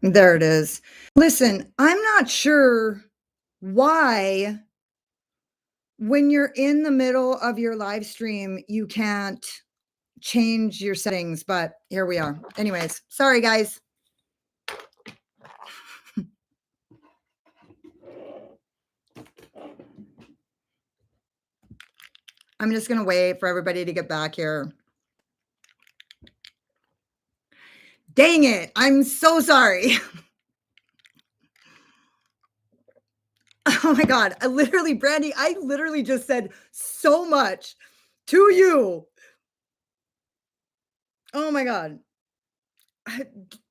There it is. Listen, I'm not sure why when you're in the middle of your live stream, you can't change your settings, but here we are. Anyways, sorry guys. I'm just gonna wait for everybody to get back here. Dang it. I'm so sorry. Oh my God. Brandy, I literally just said so much to you. Oh my God.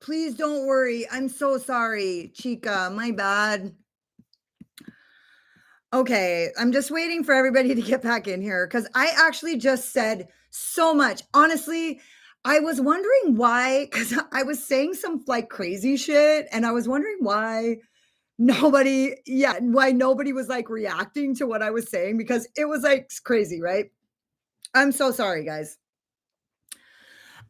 Please don't worry. I'm so sorry, Chica. My bad. Okay, I'm just waiting for everybody to get back in here because I actually just said so much. Honestly, I was wondering why, because I was saying some like crazy shit, and I was wondering why nobody was like reacting to what I was saying because it was like crazy, right? I'm so sorry, guys.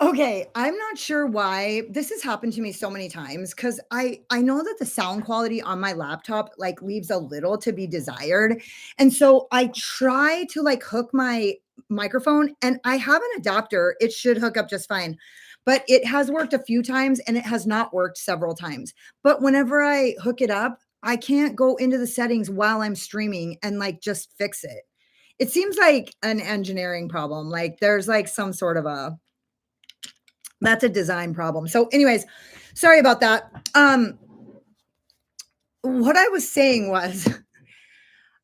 Okay, I'm not sure why this has happened to me so many times because I know that the sound quality on my laptop like leaves a little to be desired. And so I try to like hook my microphone and I have an adapter. It should hook up just fine. But it has worked a few times and it has not worked several times. But whenever I hook it up, I can't go into the settings while I'm streaming and like just fix it. It seems like an engineering problem. Like there's like some sort of a that's a design problem. So, anyways, sorry about that. What I was saying was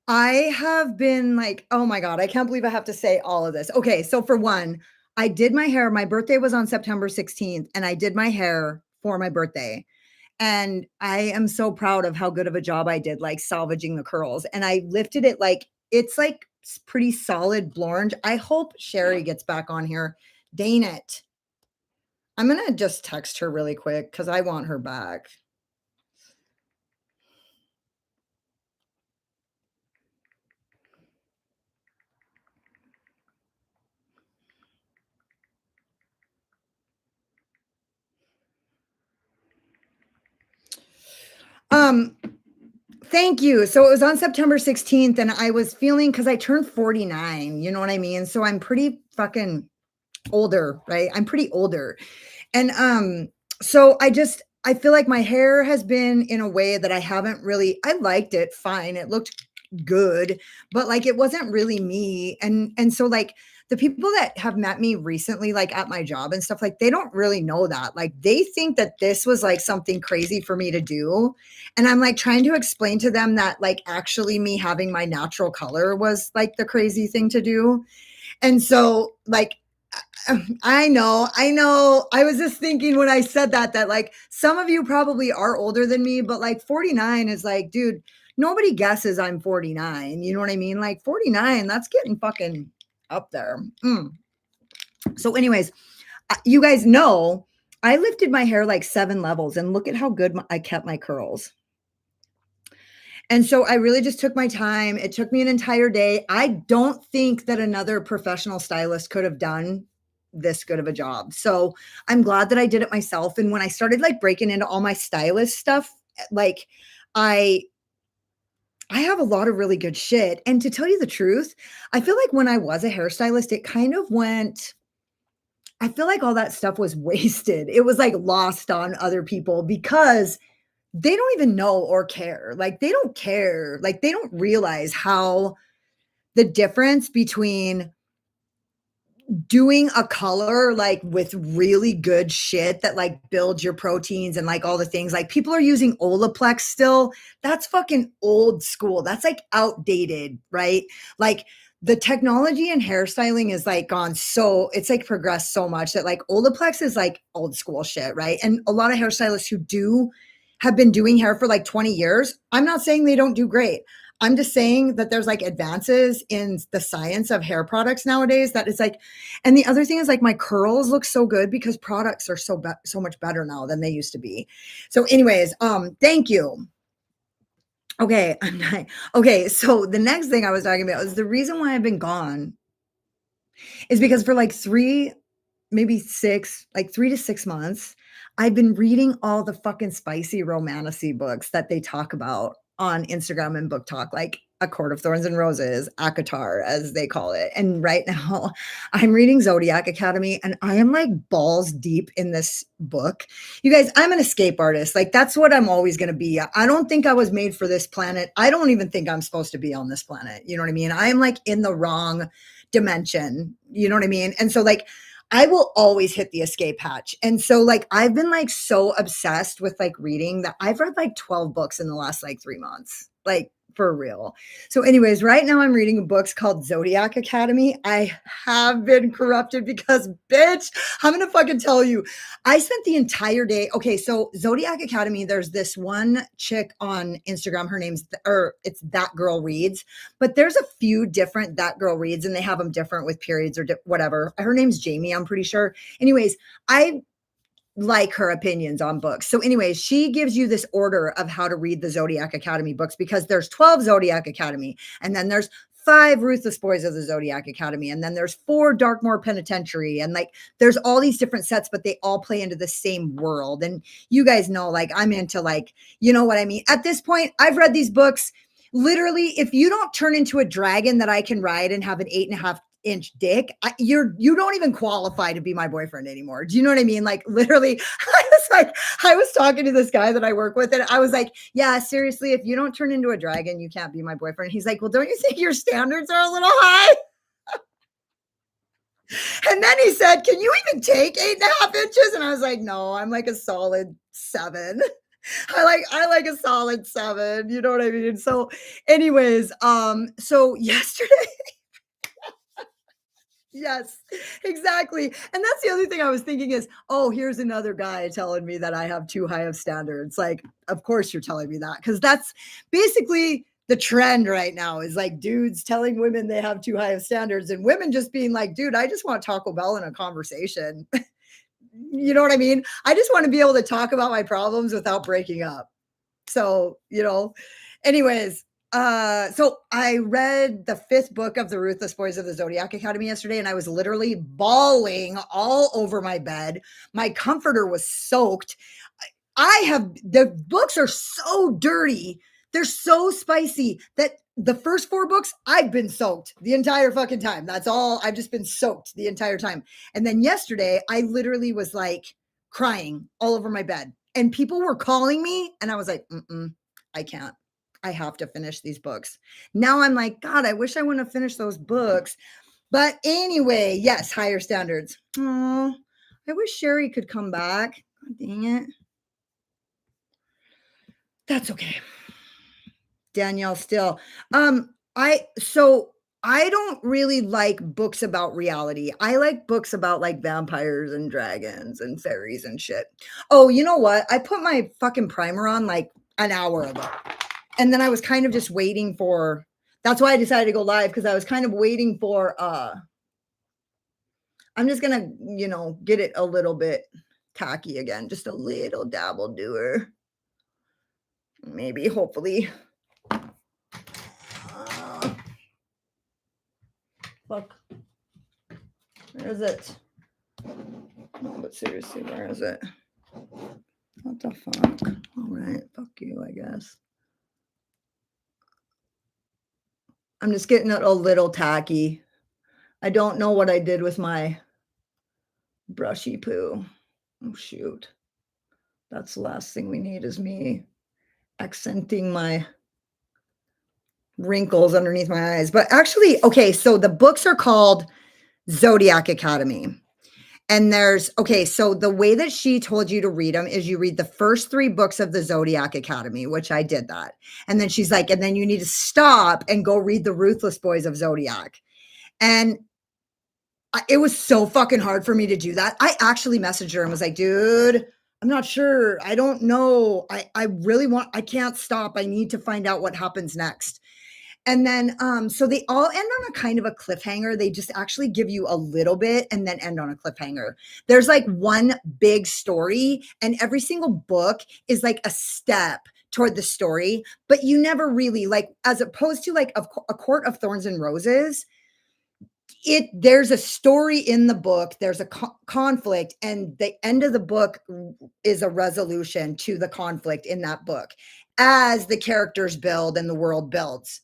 I have been like, oh my God, I can't believe I have to say all of this. Okay, so for one, I did my hair. My birthday was on September 16th, and I did my hair for my birthday. And I am so proud of how good of a job I did, like salvaging the curls. And I lifted it like it's like pretty solid blonde. I hope Sherry gets back on here. Dang it. I'm gonna just text her really quick because I want her back. Um, Thank you. So it was on September 16th, and I was feeling because I turned 49, you know what I mean? So I'm pretty fucking older, right? I'm pretty older. And so I feel like my hair has been in a way that I haven't really I liked it fine. It looked good, but like it wasn't really me. And so like the people that have met me recently like at my job and stuff like they don't really know that. Like they think that this was like something crazy for me to do. And I'm like trying to explain to them that like actually me having my natural color was like the crazy thing to do. And so like I know. I was just thinking when I said that like some of you probably are older than me, but like 49 is like, dude, nobody guesses I'm 49. You know what I mean? Like 49, that's getting fucking up there. So, anyways, you guys know I lifted my hair like 7 levels and look at how good I kept my curls. And so I really just took my time. It took me an entire day. I don't think that another professional stylist could have done this good of a job. So I'm glad that I did it myself. And when I started like breaking into all my stylist stuff, like I I have a lot of really good shit. And to tell you the truth, I feel like when I was a hairstylist, it kind of went I feel like all that stuff was wasted. It was like lost on other people because they don't even know or care. Like, they don't care. Like, they don't realize how the difference between doing a color, like, with really good shit that, like, builds your proteins and, like, all the things. Like, people are using Olaplex still. That's fucking old school. That's, like, outdated, right? Like, the technology in hairstyling is, like, gone so it's, like, progressed so much that, like, Olaplex is, like, old school shit, right? And a lot of hairstylists who do have been doing hair for like 20 years. I'm not saying they don't do great. I'm just saying that there's like advances in the science of hair products nowadays that is like, and the other thing is like my curls look so good because products are so much better now than they used to be. So, anyways, thank you. Okay, I'm not, okay. So the next thing I was talking about is the reason why I've been gone is because for like maybe 6, like 3 to 6 months, I've been reading all the fucking spicy romantasy books that they talk about on Instagram and Book Talk, like A Court of Thorns and Roses, ACOTAR, as they call it. And right now, I'm reading Zodiac Academy, and I am like balls deep in this book. You guys, I'm an escape artist. Like, that's what I'm always going to be. I don't think I was made for this planet. I don't even think I'm supposed to be on this planet. You know what I mean? I am like in the wrong dimension. You know what I mean? And so, like, I will always hit the escape hatch. And so, like, I've been like so obsessed with like reading that I've read like 12 books in the last like 3 months. Like, for real. So, anyways, right now I'm reading a book called Zodiac Academy. I have been corrupted because, bitch, I'm gonna fucking tell you, I spent the entire day. Okay, so Zodiac Academy, there's this one chick on Instagram. Her name's, or it's That Girl Reads, but there's a few different That Girl Reads, and they have them different with periods or whatever. Her name's Jamie, I'm pretty sure. Anyways, I like her opinions on books. So anyways, she gives you this order of how to read the Zodiac Academy books, because there's 12 Zodiac Academy, and then there's 5 Ruthless Boys of the Zodiac Academy, and then there's 4 Darkmoor Penitentiary, and like there's all these different sets, but they all play into the same world. And you guys know, like, I'm into, like, you know what I mean? At this point, I've read these books. Literally, if you don't turn into a dragon that I can ride and have an 8.5-inch dick, you don't even qualify to be my boyfriend anymore. Do you know what I mean? Like, literally, I was talking to this guy that I work with, and I was like, yeah, seriously, if you don't turn into a dragon, you can't be my boyfriend. He's like, well, don't you think your standards are a little high? And then he said, can you even take 8.5 inches? And I was like, no, I'm like a solid 7. I like a solid 7. You know what I mean? So anyways, so yesterday, yes, exactly. And that's the other thing I was thinking is, oh, here's another guy telling me that I have too high of standards. Like, of course you're telling me that, because that's basically the trend right now, is like dudes telling women they have too high of standards, and women just being like, dude, I just want Taco Bell in a conversation. You know what I mean? I just want to be able to talk about my problems without breaking up. So, anyways, so I read the 5th book of the Ruthless Boys of the Zodiac Academy yesterday, and I was literally bawling all over my bed. My comforter was soaked. The books are so dirty. They're so spicy that the first 4 books, I've been soaked the entire fucking time. That's all. I've just been soaked the entire time. And then yesterday, I literally was like crying all over my bed, and people were calling me, and I was like, I can't. I have to finish these books. Now I'm like, God, I wish I wouldn't have finished those books. But anyway, yes, higher standards. Oh, I wish Sherry could come back. God dang it. That's okay. Danielle still. I don't really like books about reality. I like books about like vampires and dragons and fairies and shit. Oh, you know what? I put my fucking primer on like an hour ago. And then I was kind of just waiting for, that's why I decided to go live, because I was kind of waiting for I'm just gonna, get it a little bit tacky again, just a little dabble doer. Maybe, hopefully. Fuck. Where is it? No, but seriously, where is it? What the fuck? All right, fuck you, I guess. I'm just getting it a little tacky. I don't know what I did with my brushy poo. Oh, shoot. That's the last thing we need, is me accenting my wrinkles underneath my eyes. But actually, okay, so the books are called Zodiac Academy. And so the way that she told you to read them is you read the first 3 books of the Zodiac Academy, which I did that. And then she's like, and then you need to stop and go read the Ruthless Boys of Zodiac. And it was so fucking hard for me to do that. I actually messaged her and was like, dude, I'm not sure. I don't know. I really I can't stop. I need to find out what happens next. And then, so they all end on a kind of a cliffhanger. They just actually give you a little bit and then end on a cliffhanger. There's like one big story, and every single book is like a step toward the story, but you never really, like, as opposed to like a Court of Thorns and Roses, There's a story in the book, there's a conflict, and the end of the book is a resolution to the conflict in that book as the characters build and the world builds.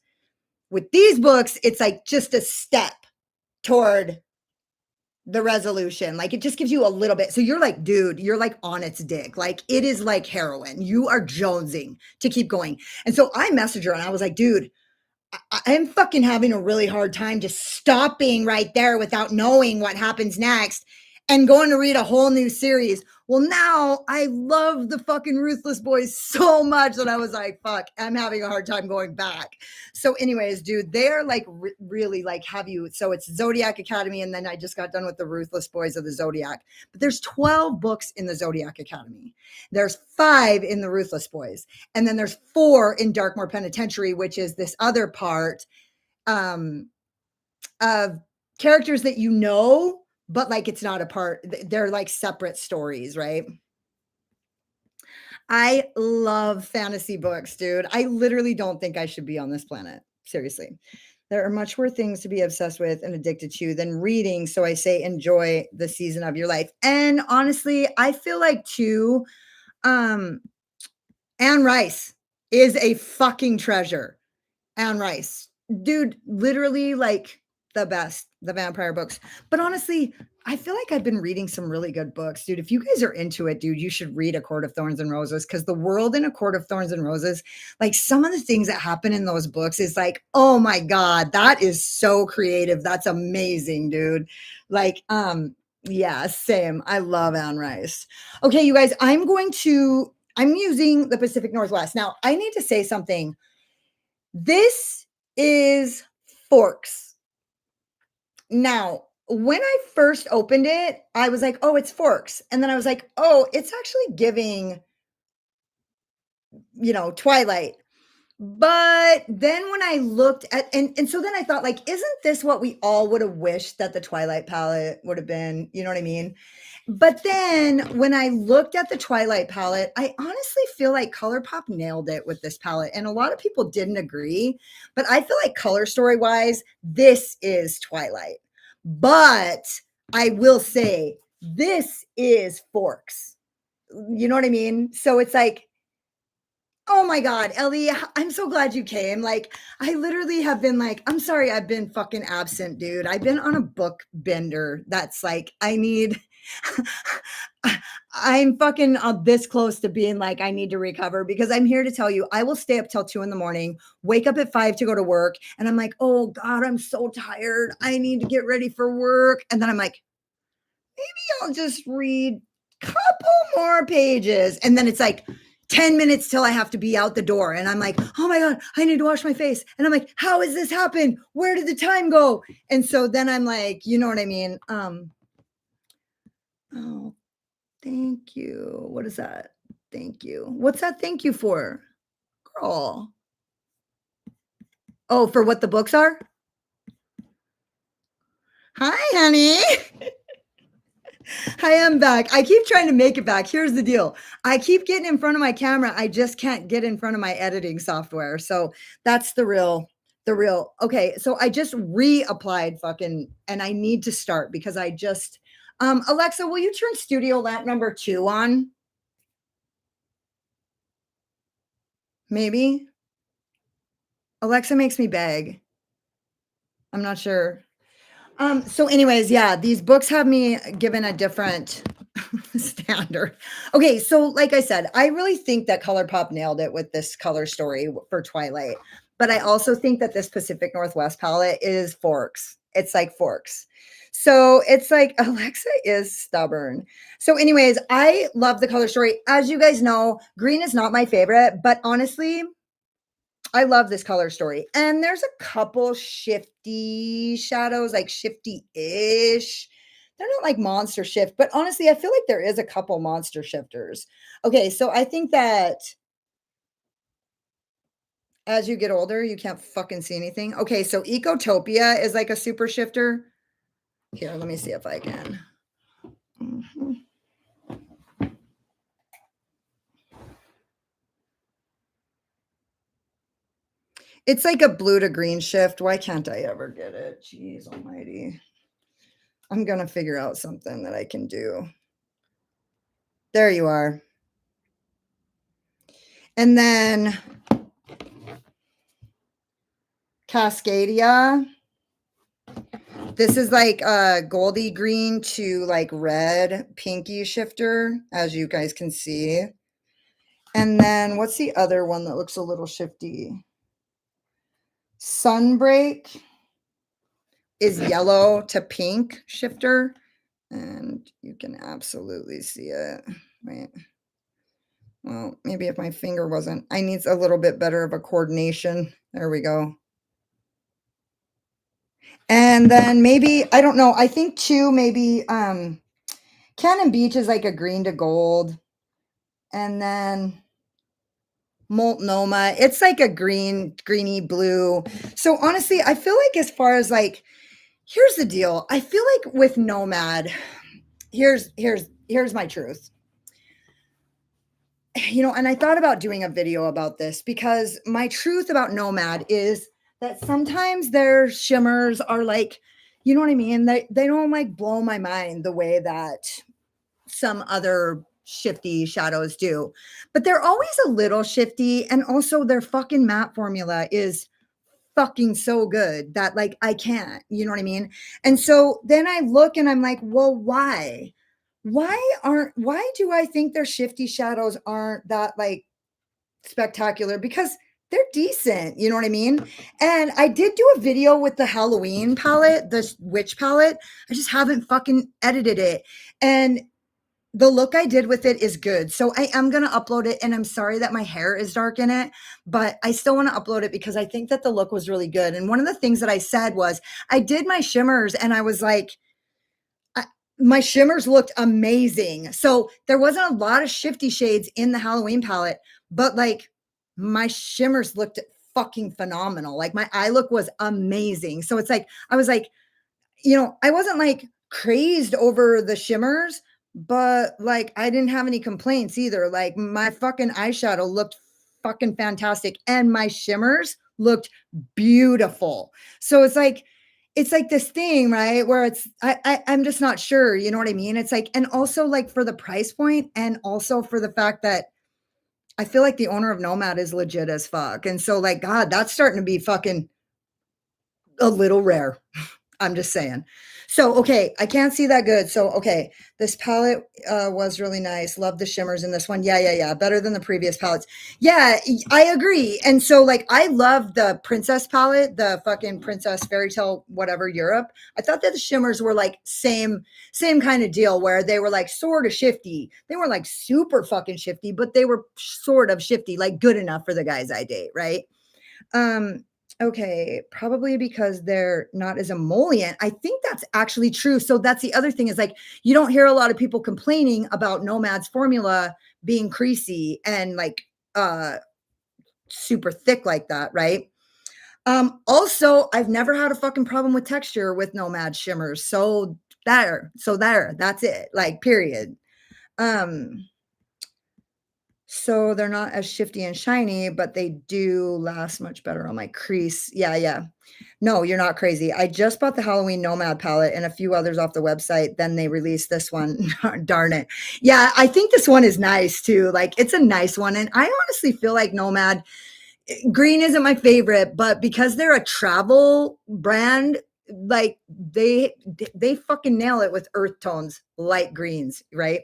With these books, it's like just a step toward the resolution. Like, it just gives you a little bit. So you're like, dude, you're like on its dick. Like, it is like heroin. You are jonesing to keep going. And so I messaged her and I was like, dude, I'm fucking having a really hard time just stopping right there without knowing what happens next and going to read a whole new series. Well, now I love the fucking Ruthless Boys so much that I was like, fuck, I'm having a hard time going back. So, anyways, dude, they're like really like have you. So it's Zodiac Academy, and then I just got done with the Ruthless Boys of the Zodiac. But there's 12 books in the Zodiac Academy. There's 5 in the Ruthless Boys. And then there's 4 in Darkmoor Penitentiary, which is this other part of characters that you know, but like it's not a part. They're like separate stories, right? I love fantasy books, dude. I literally don't think I should be on this planet. Seriously. There are much worse things to be obsessed with and addicted to than reading. So I say enjoy the season of your life. And honestly, I feel like too, um, Anne Rice is a fucking treasure. Anne Rice. Dude, literally like the best, the vampire books. But honestly, I feel like I've been reading some really good books, dude. If you guys are into it, dude, you should read A Court of Thorns and Roses, because the world in A Court of Thorns and Roses, like some of the things that happen in those books is like, oh my God, that is so creative. That's amazing, dude. Like, yeah, same. I love Anne Rice. Okay, you guys, I'm using the Pacific Northwest. Now, I need to say something. This is Forks. Now, when I first opened it, I was like, oh, it's Forks. And then I was like, oh, it's actually giving, Twilight. But then when I looked at, and so then I thought, like, isn't this what we all would have wished that the Twilight palette would have been? You know what I mean? But then when I looked at the Twilight palette, I honestly feel like ColourPop nailed it with this palette. And a lot of people didn't agree, but I feel like color story wise, this is Twilight. But I will say, this is Forks. You know what I mean? So it's like, oh my God, Ellie, I'm so glad you came. Like, I literally have been like, I'm sorry, I've been fucking absent, dude. I've been on a book bender that's like, I'm fucking this close to being like, I need to recover, because I'm here to tell you, I will stay up till 2 a.m, wake up at 5 to go to work. And I'm like, oh God, I'm so tired. I need to get ready for work. And then I'm like, maybe I'll just read a couple more pages. And then it's like 10 minutes till I have to be out the door. And I'm like, oh my God, I need to wash my face. And I'm like, how has this happened? Where did the time go? And so then I'm like, you know what I mean? Oh, thank you. What is that? Thank you. What's that thank you for? Girl. Oh, for what the books are? Hi, honey. I am back. I keep trying to make it back. Here's the deal. I keep getting in front of my camera. I just can't get in front of my editing software. So that's the real. Okay. So I just reapplied fucking, and I need to start because I just, Alexa, will you turn studio lamp number 2 on? Maybe. Alexa makes me beg. I'm not sure. So anyways, yeah, these books have me given a different standard. Okay, so like I said, I really think that ColourPop nailed it with this color story for Twilight. But I also think that this Pacific Northwest palette is Forks. It's like Forks. So it's like Alexa is stubborn. So, anyways, I love the color story. As you guys know, green is not my favorite, but honestly, I love this color story. And there's a couple shifty shadows, like shifty-ish. They're not like monster shift, but honestly, I feel like there is a couple monster shifters. Okay, so I think that as you get older, you can't fucking see anything. Okay, so Ecotopia is like a super shifter. Here, let me see if I can. Mhm. It's like a blue to green shift. Why can't I ever get it? Jeez almighty. I'm gonna figure out something that I can do. There you are. And then Cascadia. This is like a goldy green to like red pinky shifter, as you guys can see. And then what's the other one that looks a little shifty? Sunbreak is yellow to pink shifter. And you can absolutely see it. Wait. Well, maybe if my finger wasn't, I need a little bit better of a coordination. There we go. And then maybe, I don't know, I think too, maybe Cannon Beach is like a green to gold. And then Multnomah, it's like a greeny blue. So honestly, I feel like as far as like, here's the deal. I feel like with Nomad, here's my truth. You know, and I thought about doing a video about this because my truth about Nomad is that sometimes their shimmers are like, you know what I mean? They don't like blow my mind the way that some other shifty shadows do. But they're always a little shifty, and also their fucking matte formula is fucking so good that like I can't, you know what I mean? And so then I look and I'm like, well, why? Why do I think their shifty shadows aren't that like spectacular? Because they're decent, you know what I mean? And I did do a video with the Halloween palette, the witch palette. I just haven't fucking edited it. And the look I did with it is good. So I am going to upload it, and I'm sorry that my hair is dark in it, but I still want to upload it because I think that the look was really good. And one of the things that I said was I did my shimmers and I was like, my shimmers looked amazing. So there wasn't a lot of shifty shades in the Halloween palette, but like my shimmers looked fucking phenomenal. Like my eye look was amazing. So it's like, I was like, you know, I wasn't like crazed over the shimmers, but like I didn't have any complaints either. Like my fucking eyeshadow looked fucking fantastic and my shimmers looked beautiful. So it's like this thing, right? Where it's I'm just not sure, you know what I mean? It's like, and also like for the price point, and also for the fact that I feel like the owner of Nomad is legit as fuck. And so like, God, that's starting to be fucking a little rare. I'm just saying. So, okay, I can't see that good. So, okay, this palette was really nice. Love the shimmers in this one. Yeah. Better than the previous palettes. Yeah, I agree. And so, like, I love the Princess palette, the fucking Princess Fairy Tale, whatever, Europe. I thought that the shimmers were like same kind of deal where they were like sort of shifty. They weren't like super fucking shifty, but they were sort of shifty, like good enough for the guys I date, right? Okay, probably because they're not as emollient. I think that's actually true. So that's the other thing is like you don't hear a lot of people complaining about Nomad's formula being creasy and like super thick like that, right? Also, I've never had a fucking problem with texture with Nomad shimmers. So there, that's it. Like period. Um So they're not as shifty and shiny, but they do last much better on my crease. Yeah. No, you're not crazy. I just bought the Halloween Nomad palette and a few others off the website. Then they released this one. Darn it. Yeah, I think this one is nice too. Like it's a nice one. And I honestly feel like Nomad green isn't my favorite, but because they're a travel brand, like they fucking nail it with earth tones, light greens, right?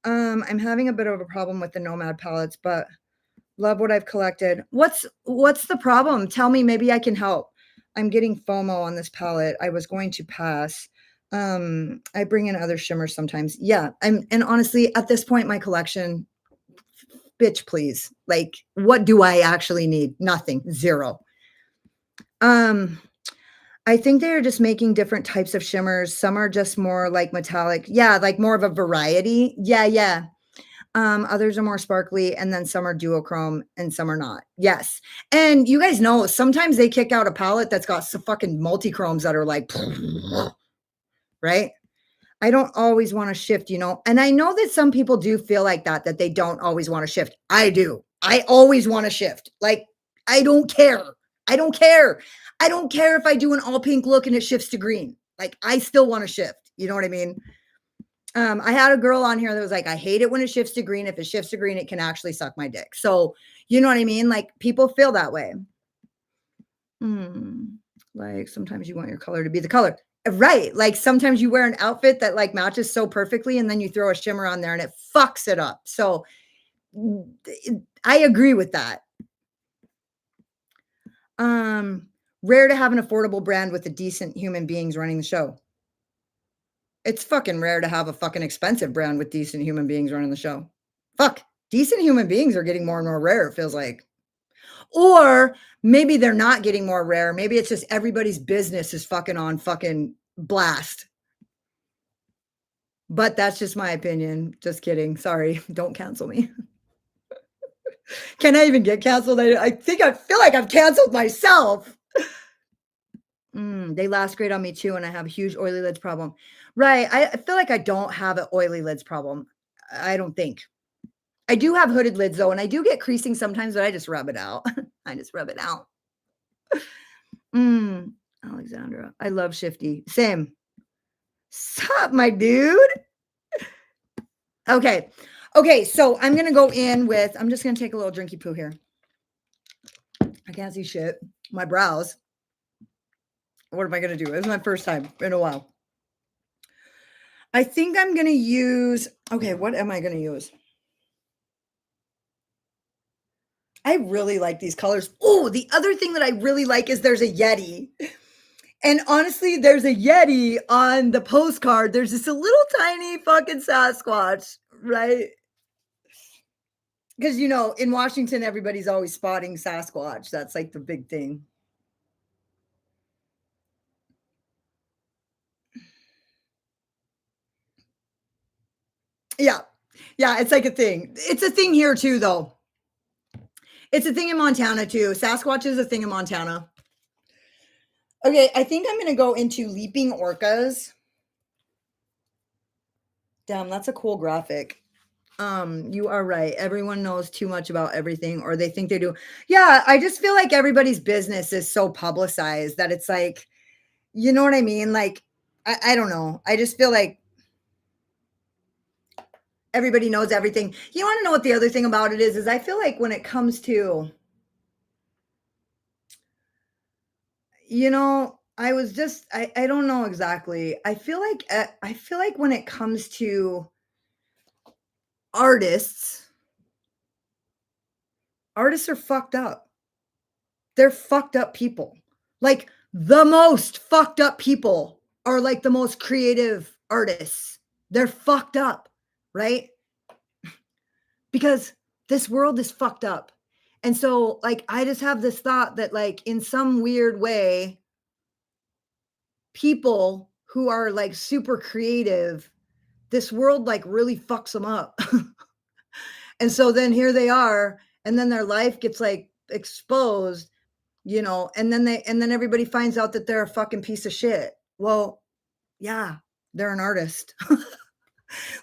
I'm having a bit of a problem with the Nomad palettes, but love what I've collected. What's the problem? Tell me, maybe I can help. I'm getting FOMO on this palette. I was going to pass. I bring in other shimmers sometimes. Yeah, and honestly, at this point, my collection, bitch, please. Like, what do I actually need? Nothing. Zero. I think they're just making different types of shimmers. Some are just more like metallic. Yeah, like more of a variety. Yeah. Others are more sparkly, and then some are duochrome and some are not. Yes. And you guys know sometimes they kick out a palette that's got some fucking multi-chromes that are like, right? I don't always want to shift, you know. And I know that some people do feel like that they don't always want to shift. I do. I always want to shift. Like, I don't care. I don't care. I don't care if I do an all pink look and it shifts to green. Like, I still want to shift. You know what I mean? I had a girl on here that was like, I hate it when it shifts to green. If it shifts to green, it can actually suck my dick. So, you know what I mean? Like, people feel that way. Like, sometimes you want your color to be the color. Right. Like, sometimes you wear an outfit that like matches so perfectly, and then you throw a shimmer on there and it fucks it up. So, I agree with that. Rare to have an affordable brand with the decent human beings running the show. It's fucking rare to have a fucking expensive brand with decent human beings running the show. Fuck, decent human beings are getting more and more rare, it feels like. Or maybe they're not getting more rare. Maybe it's just everybody's business is fucking on fucking blast. But that's just my opinion. Just kidding. Sorry. Don't cancel me. Can I even get canceled? I feel like I've canceled myself. They last great on me too, and I have a huge oily lids problem. Right. I feel like I don't have an oily lids problem. I don't think. I do have hooded lids though, and I do get creasing sometimes, but I just rub it out. I just rub it out. Alexandra, I love Shifty. Same. Sup, my dude? Okay. Okay, so I'm gonna go in with, I'm just gonna take a little drinky poo here. I can't see shit. My brows. What am I gonna do? This is my first time in a while. I think I'm gonna use, okay, what am I gonna use? I really like these colors. Oh, the other thing that I really like is there's a Yeti. And honestly, there's a Yeti on the postcard. There's just a little tiny fucking Sasquatch, right? Because, you know, in Washington, everybody's always spotting Sasquatch. That's like the big thing. Yeah. Yeah, it's like a thing. It's a thing here too, though. It's a thing in Montana too. Sasquatch is a thing in Montana. Okay, I think I'm going to go into leaping orcas. Damn, that's a cool graphic. You are right. Everyone knows too much about everything, or they think they do. Yeah, I just feel like everybody's business is so publicized that it's like, you know what I mean? Like, I don't know. I just feel like everybody knows everything. You want to know what the other thing about it is I feel like when it comes to, you know, I don't know exactly. I feel like when it comes to artists are fucked up. They're fucked up people. Like, the most fucked up people are like the most creative artists. They're fucked up, right? Because this world is fucked up. And so, like, I just have this thought that, like, in some weird way, people who are like super creative, this world like really fucks them up. And so then here they are, and then their life gets like exposed, you know, and then everybody finds out that they're a fucking piece of shit. Well, yeah, they're an artist.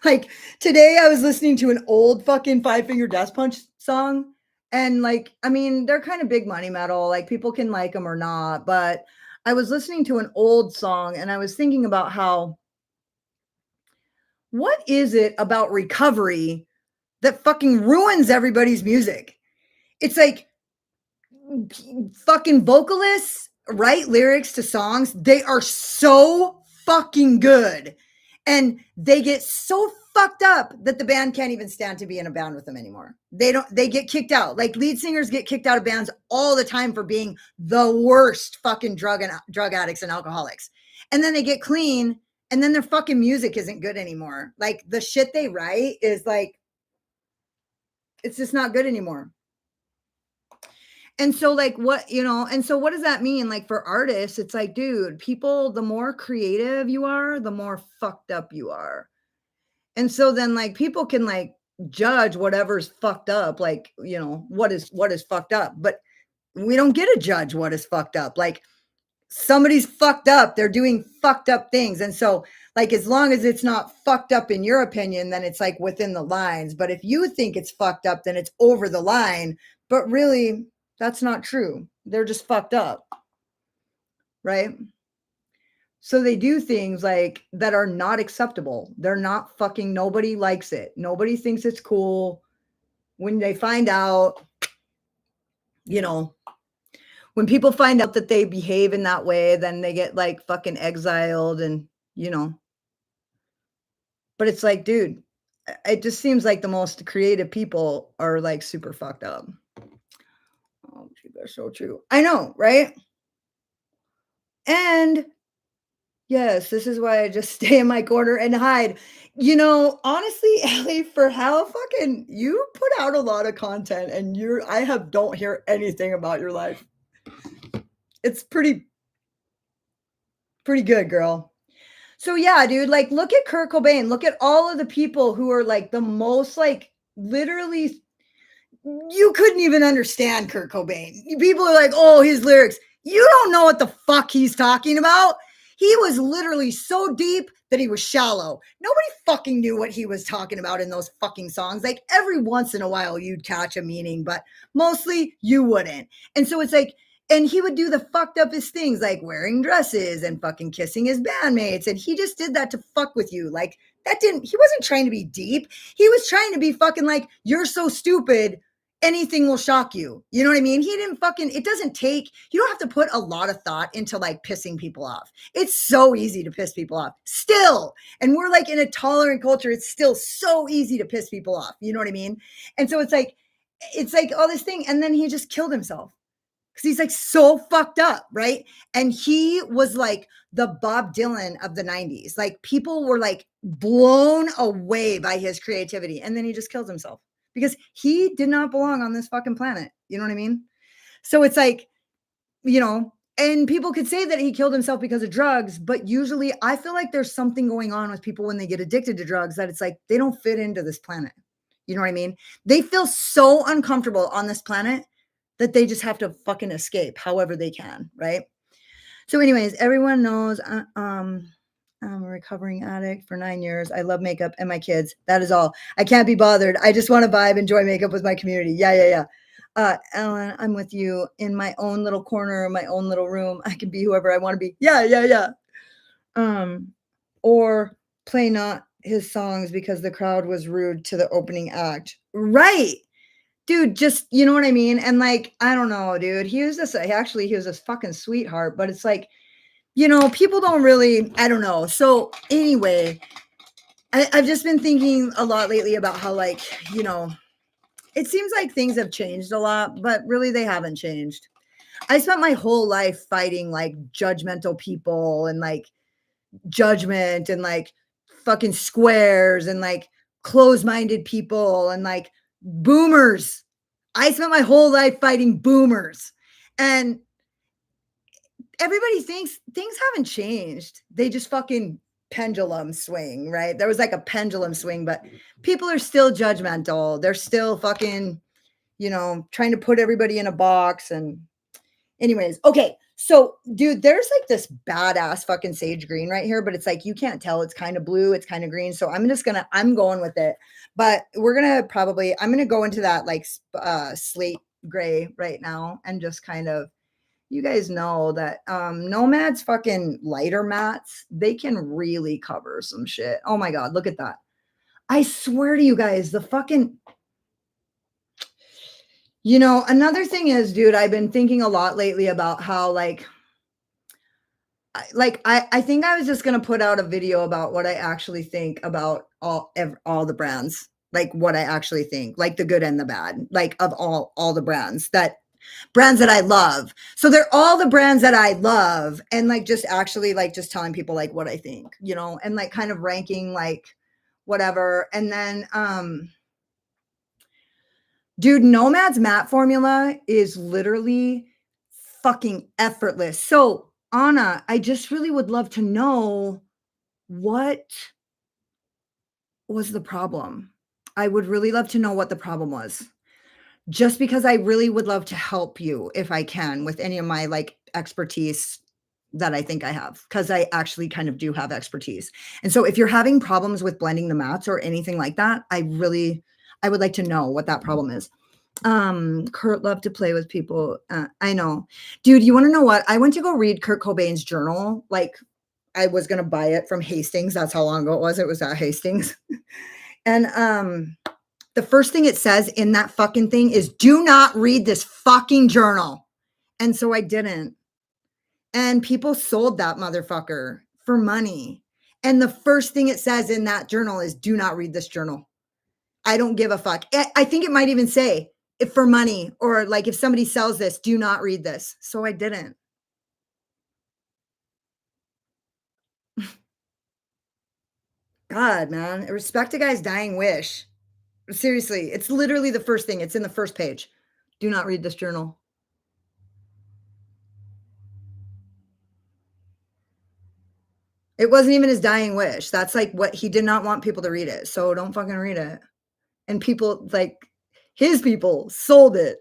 Like, today I was listening to an old fucking Five Finger Death Punch song, and like, I mean, they're kind of big money metal, like people can like them or not, but I was listening to an old song and I was thinking about how, what is it about recovery that fucking ruins everybody's music? It's like, fucking vocalists write lyrics to songs. They are so fucking good. And they get so fucked up that the band can't even stand to be in a band with them anymore. They get kicked out. Like, lead singers get kicked out of bands all the time for being the worst fucking drug addicts and alcoholics. And then they get clean, and then their fucking music isn't good anymore. Like, the shit they write is like, it's just not good anymore. And so, like, what, you know, and so what does that mean? Like, for artists, it's like, dude, people, the more creative you are, the more fucked up you are. And so then, like, people can like judge whatever's fucked up, like, you know, what is fucked up, but we don't get to judge what is fucked up. Like, somebody's fucked up, they're doing fucked up things. And so, like, as long as it's not fucked up in your opinion, then it's like within the lines. But if you think it's fucked up, then it's over the line. But really, that's not true. They're just fucked up, right? So they do things like that are not acceptable. They're not fucking, nobody likes it. Nobody thinks it's cool. When they find out, you know, when people find out that they behave in that way, then they get like fucking exiled and, you know, but it's like, dude, it just seems like the most creative people are like super fucked up. Oh, gee, that's so true. I know, right? And yes, this is why I just stay in my corner and hide. You know, honestly, Ellie, for how fucking you put out a lot of content and I have don't hear anything about your life. It's pretty good, girl. So yeah, dude, like look at Kurt Cobain. Look at all of the people who are like the most like literally you couldn't even understand Kurt Cobain. People are like, "Oh, his lyrics." You don't know what the fuck he's talking about. He was literally so deep that he was shallow. Nobody fucking knew what he was talking about in those fucking songs. Like every once in a while you'd catch a meaning, but mostly you wouldn't. And so it's like, and he would do the fucked uppest things like wearing dresses and fucking kissing his bandmates. And he just did that to fuck with you. Like he wasn't trying to be deep. He was trying to be fucking like, you're so stupid anything will shock you. You know what I mean? He didn't fucking, it doesn't take, you don't have to put a lot of thought into like pissing people off. It's so easy to piss people off still. And we're like in a tolerant culture. It's still so easy to piss people off. You know what I mean? And so it's like all this thing. And then he just killed himself because he's like so fucked up. Right. And he was like the Bob Dylan of the 90s. Like people were like blown away by his creativity. And then he just killed himself because he did not belong on this fucking planet. You know what I mean? So it's like, you know, and people could say that he killed himself because of drugs, but usually I feel like there's something going on with people when they get addicted to drugs that it's like they don't fit into this planet. You know what I mean? They feel so uncomfortable on this planet that they just have to fucking escape however they can, right? So anyways, everyone knows I'm a recovering addict for 9 years. I love makeup and my kids. That is all. I can't be bothered. I just want to vibe, enjoy makeup with my community. Yeah. Ellen, I'm with you in my own little corner, my own little room. I can be whoever I want to be. Yeah. Or play not his songs because the crowd was rude to the opening act. Right. Dude, just, you know what I mean? And like, I don't know, dude. He was this fucking sweetheart, but it's like, you know, people don't really, I don't know. So anyway, I've just been thinking a lot lately about how, like, you know, it seems like things have changed a lot, but really they haven't changed. I spent my whole life fighting like judgmental people and like judgment and like fucking squares and like closed-minded people and like boomers. I spent my whole life fighting boomers. And everybody thinks things haven't changed. They just fucking pendulum swing, right? There was like a pendulum swing, but people are still judgmental. They're still fucking, you know, trying to put everybody in a box. And anyways, okay. So dude, there's like this badass fucking sage green right here, but it's like, you can't tell. It's kind of blue. It's kind of green. So I'm going with it, but I'm going to go into that like slate gray right now and just kind of, you guys know that Nomad's fucking lighter mats, they can really cover some shit. Oh my God, look at that. I swear to you guys, the fucking, you know, another thing is, dude, I've been thinking a lot lately about how I think I was just going to put out a video about what I actually think about all the brands, like what I actually think, like the good and the bad, like of all the brands that I love. So they're all the brands that I love and like just actually like just telling people like what I think, you know, and like kind of ranking like whatever. And then dude, Nomad's matte formula is literally fucking effortless. So Anna, I just really would love to know what was the problem. I would really love to know what the problem was. Just because I really would love to help you if I can with any of my like expertise that I think I have, because I actually kind of do have expertise. And so if you're having problems with blending the mats or anything like that, I would like to know what that problem is. Kurt loved to play with people. I know. Dude, you wanna know what? I went to go read Kurt Cobain's journal, like, I was gonna buy it from Hastings, that's how long ago it was at Hastings. And, the first thing it says in that fucking thing is, "Do not read this fucking journal." And so I didn't. And people sold that motherfucker for money. And the first thing it says in that journal is, "Do not read this journal." I don't give a fuck. I think it might even say, "If for money," or like, "If somebody sells this, do not read this." So I didn't. God, man, respect a guy's dying wish. Seriously, it's literally the first thing. It's in the first page. Do not read this journal. It wasn't even his dying wish. That's like what he did not want people to read it. So don't fucking read it. And people like his people sold it.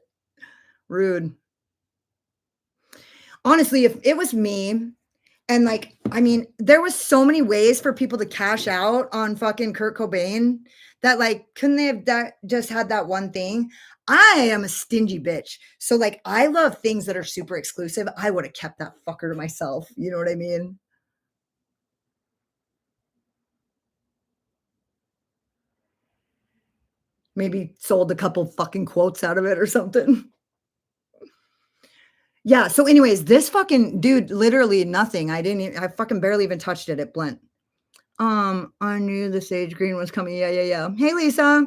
Rude. Honestly, if it was me, and like, I mean, there was so many ways for people to cash out on fucking Kurt Cobain that like, couldn't they have that just had that one thing? I am a stingy bitch. So like, I love things that are super exclusive. I would have kept that fucker to myself. You know what I mean? Maybe sold a couple fucking quotes out of it or something. Yeah. So, anyways, this fucking dude, literally nothing. I fucking barely even touched it. It blent. I knew the sage green was coming. Yeah, yeah, yeah. Hey, Lisa.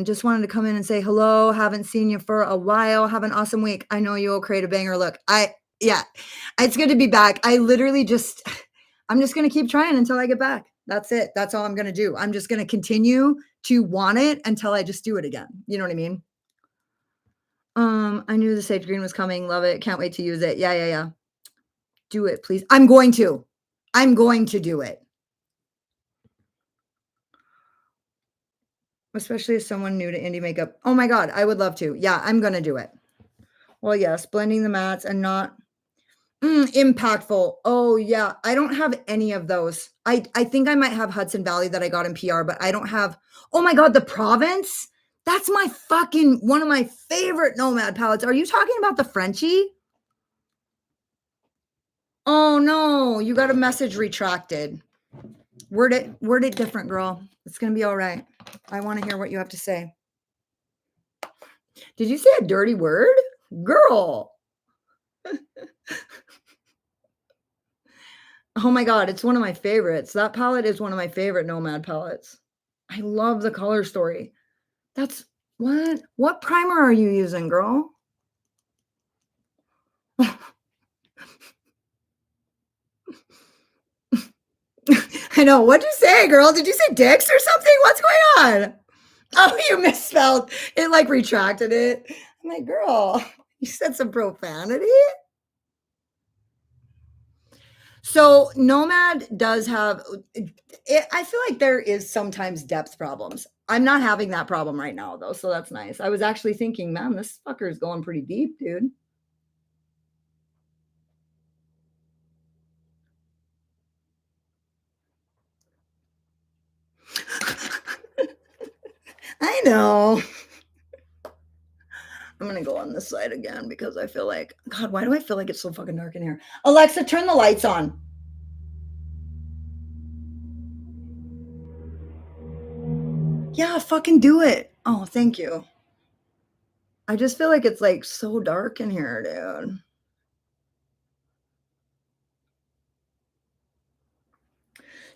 Just wanted to come in and say hello. Haven't seen you for a while. Have an awesome week. I know you'll create a banger look. Yeah, it's good to be back. I literally just, I'm just going to keep trying until I get back. That's it. That's all I'm going to do. I'm just going to continue to want it until I just do it again. You know what I mean? I knew the sage green was coming. Love it. Can't wait to use it. Yeah, yeah, yeah. Do it, please. I'm going to. I'm going to do it. Especially as someone new to indie makeup. Oh my God, I would love to. Yeah, I'm gonna do it. Well, yes, blending the mats and not impactful. Oh yeah, I don't have any of those. I think I might have Hudson Valley that I got in PR, but I don't have. Oh my God, the Province. That's my fucking one of my favorite Nomad palettes. Are you talking about the Frenchie? Oh no, you got a message retracted. Word it different, girl. It's gonna be all right. I want to hear what you have to say. Did you say a dirty word? Girl. Oh my God, it's one of my favorites. That palette is one of my favorite Nomad palettes. I love the color story. That's what? What primer are you using, girl? I know. What'd you say, girl? Did you say dicks or something? What's going on? Oh, you misspelled. It like retracted it. I'm like, girl, you said some profanity. So Nomad does have I feel like there is sometimes depth problems. I'm not having that problem right now though, so that's nice. I was actually thinking, man, this fucker is going pretty deep, dude. I know. I'm gonna go on this side again because I feel like, God, why do I feel like it's so fucking dark in here? Alexa, turn the lights on. Yeah, fucking do it. Oh, thank you. I just feel like it's like so dark in here, dude.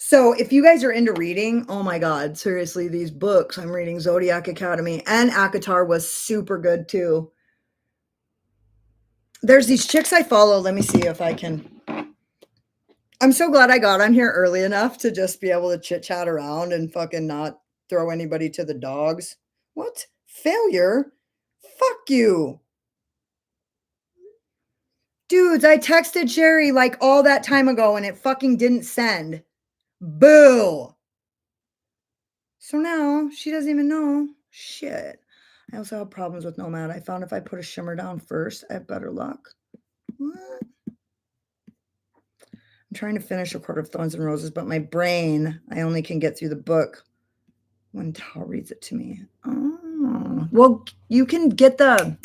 So, if you guys are into reading, oh my God, seriously, these books I'm reading, Zodiac Academy and Akatar was super good too. There's these chicks I follow. Let me see if I can. I'm so glad I got on here early enough to just be able to chit chat around and fucking not throw anybody to the dogs. What? Failure? Fuck you. Dudes, I texted Sherry like all that time ago and it fucking didn't send. Boo. So now she doesn't even know. Shit. I also have problems with Nomad. I found if I put a shimmer down first, I have better luck. What? I'm trying to finish A Court of Thorns and Roses, but my brain, I only can get through the book when Tal reads it to me. Oh. Oh, well, you can get the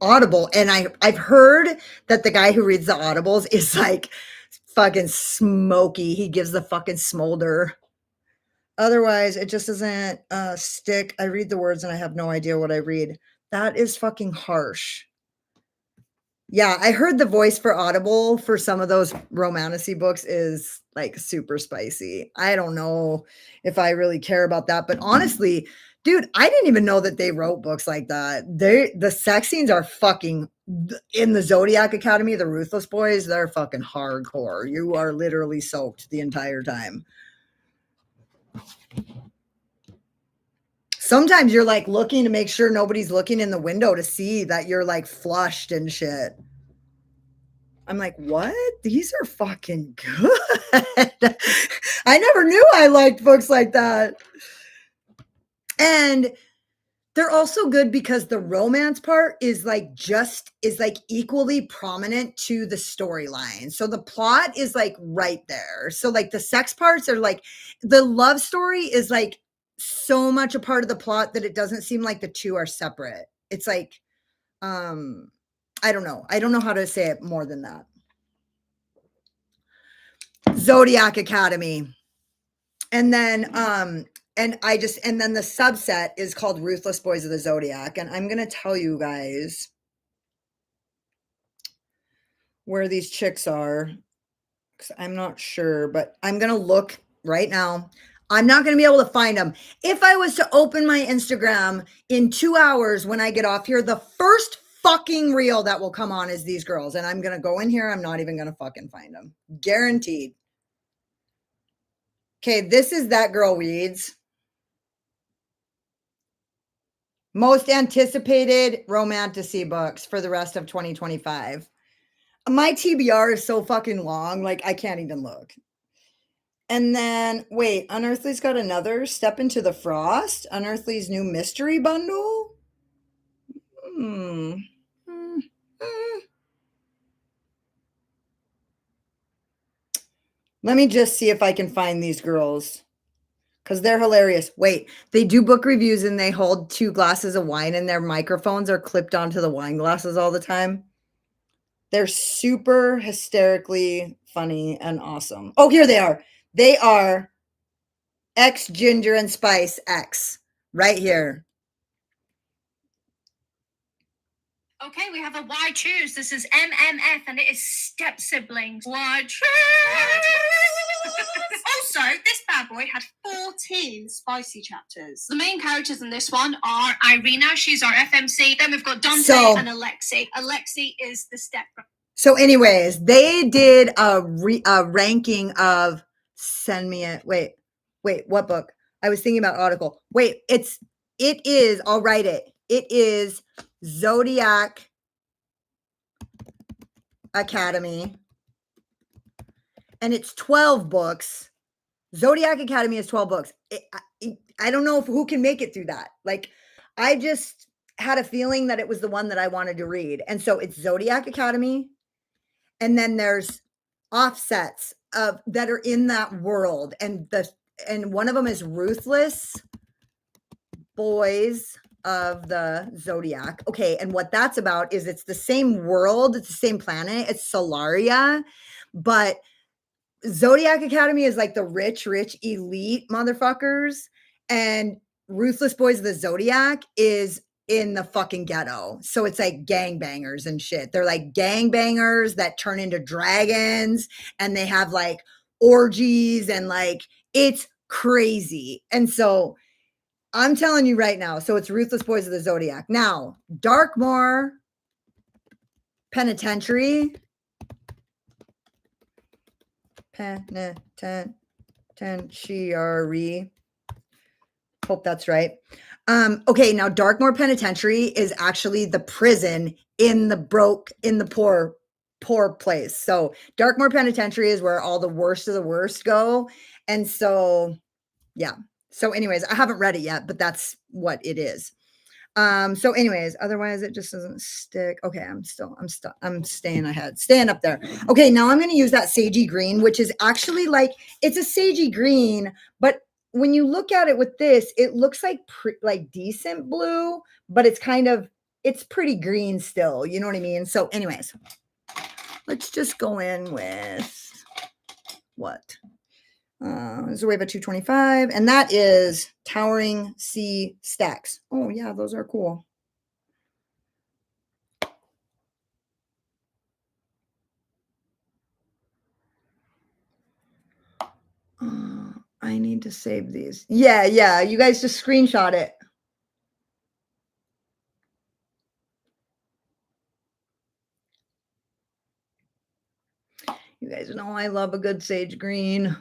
Audible, and I've heard that the guy who reads the Audibles is like fucking smoky. He gives the fucking smolder. Otherwise, it just doesn't stick. I read the words and I have no idea what I read. That is fucking harsh. Yeah, I heard the voice for Audible for some of those romantasy books is like super spicy. I don't know if I really care about that, but honestly, dude, I didn't even know that they wrote books like that. The sex scenes are fucking in the Zodiac Academy, the Ruthless Boys, they're fucking hardcore. You are literally soaked the entire time. Sometimes you're like looking to make sure nobody's looking in the window to see that you're like flushed and shit. I'm like, what? These are fucking good. I never knew I liked books like that. And they're also good because the romance part is like equally prominent to the storyline. So the plot is like right there. So like the sex parts are like the love story is like so much a part of the plot that it doesn't seem like the two are separate. It's like I don't know. I don't know how to say it more than that. Zodiac Academy. And then and then the subset is called Ruthless Boys of the Zodiac. And I'm gonna tell you guys where these chicks are, because I'm not sure, but I'm gonna look right now. I'm not gonna be able to find them. If I was to open my Instagram in 2 hours when I get off here, the first fucking reel that will come on is these girls. And I'm gonna go in here, I'm not even gonna fucking find them. Guaranteed. Okay, this is That Girl Reads. Most anticipated romantasy books for the rest of 2025. My TBR is so fucking long, like I can't even look. And then, wait, Unearthly's got another Step Into the Frost, Unearthly's new mystery bundle. Let me just see if I can find these girls, because they're hilarious. Wait, they do book reviews and they hold 2 glasses of wine and their microphones are clipped onto the wine glasses all the time. They're super hysterically funny and awesome. Oh, here they are. They are X Ginger and Spice X right here. Okay, we have a Why Choose. This is MMF and it is Step Siblings. Why Choose? Also, this bad boy had 14 spicy chapters. The main characters in this one are Irina, she's our FMC. Then we've got Dante and Alexi. Alexi is the step. So anyways, they did a ranking of send me a wait, what book? I was thinking about article. Wait, it is, I'll write it. It is Zodiac Academy. And it's 12 books. Zodiac Academy is 12 books. I don't know who can make it through that. Like, I just had a feeling that it was the one that I wanted to read. And so it's Zodiac Academy. And then there's offsets of that are in that world. And one of them is Ruthless Boys of the Zodiac. Okay, and what that's about is it's the same world, it's the same planet, it's Solaria, but Zodiac Academy is like the rich elite motherfuckers, and Ruthless Boys of the Zodiac is in the fucking ghetto. So it's like gangbangers and shit. They're like gangbangers that turn into dragons, and they have like orgies, and like it's crazy. And so I'm telling you right now, so it's Ruthless Boys of the Zodiac. Now, Darkmoor Penitentiary. Penitentiary. Hope that's right. Okay, now Darkmoor Penitentiary is actually the prison in the poor place. So Darkmoor Penitentiary is where all the worst of the worst go. And so, yeah. So anyways, I haven't read it yet, but that's what it is. So anyways, otherwise it just doesn't stick. Okay, I'm staying ahead, staying up there. Okay, now I'm going to use that sagey green, which is actually like, it's a sagey green, but when you look at it with this, it looks like like decent blue, but it's pretty green still. You know what I mean? So, anyways, let's just go in with what? Zoeva 225, and that is Towering Sea Stacks. Oh yeah, those are cool. I need to save these. Yeah. You guys just screenshot it. You guys know I love a good sage green.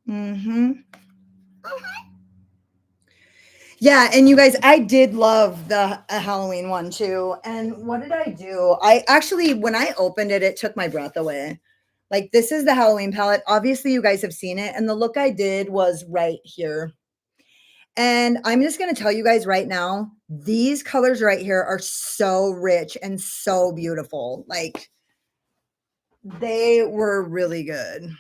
Mm-hmm. Yeah, and you guys, I did love the Halloween one too. And what did I do? I actually, when I opened it, it took my breath away. Like, this is the Halloween palette. Obviously, you guys have seen it. And the look I did was right here. And I'm just going to tell you guys right now, these colors right here are so rich and so beautiful. Like, they were really good.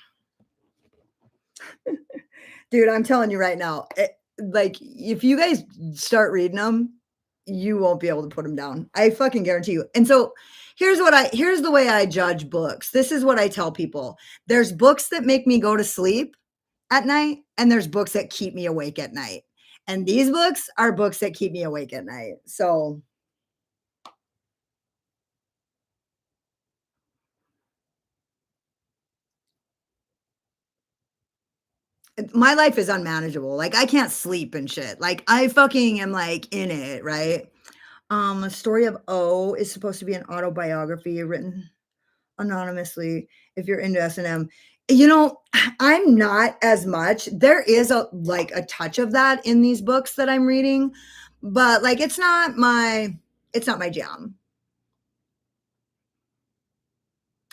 Dude, I'm telling you right now, like, if you guys start reading them, you won't be able to put them down. I fucking guarantee you. And so here's the way I judge books. This is what I tell people. There's books that make me go to sleep at night, and there's books that keep me awake at night. And these books are books that keep me awake at night. So my life is unmanageable. Like, I can't sleep and shit. Like, I fucking am like in it, right? A Story of O is supposed to be an autobiography written anonymously if you're into S&M. You know, I'm not as much. There is a touch of that in these books that I'm reading, but like it's not my jam.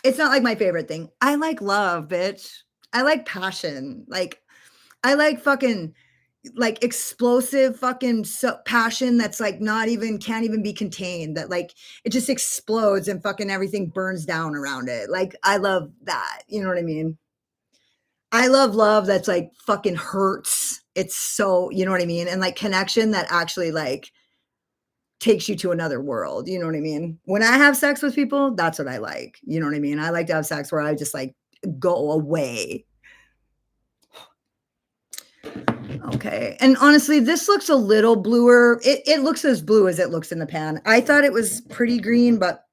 It's not like my favorite thing. I like love, bitch. I like passion. Like I like fucking like explosive fucking passion that's like not even can't even be contained, that like it just explodes and fucking everything burns down around it. Like I love that. You know what I mean? I love that's like fucking hurts. It's so, you know what I mean? And like connection that actually like takes you to another world. You know what I mean? When I have sex with people, that's what I like. You know what I mean? I like to have sex where I just like go away. Okay. And honestly, this looks a little bluer. It looks as blue as it looks in the pan. I thought it was pretty green, but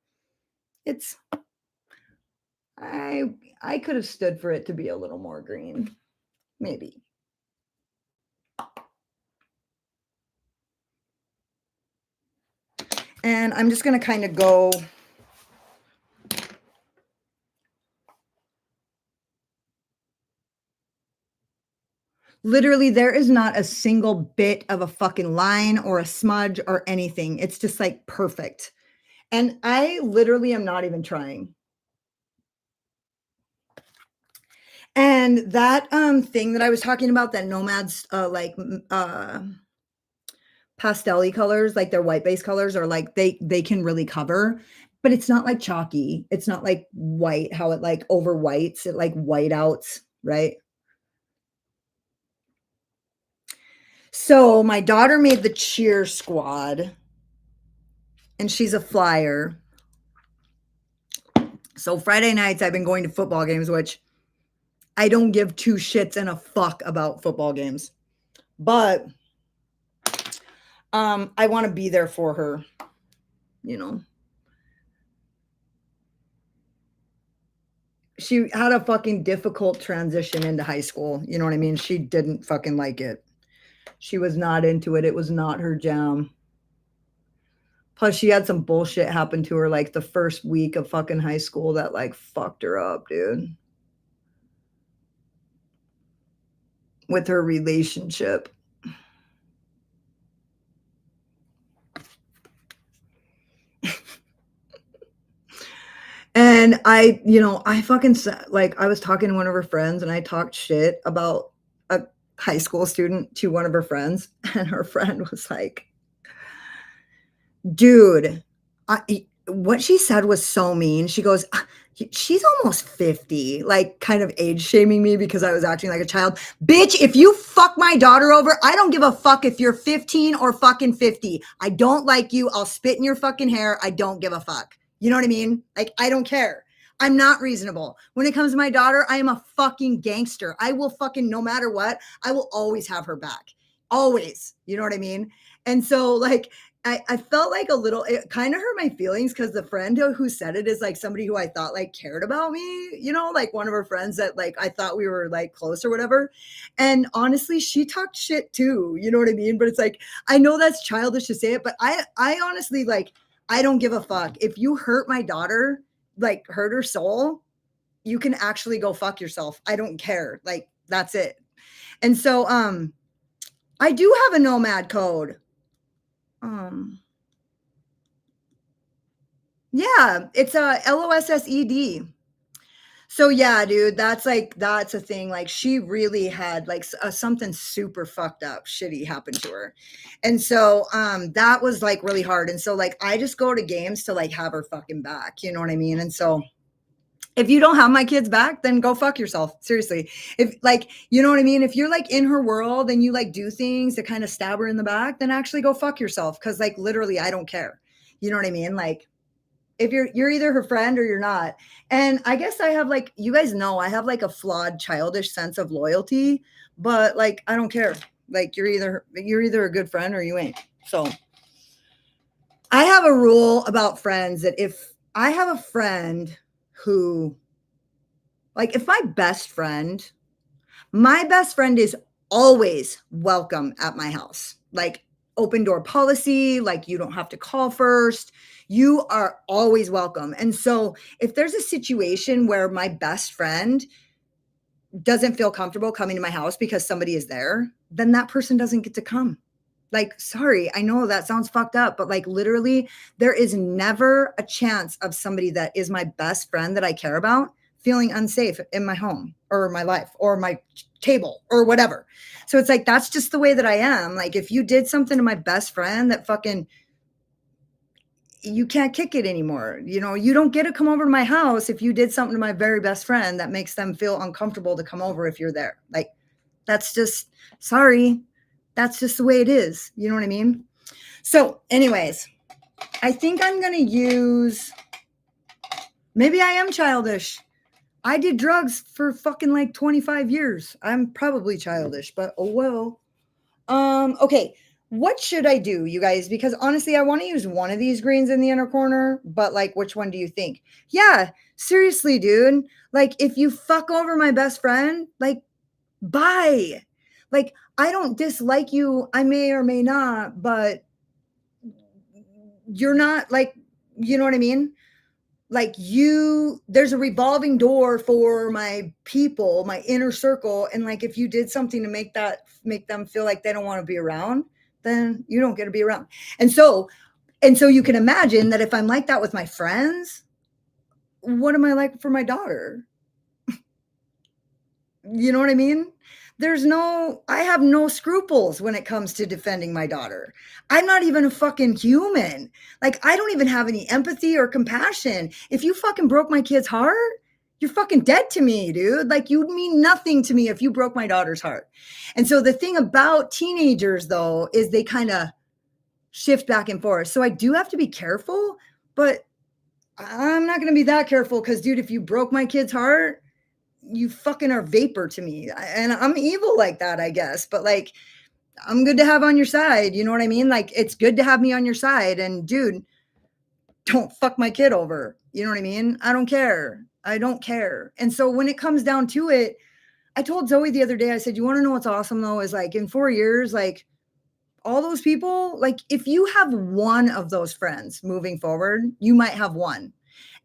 it's I could have stood for it to be a little more green. Maybe. And I'm just going to kind of go literally, there is not a single bit of a fucking line or a smudge or anything. It's just like perfect. And I literally am not even trying. And that thing that I was talking about, that Nomad's pastel-y colors, like their white base colors are like they can really cover, but it's not like chalky. It's not like white, how it like over whites, it like white outs, right? So my daughter made the cheer squad and she's a flyer. So Friday nights I've been going to football games, which I don't give two shits and a fuck about football games. But I want to be there for her, you know. She had a fucking difficult transition into high school. You know what I mean? She didn't fucking like it. She was not into it. It was not her jam. Plus, she had some bullshit happen to her like the first week of fucking high school that like fucked her up, dude. With her relationship. And I fucking like, I was talking to one of her friends and I talked shit about high school student to one of her friends, and her friend was like, dude, what she said was so mean. She goes, she's almost 50, like kind of age shaming me because I was acting like a child. Bitch, if you fuck my daughter over, I don't give a fuck if you're 15 or fucking 50. I don't like you. I'll spit in your fucking hair. I don't give a fuck. You know what I mean? Like, I don't care. I'm not reasonable. When it comes to my daughter, I am a fucking gangster. I will fucking, no matter what, I will always have her back. Always. You know what I mean? And so, like, I felt like a little, it kind of hurt my feelings because the friend who said it is like somebody who I thought like cared about me, you know, like one of her friends that like I thought we were like close or whatever. And honestly, she talked shit too, you know what I mean? But it's like, I know that's childish to say it, but I honestly like, I don't give a fuck. If you hurt my daughter, like hurt her soul, you can actually go fuck yourself. I don't care. Like, that's it. And so, I do have a Nomad code. Yeah, it's a LOSSED. So yeah, dude, that's a thing. Like she really had like something super fucked up, shitty happened to her. And so that was like really hard. And so like I just go to games to like have her fucking back, you know what I mean? And so if you don't have my kids back, then go fuck yourself. Seriously. If like, you know what I mean? If you're like in her world and you like do things to kind of stab her in the back, then actually go fuck yourself. Cause like literally, I don't care. You know what I mean? Like if you're either her friend or you're not. And I guess I have like, you guys know, I have like a flawed childish sense of loyalty, but like, I don't care. Like you're either a good friend or you ain't. So I have a rule about friends that if I have a friend who, like, if my best friend is always welcome at my house, like open door policy, like you don't have to call first. You are always welcome. And so if there's a situation where my best friend doesn't feel comfortable coming to my house because somebody is there, then that person doesn't get to come. Like, sorry, I know that sounds fucked up, but like literally, there is never a chance of somebody that is my best friend that I care about feeling unsafe in my home or my life or my table or whatever. So it's like, that's just the way that I am. Like, if you did something to my best friend that fucking, you can't kick it anymore. You know, you don't get to come over to my house if you did something to my very best friend that makes them feel uncomfortable to come over if you're there. Like, that's just, sorry. That's just the way it is. You know what I mean? So anyways, I think I'm going to use, maybe I am childish. I did drugs for fucking like 25 years. I'm probably childish, but oh well. Okay. What should I do, you guys? Because honestly, I want to use one of these greens in the inner corner, but like, which one do you think? Yeah, seriously, dude. Like, if you fuck over my best friend, like, bye. Like, I don't dislike you. I may or may not, but you're not like, you know what I mean? Like there's a revolving door for my people, my inner circle. And like, if you did something to make them feel like they don't want to be around, then you don't get to be around. And so you can imagine that if I'm like that with my friends, what am I like for my daughter? You know what I mean? I have no scruples when it comes to defending my daughter. I'm not even a fucking human. Like, I don't even have any empathy or compassion. If you fucking broke my kid's heart, you're fucking dead to me, dude. Like, you'd mean nothing to me if you broke my daughter's heart. And so the thing about teenagers, though, is they kind of shift back and forth. So I do have to be careful, but I'm not going to be that careful because, dude, if you broke my kid's heart, you fucking are vapor to me. And I'm evil like that, I guess. But like, I'm good to have on your side. You know what I mean? Like, it's good to have me on your side. And dude, don't fuck my kid over. You know what I mean? I don't care. I don't care. And so when it comes down to it, I told Zoe the other day, I said, you want to know what's awesome though? Is like in 4 years, like all those people, like if you have one of those friends moving forward, you might have one,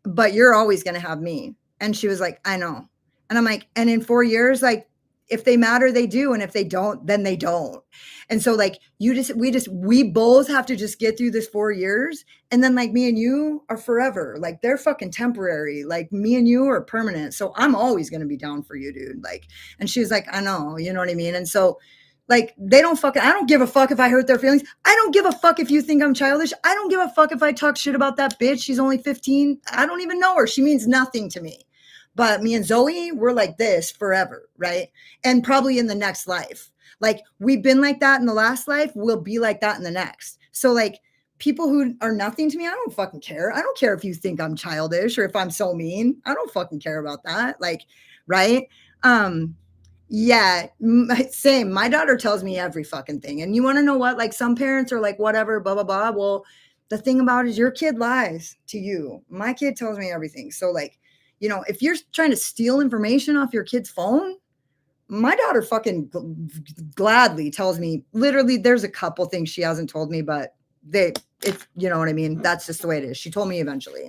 but you're always going to have me. And she was like, I know. And I'm like, and in 4 years, like if they matter, they do. And if they don't, then they don't. And so like we both have to just get through this 4 years. And then like me and you are forever. Like they're fucking temporary. Like me and you are permanent. So I'm always going to be down for you, dude. Like, and she's like, I know, you know what I mean? And so like they don't fucking, I don't give a fuck if I hurt their feelings. I don't give a fuck if you think I'm childish. I don't give a fuck if I talk shit about that bitch. She's only 15. I don't even know her. She means nothing to me. But me and Zoe, we're like this forever, right? And probably in the next life. Like we've been like that in the last life, we'll be like that in the next. So like people who are nothing to me, I don't fucking care. I don't care if you think I'm childish or if I'm so mean. I don't fucking care about that. Like, right? Yeah, same. My daughter tells me every fucking thing. And you want to know what? Like some parents are like, whatever, blah, blah, blah. Well, the thing about it is your kid lies to you. My kid tells me everything. So like, you know, if you're trying to steal information off your kid's phone, my daughter fucking gladly tells me, literally, there's a couple things she hasn't told me, but it's, you know what I mean? That's just the way it is. She told me eventually.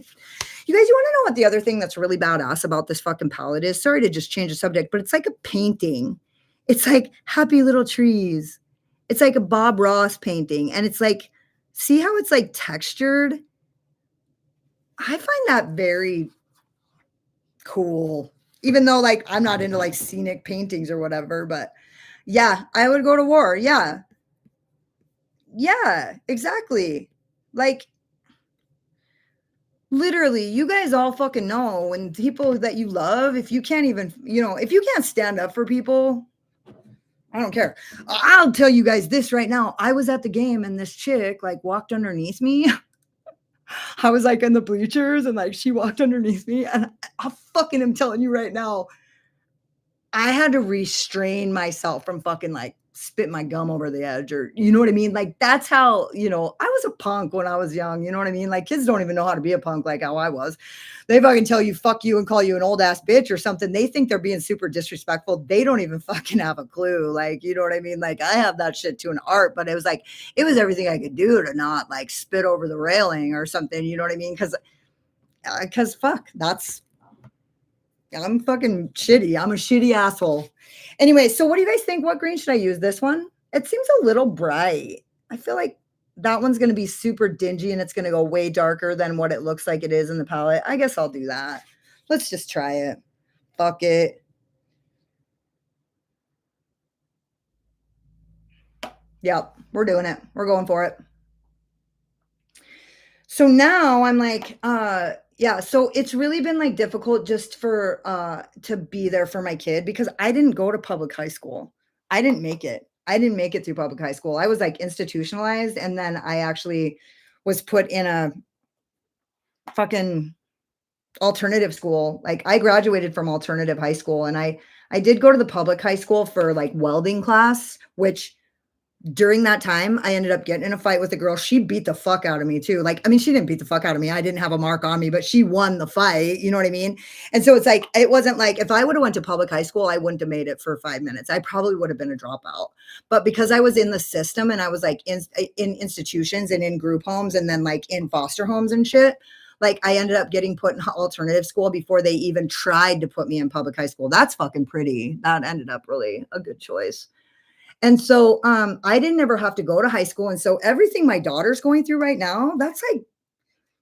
You guys, you want to know what the other thing that's really badass about this fucking palette is? Sorry to just change the subject, but it's like a painting. It's like happy little trees. It's like a Bob Ross painting. And it's like, see how it's like textured? I find that very cool. Even though like I'm not into like scenic paintings or whatever, but yeah, I would go to war. Yeah. Yeah, exactly. Like literally, you guys all fucking know when people that you love, if you can't even, you know, if you can't stand up for people, I don't care. I'll tell you guys this right now. I was at the game and this chick like walked underneath me. I was like in the bleachers and like she walked underneath me and I fucking am telling you right now, I had to restrain myself from fucking like spit my gum over the edge or you know what I mean? Like that's how, you know, I was a punk when I was young, you know what I mean? Like kids don't even know how to be a punk like how I was. They fucking tell you fuck you and call you an old ass bitch or something. They think they're being super disrespectful. They don't even fucking have a clue. Like, you know what I mean? Like I have that shit to an art, but it was like it was everything I could do to not like spit over the railing or something, you know what I mean? Cuz fuck, I'm fucking shitty. I'm a shitty asshole. Anyway, so what do you guys think? What green should I use? This one? It seems a little bright. I feel like that one's going to be super dingy and it's going to go way darker than what it looks like it is in the palette. I guess I'll do that. Let's just try it. Fuck it. Yep, we're doing it. We're going for it. So now I'm like, yeah, so it's really been like difficult just for to be there for my kid because I didn't go to public high school. I didn't make it. I didn't make it through public high school. I was like institutionalized and then I actually was put in a fucking alternative school. Like I graduated from alternative high school and I did go to the public high school for like welding class, which during that time, I ended up getting in a fight with a girl. She beat the fuck out of me too. Like, I mean, she didn't beat the fuck out of me. I didn't have a mark on me, but she won the fight. You know what I mean? And so it's like, it wasn't like if I would have went to public high school, I wouldn't have made it for 5 minutes. I probably would have been a dropout. But because I was in the system and I was like in institutions and in group homes and then like in foster homes and shit, like I ended up getting put in alternative school before they even tried to put me in public high school. That's fucking pretty. That ended up really a good choice. And so I didn't ever have to go to high school. And so everything my daughter's going through right now, that's like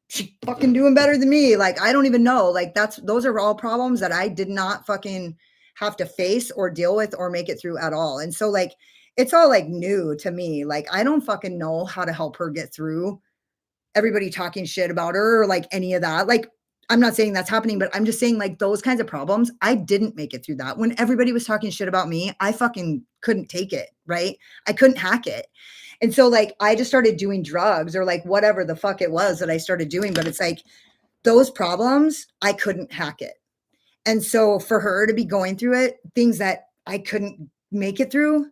she's fucking doing better than me. Like I don't even know. Like those are all problems that I did not fucking have to face or deal with or make it through at all. And so like it's all like new to me. Like I don't fucking know how to help her get through everybody talking shit about her or like any of that. Like I'm not saying that's happening, but I'm just saying like those kinds of problems, I didn't make it through that. When everybody was talking shit about me, I fucking couldn't take it, right? I couldn't hack it. And so like I just started doing drugs or like whatever the fuck it was that I started doing, but it's like those problems, I couldn't hack it. And so for her to be going through it, things that I couldn't make it through,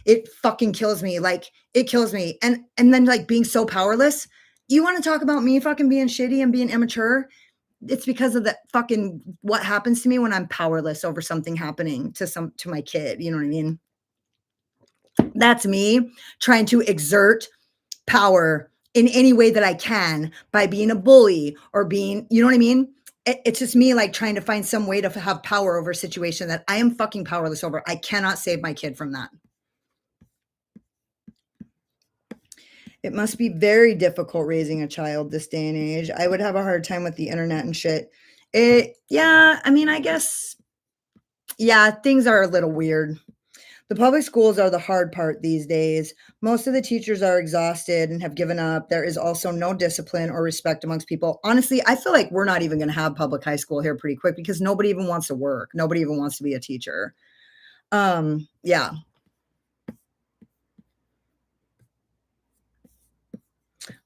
it fucking kills me. Like it kills me. And then like being so powerless. You want to talk about me fucking being shitty and being immature? It's because of the fucking what happens to me when I'm powerless over something happening to my kid. You know what I mean? That's me trying to exert power in any way that I can by being a bully or being, you know what I mean? it's just me like trying to find some way to have power over a situation that I am fucking powerless over. I cannot save my kid from that. It must be very difficult raising a child this day and age. I would have a hard time with the internet and shit. Yeah, I mean, I guess, yeah, things are a little weird. The public schools are the hard part these days. Most of the teachers are exhausted and have given up. There is also no discipline or respect amongst people. Honestly, I feel like we're not even going to have public high school here pretty quick because nobody even wants to work. Nobody even wants to be a teacher. Yeah.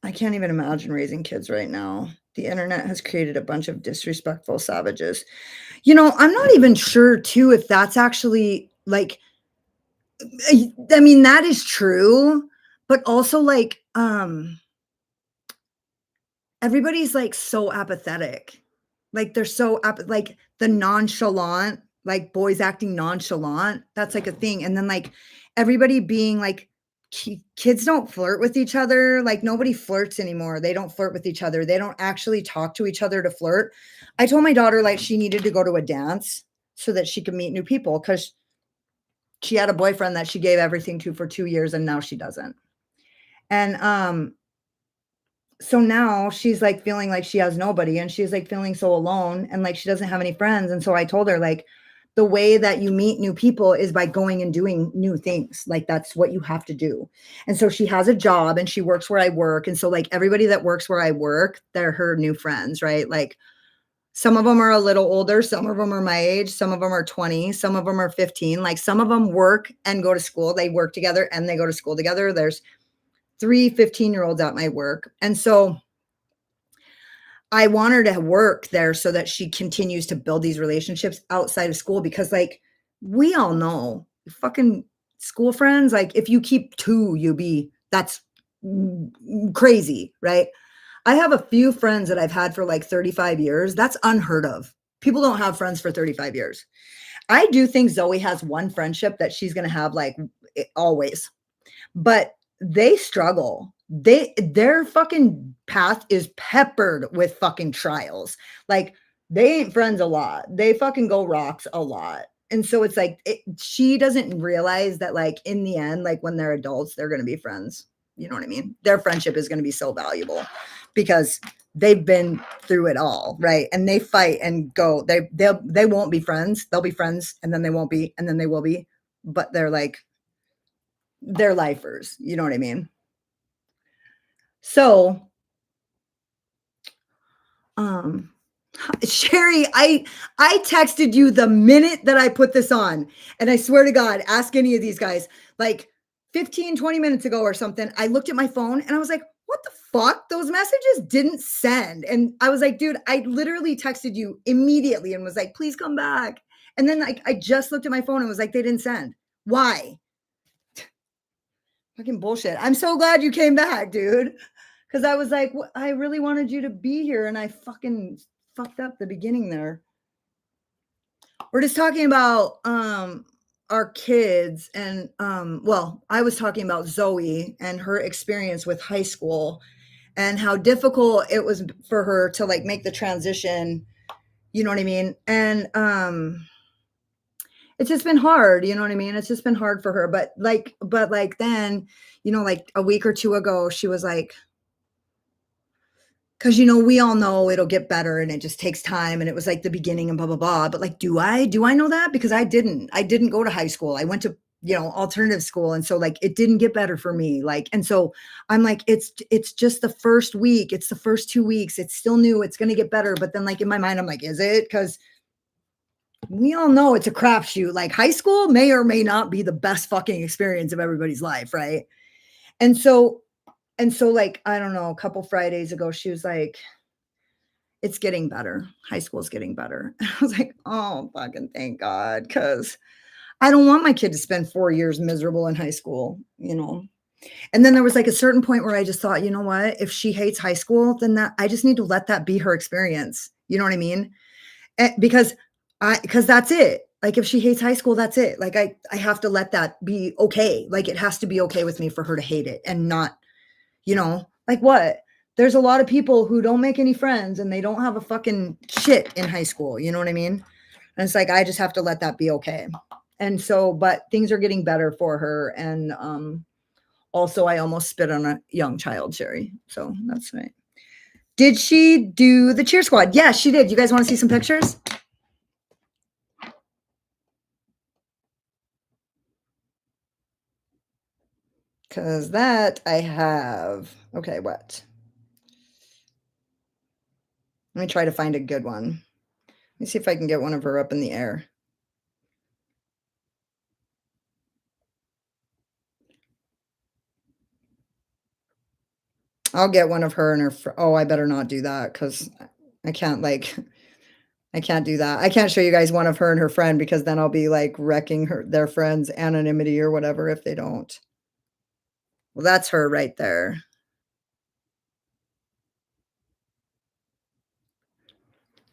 I can't even imagine raising kids right now. The internet has created a bunch of disrespectful savages. I'm not even sure too if that's actually like, I mean, that is true, but also like everybody's like so apathetic. Like they're so like the nonchalant, like boys acting nonchalant, that's like a thing. And then like everybody being like kids don't flirt with each other. Like nobody flirts anymore. They don't flirt with each other. They don't actually talk to each other to flirt. I told my daughter like she needed to go to a dance so that she could meet new people because she had a boyfriend that she gave everything to for 2 years and now she doesn't. And so now she's like feeling like she has nobody and she's like feeling so alone and like she doesn't have any friends. And so I told her like the way that you meet new people is by going and doing new things. Like that's what you have to do. And so she has a job and she works where I work. And so like everybody that works where I work, they're her new friends, right? Like some of them are a little older, some of them are my age, some of them are 20, some of them are 15. Like some of them work and go to school. They work together and they go to school together. There's 3 15-year-olds at my work. And so I want her to work there so that she continues to build these relationships outside of school because like we all know fucking school friends, like if you keep 2, that's crazy, right? I have a few friends that I've had for like 35 years. That's unheard of. People don't have friends for 35 years. I do think Zoe has one friendship that she's going to have like always, but they struggle. Their fucking path is peppered with fucking trials. Like they ain't friends a lot. They fucking go rocks a lot. And so it's like she doesn't realize that like in the end, like when they're adults, they're going to be friends. You know what I mean? Their friendship is going to be so valuable because they've been through it all, right? And they fight and go. They won't be friends. They'll be friends and then they won't be and then they will be. But they're lifers. You know what I mean? So, Sherry, I texted you the minute that I put this on, and I swear to God, ask any of these guys, like 15, 20 minutes ago or something, I looked at my phone and I was like, what the fuck? Those messages didn't send. And I was like, dude, I literally texted you immediately and was like, please come back. And then like I just looked at my phone and was like, they didn't send. Why? Fucking bullshit. I'm so glad you came back, dude. Because I was like, I really wanted you to be here and I fucking fucked up the beginning there. We're just talking about our kids and well, I was talking about Zoe and her experience with high school and how difficult it was for her to like make the transition, you know what I mean? And it's just been hard, you know what I mean? It's just been hard for her. But like then, like a week or 2 ago, she was like, because we all know it'll get better and it just takes time and it was like the beginning and blah blah blah. But like, do I know that? Because I didn't go to high school. I went to alternative school, and so like it didn't get better for me. Like, and so I'm like, it's just the first week, it's the first 2 weeks, it's still new, it's gonna get better. But then like in my mind, I'm like, is it? Because we all know it's a crapshoot. Like high school may or may not be the best fucking experience of everybody's life, right? And so like, I don't know, a couple Fridays ago, she was like, it's getting better. High school's getting better. And I was like, oh, fucking thank God. Because I don't want my kid to spend 4 years miserable in high school, And then there was like a certain point where I just thought, you know what? If she hates high school, then I just need to let that be her experience. You know what I mean? Because that's it. Like if she hates high school, that's it. Like I have to let that be okay. Like it has to be okay with me for her to hate it and not, like what? there's a lot of people who don't make any friends and they don't have a fucking shit in high school. You know what I mean? And it's like, I just have to let that be okay. And so, but things are getting better for her. And also, I almost spit on a young child, Sherry. So that's right. Did she do the cheer squad? Yeah, she did. You guys want to see some pictures? Because that I have. Okay, what? Let me try to find a good one. Let me see if I can get one of her up in the air. I'll get one of her and her. Oh, I better not do that because I can't I can't do that. I can't show you guys one of her and her friend because then I'll be like wrecking their friend's anonymity or whatever if they don't. Well, that's her right there.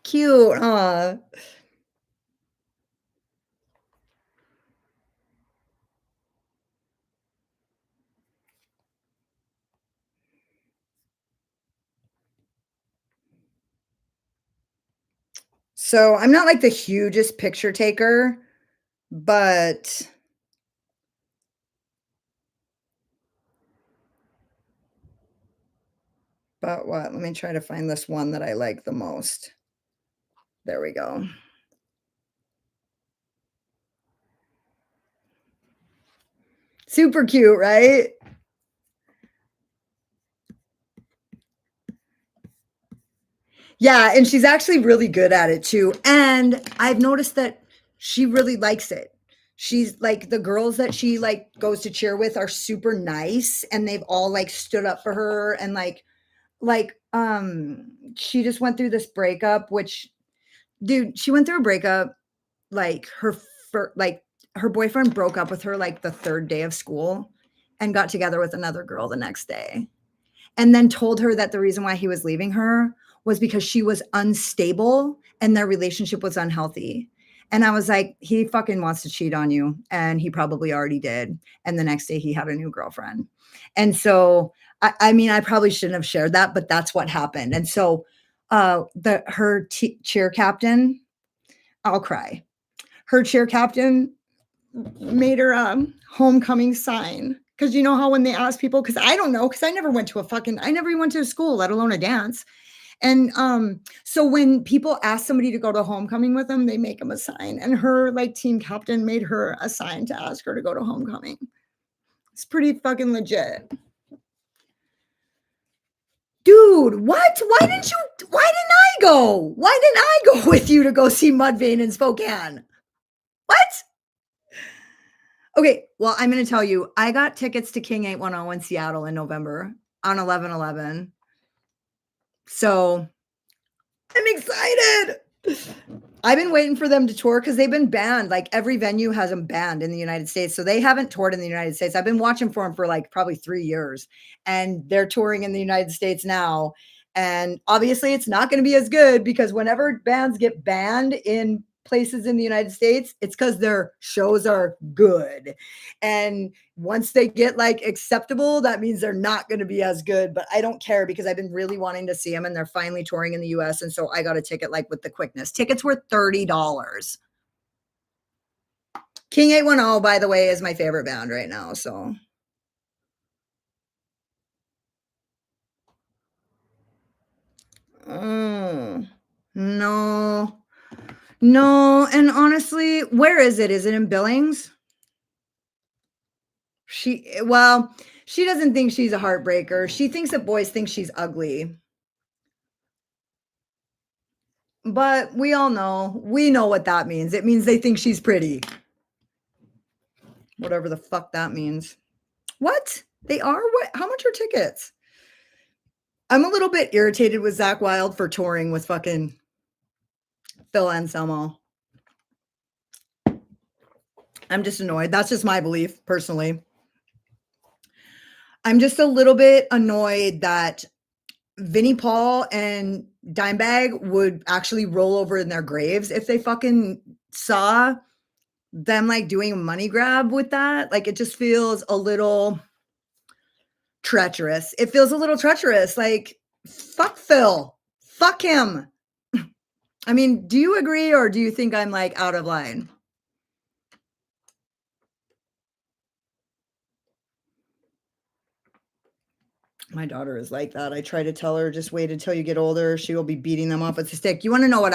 Cute, huh? So I'm not like the hugest picture taker, but what? Let me try to find this one that I like the most. There we go. Super cute, right? Yeah, and she's actually really good at it too. And I've noticed that she really likes it. She's like the girls that she like goes to cheer with are super nice and they've all like stood up for her and she just went through this breakup which dude, she went through a breakup like her boyfriend broke up with her like the third day of school and got together with another girl the next day and then told her that the reason why he was leaving her was because she was unstable and their relationship was unhealthy. And I was like, he fucking wants to cheat on you. And he probably already did. And the next day he had a new girlfriend. And so, I mean, I probably shouldn't have shared that, but that's what happened. And so, her cheer captain, I'll cry. Her cheer captain made her homecoming sign because you know how when they ask people because I don't know because I never went to I never went to a school let alone a dance and so when people ask somebody to go to homecoming with them they make them a sign and her like team captain made her a sign to ask her to go to homecoming. It's pretty fucking legit. Dude, what? Why didn't I go? Why didn't I go with you to go see Mudvayne in Spokane? What? Okay, well, I'm gonna tell you, I got tickets to King 810 in Seattle in November on 11/11. So, I'm excited. I've been waiting for them to tour because they've been banned. Like every venue has them banned in the United States. So they haven't toured in the United States. I've been watching for them for like probably 3 years and they're touring in the United States now. And obviously it's not going to be as good because whenever bands get banned in places in the United States, it's because their shows are good. And once they get like acceptable, that means they're not going to be as good. But I don't care because I've been really wanting to see them and they're finally touring in the US. And so I got a ticket like with the quickness. Tickets were $30. King 810, by the way, is my favorite band right now. So oh no. No, and honestly, where is it? Is it in Billings? She doesn't think she's a heartbreaker. She thinks that boys think she's ugly. But we all know, we know what that means. It means they think she's pretty. Whatever the fuck that means. What? They are? What? How much are tickets? I'm a little bit irritated with Zach Wilde for touring with fucking Phil Anselmo. I'm just annoyed. That's just my belief, personally. I'm just a little bit annoyed that Vinnie Paul and Dimebag would actually roll over in their graves if they fucking saw them like doing a money grab with that. Like it just feels a little treacherous. It feels a little treacherous. Like Fuck Phil. Fuck him. I mean, do you agree or do you think I'm like out of line? My daughter is like that. I try to tell her, just wait until you get older. She will be beating them up with a stick. You want to know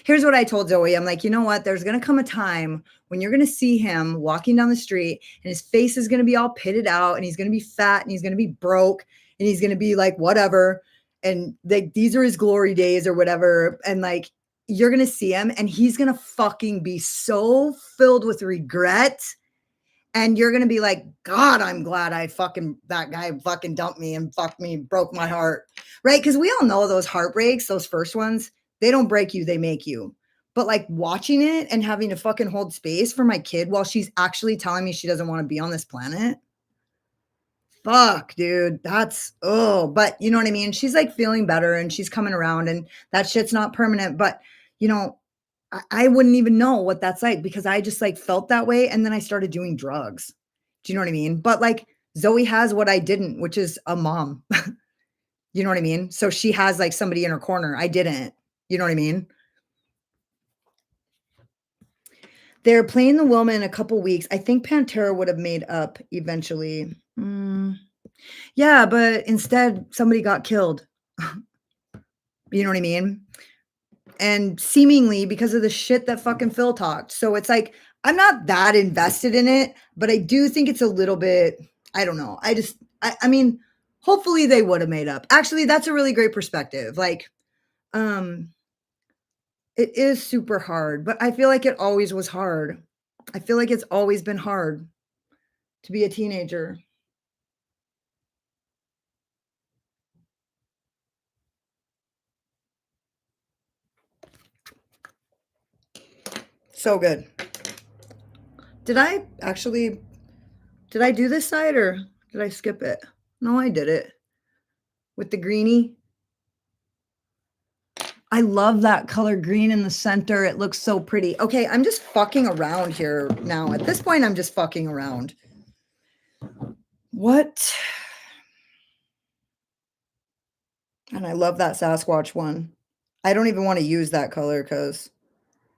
here's what I told Zoe. I'm like, you know what? There's going to come a time when you're going to see him walking down the street and his face is going to be all pitted out and he's going to be fat and he's going to be broke and he's going to be like, whatever. And these are his glory days or whatever. And like, you're going to see him and he's going to fucking be so filled with regret. And you're going to be like, God, I'm glad that guy fucking dumped me and fucked me, broke my heart. Right. Cause we all know those heartbreaks, those first ones, they don't break you, they make you. But like watching it and having to fucking hold space for my kid while she's actually telling me she doesn't want to be on this planet. Fuck, dude. But you know what I mean? She's like feeling better and she's coming around and that shit's not permanent. But you know, I wouldn't even know what that's like because I just like felt that way. And then I started doing drugs. Do you know what I mean? But like Zoe has what I didn't, which is a mom. You know what I mean? So she has like somebody in her corner. I didn't. You know what I mean? They're playing the Wilma in a couple weeks. I think Pantera would have made up eventually. Yeah, but instead somebody got killed. You know what I mean? And seemingly because of the shit that fucking Phil talked. So it's like, I'm not that invested in it, but I do think it's a little bit, I don't know. I mean, hopefully they would have made up. Actually, that's a really great perspective. Like, it is super hard, but I feel like it always was hard. I feel like it's always been hard to be a teenager. So good. Did I do this side or did I skip it? No, I did it. With the greenie. I love that color green in the center. It looks so pretty. Okay, I'm just fucking around here now. At this point, I'm just fucking around. What? And I love that Sasquatch one. I don't even want to use that color because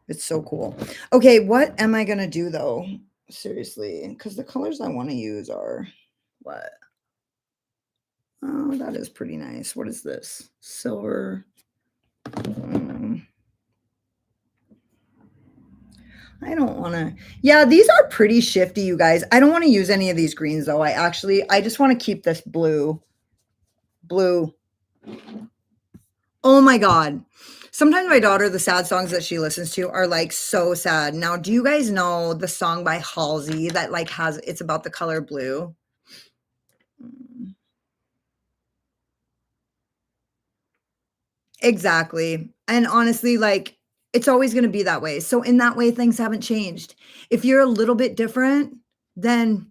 it's so cool. Okay, what am I going to do though? Seriously, because the colors I want to use are what? Oh, that is pretty nice. What is this? Silver. I don't want to. Yeah, these are pretty shifty, you guys. I don't want to use any of these greens though. I just want to keep this blue. Blue. Oh my God. Sometimes my daughter, the sad songs that she listens to are like so sad. Now, do you guys know the song by Halsey that like it's about the color blue? Exactly. And honestly, like it's always going to be that way. So in that way, things haven't changed. If you're a little bit different, then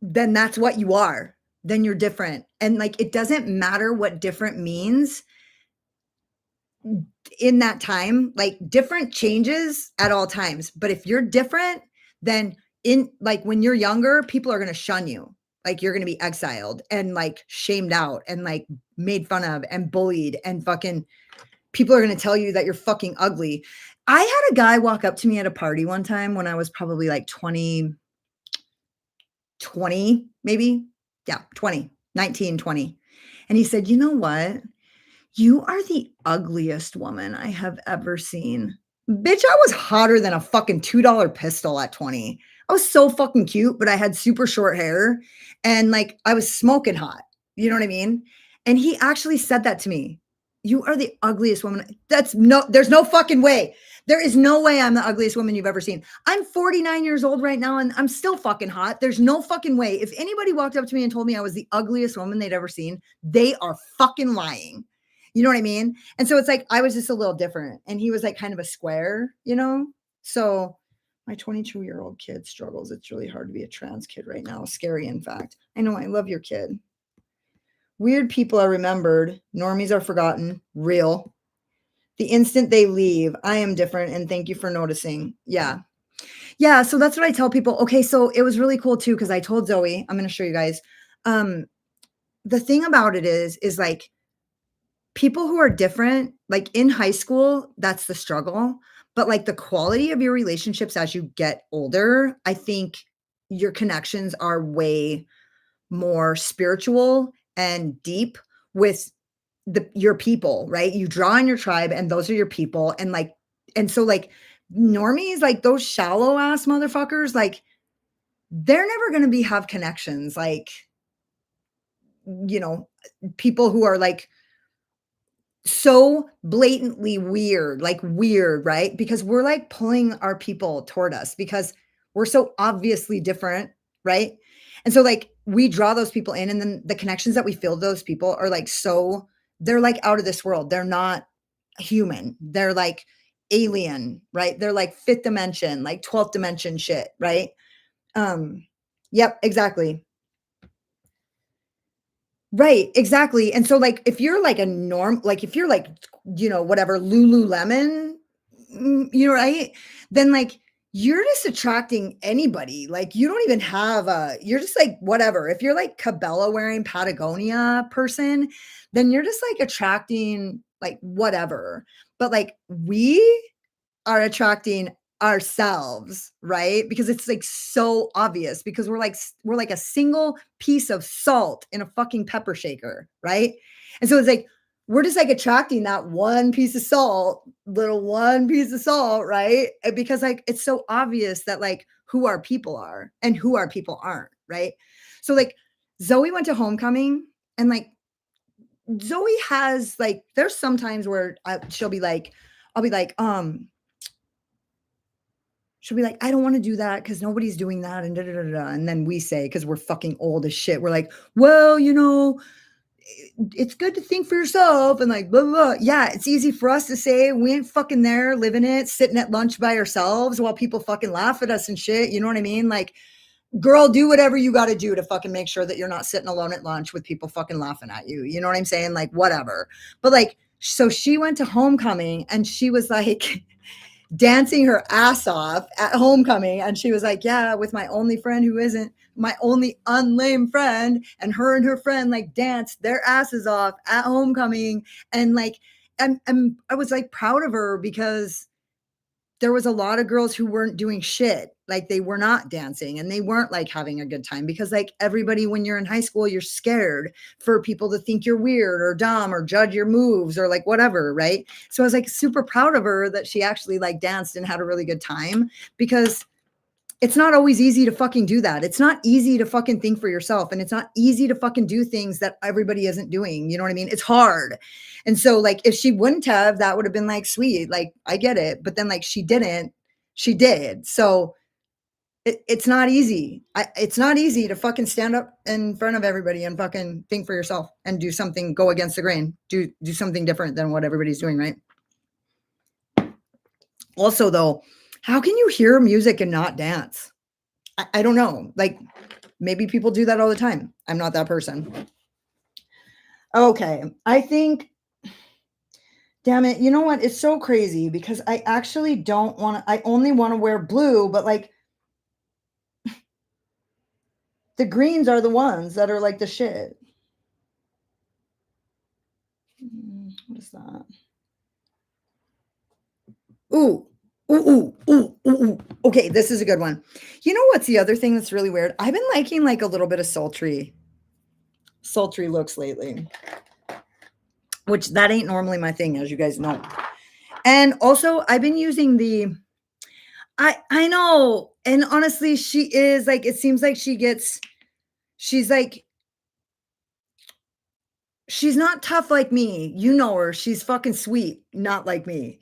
that's what you are. Then you're different. And like it doesn't matter what different means in that time. Like different changes at all times. But if you're different, then in like when you're younger, people are going to shun you. Like you're going to be exiled and like shamed out and like made fun of and bullied and fucking people are going to tell you that you're fucking ugly. I had a guy walk up to me at a party one time when I was probably like 20 maybe. Yeah, 20, 19, 20. And he said, "You know what? You are the ugliest woman I have ever seen." Bitch, I was hotter than a fucking $2 pistol at 20. I was so fucking cute, but I had super short hair and like I was smoking hot. You know what I mean? And he actually said that to me. "You are the ugliest woman." There's no fucking way. There is no way I'm the ugliest woman you've ever seen. I'm 49 years old right now and I'm still fucking hot. There's no fucking way. If anybody walked up to me and told me I was the ugliest woman they'd ever seen, they are fucking lying. You know what I mean? And so it's like, I was just a little different. And he was like kind of a square, you know? So my 22-year-old kid struggles. It's really hard to be a trans kid right now. Scary, in fact. I know, I love your kid. Weird people are remembered. Normies are forgotten. Real. The instant they leave, I am different. And thank you for noticing. Yeah. Yeah. So that's what I tell people. Okay. So it was really cool too. Cause I told Zoe, I'm going to show you guys. the thing about it is like people who are different, like in high school, that's the struggle. But like the quality of your relationships as you get older, I think your connections are way more spiritual and deep with your people, right? You draw on your tribe and those are your people. And so like normies, like those shallow ass motherfuckers, like they're never gonna be have connections like, you know, people who are like so blatantly weird, like weird, right? Because we're like pulling our people toward us because we're so obviously different, right? And so like we draw those people in and then the connections that we feel those people are like so they're like out of this world. They're not human. They're like alien, right? They're like fifth dimension, like 12th dimension shit, right? Yep, exactly. Right, exactly, and so, like, if you're, like, a norm like, if you're, like, you know, whatever, Lululemon, you know, right? Then, like, you're just attracting anybody, like, you don't even have a you're just, like, whatever. If you're, like, Cabela wearing Patagonia person, then you're just, like, attracting, like, whatever, but, like, we are attracting ourselves, right? Because it's like so obvious because we're like a single piece of salt in a fucking pepper shaker, right? And so it's like we're just like attracting that one piece of salt, little one piece of salt, right? Because like it's so obvious that like who our people are and who our people aren't, right? So like Zoe went to homecoming and like Zoe has like there's sometimes where she'll be like I'll be like she'll be like, "I don't wanna do that because nobody's doing that and da da da da," and then we say, because 'cause we're fucking old as shit, we're like, "Well, you know, it's good to think for yourself," and like, blah, blah, blah. Yeah, it's easy for us to say, we ain't fucking there living it, sitting at lunch by ourselves while people fucking laugh at us and shit, you know what I mean? Like, girl, do whatever you gotta do to fucking make sure that you're not sitting alone at lunch with people fucking laughing at you, you know what I'm saying? Like, whatever. But, like, so she went to homecoming and she was like dancing her ass off at homecoming. And she was like, yeah, with my only friend who isn't my only unlame friend. And her friend like danced their asses off at homecoming. And like, I was like proud of her because there was a lot of girls who weren't doing shit. Like they were not dancing and they weren't like having a good time because like everybody, when you're in high school, you're scared for people to think you're weird or dumb or judge your moves or like whatever. Right. So I was like super proud of her that she actually like danced and had a really good time because it's not always easy to fucking do that. It's not easy to fucking think for yourself. And it's not easy to fucking do things that everybody isn't doing. You know what I mean? It's hard. And so, like, if she wouldn't have, that would have been like, sweet. Like, I get it. But then, like, she didn't. She did. So it's not easy. It's not easy to fucking stand up in front of everybody and fucking think for yourself and do something, go against the grain, do something different than what everybody's doing, right? Also, though, how can you hear music and not dance? I don't know. Like, maybe people do that all the time. I'm not that person. Okay. I think, damn it. You know what? It's so crazy because I actually don't want to, I only want to wear blue, but like the greens are the ones that are like the shit. What is that? Ooh, ooh. Okay, this is a good one. You know what's the other thing that's really weird? I've been liking like a little bit of sultry looks lately, which that ain't normally my thing, as you guys know. And also, I've been using the I know, and honestly, she is like it seems like she's like she's not tough like me. You know her. She's fucking sweet, not like me.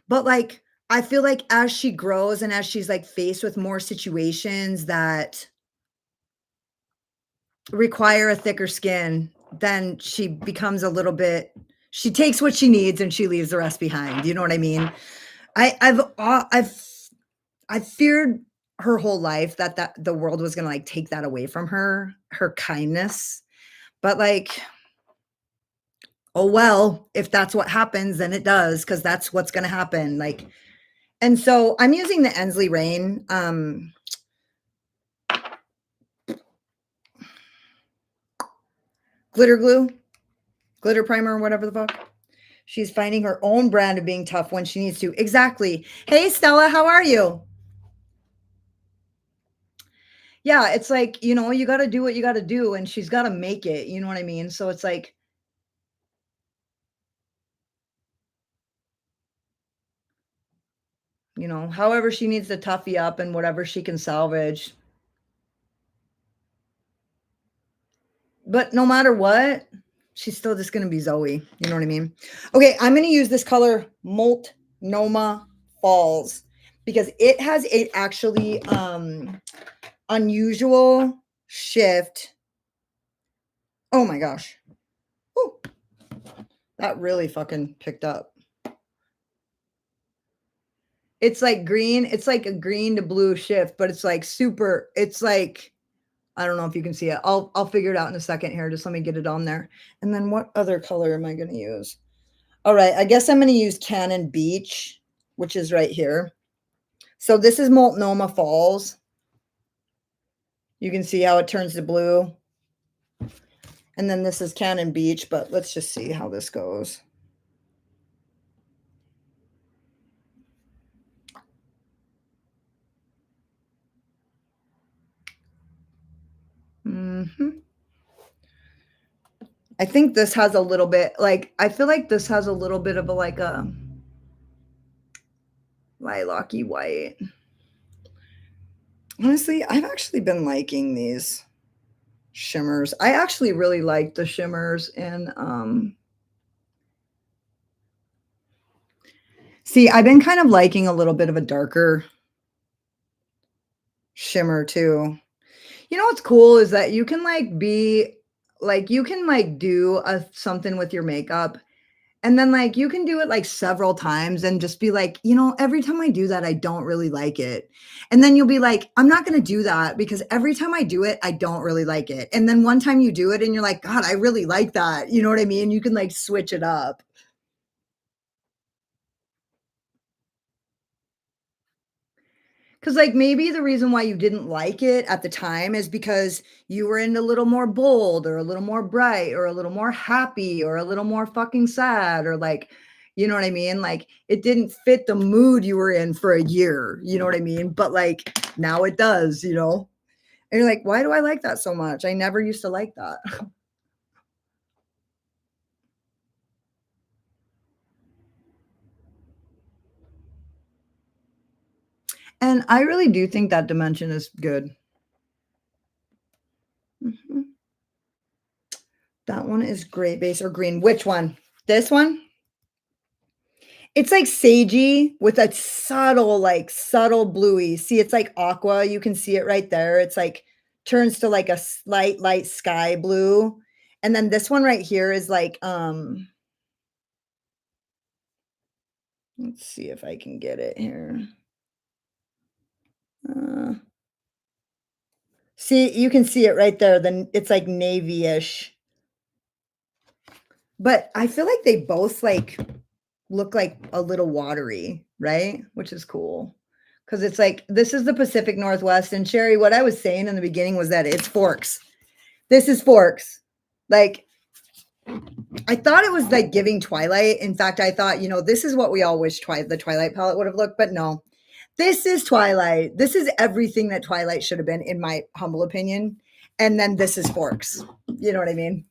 But like I feel like as she grows and as she's like faced with more situations that require a thicker skin, then she becomes a little bit she takes what she needs and she leaves the rest behind. You know what I mean? I've feared her whole life that the world was gonna, like, take that away from her, her kindness, but, like, oh, well, if that's what happens, then it does, because that's what's gonna happen, like and so I'm using the Ensley Rain, glitter glue, glitter primer, whatever the fuck. She's finding her own brand of being tough when she needs to. Exactly. Hey, Stella, how are you? Yeah, it's like, you know, you got to do what you got to do, and she's got to make it. You know what I mean? So it's like, you know, however she needs to toughy up and whatever she can salvage. But no matter what, she's still just going to be Zoe. You know what I mean? Okay, I'm going to use this color Noma Falls because it has a actually unusual shift. Oh my gosh. Ooh, that really fucking picked up. It's like green. It's like a green to blue shift, but it's like super. It's like, I don't know if you can see it. I'll figure it out in a second here. Just let me get it on there. And then what other color am I going to use? All right, I guess I'm going to use Cannon Beach, which is right here. So this is Multnomah Falls. You can see how it turns to blue. And then this is Cannon Beach, but let's just see how this goes. I think this has a little bit, like, I feel like this has a little bit of a, like a lilac-y white. Honestly, I've actually been liking these shimmers. I actually really like the shimmers in, see, I've been kind of liking a little bit of a darker shimmer too. You know what's cool is that you can like be like you can like do something with your makeup, and then like you can do it like several times and just be like, you know, every time I do that I don't really like it. And then you'll be like, I'm not going to do that because every time I do it I don't really like it. And then one time you do it and you're like, God, I really like that. You know what I mean? You can like switch it up. Because, like, maybe the reason why you didn't like it at the time is because you were in a little more bold or a little more bright or a little more happy or a little more fucking sad or like, you know what I mean? Like, it didn't fit the mood you were in for a year. You know what I mean? But like now it does, you know? And you're like, why do I like that so much? I never used to like that. And I really do think that dimension is good. Mhm. That one is gray base or green. Which one? This one? It's like sagey with a subtle, like subtle bluey. See, it's like aqua. You can see it right there. It's like turns to like a slight light sky blue. And then this one right here is like, let's see if I can get it here. Uh, see, you can see it right there. Then it's like navy-ish. But I feel like they both like look like a little watery, right? Which is cool. Because it's like this is the Pacific Northwest. And Sherry, what I was saying in the beginning was that it's Forks. This is Forks. Like, I thought it was like giving Twilight. In fact, I thought, you know, this is what we all wish the Twilight palette would have looked, but no. This is Twilight. This is everything that Twilight should have been, in my humble opinion. And then this is Forks. You know what I mean?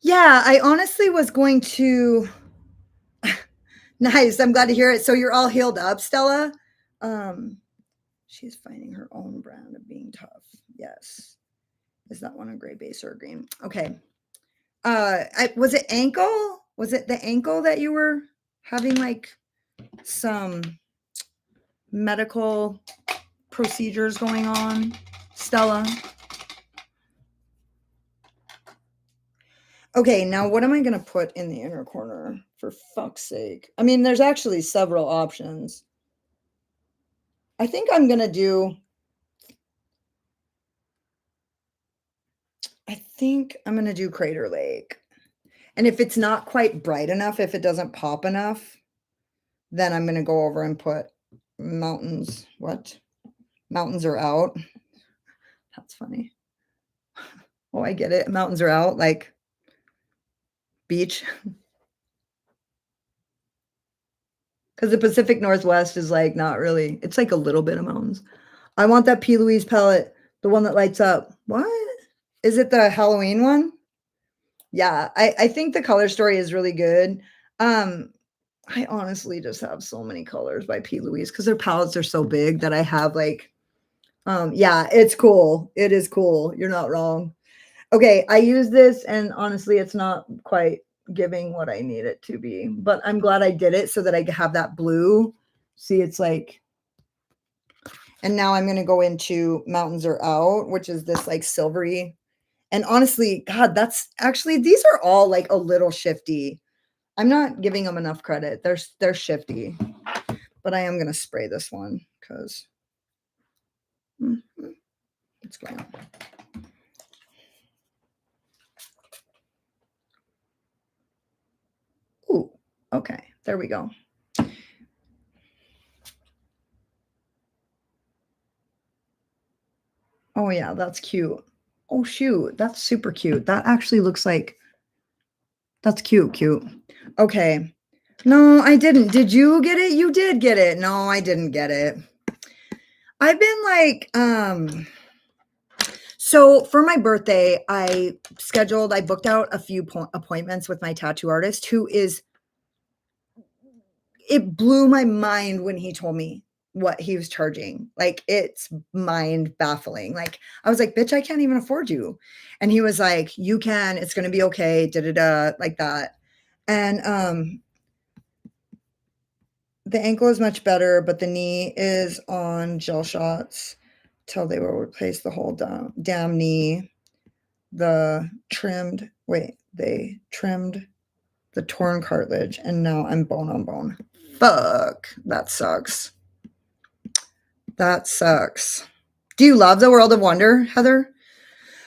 Yeah, I honestly was going to. Nice. I'm glad to hear it. So you're all healed up, Stella? She's finding her own brand of being tough. Yes. Is that one a gray base or a green? Okay. Was it ankle? Was it the ankle that you were having like some medical procedures going on, Stella? Okay, now what am I going to put in the inner corner? For fuck's sake. I mean, there's actually several options. I think I'm going to do. I think I'm going to do Crater Lake. And if it's not quite bright enough, if it doesn't pop enough, then I'm going to go over and put mountains. What? Mountains are out. That's funny. Oh, I get it. Mountains are out, like beach. Because the Pacific Northwest is like not really, it's like a little bit of mountains. I want that P. Louise palette, the one that lights up. What? Is it the Halloween one? Yeah, I think the color story is really good. Um, I honestly just have so many colors by P. Louise because their palettes are so big that I have like, yeah, it's cool. It is cool. You're not wrong. Okay, I use this and honestly, it's not quite giving what I need it to be, but I'm glad I did it so that I have that blue. See, it's like, and now I'm going to go into Mountains Are Out, which is this like silvery. And honestly, God, that's actually, these are all like a little shifty. I'm not giving them enough credit. They're shifty, but I am going to spray this one because it's going on. Ooh, okay, there we go. Oh yeah, that's cute. Oh shoot, that's super cute. That actually looks like that's cute, cute. Okay. No, I didn't. Did you get it? You did get it. No, I didn't get it. I've been like, so for my birthday, I booked out a few appointments with my tattoo artist who is, it blew my mind when he told me what he was charging. Like, it's mind baffling. Like, I was like, bitch, I can't even afford you. And he was like, you can, it's going to be okay. Da, da, da, like that. And, the ankle is much better, but the knee is on gel shots till they will replace the whole damn knee. They trimmed the torn cartilage, and now I'm bone on bone. Fuck, that sucks. That sucks. Do you love the World of Wonder, Heather?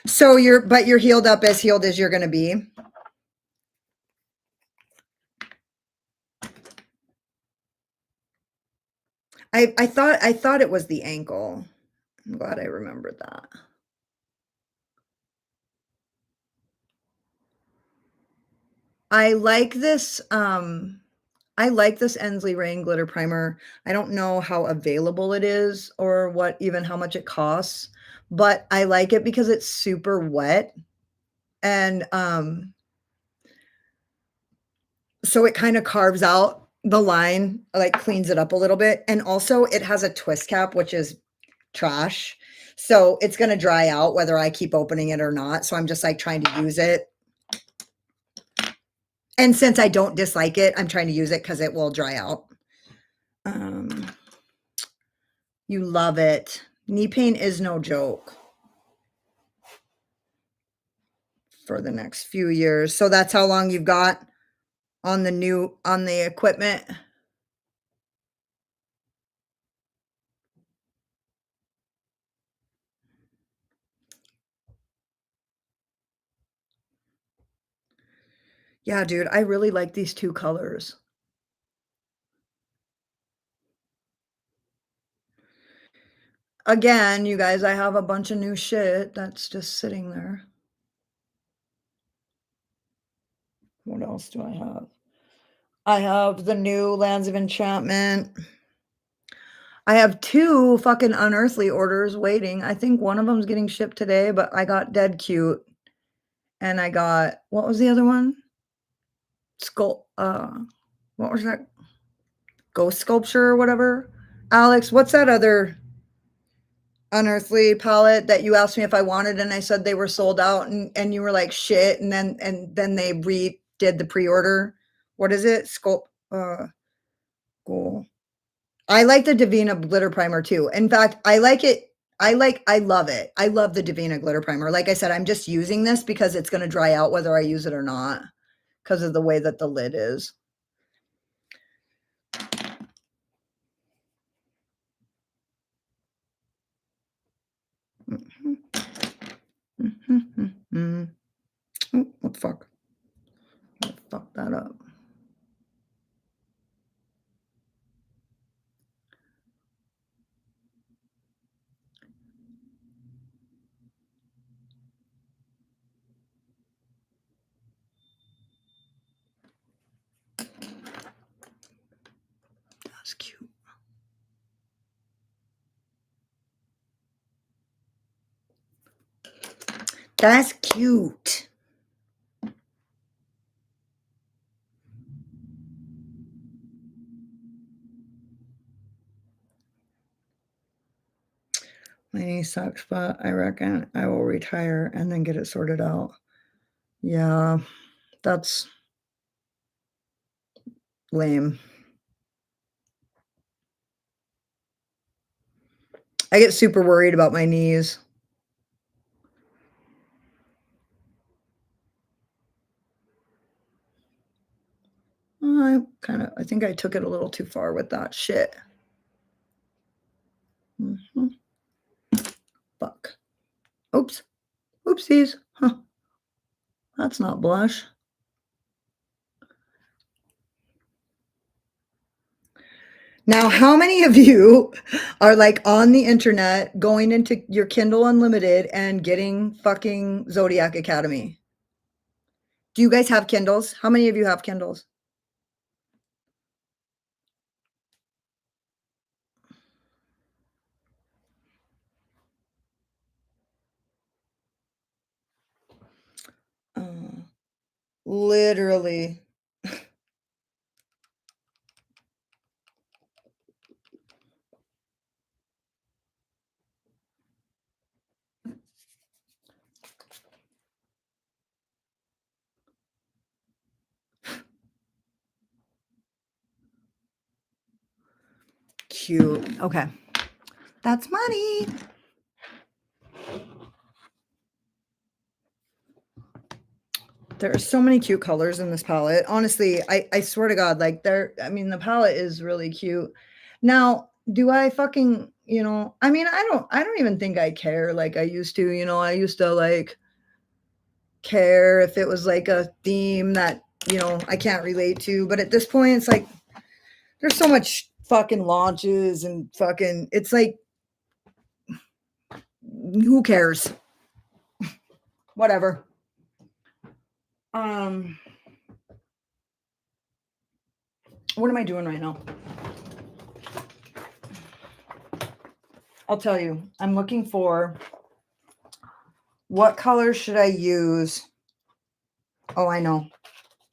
So you're healed up as healed as you're going to be. I thought it was the ankle. I'm glad I remembered that. I like this Ensley Rain glitter primer. I don't know how available it is or how much it costs, but I like it because it's super wet. And so it kind of carves out the line, like cleans it up a little bit. And also it has a twist cap, which is trash. So it's going to dry out whether I keep opening it or not. So I'm just like trying to use it. And since I don't dislike it, I'm trying to use it because it will dry out. You love it. Knee pain is no joke for the next few years. So that's how long you've got on the equipment. Yeah, dude, I really like these two colors. Again, you guys, I have a bunch of new shit that's just sitting there. What else do I have? I have the new Lands of Enchantment. I have 2 fucking Unearthly orders waiting. I think one of them's getting shipped today, but I got Dead Cute. And I got, what was the other one? What was that? Ghost Sculpture or whatever. Alex, what's that other Unearthly palette that you asked me if I wanted and I said they were sold out and you were like shit and then they redid the pre-order. What is it? Cool. I like the Divina glitter primer too. In fact, I like it. I love it. I love the Divina glitter primer. Like I said, I'm just using this because it's going to dry out whether I use it or not because of the way that the lid is. Oh, what the fuck? Fuck that up. That's cute. My knee sucks, but I reckon I will retire and then get it sorted out. Yeah, that's lame. I get super worried about my knees. I think I took it a little too far with that shit. Fuck. Oops. Oopsies. Huh. That's not blush. Now, how many of you are like on the internet going into your Kindle Unlimited and getting fucking Zodiac Academy? Do you guys have Kindles? How many of you have Kindles? Literally. Cute. Okay. That's money. There are so many cute colors in this palette. Honestly, I swear to God, like the palette is really cute. Now, do I fucking, I don't even think I care like I used to, I used to like care if it was like a theme that, I can't relate to. But at this point, it's like there's so much fucking launches and fucking, it's like, who cares? Whatever. What am I doing right now? I'll tell you. I'm looking for what color should I use? Oh, I know.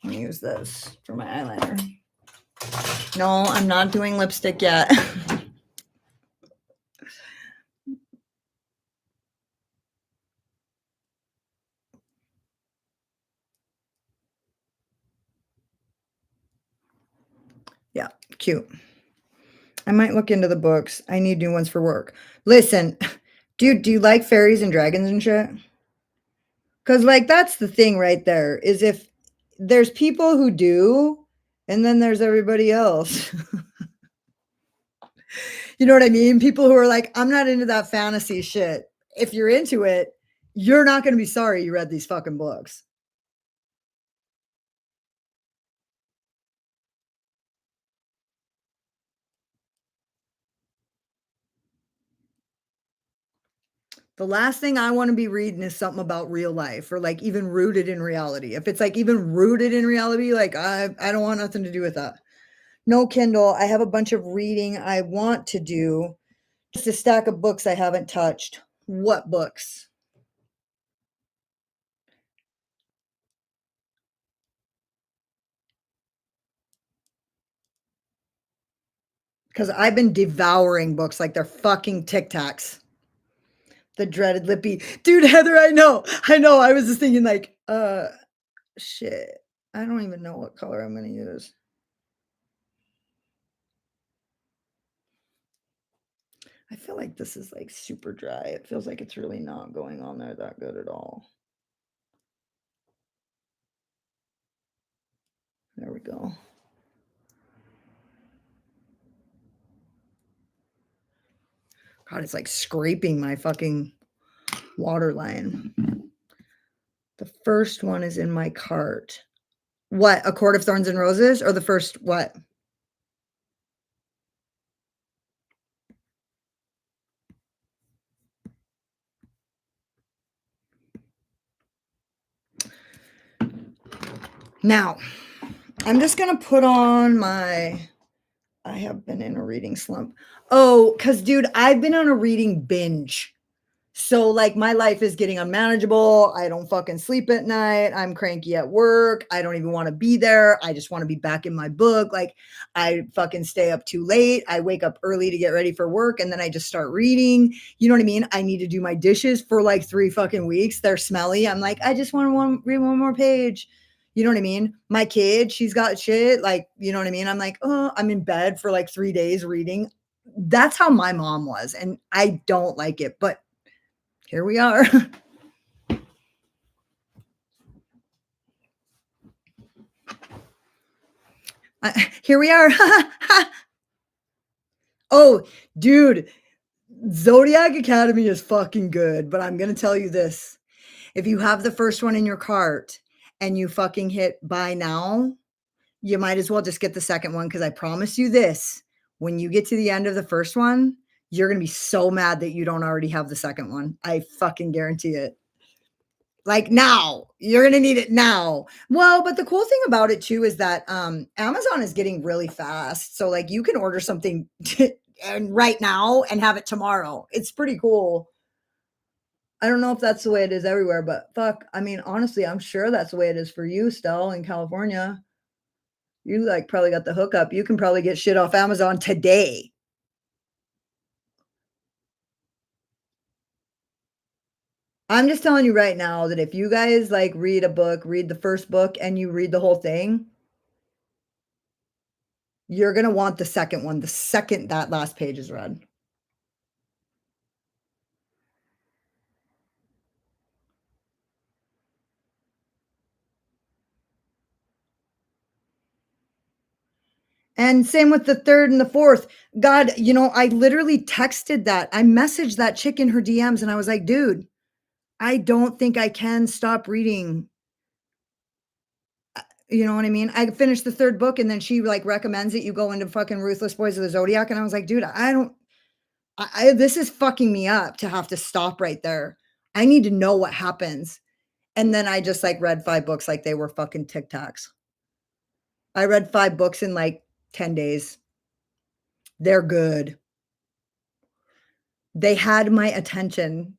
I'm gonna use this for my eyeliner. No, I'm not doing lipstick yet. Yeah, cute. I might look into the books. I need new ones for work. Listen, dude, do you like fairies and dragons and shit? Because, like, that's the thing right there is if there's people who do, and then there's everybody else. You know what I mean? People who are like, I'm not into that fantasy shit. If you're into it, you're not going to be sorry you read these fucking books. The last thing I want to be reading is something about real life or like even rooted in reality. If it's like even rooted in reality, like I don't want nothing to do with that. No Kindle. I have a bunch of reading I want to do. Just a stack of books I haven't touched. What books? Because I've been devouring books like they're fucking Tic Tacs. The dreaded lippy. Dude, Heather, I know. I was just thinking like, shit. I don't even know what color I'm going to use. I feel like this is like super dry. It feels like it's really not going on there that good at all. There we go. God, it's like scraping my fucking waterline. The first one is in my cart. What? A Court of Thorns and Roses? Or the first what? Now, I'm just going to put on my... I have been in a reading slump. Oh, because, dude, I've been on a reading binge. So, like, my life is getting unmanageable. I don't fucking sleep at night. I'm cranky at work. I don't even want to be there. I just want to be back in my book. Like, I fucking stay up too late. I wake up early to get ready for work and then I just start reading. You know what I mean? I need to do my dishes for like 3 fucking weeks. They're smelly. I'm like, I just want to read one more page. You know what I mean? My kid, she's got shit. Like, you know what I mean? I'm like, oh, I'm in bed for like 3 days reading. That's how my mom was. And I don't like it. But here we are. Here we are. Oh, dude, Zodiac Academy is fucking good, but I'm gonna tell you this. If you have the first one in your cart and you fucking hit buy now, you might as well just get the second one because I promise you this, when you get to the end of the first one, you're gonna be so mad that you don't already have the second one. I fucking guarantee it. Like now, you're gonna need it now. Well, but the cool thing about it too is that Amazon is getting really fast. So like you can order something and right now and have it tomorrow. It's pretty cool. I don't know if that's the way it is everywhere, but fuck, I mean, honestly, I'm sure that's the way it is for you still in California. You like probably got the hookup. You can probably get shit off Amazon today. I'm just telling you right now that if you guys like read a book, read the first book and you read the whole thing, you're gonna want the second one the second that last page is read. And same with the third and the fourth. God, you know, I literally texted that. I messaged that chick in her DMs and I was like, dude, I don't think I can stop reading. You know what I mean? I finished the third book and then she like recommends it. You go into fucking Ruthless Boys of the Zodiac. And I was like, dude, I don't, this is fucking me up to have to stop right there. I need to know what happens. And then I just like read 5 books like they were fucking TikToks. I read 5 books in like 10 days. They're good. They had my attention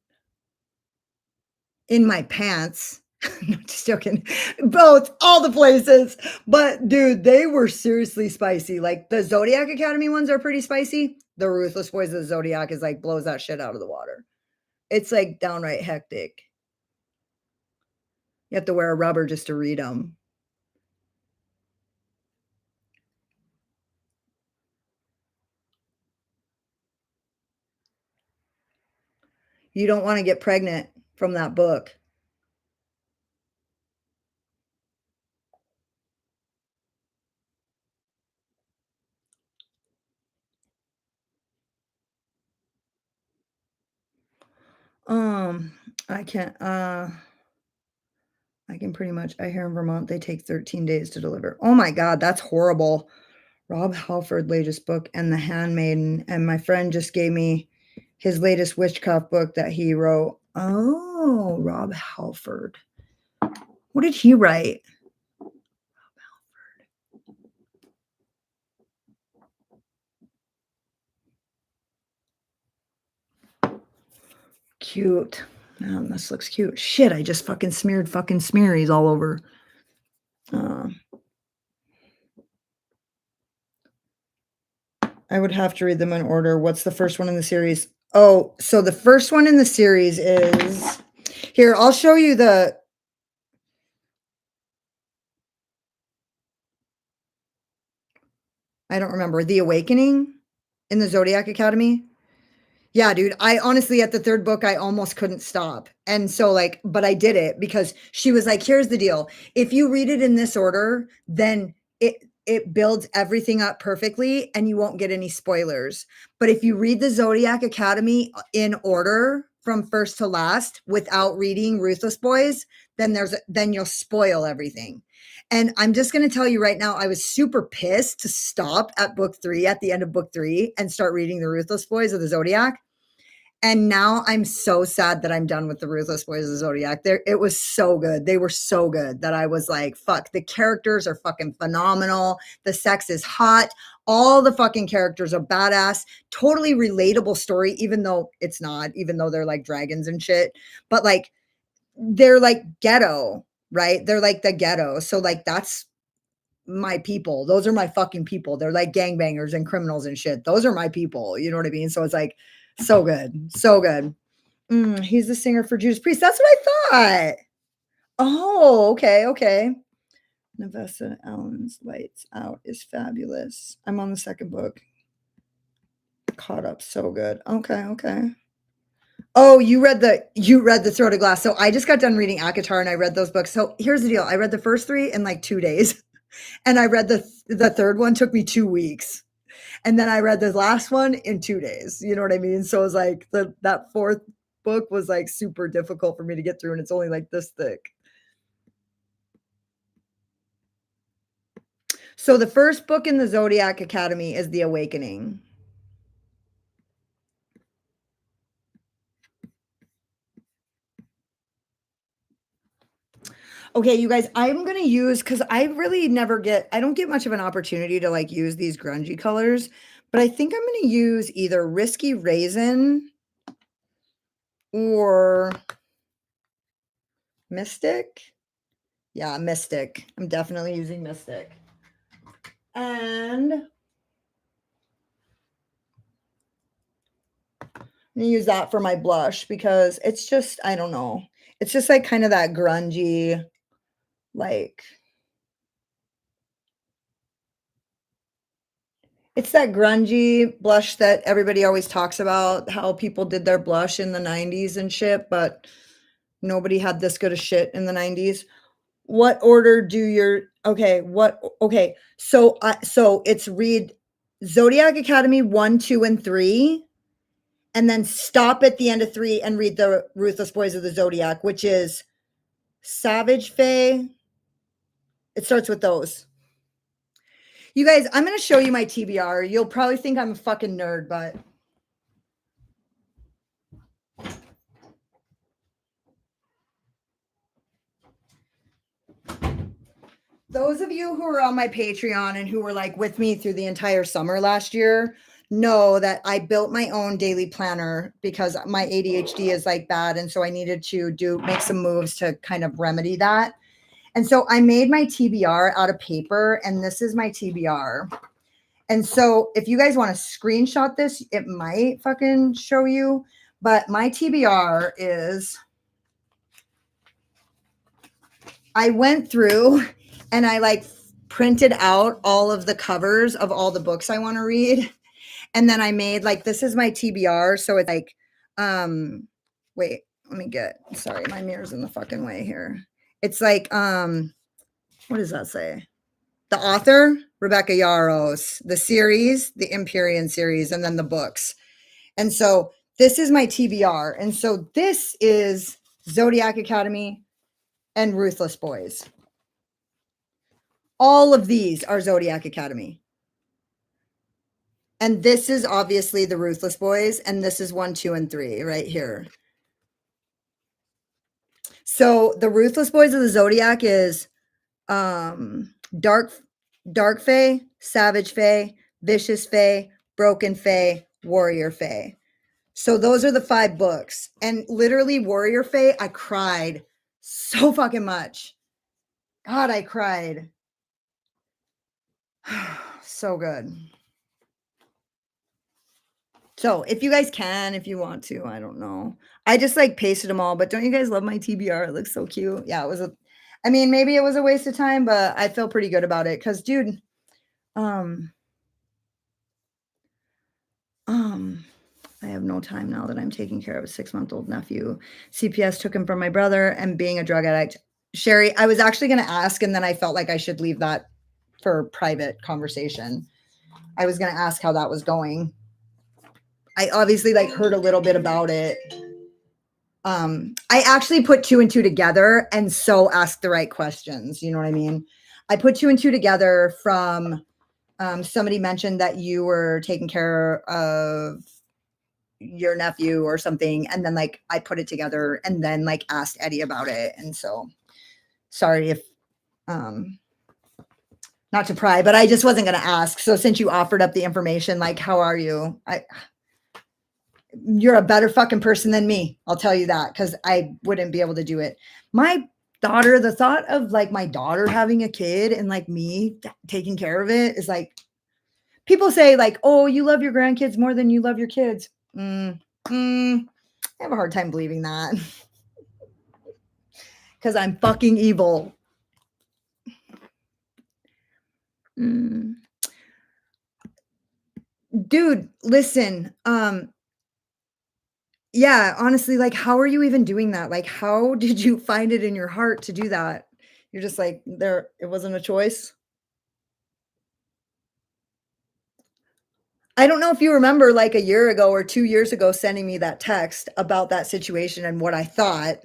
in my pants. No, just joking. Both, all the places. But dude, they were seriously spicy. Like the Zodiac Academy ones are pretty spicy. The Ruthless Boys of the Zodiac is like blows that shit out of the water. It's like downright hectic. You have to wear a rubber just to read them. You don't want to get pregnant from that book. I can't I can pretty much I hear in Vermont they take 13 days to deliver. Oh my god, that's horrible. Rob Halford latest book and The Handmaiden, and my friend just gave me his latest witchcraft book that he wrote. Oh, Rob Halford. What did he write? Cute. This looks cute. Shit, I just fucking smeared fucking smearies all over. I would have to read them in order. What's the first one in the series? Oh, so the first one in the series is here. I'll show you the. I don't remember the Awakening in the Zodiac Academy. Yeah, dude. I honestly, at the third book, I almost couldn't stop. And so, like, but I did it because she was like, here's the deal. If you read it in this order, then it builds everything up perfectly and you won't get any spoilers. But if you read the Zodiac Academy in order from first to last without reading Ruthless Boys, then you'll spoil everything. And I'm just going to tell you right now, I was super pissed to stop at book 3 at the end of book 3 and start reading the Ruthless Boys of the Zodiac. And now I'm so sad that I'm done with the Ruthless Boys of the Zodiac. It was so good. They were so good that I was like, fuck, the characters are fucking phenomenal. The sex is hot. All the fucking characters are badass. Totally relatable story, even though it's not, even though they're like dragons and shit. But like, they're like ghetto, right? They're like the ghetto. So like, that's my people. Those are my fucking people. They're like gangbangers and criminals and shit. Those are my people. You know what I mean? So it's like, so good. So good. He's the singer for Judas Priest. That's what I thought. Oh, okay, okay. Nevessa Allen's Lights Out is fabulous. I'm on the second book. Caught up so good. Okay, okay. Oh, you read the Throat of Glass. So I just got done reading ACOTAR and I read those books. So here's the deal. I read the first 3 in like 2 days. And I read the third one took me 2 weeks. And then I read the last one in 2 days. You know what I mean? So it was like that fourth book was like super difficult for me to get through, and it's only like this thick. So the first book in the Zodiac Academy is The Awakening. Okay, you guys, I'm going to use, because I really I don't get much of an opportunity to like use these grungy colors, but I think I'm going to use either Risky Raisin or Mystic. Yeah, Mystic. I'm definitely using Mystic. And I'm going to use that for my blush because it's just, I don't know. It's just like kind of that grungy, like, it's that grungy blush that everybody always talks about, how people did their blush in the 90s and shit, but nobody had this good of shit in the 90s. What order do your okay, so it's read Zodiac Academy 1, 2, and 3, and then stop at the end of 3 and read the Ruthless Boys of the Zodiac, which is Savage Fae. It starts with those. You guys, I'm going to show you my TBR. You'll probably think I'm a fucking nerd, but those of you who are on my Patreon and who were like with me through the entire summer last year know that I built my own daily planner because my ADHD is like bad. And so I needed to make some moves to kind of remedy that. And so I made my TBR out of paper, and this is my TBR. And so if you guys want to screenshot this, it might fucking show you. But my TBR is, I went through and I like printed out all of the covers of all the books I want to read. And then I made like, this is my TBR. So it's like, wait, sorry, my mirror's in the fucking way here. It's like, what does that say? The author, Rebecca Yarros, the series, the Empyrean series, and then the books. And so this is my TBR. And so this is Zodiac Academy and Ruthless Boys. All of these are Zodiac Academy. And this is obviously the Ruthless Boys. And this is 1, 2, and 3 right here. So the Ruthless Boys of the Zodiac is Dark Fae, Savage Fae, Vicious Fae, Broken Fae, Warrior Fae. So those are the 5 books. And literally Warrior Fae, I cried so fucking much. God, I cried. So good. So if you guys can, if you want to, I don't know. I just like pasted them all, but don't you guys love my TBR? It looks so cute. Yeah, maybe it was a waste of time, but I feel pretty good about it. Cause dude, I have no time now that I'm taking care of a 6-month-old nephew. CPS took him from my brother, and being a drug addict. Sherry, I was actually going to ask, and then I felt like I should leave that for private conversation. I was going to ask how that was going. I obviously like heard a little bit about it. I actually put 2 and 2 together, and so asked the right questions. You know what I mean? I put 2 and 2 together from somebody mentioned that you were taking care of your nephew or something. And then like I put it together and then like asked Eddie about it. And so sorry if um not to pry, but I just wasn't gonna ask. So since you offered up the information, like how are you? You're a better fucking person than me. I'll tell you that because I wouldn't be able to do it. My daughter, the thought of like my daughter having a kid and like me taking care of it is like people say like, oh, you love your grandkids more than you love your kids. I have a hard time believing that because I'm fucking evil. Mm. Dude, listen. Yeah, honestly, like, how are you even doing that? Like, how did you find it in your heart to do that? You're just like, there, it wasn't a choice. I don't know if you remember like a year ago or 2 years ago sending me that text about that situation and what I thought.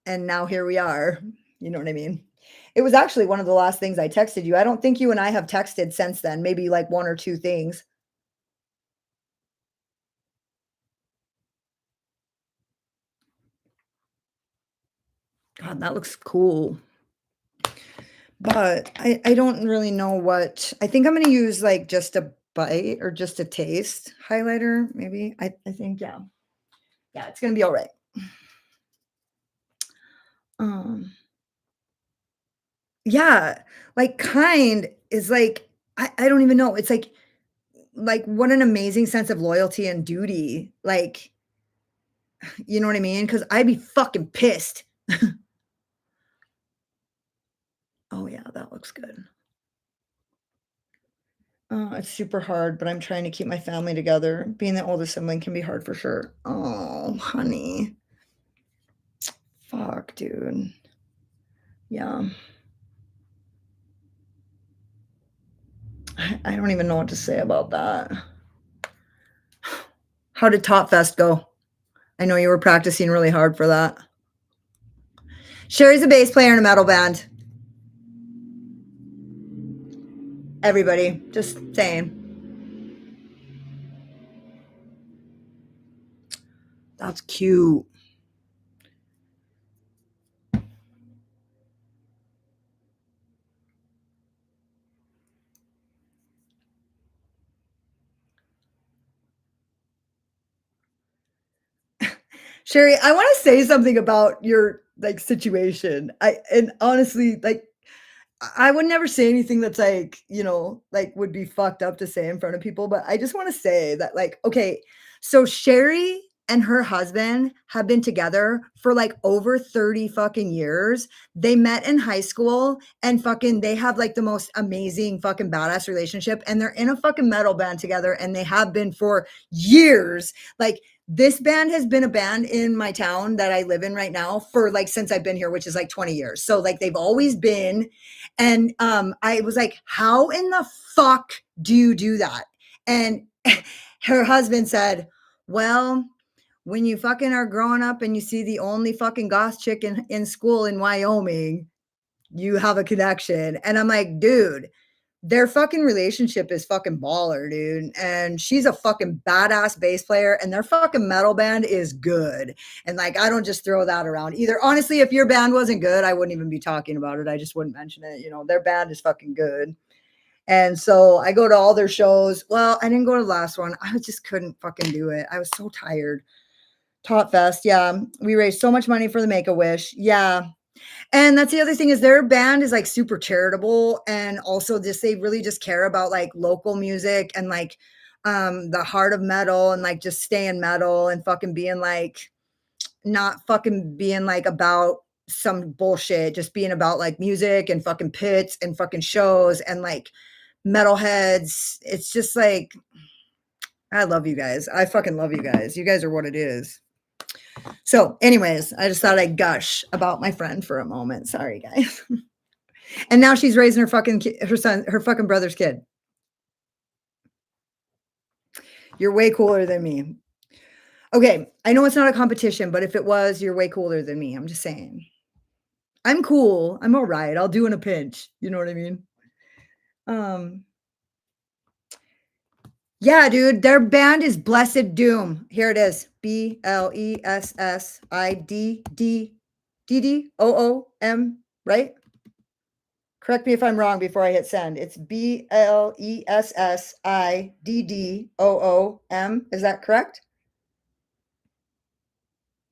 And now here we are. You know what I mean? It was actually one of the last things I texted you. I don't think you and I have texted since then, maybe like one or two things. God, that looks cool. But I don't really know what I think I'm gonna use like just a bite or just a taste highlighter, maybe. I think, yeah. Yeah, it's gonna be all right. Um, yeah, like kind is like I don't even know. It's like what an amazing sense of loyalty and duty. Like, you know what I mean? Because I'd be fucking pissed. Oh yeah, that looks good. Oh, it's super hard, but I'm trying to keep my family together. Being the oldest sibling can be hard for sure. Oh, honey. Fuck, dude. Yeah. I don't even know what to say about that. How did Top Fest go? I know you were practicing really hard for that. Sherry's a bass player in a metal band. Everybody, just saying. That's cute. Sherry, I want to say something about your like situation. And honestly, like I would never say anything that's like, like would be fucked up to say in front of people, but I just want to say that like, okay, so Sherry and her husband have been together for like over 30 fucking years. They met in high school and fucking they have like the most amazing fucking badass relationship and they're in a fucking metal band together and they have been for years. Like this band has been a band in my town that I live in right now for like since I've been here, which is like 20 years. So like they've always been and I was like, how in the fuck do you do that? And her husband said, well, when you fucking are growing up and you see the only fucking goth chick in school in Wyoming, you have a connection. And I'm like, dude, their fucking relationship is fucking baller, dude. And she's a fucking badass bass player, and their fucking metal band is good. And like, I don't just throw that around either. Honestly, if your band wasn't good, I wouldn't even be talking about it. I just wouldn't mention it. Their band is fucking good. And so I go to all their shows. Well, I didn't go to the last one. I just couldn't fucking do it. I was so tired. Tot Fest. Yeah. We raised so much money for the Make a Wish. Yeah. And that's the other thing is their band is like super charitable and also just they really just care about like local music and like the heart of metal and like just staying metal and fucking being like not fucking being like about some bullshit, just being about like music and fucking pits and fucking shows and like metalheads. It's just like I love you guys. I fucking love you guys. You guys are what it is. So, anyways, I just thought I'd gush about my friend for a moment. Sorry, guys. And now she's raising her fucking her fucking brother's kid. You're way cooler than me. Okay, I know it's not a competition, but if it was, you're way cooler than me. I'm just saying. I'm cool. I'm all right. I'll do in a pinch. You know what I mean? Um Yeah, dude, their band is Blessed Doom. Here it is. BLESSIDDOOM, right? Correct me if I'm wrong before I hit send. It's BLESSIDDOOM. Is that correct?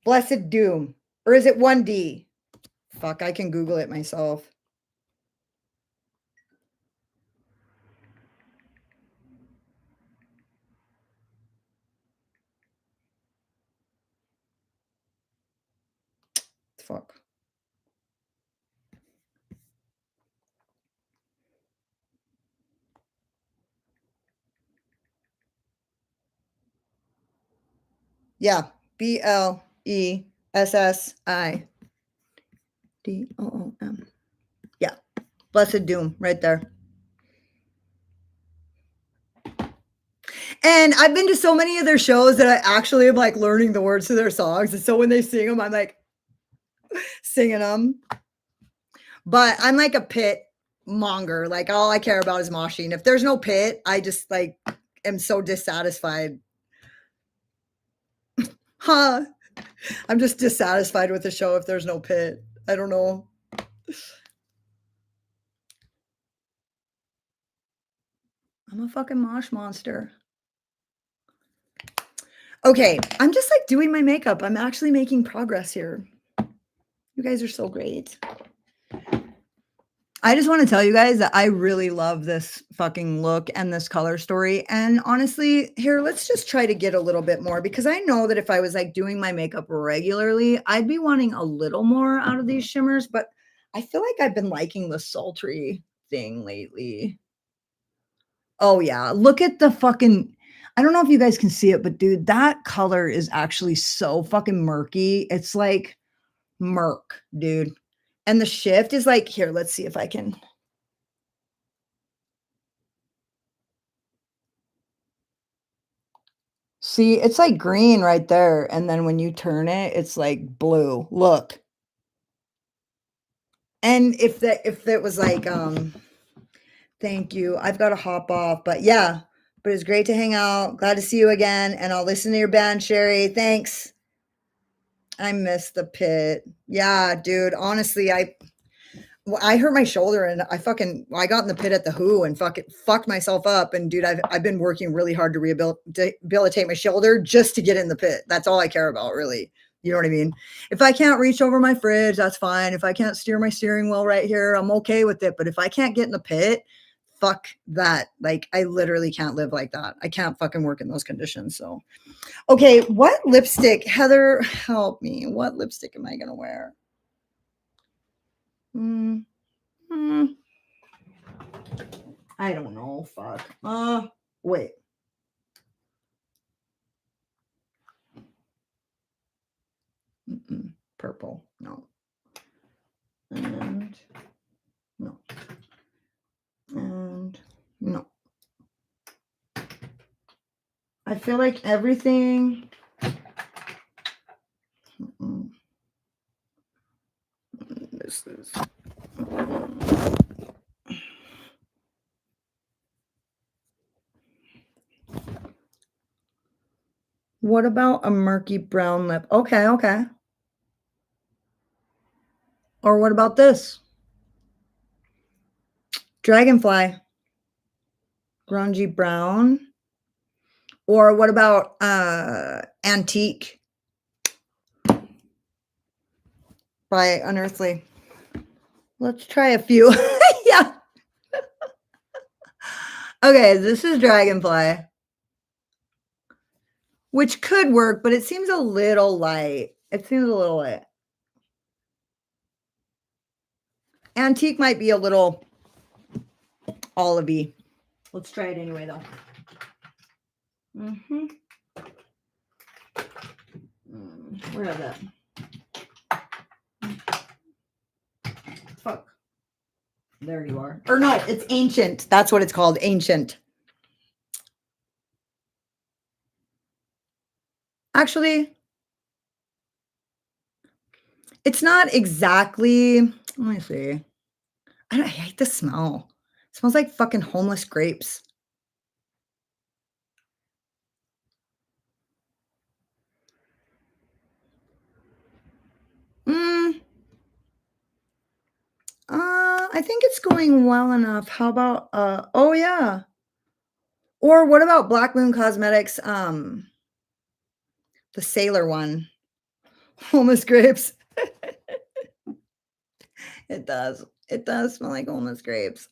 Blessed Doom. Or is it 1D? Fuck, I can Google it myself. Fuck. Yeah. BLESSIDOOM. Yeah. Blessed Doom right there. And I've been to so many of their shows that I actually am like learning the words to their songs. And so when they sing them, I'm like singing them. But I'm like a pit monger. Like all I care about is moshing. If there's no pit, I just like am so dissatisfied. Huh. I'm just dissatisfied with the show if there's no pit. I don't know. I'm a fucking mosh monster. Okay, I'm just like doing my makeup. I'm actually making progress here. You guys are so great. I just want to tell you guys that I really love this fucking look and this color story. And honestly, here, let's just try to get a little bit more because I know that if I was like doing my makeup regularly, I'd be wanting a little more out of these shimmers. But I feel like I've been liking the sultry thing lately. Oh, yeah. Look at the fucking. I don't know if you guys can see it, but dude, that color is actually so fucking murky. It's like murk, dude. And the shift is like, here, let's see if I can. See, it's like green right there. And then when you turn it, it's like blue. Look. And if it was like, thank you. I've got to hop off. But yeah, but it's great to hang out. Glad to see you again. And I'll listen to your band, Sherry. Thanks. I miss the pit. Yeah, dude. Honestly, I hurt my shoulder and I got in the pit at the Who and fucked myself up. And dude, I've been working really hard to rehabilitate my shoulder just to get in the pit. That's all I care about, really. You know what I mean? If I can't reach over my fridge, that's fine. If I can't steer my steering wheel right here, I'm okay with it. But if I can't get in the pit, fuck that. Like I literally can't live like that. I can't fucking work in those conditions. So, okay, what lipstick, Heather, help me. What lipstick am I going to wear? I don't know. Fuck. Wait. Purple. No. And no. And no. I feel like everything. This is. What about a murky brown lip? Okay, okay. Or what about this? Dragonfly. Grungy brown. Or what about Antique by Unearthly? Let's try a few. Yeah. Okay, this is Dragonfly. Which could work, but it seems a little light. It seems a little light. Antique might be a little olivey. Let's try it anyway, though. Where is it? Fuck. There you are. Or no, it's Ancient. That's what it's called. Ancient. Actually, it's not exactly. Let me see. I hate the smell. It smells like fucking homeless grapes. I think it's going well enough. How about, oh yeah. Or what about Black Moon Cosmetics, the Sailor one? Homeless grapes. It does. It does smell like homeless grapes.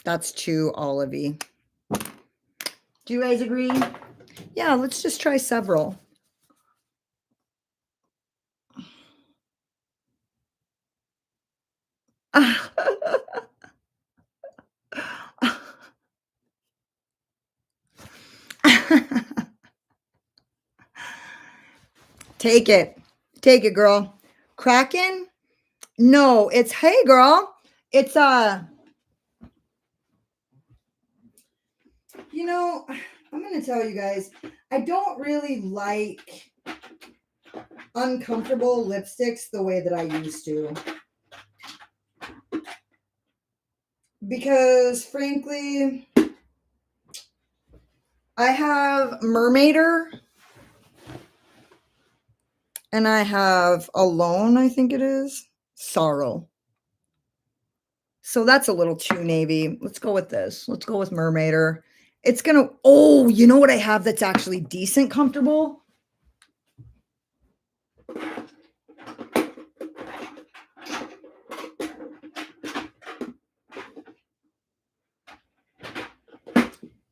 That's too olivey. Do you guys agree? Yeah, let's just try several. Take it. Take it, girl. Kraken? No, it's hey girl. It's you know, I'm gonna tell you guys, I don't really like uncomfortable lipsticks the way that I used to. Because frankly, I have Mermaider and I have Alone, I think it is. Sorrow. So that's a little too navy. Let's go with this. Let's go with Mermaider. It's gonna, oh, you know what I have that's actually decent comfortable?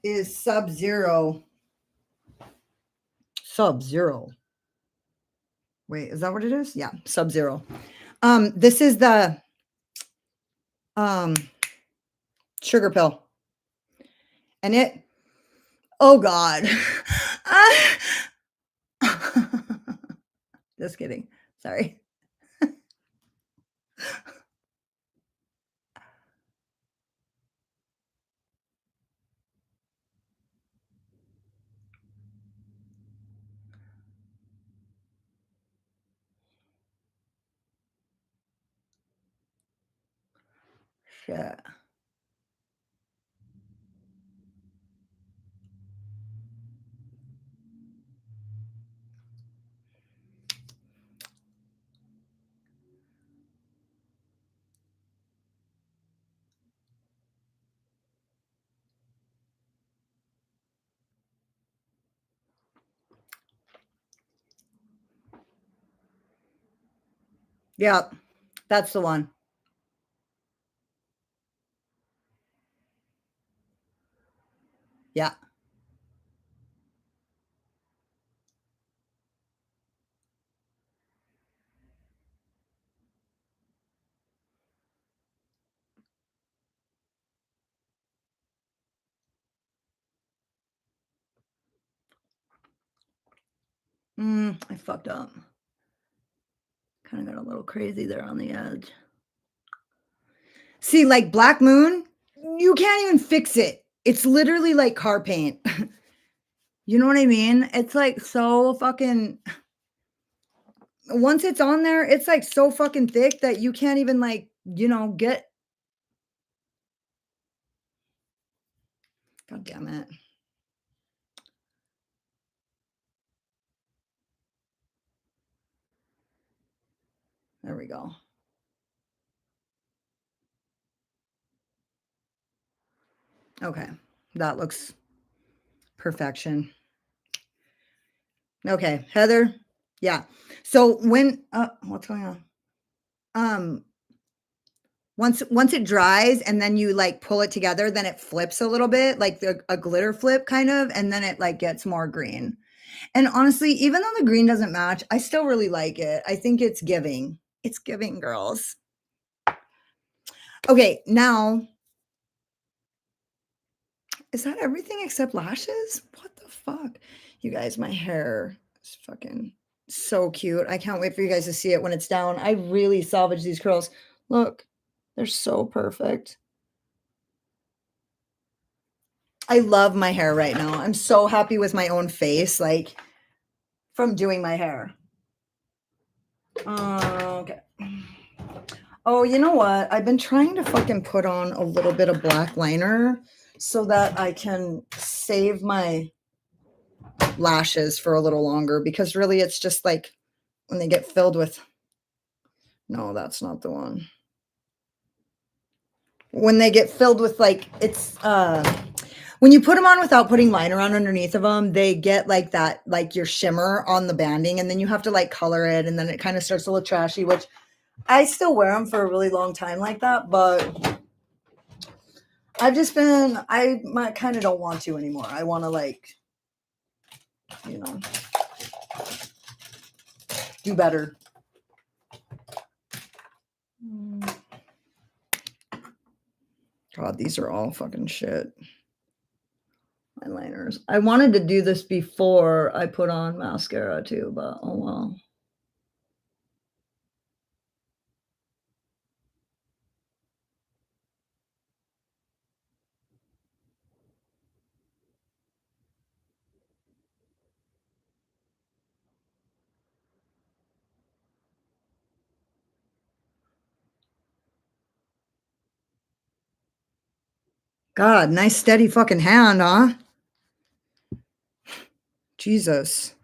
Is Sub-Zero. Sub-Zero. Wait, is that what it is? Yeah, Sub-Zero. This is the sugar pill. And it, oh God. Just kidding. Sorry. Shit. Yeah, that's the one. Yeah. I fucked up. Kind of got a little crazy there on the edge. See, like Black Moon, you can't even fix it. It's literally like car paint. You know what I mean? It's like so fucking, once it's on there, it's like so fucking thick that you can't even like, get. God damn it. There we go. Okay. That looks perfection. Okay, Heather. Yeah. So when what's going on? Once it dries and then you like pull it together, then it flips a little bit, like a glitter flip kind of, and then it like gets more green. And honestly, even though the green doesn't match, I still really like it. I think it's giving. It's giving, girls. Okay, now is that everything except lashes? What the fuck? You guys, my hair is fucking so cute. I can't wait for you guys to see it when it's down. I really salvaged these curls. Look, they're so perfect. I love my hair right now. I'm so happy with my own face, like from doing my hair. Okay. Oh, you know what? I've been trying to fucking put on a little bit of black liner so that I can save my lashes for a little longer, because really it's just like when they get filled with, no, that's not the one. When they get filled with like, it's, when you put them on without putting liner on underneath of them, they get like that, like your shimmer on the banding, and then you have to like color it, and then it kind of starts to look trashy, which I still wear them for a really long time like that, but I've just been, I kind of don't want to anymore. I want to like, you know, do better. God, these are all fucking shit. Eyeliners. I wanted to do this before I put on mascara too, but oh well. God, nice steady fucking hand, huh? Jesus.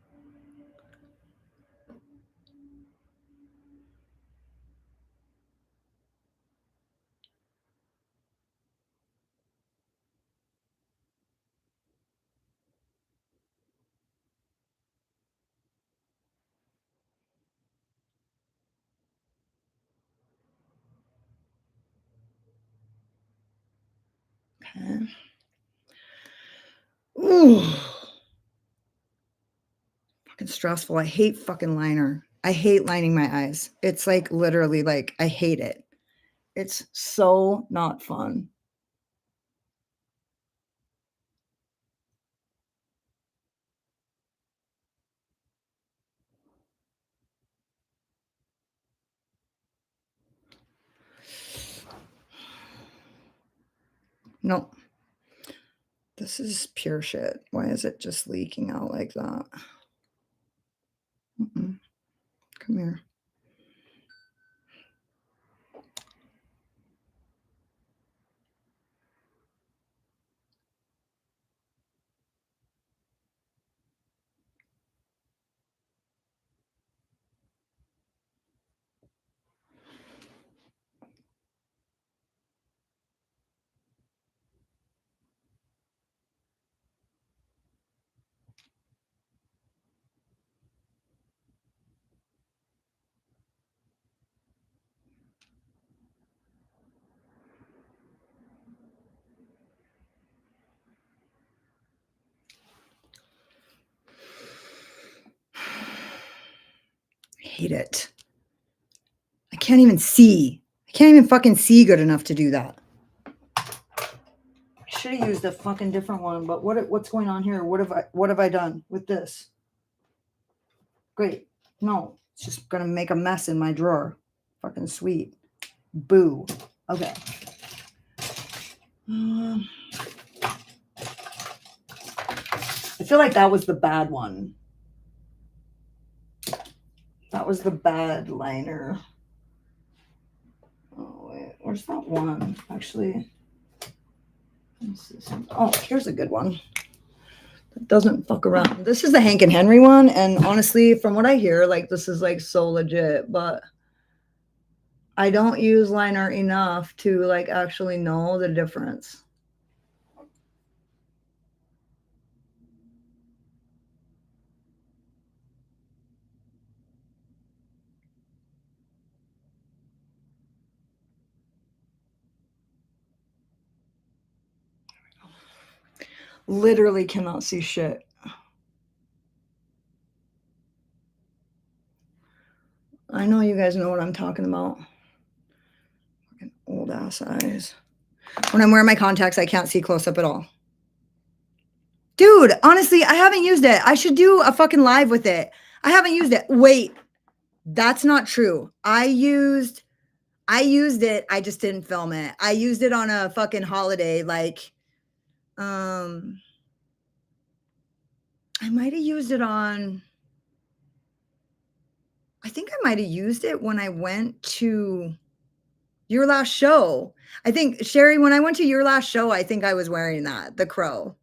Okay. Ooh. Fucking stressful. I hate fucking liner. I hate lining my eyes. It's like literally like I hate it. It's so not fun. No. This is pure shit. Why is it just leaking out like that? Mm-mm. Come here. I hate it. I can't even see. I can't even fucking see good enough to do that. I should have used a fucking different one, but what's going on here? What have I done with this? Great. No, it's just gonna make a mess in my drawer. Fucking sweet. Boo. Okay. I feel like that was the bad one. That was the bad liner. Oh, wait. Where's that one? Actually. Oh, here's a good one. That doesn't fuck around. This is the Hank and Henry one. And honestly, from what I hear, like this is like so legit, but I don't use liner enough to like actually know the difference. Literally cannot see shit. I know you guys know what I'm talking about. Fucking old ass eyes. When I'm wearing my contacts, I can't see close up at all. Dude, honestly, I haven't used it. I should do a fucking live with it. I haven't used it. Wait, that's not true. I used it. I just didn't film it. I used it on a fucking holiday. Like, I might have used it on, I think I might have used it when I went to your last show. I think, Sherry, when I went to your last show, I think I was wearing that, the crow.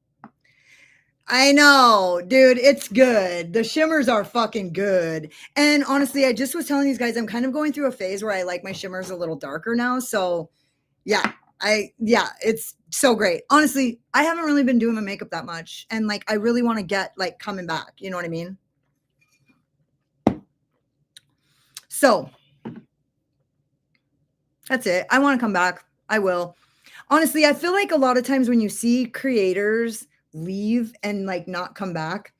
I know, dude, it's good. The shimmers are fucking good. And honestly, I just was telling these guys I'm kind of going through a phase where I like my shimmers a little darker now. So yeah, it's so great. Honestly, I haven't really been doing my makeup that much. And like I really want to get like coming back. You know what I mean? So that's it. I want to come back. I will. Honestly, I feel like a lot of times when you see creators leave and like not come back,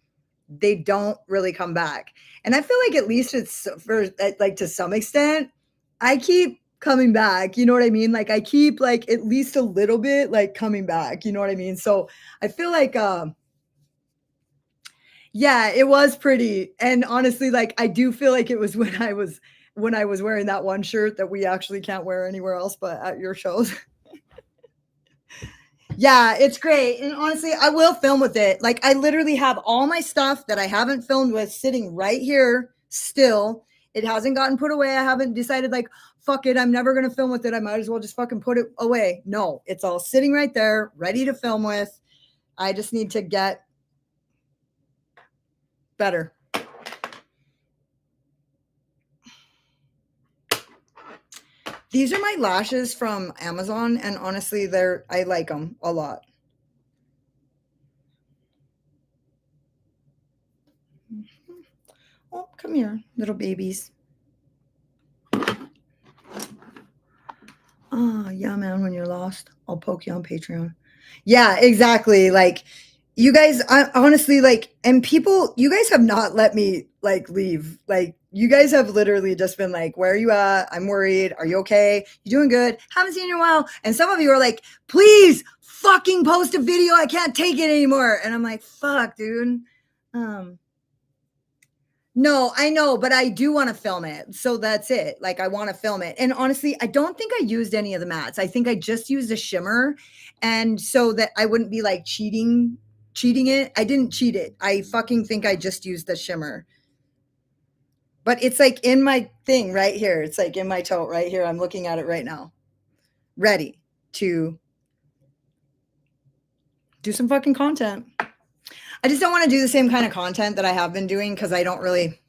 they don't really come back. And I feel like at least it's for like to some extent, I keep coming back. You know what I mean? Like I keep like at least a little bit like coming back. You know what I mean? So I feel like yeah, it was pretty. And honestly, like I do feel like it was when I was wearing that one shirt that we actually can't wear anywhere else but at your shows. Yeah, it's great. And honestly, I will film with it. Like I literally have all my stuff that I haven't filmed with sitting right here still. It hasn't gotten put away. I haven't decided like, fuck it, I'm never going to film with it. I might as well just fucking put it away. No, it's all sitting right there, ready to film with. I just need to get better. These are my lashes from Amazon, and honestly, I like them a lot. Oh, come here, little babies. Oh, yeah, man, when you're lost, I'll poke you on Patreon. Yeah, exactly. Like, you guys, I, honestly, like, and people, you guys have not let me, like, leave. Like, you guys have literally just been like, where are you at? I'm worried. Are you okay? You doing good? Haven't seen you in a while. And some of you are like, please fucking post a video. I can't take it anymore. And I'm like, fuck, dude. No, I know, but I do want to film it. So that's it. Like I want to film it. And honestly, I don't think I used any of the mattes. I think I just used a shimmer and so that I wouldn't be like cheating it. I didn't cheat it. I fucking think I just used the shimmer. But it's like in my thing right here. It's like in my tote right here. I'm looking at it right now. Ready to do some fucking content. I just don't want to do the same kind of content that I have been doing because I don't really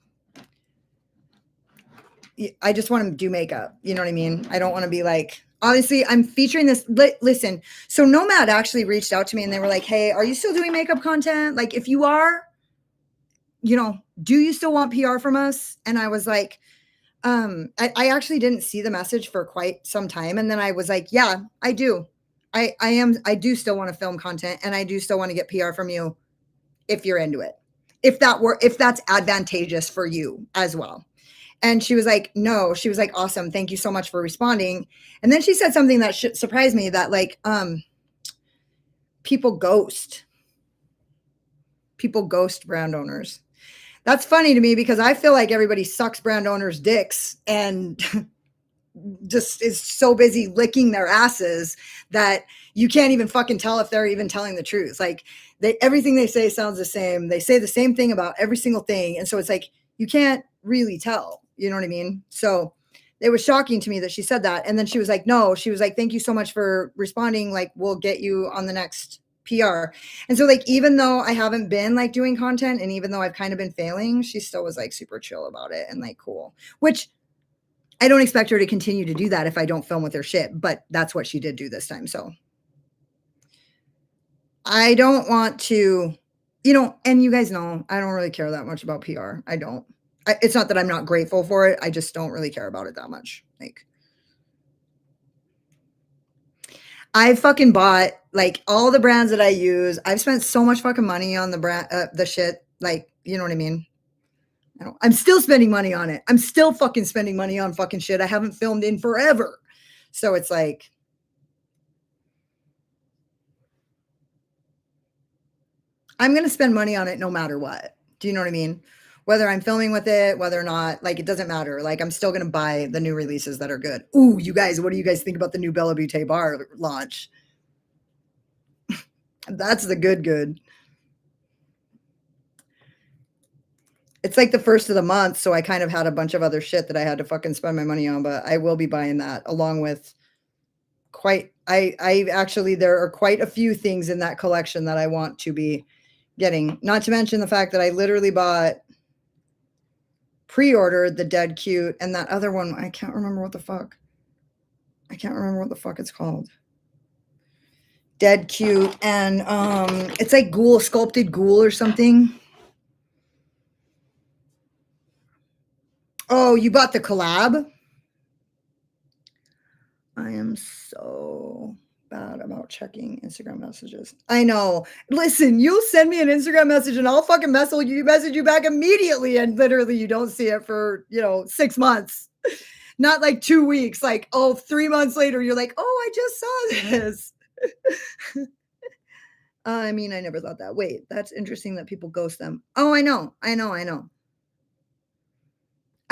I just want to do makeup. You know what I mean? I don't want to be like, obviously, I'm featuring this. Listen, so Nomad actually reached out to me and they were like, hey, are you still doing makeup content? Like, if you are, you know, do you still want PR from us? And I was like, I actually didn't see the message for quite some time. And then I was like, yeah, I do. I do still want to film content and I do still want to get PR from you if you're into it. If that's advantageous for you as well. And she was like, no, she was like, awesome. Thank you so much for responding. And then she said something that surprised me that like, people ghost brand owners. That's funny to me because I feel like everybody sucks brand owners' dicks and just is so busy licking their asses that you can't even fucking tell if they're even telling the truth. Like everything they say sounds the same. They say the same thing about every single thing. And so it's like, you can't really tell, you know what I mean? So it was shocking to me that she said that. And then she was like, no, she was like, thank you so much for responding. Like, we'll get you on the next PR. And so like, even though I haven't been like doing content and even though I've kind of been failing, she still was like super chill about it and like, cool, which I don't expect her to continue to do that if I don't film with her shit, but that's what she did do this time. So I don't want to, you know, and you guys know, I don't really care that much about PR. I don't. It's not that I'm not grateful for it. I just don't really care about it that much. Like, I fucking bought like all the brands that I use. I've spent so much fucking money on the brand, the shit. Like, you know what I mean? I'm still spending money on it. I'm still fucking spending money on fucking shit I haven't filmed in forever. So it's like, I'm going to spend money on it no matter what. Do you know what I mean? Whether I'm filming with it, whether or not, like, it doesn't matter. Like, I'm still going to buy the new releases that are good. Ooh, you guys, what do you guys think about the new Bella Butte bar launch? That's the good. It's like the first of the month, so I kind of had a bunch of other shit that I had to fucking spend my money on, but I will be buying that along with I actually, there are quite a few things in that collection that I want to be getting. Not to mention the fact that I literally pre-ordered the Dead Cute and that other one. I can't remember what the fuck. It's called. Dead Cute, and it's like sculpted ghoul or something. Oh, you bought the collab? I am so bad about checking Instagram messages. I know. Listen, you'll send me an Instagram message and I'll fucking message you back immediately, and literally you don't see it for 6 months. Not like 2 weeks. Like, 3 months later, you're like, oh, I just saw this. I mean, I never thought that. Wait, that's interesting that people ghost them. Oh, I know. I know.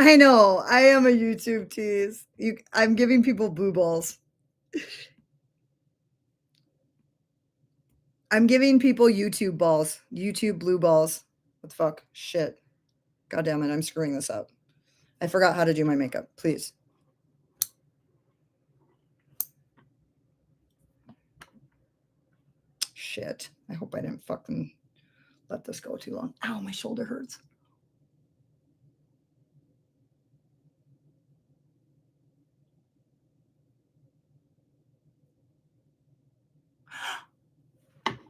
I am a YouTube tease. I'm giving people blue balls. I'm giving people YouTube balls. YouTube blue balls. What the fuck? Shit. God damn it. I'm screwing this up. I forgot how to do my makeup. Please. Shit. I hope I didn't fucking let this go too long. Ow, my shoulder hurts.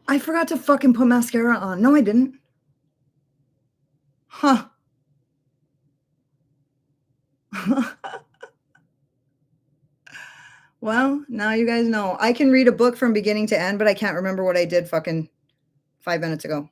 I forgot to fucking put mascara on. No, I didn't. Huh. Well, now you guys know. I can read a book from beginning to end, but I can't remember what I did fucking 5 minutes ago.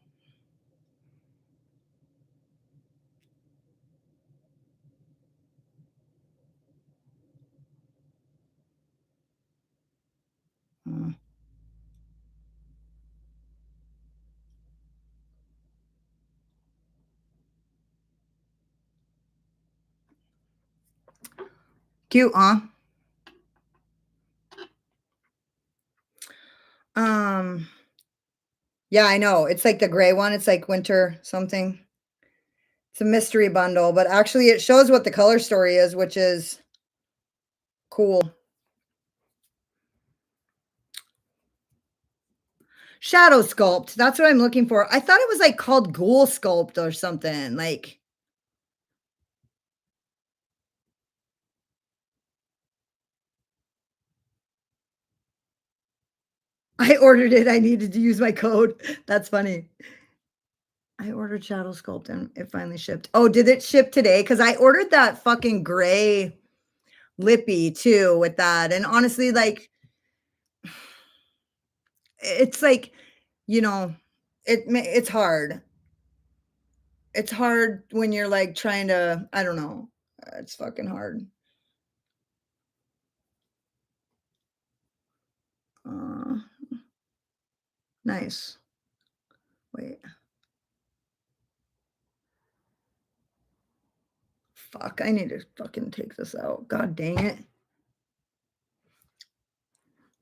Cute, huh? Yeah, I know. It's like the gray one. It's like winter something. It's a mystery bundle, but actually it shows what the color story is, which is cool. Shadow sculpt. That's what I'm looking for. I thought it was like called ghoul sculpt or something. Like, I ordered it. I needed to use my code. That's funny. I ordered Shadow Sculpt and it finally shipped. Oh, did it ship today? Because I ordered that fucking gray lippy too with that. And honestly, like, it's like, it's hard. It's hard when you're like trying to, I don't know. It's fucking hard. Nice. Wait. Fuck, I need to fucking take this out. God dang it.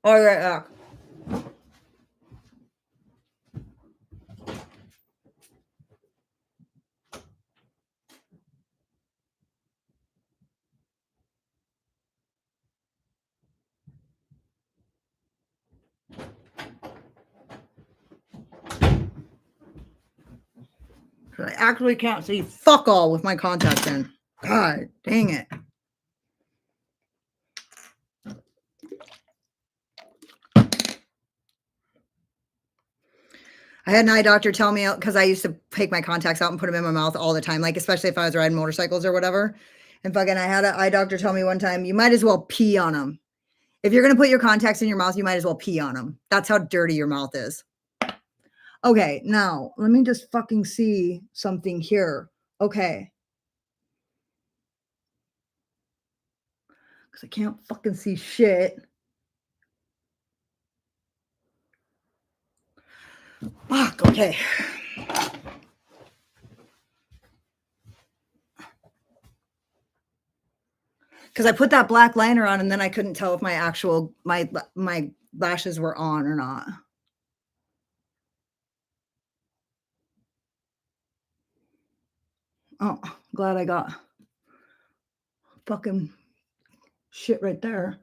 All right. I actually can't see fuck all with my contacts in. God dang it. I had an eye doctor tell me, because I used to take my contacts out and put them in my mouth all the time, like especially if I was riding motorcycles or whatever. And fucking, I had an eye doctor tell me one time, you might as well pee on them. If you're gonna put your contacts in your mouth, you might as well pee on them. That's how dirty your mouth is. Okay, now let me just fucking see something here. Okay. Because I can't fucking see shit. Fuck, okay. Because I put that black liner on and then I couldn't tell if my lashes were on or not. Oh, glad I got fucking shit right there.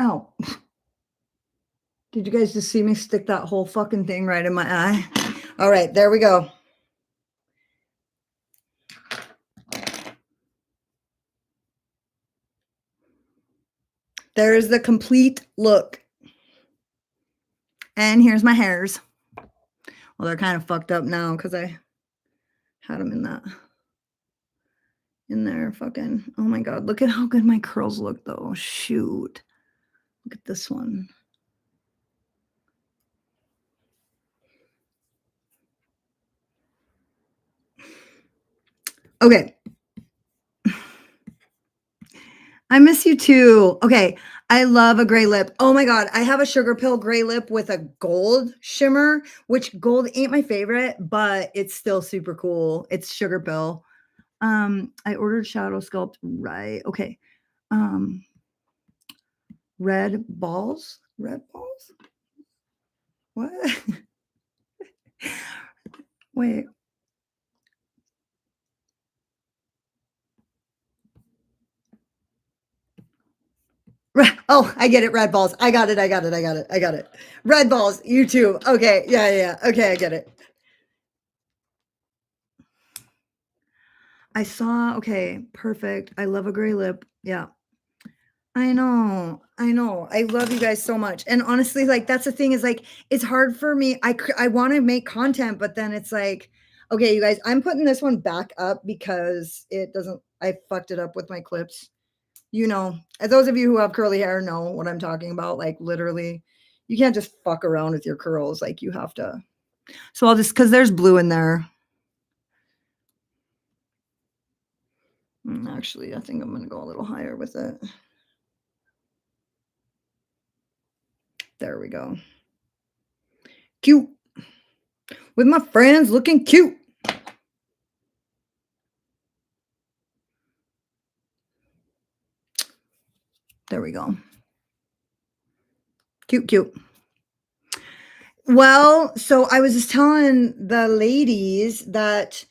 Oh, did you guys just see me stick that whole fucking thing right in my eye? All right, there we go. There's the complete look. And here's my hairs. Well, they're kind of fucked up now because I had them in there fucking, oh my God, look at how good my curls look though. Shoot. Look at this one. Okay. I miss you too. Okay. I love a gray lip. Oh my God. I have a sugar pill gray lip with a gold shimmer, which gold ain't my favorite, but it's still super cool. It's sugar pill. I ordered Shadow Sculpt, right? Okay. Red balls? Red balls? What? Wait. Oh, I get it. Red balls. I got it. Red balls. You too. Okay. Yeah. Okay. I get it. I saw. Okay. Perfect. I love a gray lip. Yeah. I know. I love you guys so much. And honestly, like that's the thing is like it's hard for me. I want to make content, but then it's like, okay, you guys, I'm putting this one back up because it doesn't. I fucked it up with my clips. You know, as those of you who have curly hair know what I'm talking about. Like literally, you can't just fuck around with your curls. Like you have to. So I'll just because there's blue in there. Actually, I think I'm gonna go a little higher with it. There we go. Cute. With my friends looking cute. There we go. Cute. Well, so I was just telling the ladies that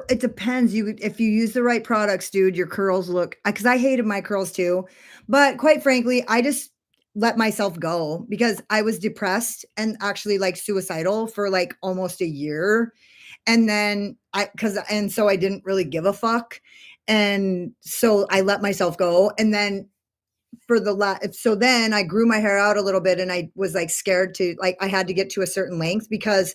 it depends. If you use the right products, dude, your curls look because I hated my curls too. But quite frankly, I just let myself go because I was depressed and actually like suicidal for like almost a year. And then so I didn't really give a fuck. And so I let myself go. And then so then I grew my hair out a little bit and I was like scared to like I had to get to a certain length because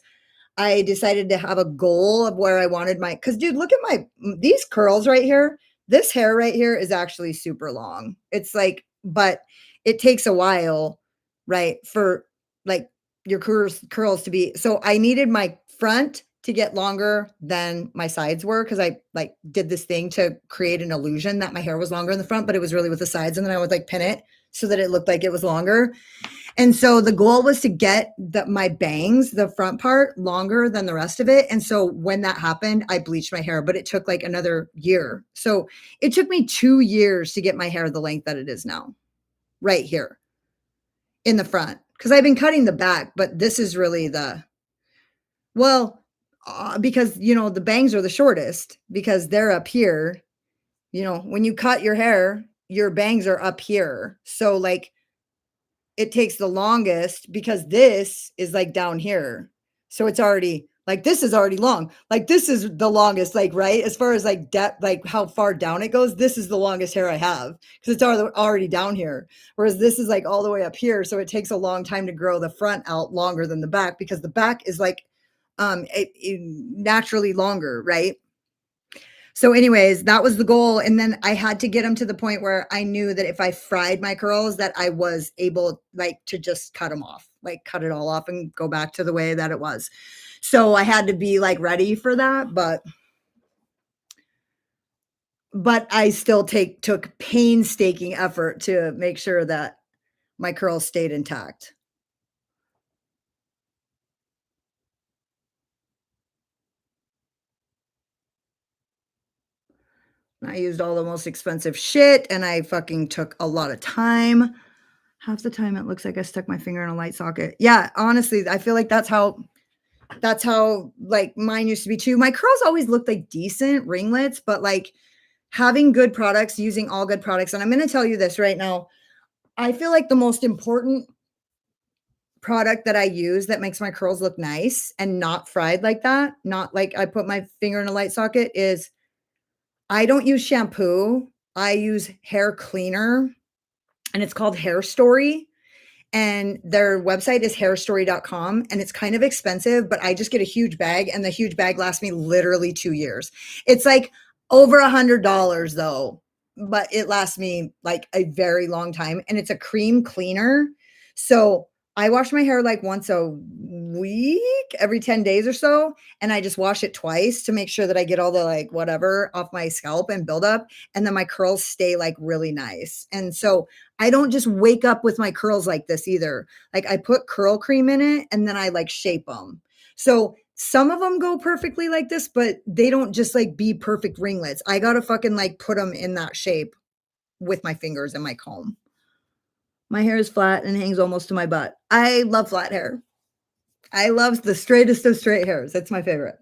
I decided to have a goal of where I wanted cuz dude, look at these curls right here. This hair right here is actually super long. It's like but it takes a while, right, for like your curls to be. So I needed my front to get longer than my sides were because I like did this thing to create an illusion that my hair was longer in the front, but it was really with the sides. And then I would like pin it so that it looked like it was longer. And so the goal was to get my bangs, the front part, longer than the rest of it. And so when that happened, I bleached my hair, but it took like another year. So it took me 2 years to get my hair the length that it is now, right here in the front. Because I've been cutting the back, but this is really because, you know, the bangs are the shortest because they're up here. You know, when you cut your hair, your bangs are up here. So like it takes the longest because this is like down here. So it's already like this is already long. Like this is the longest, like right as far as like depth, like how far down it goes. This is the longest hair I have because it's already down here. Whereas this is like all the way up here. So it takes a long time to grow the front out longer than the back because the back is like naturally longer, right? So anyways, that was the goal. And then I had to get them to the point where I knew that if I fried my curls, that I was able like to just cut them off, like cut it all off and go back to the way that it was. So I had to be like ready for that. But I still took painstaking effort to make sure that my curls stayed intact. I used all the most expensive shit and I fucking took a lot of time. Half the time it looks like I stuck my finger in a light socket. Yeah, honestly, I feel like that's how like mine used to be too. My curls always looked like decent ringlets, but like having good products, using all good products. And I'm going to tell you this right now. I feel like the most important product that I use that makes my curls look nice and not fried like that, not like I put my finger in a light socket, is I don't use shampoo. I use hair cleaner, and it's called Hair Story. And their website is hairstory.com, and it's kind of expensive, but I just get a huge bag, and the huge bag lasts me literally 2 years. It's like over $100 though, but it lasts me like a very long time, and it's a cream cleaner. So I wash my hair like once a week, every 10 days or so, and I just wash it twice to make sure that I get all the like whatever off my scalp and build up, and then my curls stay like really nice. And so I don't just wake up with my curls like this either. Like I put curl cream in it and then I like shape them. So some of them go perfectly like this, but they don't just like be perfect ringlets. I got to fucking like put them in that shape with my fingers and my comb. My hair is flat and hangs almost to my butt. I love flat hair. I love the straightest of straight hairs. That's my favorite.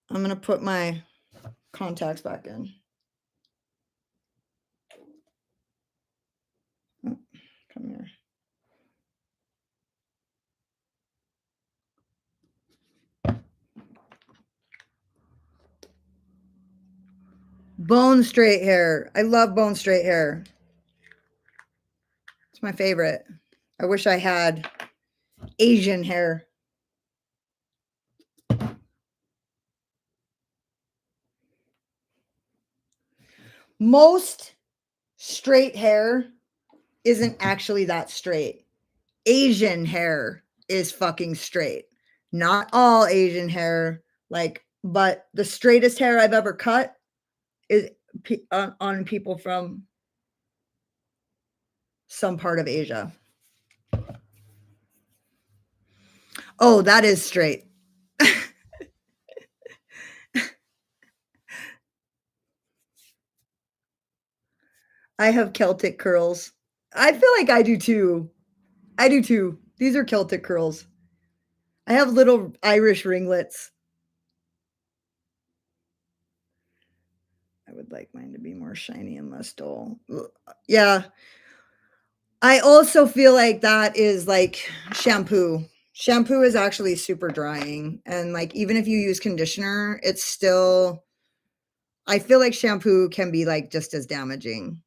I'm going to put my contacts back in. Oh, come here. Bone straight hair. I love bone straight hair. It's my favorite. I wish I had Asian hair. Most straight hair isn't actually that straight. Asian hair is fucking straight. Not all Asian hair, like, but the straightest hair I've ever cut is on people from some part of Asia. Oh, that is straight. I have Celtic curls. I feel like I do too. I do too. These are Celtic curls. I have little Irish ringlets. I would like mine to be more shiny and less dull. Yeah. I also feel like that is like shampoo. Shampoo is actually super drying. And like, even if you use conditioner, it's still, I feel like shampoo can be like just as damaging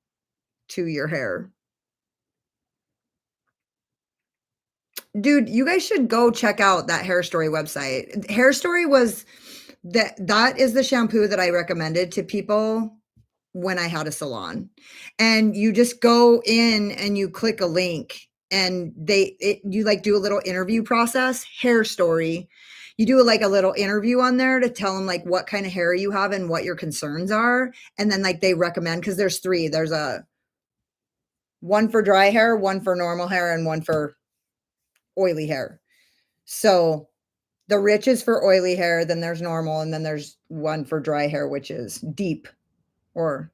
to your hair. Dude, you guys should go check out that Hair Story website. Hair Story was that is the shampoo that I recommended to people when I had a salon. And you just go in and you click a link, and you like do a little interview process. Hair Story. You do like a little interview on there to tell them like what kind of hair you have and what your concerns are. And then like they recommend, because there's 3. There's a one for dry hair, one for normal hair, and one for oily hair. So the rich is for oily hair, then there's normal, and then there's one for dry hair, which is deep, or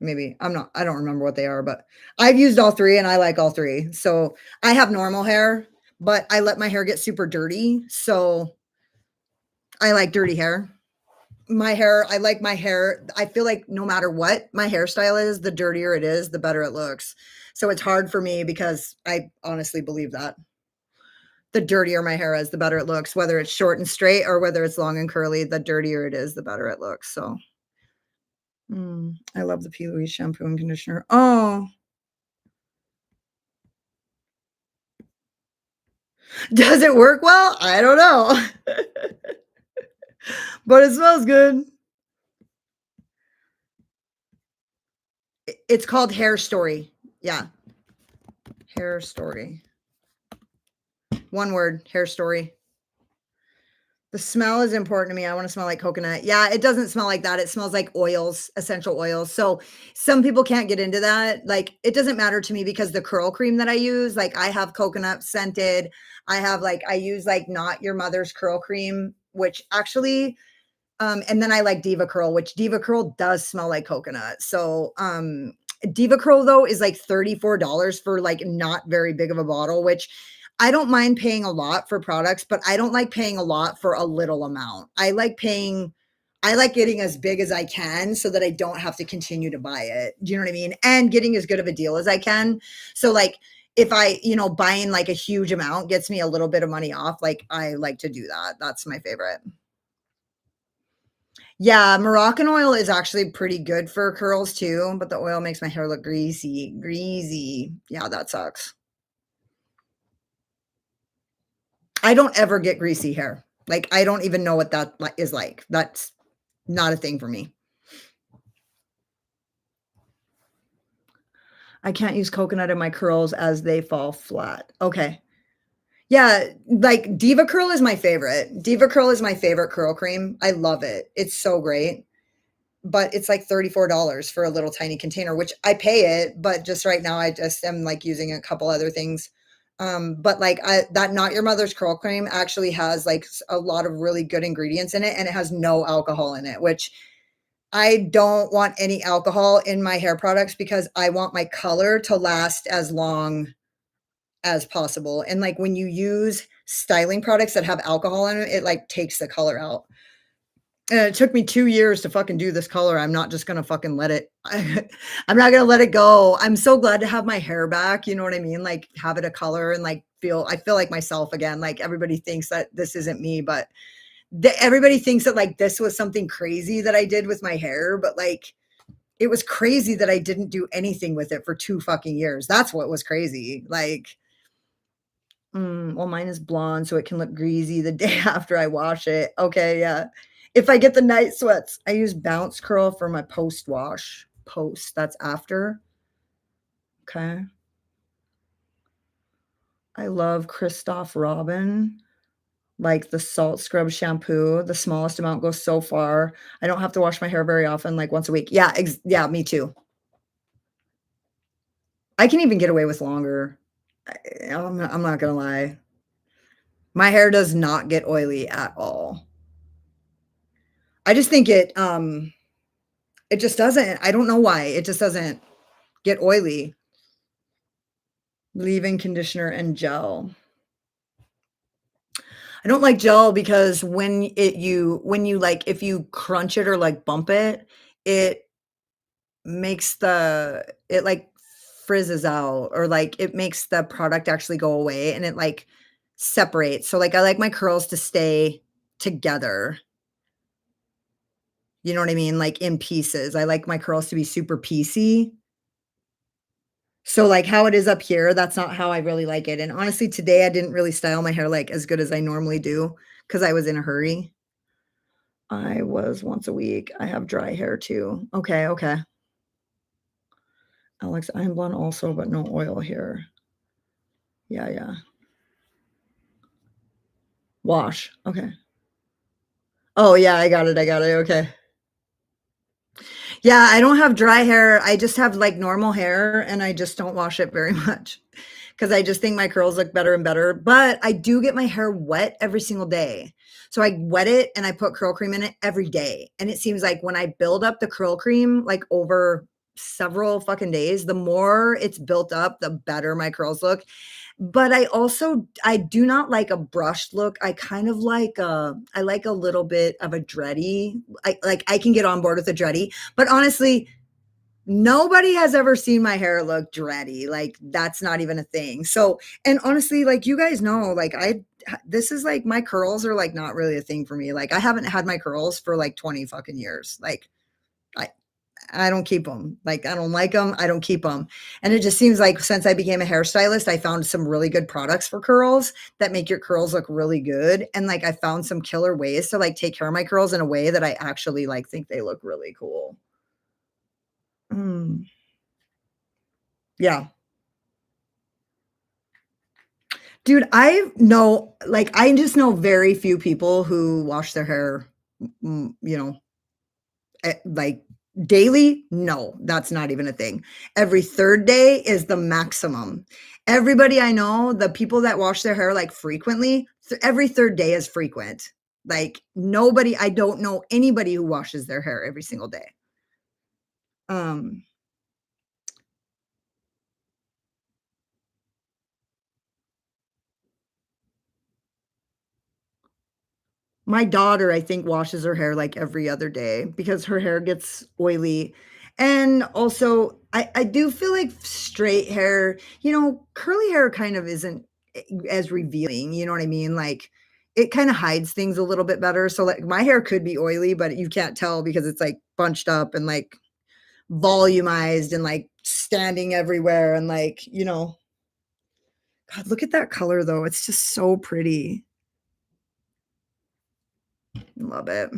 maybe I don't remember what they are, but I've used all 3 and I like all 3. So I have normal hair, but I let my hair get super dirty. So I like dirty hair. My hair, I like my hair. I feel like no matter what my hairstyle is, the dirtier it is, the better it looks. So it's hard for me because I honestly believe that. The dirtier my hair is, the better it looks, whether it's short and straight or whether it's long and curly, the dirtier it is, the better it looks. So I love the P. Louise shampoo and conditioner. Oh, does it work well? I don't know. But it smells good. It's called Hair Story. Yeah. Hair Story. One word, Hair Story. The smell is important to me. I want to smell like coconut. Yeah, it doesn't smell like that. It smells like oils, essential oils. So some people can't get into that. Like, it doesn't matter to me because the curl cream that I use, like I have coconut scented. I use like Not Your Mother's curl cream, which actually, and then I like Diva Curl, which Diva Curl does smell like coconut. So Diva Curl though is like $34 for like not very big of a bottle, which I don't mind paying a lot for products, but I don't like paying a lot for a little amount. I like getting as big as I can so that I don't have to continue to buy it. Do you know what I mean? And getting as good of a deal as I can. So like if I, buying like a huge amount gets me a little bit of money off, like I like to do that. That's my favorite. Yeah, Moroccan oil is actually pretty good for curls too, but the oil makes my hair look greasy. Greasy. Yeah, that sucks. I don't ever get greasy hair. Like, I don't even know what that is like. That's not a thing for me. I can't use coconut in my curls as they fall flat. Okay. Yeah, like Diva Curl is my favorite. Diva Curl is my favorite curl cream. I love it. It's so great. But it's like $34 for a little tiny container, which I pay it, but just right now I just am like using a couple other things. But like that Not Your Mother's curl cream actually has like a lot of really good ingredients in it, and it has no alcohol in it, which I don't want any alcohol in my hair products because I want my color to last as long as possible. And like when you use styling products that have alcohol in it, it like takes the color out. And it took me 2 years to fucking do this color. I'm not just gonna fucking let it I'm not gonna let it go. I'm so glad to have my hair back, you know what I mean? Like, have it a color and, like, I feel like myself again. Like, everybody thinks that this isn't me, but everybody thinks that, like, this was something crazy that I did with my hair, but, like, it was crazy that I didn't do anything with it for 2 fucking years. That's what was crazy. Like, well, mine is blonde, so it can look greasy the day after I wash it. Okay, yeah. If I get the night sweats, I use Bounce Curl for my post wash. Post, that's after. Okay. I love Christoph Robin, like the salt scrub shampoo. The smallest amount goes so far. I don't have to wash my hair very often, like once a week. Yeah, yeah, me too. I can even get away with longer. I'm not gonna lie. My hair does not get oily at all. I just think it just doesn't. I don't know why. It just doesn't get oily. Leave-in conditioner and gel. I don't like gel because when you like if you crunch it or like bump it, it makes it like frizzes out, or like it makes the product actually go away, and it like separates. So like I like my curls to stay together. You know what I mean? Like in pieces. I like my curls to be super piecey. So, like, how it is up here, that's not how I really like it, and honestly, today, I didn't really style my hair, like, as good as I normally do because I was in a hurry. I was once a week. I have dry hair too. Okay, okay. Alex, I'm blonde also, but no oil here. Yeah, yeah. Wash. Okay. Oh, yeah, I got it, okay. Yeah, I don't have dry hair. I just have, like, normal hair, and I just don't wash it very much because I just think my curls look better and better, but I do get my hair wet every single day. So I wet it and I put curl cream in it every day, and it seems like when I build up the curl cream, like, over several fucking days, the more it's built up, the better my curls look. But I do not like a brushed look. I kind of like I like a little bit of a dready. I can get on board with a dready, but honestly, nobody has ever seen my hair look dready. Like, that's not even a thing. So, and honestly, like, you guys know, like, this is like my curls are like not really a thing for me. Like, I haven't had my curls for like 20 fucking years. Like, I I don't keep them. Like, I don't like them. I don't keep them. And it just seems like since I became a hairstylist, I found some really good products for curls that make your curls look really good. And like, I found some killer ways to like take care of my curls in a way that I actually like think they look really cool. Mm, yeah. Dude, I just know very few people who wash their hair, you know, like daily. No, that's not even a thing. Every third day is the maximum. Everybody I know, the people that wash their hair like frequently, every third day is frequent. Like, nobody, I don't know anybody who washes their hair every single day. Um, My daughter, I think, washes her hair like every other day because her hair gets oily. And also, I do feel like straight hair, curly hair kind of isn't as revealing. You know what I mean? Like it kind of hides things a little bit better. So, like, my hair could be oily, but you can't tell because it's like bunched up and like volumized and like standing everywhere. And like, God, look at that color though. It's just so pretty. Love it.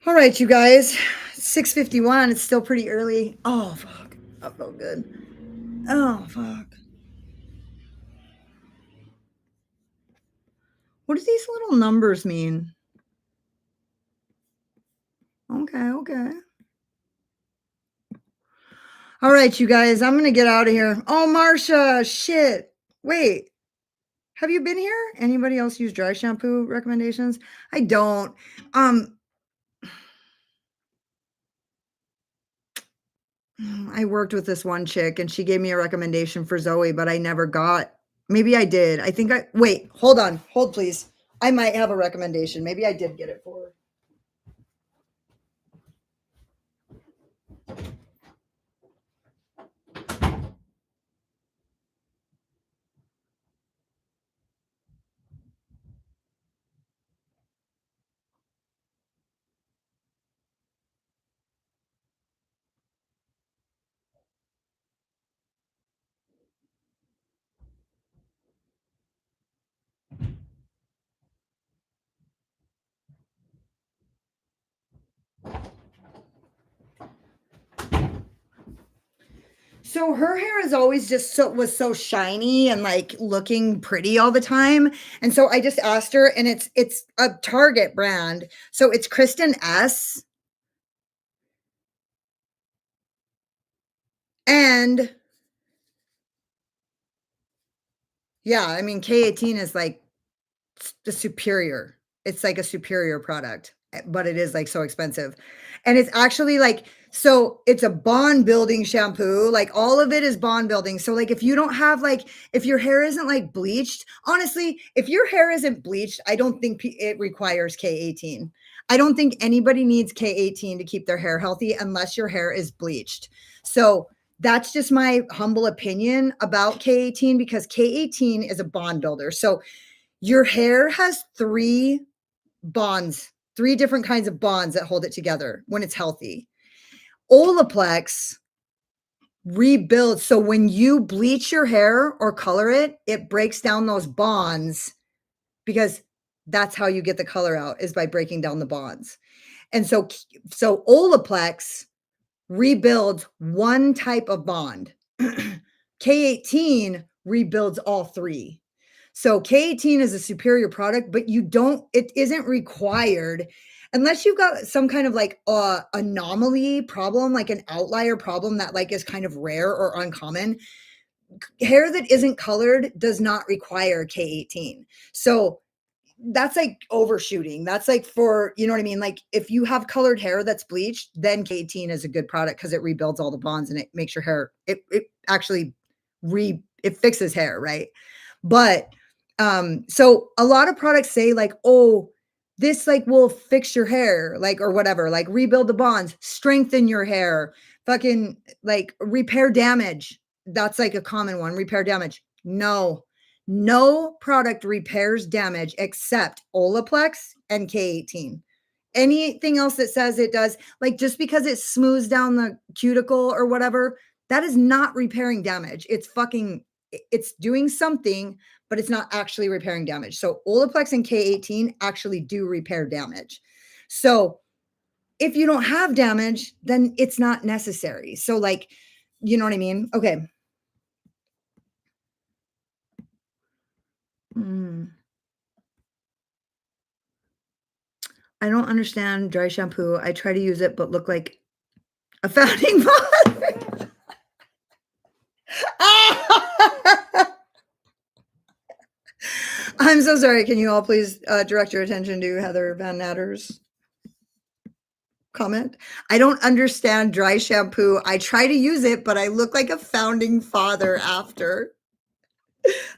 All right, you guys. 6:51. It's still pretty early. Oh, fuck. That felt good. Oh, fuck. What do these little numbers mean? Okay, okay. All right, you guys. I'm going to get out of here. Oh, Marsha. Shit. Wait. Have you been here? Anybody else use dry shampoo recommendations? I don't. I worked with this one chick and she gave me a recommendation for Zoe, but I never got. Maybe I did. Wait, hold on. Hold, please. I might have a recommendation. Maybe I did get it for her. So her hair is always just was so shiny and like looking pretty all the time. And so I just asked her, and it's a Target brand. So it's Kristen S. And yeah, I mean K18 is like the superior. It's like a superior product, but it is like so expensive. And it's actually like, so it's a bond building shampoo. Like all of it is bond building. So like if you don't have like, if your hair isn't like bleached, honestly, if your hair isn't bleached, I don't think it requires K18. I don't think anybody needs K18 to keep their hair healthy unless your hair is bleached. So that's just my humble opinion about K18 because K18 is a bond builder. So your hair has three bonds, three different kinds of bonds that hold it together when it's healthy. Olaplex rebuilds. So when you bleach your hair or color it, it breaks down those bonds because that's how you get the color out is by breaking down the bonds. And so Olaplex rebuilds one type of bond. K18 rebuilds all three. So K18 is a superior product, but it isn't required unless you've got some kind of like anomaly problem, like an outlier problem that like is kind of rare or uncommon. Hair that isn't colored does not require K18. So that's like overshooting. That's like for, you know what I mean? Like if you have colored hair that's bleached, then K18 is a good product because it rebuilds all the bonds and it makes your hair, it actually it fixes hair, right? But so a lot of products say like, oh, this like will fix your hair, like or whatever, like rebuild the bonds, strengthen your hair, fucking like repair damage. That's like a common one, repair damage. No product repairs damage except Olaplex and K18. Anything else that says it does, like just because it smooths down the cuticle or whatever, that is not repairing damage. It's doing something, but it's not actually repairing damage. So Olaplex and K18 actually do repair damage. So if you don't have damage, then it's not necessary. So like, you know what I mean? Okay. I don't understand dry shampoo. I try to use it, but look like a founding father. I'm so sorry. Can you all please direct your attention to Heather Van Natter's comment? I don't understand dry shampoo. I try to use it, but I look like a founding father after.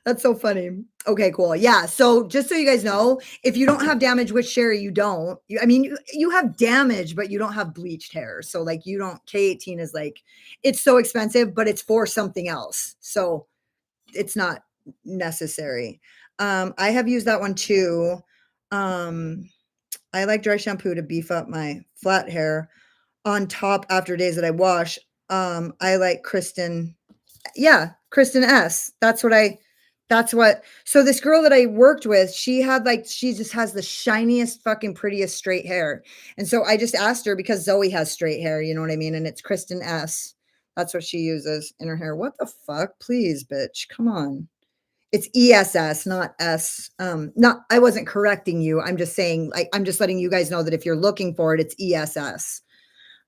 That's so funny. Okay, cool. Yeah. So just so you guys know, if you don't have damage, which Sherry, you don't. I mean, you have damage, but you don't have bleached hair. So like you don't. K18 is like it's so expensive, but it's for something else. So it's not necessary. I have used that one too. Um, I like dry shampoo to beef up my flat hair on top after days that I wash. I like Kristen. Yeah, Kristen S. That's what so this girl that I worked with, she just has the shiniest, fucking prettiest straight hair. And so I just asked her because Zoe has straight hair, you know what I mean? And it's Kristen S. That's what she uses in her hair. What the fuck? Please, bitch. Come on. It's ESS, not S. Not I wasn't correcting you. I'm just saying, like, I'm just letting you guys know that if you're looking for it, it's ESS.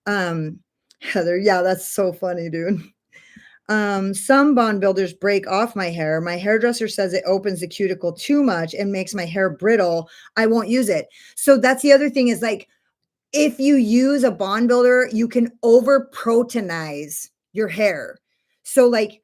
Heather, yeah, that's so funny, dude. Some bond builders break off my hair. My hairdresser says it opens the cuticle too much and makes my hair brittle. I won't use it. So that's the other thing is like if you use a bond builder, you can over protonize your hair. So like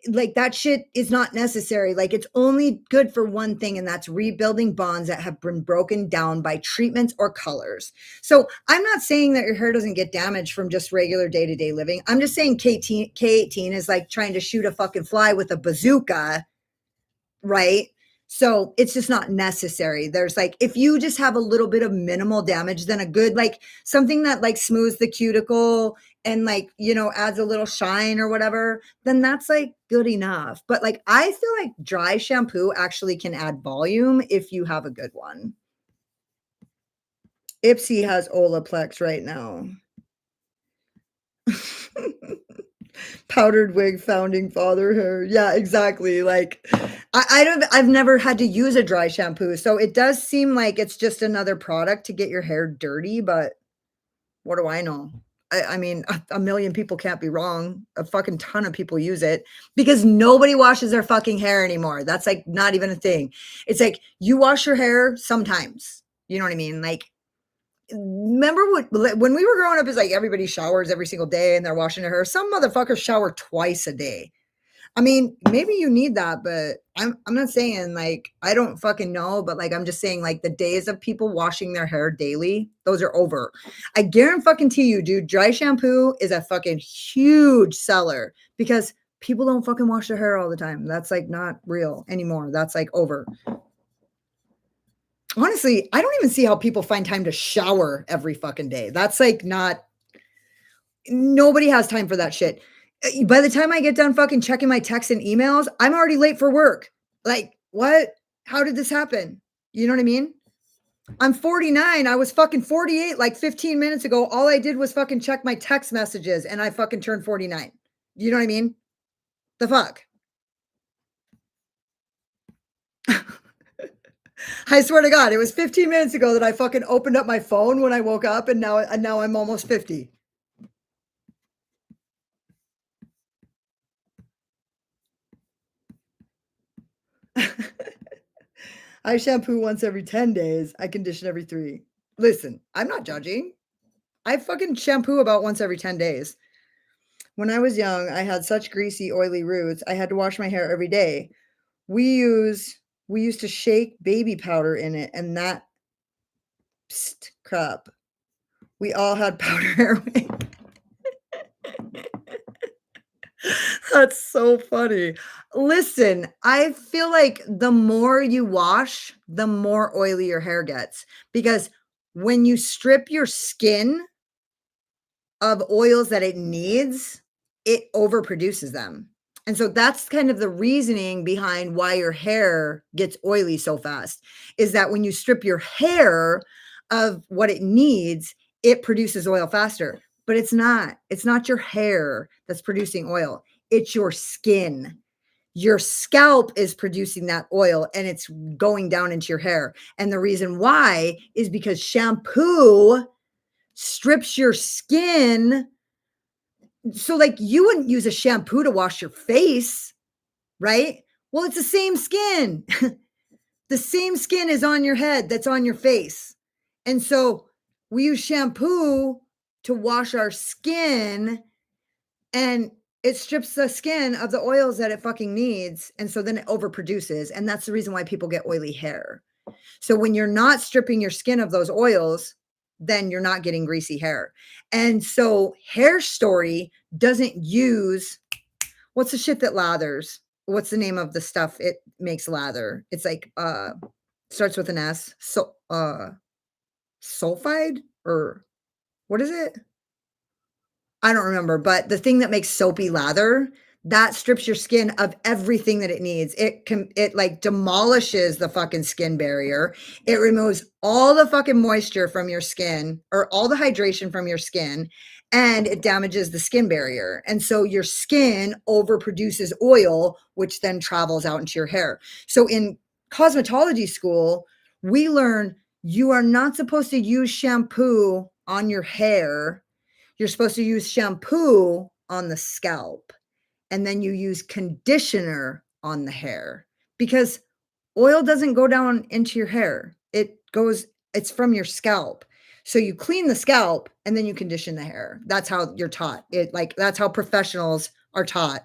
like that shit is not necessary. Like it's only good for one thing, and that's rebuilding bonds that have been broken down by treatments or colors. So I'm not saying that your hair doesn't get damaged from just regular day-to-day living. I'm just saying K18 is like trying to shoot a fucking fly with a bazooka, right? So it's just not necessary. There's like, if you just have a little bit of minimal damage, then a good, like something that like smooths the cuticle and like, adds a little shine or whatever, then that's like good enough. But like, I feel like dry shampoo actually can add volume if you have a good one. Ipsy has Olaplex right now. Powdered wig, founding father hair. Yeah, exactly. Like I've never had to use a dry shampoo. So it does seem like it's just another product to get your hair dirty, but what do I know? I mean, a million people can't be wrong. A fucking ton of people use it because nobody washes their fucking hair anymore. That's like not even a thing. It's like you wash your hair sometimes. You know what I mean? Like remember when we were growing up, is like everybody showers every single day and they're washing their hair. Some motherfuckers shower twice a day. I mean, maybe you need that, but I'm not saying like I don't fucking know, but like I'm just saying like the days of people washing their hair daily, those are over. I guarantee you, dude, dry shampoo is a fucking huge seller because people don't fucking wash their hair all the time. That's like not real anymore. That's like over. Honestly, I don't even see how people find time to shower every fucking day. That's like not nobody has time for that shit. By the time I get done fucking checking my texts and emails, I'm already late for work. Like, what? How did this happen? You know what I mean? I'm 49. I was fucking 48 like 15 minutes ago. All I did was fucking check my text messages and I fucking turned 49. You know what I mean? The fuck? I swear to God, it was 15 minutes ago that I fucking opened up my phone when I woke up and now I'm almost 50. I shampoo once every 10 days. I condition every 3. Listen, I'm not judging. I fucking shampoo about once every 10 days. When I was young, I had such greasy, oily roots. I had to wash my hair every day. We used to shake baby powder in it and that crap. We all had powder hair. That's so funny. Listen, I feel like the more you wash, the more oily your hair gets because when you strip your skin of oils that it needs, it overproduces them. And so that's kind of the reasoning behind why your hair gets oily so fast is that when you strip your hair of what it needs, it produces oil faster. But it's not. It's not your hair that's producing oil. It's your skin. Your scalp is producing that oil and it's going down into your hair. And the reason why is because shampoo strips your skin. So like you wouldn't use a shampoo to wash your face, right? Well, it's the same skin. The same skin is on your head that's on your face. And so we use shampoo to wash our skin and it strips the skin of the oils that it fucking needs, and so then it overproduces, and that's the reason why people get oily hair. So when you're not stripping your skin of those oils, then you're not getting greasy hair. And so Hair Story doesn't use, what's the shit that lathers? What's the name of the stuff it makes lather? It's like starts with an S. So sulfide, or what is it? I don't remember, but the thing that makes soapy lather, that strips your skin of everything that it needs. It like demolishes the fucking skin barrier. It removes all the fucking moisture from your skin, or all the hydration from your skin, and it damages the skin barrier. And so your skin overproduces oil, which then travels out into your hair. So in cosmetology school, we learn you are not supposed to use shampoo on your hair. You're supposed to use shampoo on the scalp, and then you use conditioner on the hair, because oil doesn't go down into your hair. It's from your scalp. So you clean the scalp and then you condition the hair. That's how you're taught. That's how professionals are taught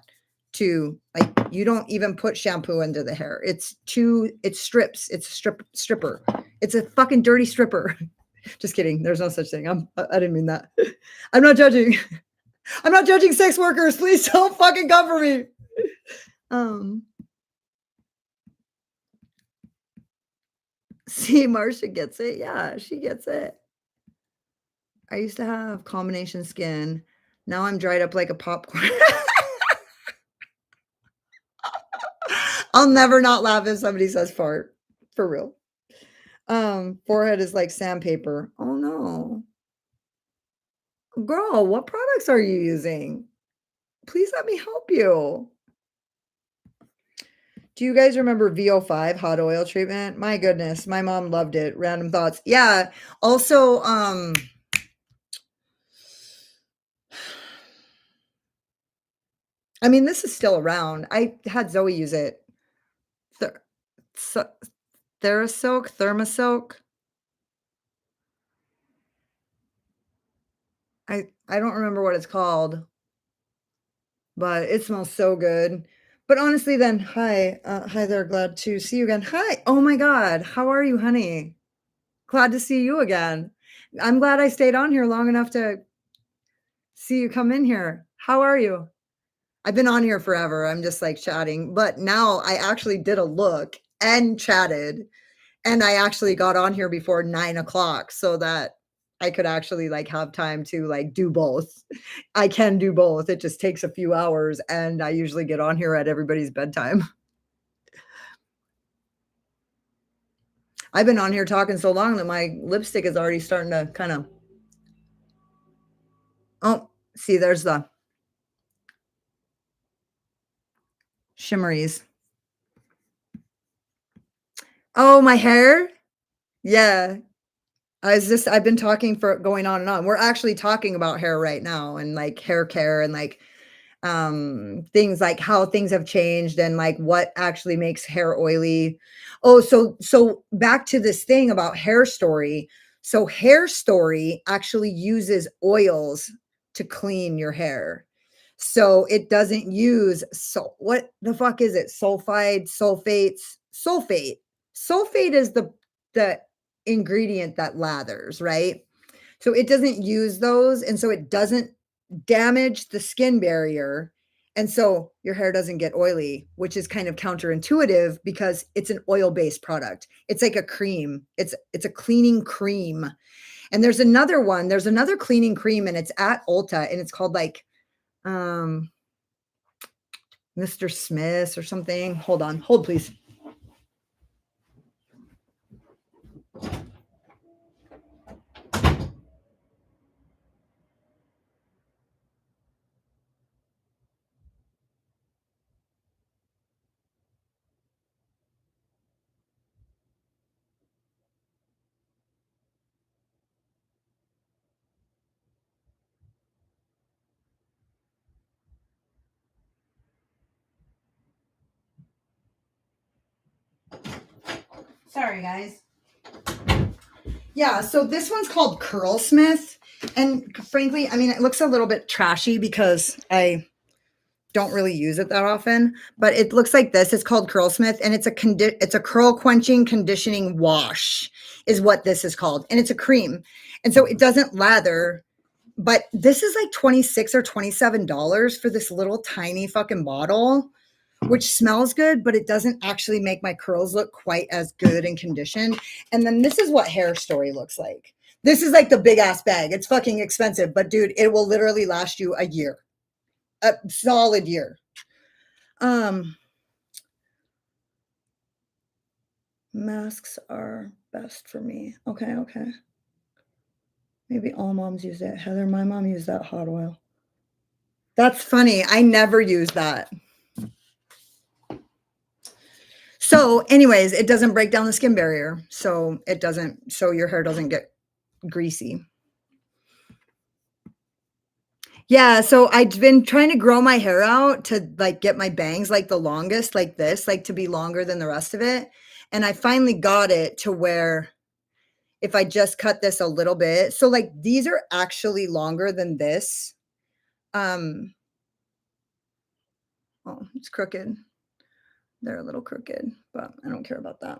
to, like, you don't even put shampoo into the hair. It strips. It's a stripper. It's a fucking dirty stripper. Just kidding. There's no such thing. I didn't mean that. I'm not judging. I'm not judging sex workers. Please don't fucking come for me. See, Marsha gets it. Yeah, she gets it. I used to have combination skin. Now I'm dried up like a popcorn. I'll never not laugh if somebody says fart. For real. Forehead is like sandpaper. Oh no. Girl, what products are you using? Please let me help you. Do you guys remember VO5 hot oil treatment? My goodness, my mom loved it. Random thoughts. Yeah. Also, I mean, this is still around. I had Zoe use it. Thermosilk. I don't remember what it's called, but it smells so good. But honestly, then, hi there. Glad to see you again. Hi. Oh my God. How are you, honey? Glad to see you again. I'm glad I stayed on here long enough to see you come in here. How are you? I've been on here forever. I'm just like chatting, but now I actually did a look and chatted, and I actually got on here before 9 o'clock so that I could actually like have time to like do both. I can do both. It just takes a few hours, and I usually get on here at everybody's bedtime. I've been on here talking so long that my lipstick is already starting to kind of, oh, see, there's the shimmeries. Oh, my hair? Yeah. I've been talking for going on and on. We're actually talking about hair right now, and like hair care, and like things like how things have changed, and like what actually makes hair oily. Oh, so back to this thing about Hair Story. So Hair Story actually uses oils to clean your hair. So it doesn't use, so what the fuck is it? Sulfate. Sulfate is the ingredient that lathers, right? So it doesn't use those, and so it doesn't damage the skin barrier. And so your hair doesn't get oily, which is kind of counterintuitive because it's an oil-based product. It's like a cream. It's a cleaning cream. And there's another cleaning cream, and it's at Ulta, and it's called like Mr. Smith or something. Hold on. Hold, please. Sorry, guys. Yeah, so this one's called Curlsmith. And frankly, I mean, it looks a little bit trashy because I don't really use it that often, but it looks like this. It's called Curlsmith, and it's a curl quenching conditioning wash is what this is called, and it's a cream, and so it doesn't lather. But this is like $26 or $27 for this little tiny fucking bottle, which smells good, but it doesn't actually make my curls look quite as good and conditioned. And then this is what Hair Story looks like. This is like the big ass bag. It's fucking expensive, but dude, it will literally last you a year, a solid year. Masks are best for me. Okay. Maybe all moms use it. Heather, my mom used that hot oil. That's funny. I never use that. So anyways, it doesn't break down the skin barrier. So your hair doesn't get greasy. Yeah, so I've been trying to grow my hair out to like get my bangs like the longest, like this, like to be longer than the rest of it. And I finally got it to where if I just cut this a little bit, so like these are actually longer than this. Oh, it's crooked. They're a little crooked, but I don't care about that.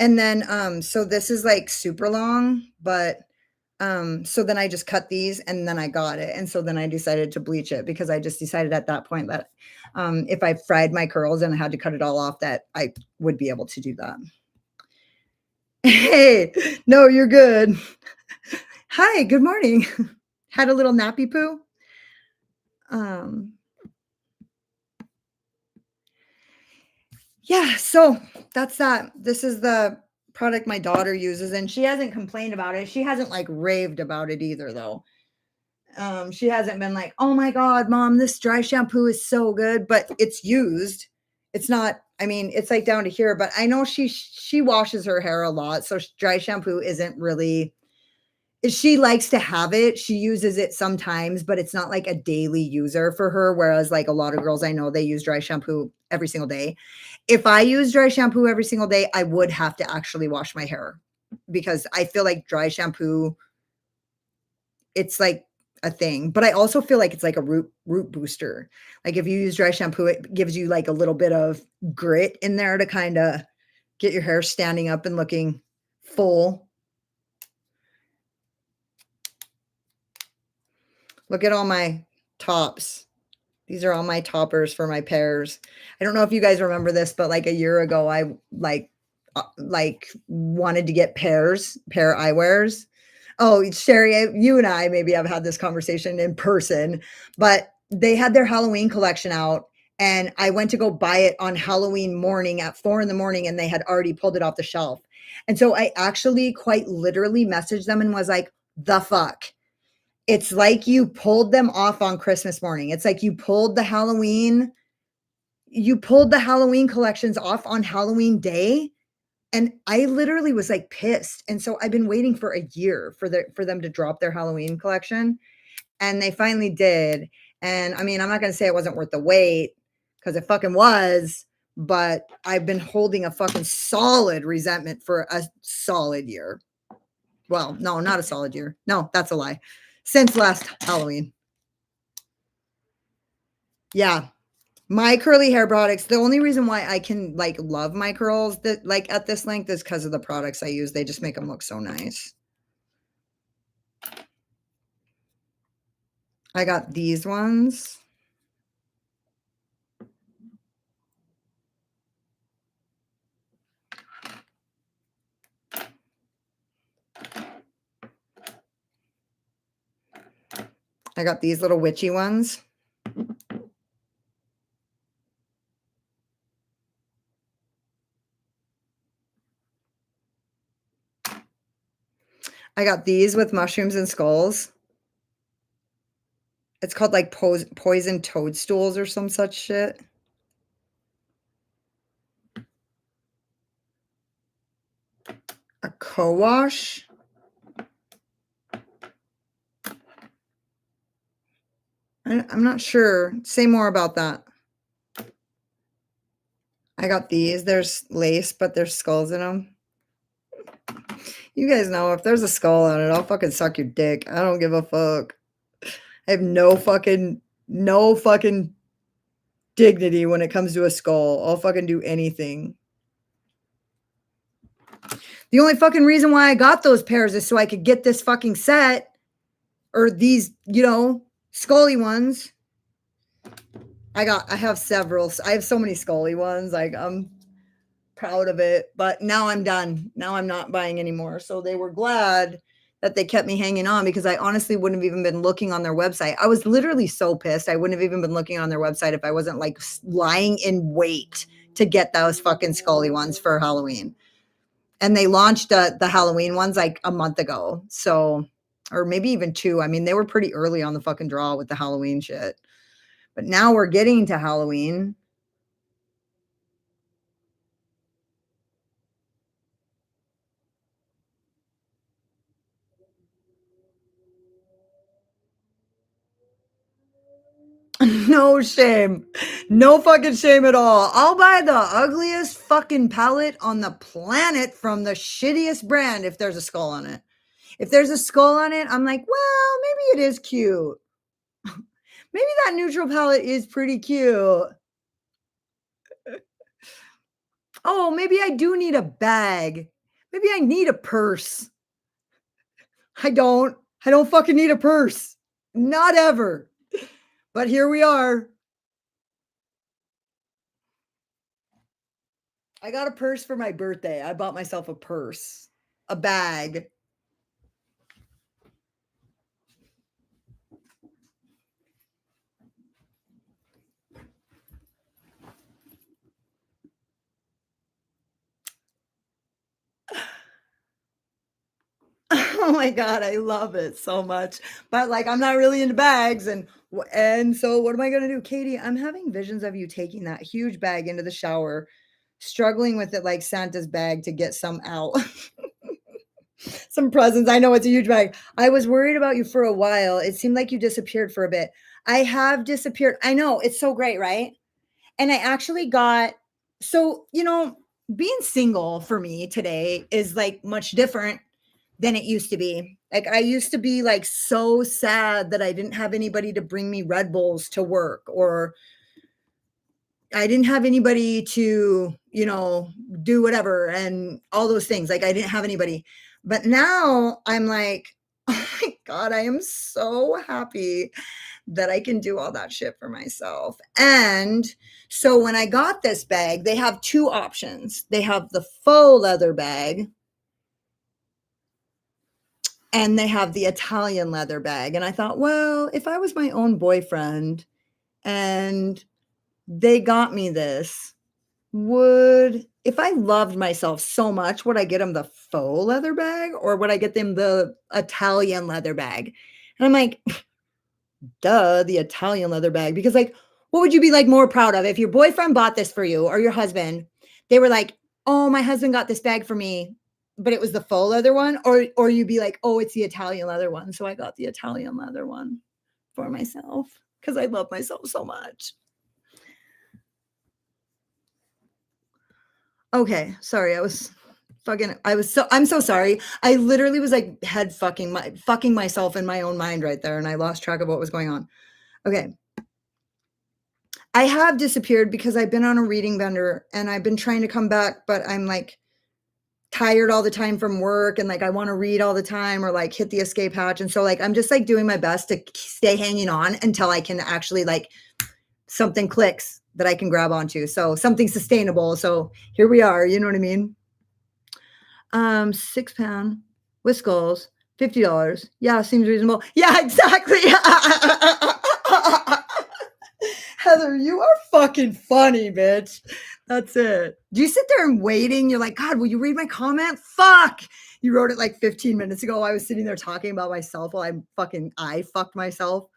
And then so this is like super long, but so then I just cut these and then I got it. And so then I decided to bleach it because I just decided at that point that if I fried my curls and I had to cut it all off, that I would be able to do that. Hey, no, you're good. Hi, good morning. Had a little nappy poo. Yeah, so that's that. This is the product my daughter uses, and she hasn't complained about it. She hasn't like raved about it either, though. She hasn't been like, "Oh my God, mom, this dry shampoo is so good," but it's used. It's not, I mean, it's like down to here, but I know she washes her hair a lot, so dry shampoo isn't really, she likes to have it. She uses it sometimes, but it's not like a daily user for her. Whereas like a lot of girls I know, they use dry shampoo every single day. If I use dry shampoo every single day, I would have to actually wash my hair because I feel like dry shampoo, it's like a thing. But I also feel like it's like a root booster. Like if you use dry shampoo, it gives you like a little bit of grit in there to kind of get your hair standing up and looking full. Look at all my tops. These are all my toppers for my pairs. I don't know if you guys remember this, but like a year ago, I like wanted to get pair eyewears. Oh, Sherry, you and I maybe have had this conversation in person, but they had their Halloween collection out and I went to go buy it on Halloween morning at 4 in the morning and they had already pulled it off the shelf. And so I actually quite literally messaged them and was like, the fuck? It's like you pulled them off on Christmas morning. It's like you pulled the Halloween collections off on Halloween day. And I literally was like pissed. And so I've been waiting for a year for them to drop their Halloween collection. And they finally did. And I mean, I'm not going to say it wasn't worth the wait because it fucking was, but I've been holding a fucking solid resentment for a solid year. Well, no, not a solid year. No, that's a lie. Since last Halloween. Yeah. My curly hair products, the only reason why I can like love my curls that like at this length is because of the products I use. They just make them look so nice. I got these ones. I got these little witchy ones. I got these with mushrooms and skulls. It's called like poison toadstools or some such shit. A co-wash. I'm not sure. Say more about that. I got these. There's lace, but there's skulls in them. You guys know if there's a skull on it, I'll fucking suck your dick. I don't give a fuck. I have no fucking dignity when it comes to a skull. I'll fucking do anything. The only fucking reason why I got those pairs is so I could get this fucking set, or these, you know, scully ones. I have several. I have so many scully ones. Like, I'm proud of it, but now I'm done. Now I'm not buying anymore. So they were glad that they kept me hanging on, because I honestly wouldn't have even been looking on their website. I was literally so pissed. I wouldn't have even been looking on their website if I wasn't like lying in wait to get those fucking scully ones for Halloween. And they launched the Halloween ones like a month ago. So, or maybe even 2. I mean, they were pretty early on the fucking draw with the Halloween shit. But now we're getting to Halloween. No shame. No fucking shame at all. I'll buy the ugliest fucking palette on the planet from the shittiest brand if there's a skull on it. If there's a skull on it, I'm like, well, maybe it is cute. Maybe that neutral palette is pretty cute. Oh, maybe I do need a bag. Maybe I need a purse. I don't fucking need a purse. Not ever. But here we are. I got a purse for my birthday. I bought myself a purse, a bag. Oh my God, I love it so much. But like, I'm not really into bags. And so what am I going to do? Katie, I'm having visions of you taking that huge bag into the shower, struggling with it like Santa's bag to get some out. Some presents. I know it's a huge bag. I was worried about you for a while. It seemed like you disappeared for a bit. I have disappeared. I know, it's so great, right? And I actually got, so, you know, being single for me today is like much different than it used to be. Like, I used to be like so sad that I didn't have anybody to bring me Red Bulls to work, or I didn't have anybody to, you know, do whatever and all those things. Like, I didn't have anybody. But now I'm like, oh my God, I am so happy that I can do all that shit for myself. And so when I got this bag, they have 2 options. They have the faux leather bag, and they have the Italian leather bag. And I thought, well, if I was my own boyfriend and they got me this, if I loved myself so much, would I get them the faux leather bag, or would I get them the Italian leather bag? And I'm like, duh, the Italian leather bag. Because like, what would you be like more proud of if your boyfriend bought this for you, or your husband? They were like, oh, my husband got this bag for me, but it was the faux leather one, or you'd be like, oh, it's the Italian leather one. So I got the Italian leather one for myself because I love myself so much. Okay, sorry. I'm so sorry. I literally was like head fucking myself in my own mind right there, and I lost track of what was going on. Okay. I have disappeared because I've been on a reading bender and I've been trying to come back, but I'm like tired all the time from work, and like I want to read all the time, or like hit the escape hatch. And so like I'm just like doing my best to stay hanging on until I can actually like something clicks that I can grab onto. So something sustainable. So here we are, you know what I mean? 6 pound with skulls, $50. Yeah, seems reasonable. Yeah, exactly. Heather, you are fucking funny, bitch. That's it. Do you sit there and waiting? You're like, God, will you read my comment? Fuck. You wrote it like 15 minutes ago. I was sitting there talking about myself while I fucked myself.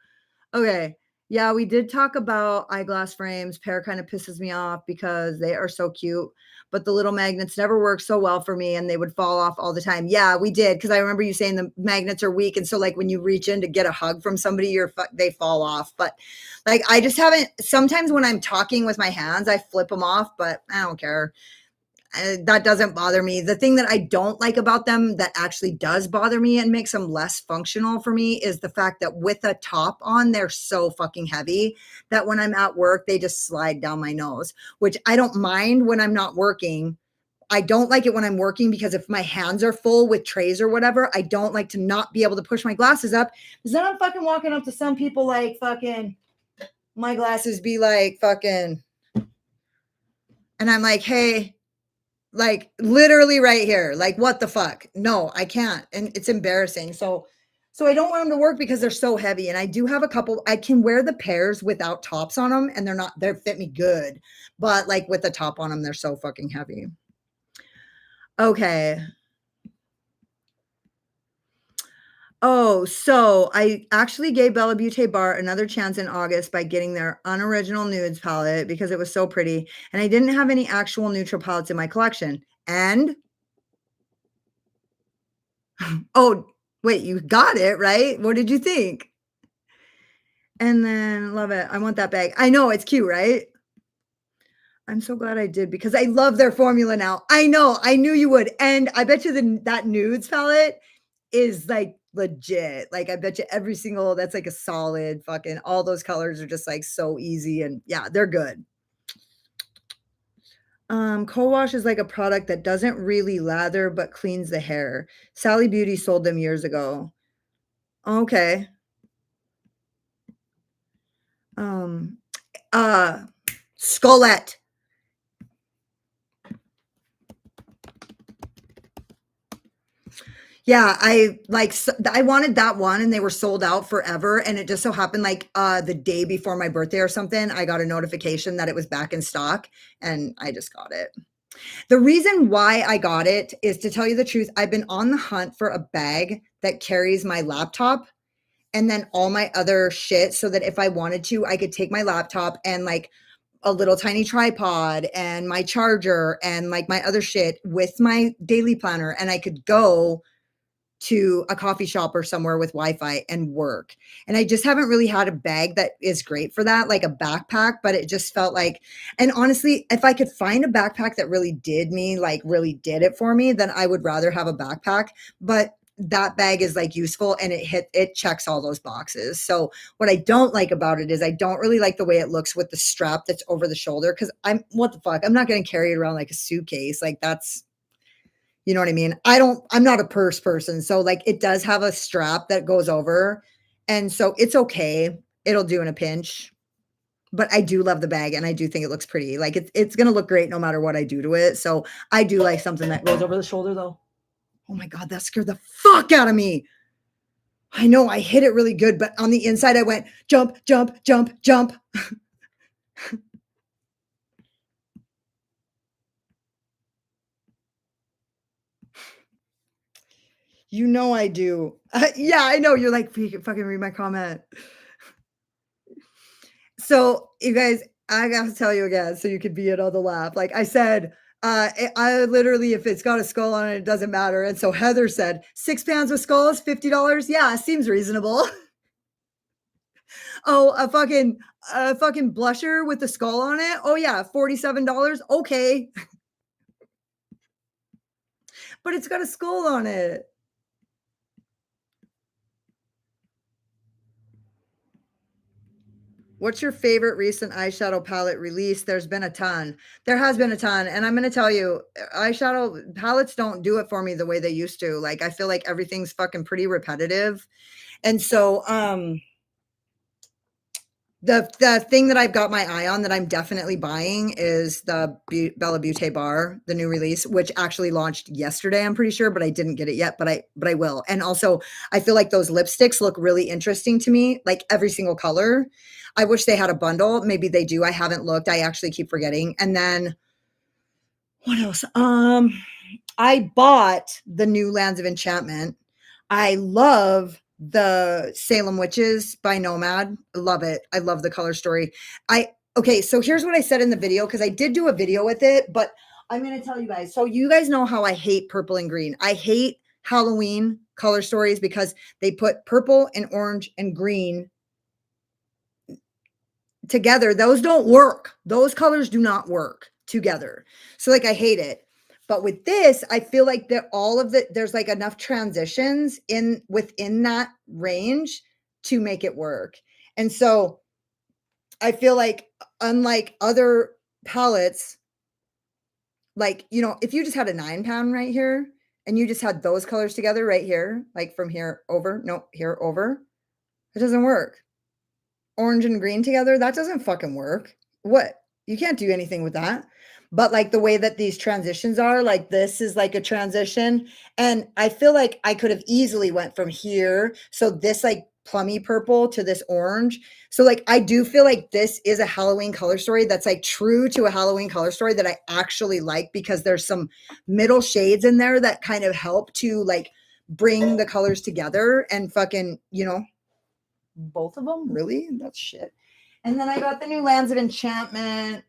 Okay. Yeah, we did talk about eyeglass frames. Pair kind of pisses me off because they are so cute, but the little magnets never work so well for me, and they would fall off all the time. Yeah, we did, because I remember you saying the magnets are weak, and so like when you reach in to get a hug from somebody, they fall off. But like I just haven't. Sometimes when I'm talking with my hands, I flip them off, but I don't care. that doesn't bother me. The thing that I don't like about them that actually does bother me and makes them less functional for me is the fact that with a top on, they're so fucking heavy that when I'm at work, they just slide down my nose, which I don't mind when I'm not working. I don't like it when I'm working because if my hands are full with trays or whatever, I don't like to not be able to push my glasses up because then I'm fucking walking up to some people like fucking my glasses be like fucking, and I'm like, hey, like literally right here, like what the fuck? No, I can't, and it's embarrassing. So I don't want them to work because they're so heavy. And I do have a couple. I can wear the pairs without tops on them, and they fit me good. But like with the top on them, they're so fucking heavy. Okay. Oh, so I actually gave Bella Beauté Bar another chance in August by getting their unoriginal nudes palette because it was so pretty, and I didn't have any actual neutral palettes in my collection. And oh, wait, you got it, right? What did you think? And then love it. I want that bag. I know it's cute, right? I'm so glad I did because I love their formula now. I know, I knew you would. And I bet you that nudes palette is like legit. Like I bet you every single that's like a solid fucking all those colors are just like so easy and yeah, they're good. Co-wash is like a product that doesn't really lather but cleans the hair. Sally Beauty sold them years ago. Okay. Um Scolette. Yeah, I wanted that one and they were sold out forever, and it just so happened, like, the day before my birthday or something, I got a notification that it was back in stock, and I just got it. The reason why I got it is, to tell you the truth, I've been on the hunt for a bag that carries my laptop and then all my other shit so that if I wanted to, I could take my laptop and, like, a little tiny tripod and my charger and, like, my other shit with my daily planner, and I could go to a coffee shop or somewhere with Wi-Fi and work. And I just haven't really had a bag that is great for that, like a backpack, but it just felt like, and honestly, if I could find a backpack that really did me, like really did it for me, then I would rather have a backpack. But that bag is like useful and it checks all those boxes. So what I don't like about it is I don't really like the way it looks with the strap that's over the shoulder. Cause what the fuck? I'm not going to carry it around like a suitcase. Like that's, you know what I mean? I'm not a purse person. So like it does have a strap that goes over. And so it's okay. It'll do in a pinch. But I do love the bag and I do think it looks pretty. Like it's gonna look great no matter what I do to it. So I do like something that goes over the shoulder though. Oh my God, that scared the fuck out of me. I know I hit it really good, but on the inside I went jump, jump, jump, jump. You know I do. Yeah, I know. You're like, fucking read my comment. So, you guys, I got to tell you again, so you could be in on the laugh. Like I said, I literally, if it's got a skull on it, it doesn't matter. And so Heather said, 6 pounds with skulls, $50. Yeah, seems reasonable. Oh, a fucking blusher with the skull on it. Oh yeah, $47. Okay, but it's got a skull on it. What's your favorite recent eyeshadow palette release? There's been a ton. There has been a ton. And I'm going to tell you, eyeshadow palettes don't do it for me the way they used to. Like, I feel like everything's fucking pretty repetitive. And so, the thing that I've got my eye on that I'm definitely buying is the Bella Beauté Bar, the new release, which actually launched yesterday, I'm pretty sure, but I didn't get it yet, but I will. And also, I feel like those lipsticks look really interesting to me, like every single color. I wish they had a bundle. Maybe they do. I haven't looked. I actually keep forgetting. And then what else? I bought the new Lands of Enchantment. I love the Salem Witches by Nomad. I love it. I love the color story. Okay, so here's what I said in the video because I did do a video with it, but I'm going to tell you guys. So you guys know how I hate purple and green. I hate Halloween color stories because they put purple and orange and green together. Those don't work. Those colors do not work together. So like I hate it. But with this, I feel like that all of there's like enough transitions within that range to make it work. And so I feel like unlike other palettes, like, if you just had a 9 pound right here and you just had those colors together right here, like from here over, no, here over, it doesn't work. Orange and green together, that doesn't fucking work. What? You can't do anything with that. But like the way that these transitions are, like this is like a transition. And I feel like I could have easily went from here. So this like plummy purple to this orange. So like I do feel like this is a Halloween color story that's like true to a Halloween color story that I actually like, because there's some middle shades in there that kind of help to like bring the colors together and fucking, both of them, really? That's shit. And then I got the new Lands of Enchantment.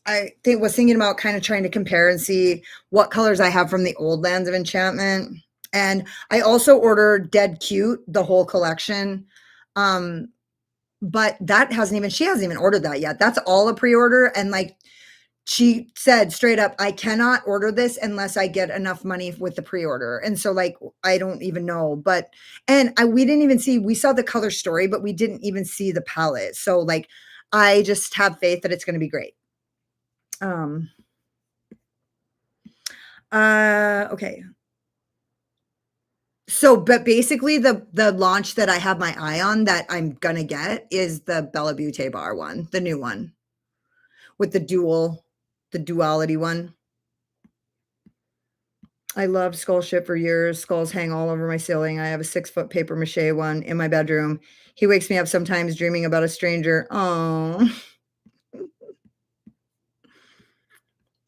I was thinking about kind of trying to compare and see what colors I have from the old Lands of Enchantment. And I also ordered Dead Cute, the whole collection. But she hasn't even ordered that yet. That's all a pre-order. And like she said straight up, I cannot order this unless I get enough money with the pre-order. And so like, I don't even know, we didn't even see, we saw the color story, but we didn't even see the palette. So like, I just have faith that it's going to be great. Okay. So, but basically the launch that I have my eye on that I'm going to get is the Bella Beauté bar one, the new one with the duality one. I loved Skull Ship for years. Skulls hang all over my ceiling. I have a 6-foot paper mache one in my bedroom. He wakes me up sometimes dreaming about a stranger. Oh,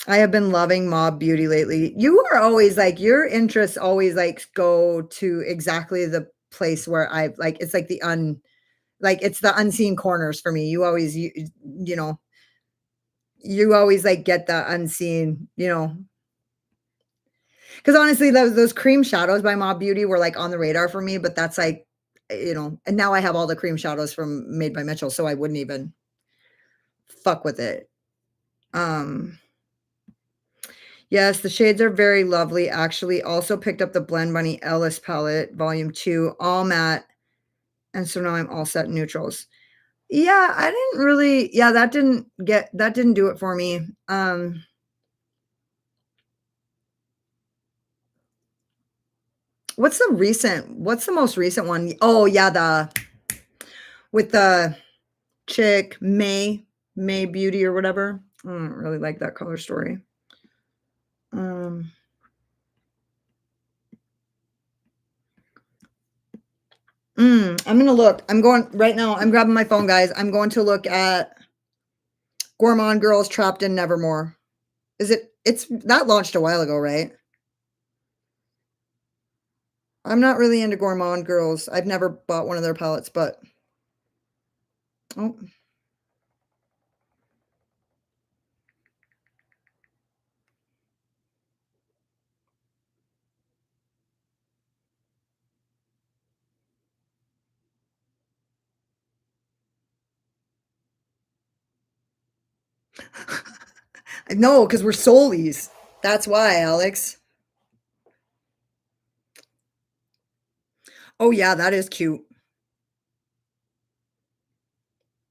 I have been loving Mob Beauty lately. You are always like, your interests always like go to exactly the place where I like, it's like it's the unseen corners for me. You always, you always like get the unseen, because honestly, those cream shadows by Mob Beauty were like on the radar for me, but that's like, and now I have all the cream shadows from Made by Mitchell, so I wouldn't even fuck with it. Yes, the shades are very lovely. Actually, also picked up the Blend Bunny Ellis palette, volume 2, all matte. And so now I'm all set in neutrals. Yeah, I didn't really, that didn't do it for me. What's the most recent one? Oh yeah, with the chick, May Beauty or whatever. I don't really like that color story. I'm gonna look. I'm going right now. I'm grabbing my phone, guys. I'm going to look at Gourmand Girls Trapped in Nevermore. It's that launched a while ago, right? I'm not really into Gourmand Girls. I've never bought one of their palettes, but oh. No, because we're soulies. That's why, Alex. Oh yeah, that is cute.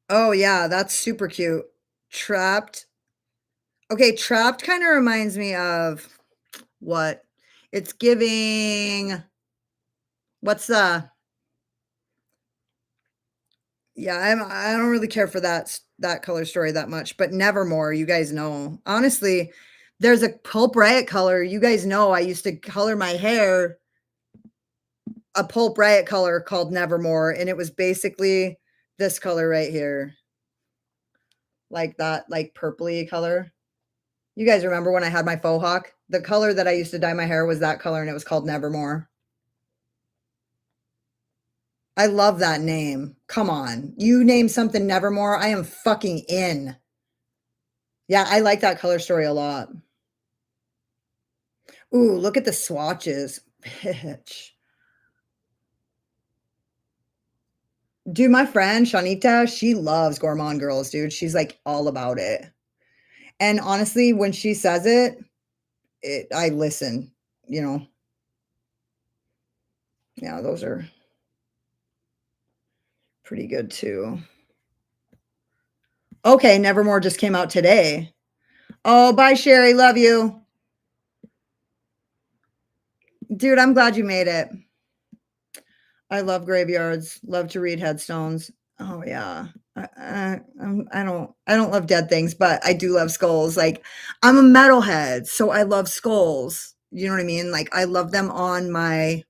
Oh yeah, that's super cute. Trapped. Okay, Trapped kind of reminds me of what? It's giving what's the yeah, I don't really care for that color story that much, but Nevermore, you guys know. Honestly, there's a Pulp Riot color. You guys know I used to color my hair a Pulp Riot color called Nevermore, and it was basically this color right here. Like that, like purpley color. You guys remember when I had my faux hawk? The color that I used to dye my hair was that color, and it was called Nevermore. I love that name. Come on. You name something Nevermore, I am fucking in. Yeah, I like that color story a lot. Ooh, look at the swatches. Bitch. Dude, my friend Shanita, she loves Gourmand Girls, dude. She's like all about it. And honestly, when she says it, I listen, you know. Yeah, those are pretty good too. Okay, Nevermore just came out today. Oh, bye, Sherry. Love you. Dude, I'm glad you made it. I love graveyards. Love to read headstones. Oh yeah. I don't love dead things, but I do love skulls. Like I'm a metalhead, so I love skulls. You know what I mean? Like I love them on my,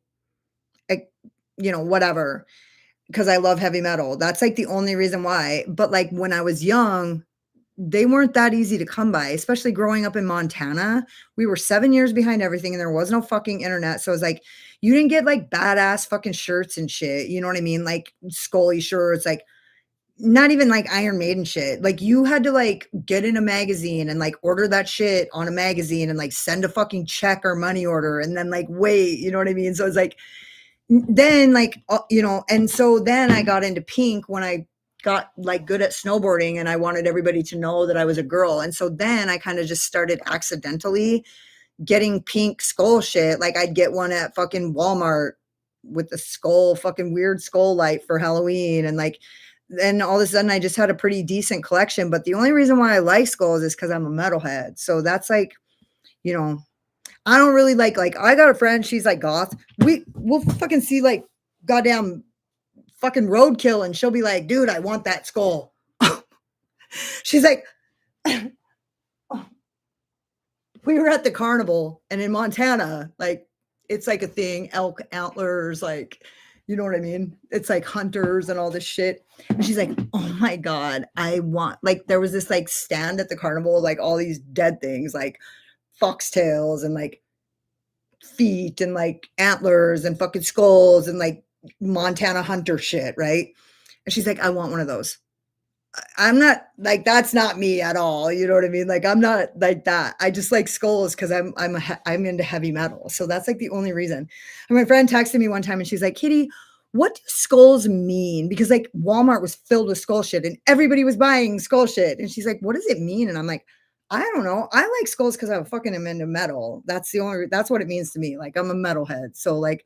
like, whatever, because I love heavy metal. That's like the only reason why. But like when I was young, they weren't that easy to come by, especially growing up in Montana. We were 7 years behind everything and there was no fucking internet. So it's like you didn't get like badass fucking shirts and shit. You know what I mean? Like Scully shirts, like not even like Iron Maiden shit. Like you had to like get in a magazine and like order that shit on a magazine and like send a fucking check or money order and then like wait, you know what I mean? So it's like then like and so then I got into pink when I got like good at snowboarding and I wanted everybody to know that I was a girl. And so then I kind of just started accidentally getting pink skull shit. Like I'd get one at fucking Walmart with the skull, fucking weird skull light for Halloween. And like, then all of a sudden I just had a pretty decent collection. But the only reason why I like skulls is because I'm a metalhead. So that's like, you know, I don't really like I got a friend, she's like goth. We'll fucking see like goddamn fucking roadkill and she'll be like, dude, I want that skull. She's like, we were at the carnival and in Montana, like it's like a thing, elk antlers, like, you know what I mean? It's like hunters and all this shit. And she's like, oh my God, I want, like, there was this like stand at the carnival, like all these dead things, like foxtails and like feet and like antlers and fucking skulls and like Montana hunter shit, right? And she's like, I want one of those. I'm not like that's not me at all. You know what I mean? Like I'm not like that. I just like skulls because I'm into heavy metal. So that's like the only reason. And my friend texted me one time and she's like, Kitty, what do skulls mean? Because like Walmart was filled with skull shit and everybody was buying skull shit. And she's like, what does it mean? And I'm like, I don't know. I like skulls because I fucking am into metal. That's what it means to me. Like I'm a metalhead. So like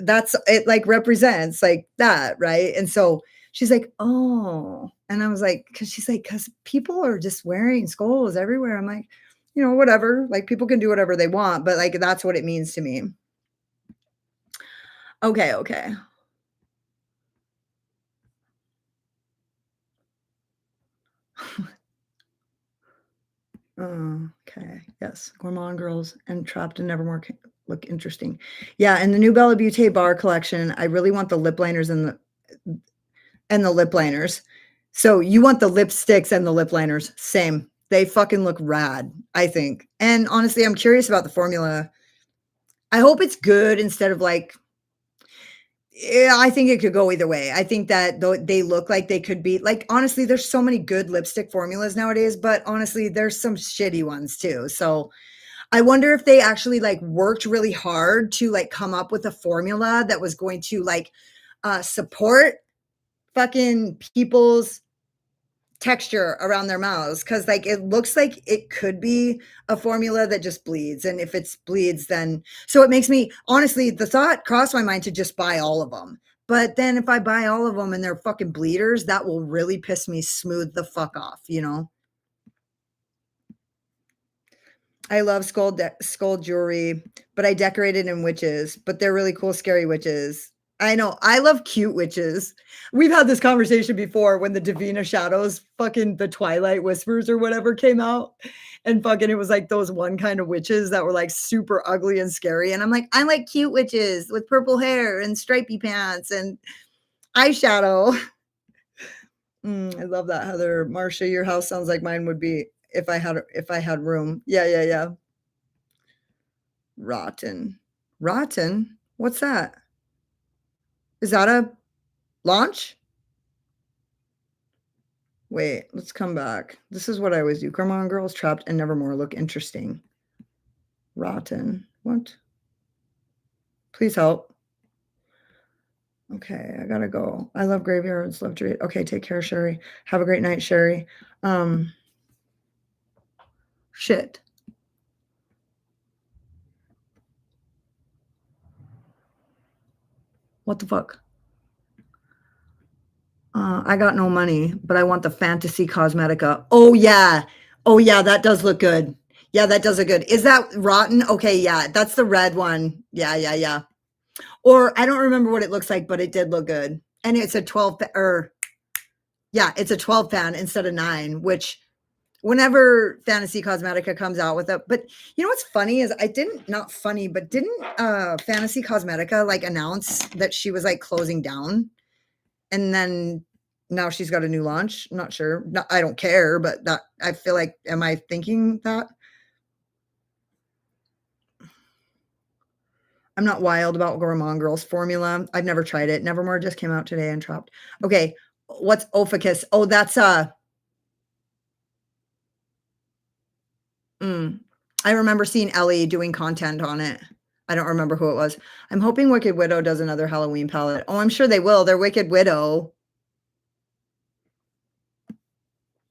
that's it, like represents like that, right? And so she's like, oh, and I was like, because she's like, because people are just wearing skulls everywhere. I'm like, whatever, like people can do whatever they want, but like that's what it means to me. Okay. Okay, yes, Gourmand Girls and Trapped and Nevermore look interesting. Yeah, and the new Bella Butte bar collection, I really want the lip liners and the lip liners. So you want the lipsticks and the lip liners. Same. They fucking look rad, I think. And honestly, I'm curious about the formula. I hope it's good instead of like, yeah, I think it could go either way. I think that though they look like they could be like, honestly, there's so many good lipstick formulas nowadays, but honestly, there's some shitty ones too. So I wonder if they actually like worked really hard to like come up with a formula that was going to like support fucking people's texture around their mouths, because like it looks like it could be a formula that just bleeds, and if it bleeds then so it makes me honestly, the thought crossed my mind to just buy all of them, but then if I buy all of them and they're fucking bleeders, that will really piss me smooth the fuck off. I love skull jewelry, but I decorated in witches, but they're really cool, scary witches. I know. I love cute witches. We've had this conversation before when the Davina Shadows, fucking the Twilight Whispers or whatever came out. And fucking it was like those one kind of witches that were like super ugly and scary. And I'm like, I like cute witches with purple hair and stripy pants and eyeshadow. I love that, Heather. Marcia, your house sounds like mine would be if I had room. Yeah. Rotten. Rotten? What's that? Is that a launch? Wait, let's come back. This is what I always do. Grandma and Girls, Trapped and Nevermore look interesting. Rotten. What? Please help. Okay, I gotta go. I love graveyards. Love to read. Okay, take care, Sherry. Have a great night, Sherry. Shit. What the fuck? I got no money, but I want the Fantasy Cosmetica. Oh, yeah. Oh, yeah, that does look good. Yeah, that does look good. Is that rotten? Okay, yeah, that's the red one. Yeah, yeah, yeah. Or I don't remember what it looks like, but it did look good. And it's a 12 or yeah, it's a 12 pan instead of 9, which whenever Fantasy Cosmetica comes out with it. But you know what's funny is I didn't not funny, but didn't Fantasy Cosmetica like announce that she was like closing down? And then now she's got a new launch. I'm not sure. No, I don't care, but that I feel like am I thinking that? I'm not wild about Gourmand Girls formula. I've never tried it. Nevermore just came out today and dropped. Okay, what's Ophicus? Oh, that's I remember seeing Ellie doing content on it. I don't remember who it was. I'm hoping Wicked Widow does another Halloween palette. Oh, I'm sure they will. They're Wicked Widow.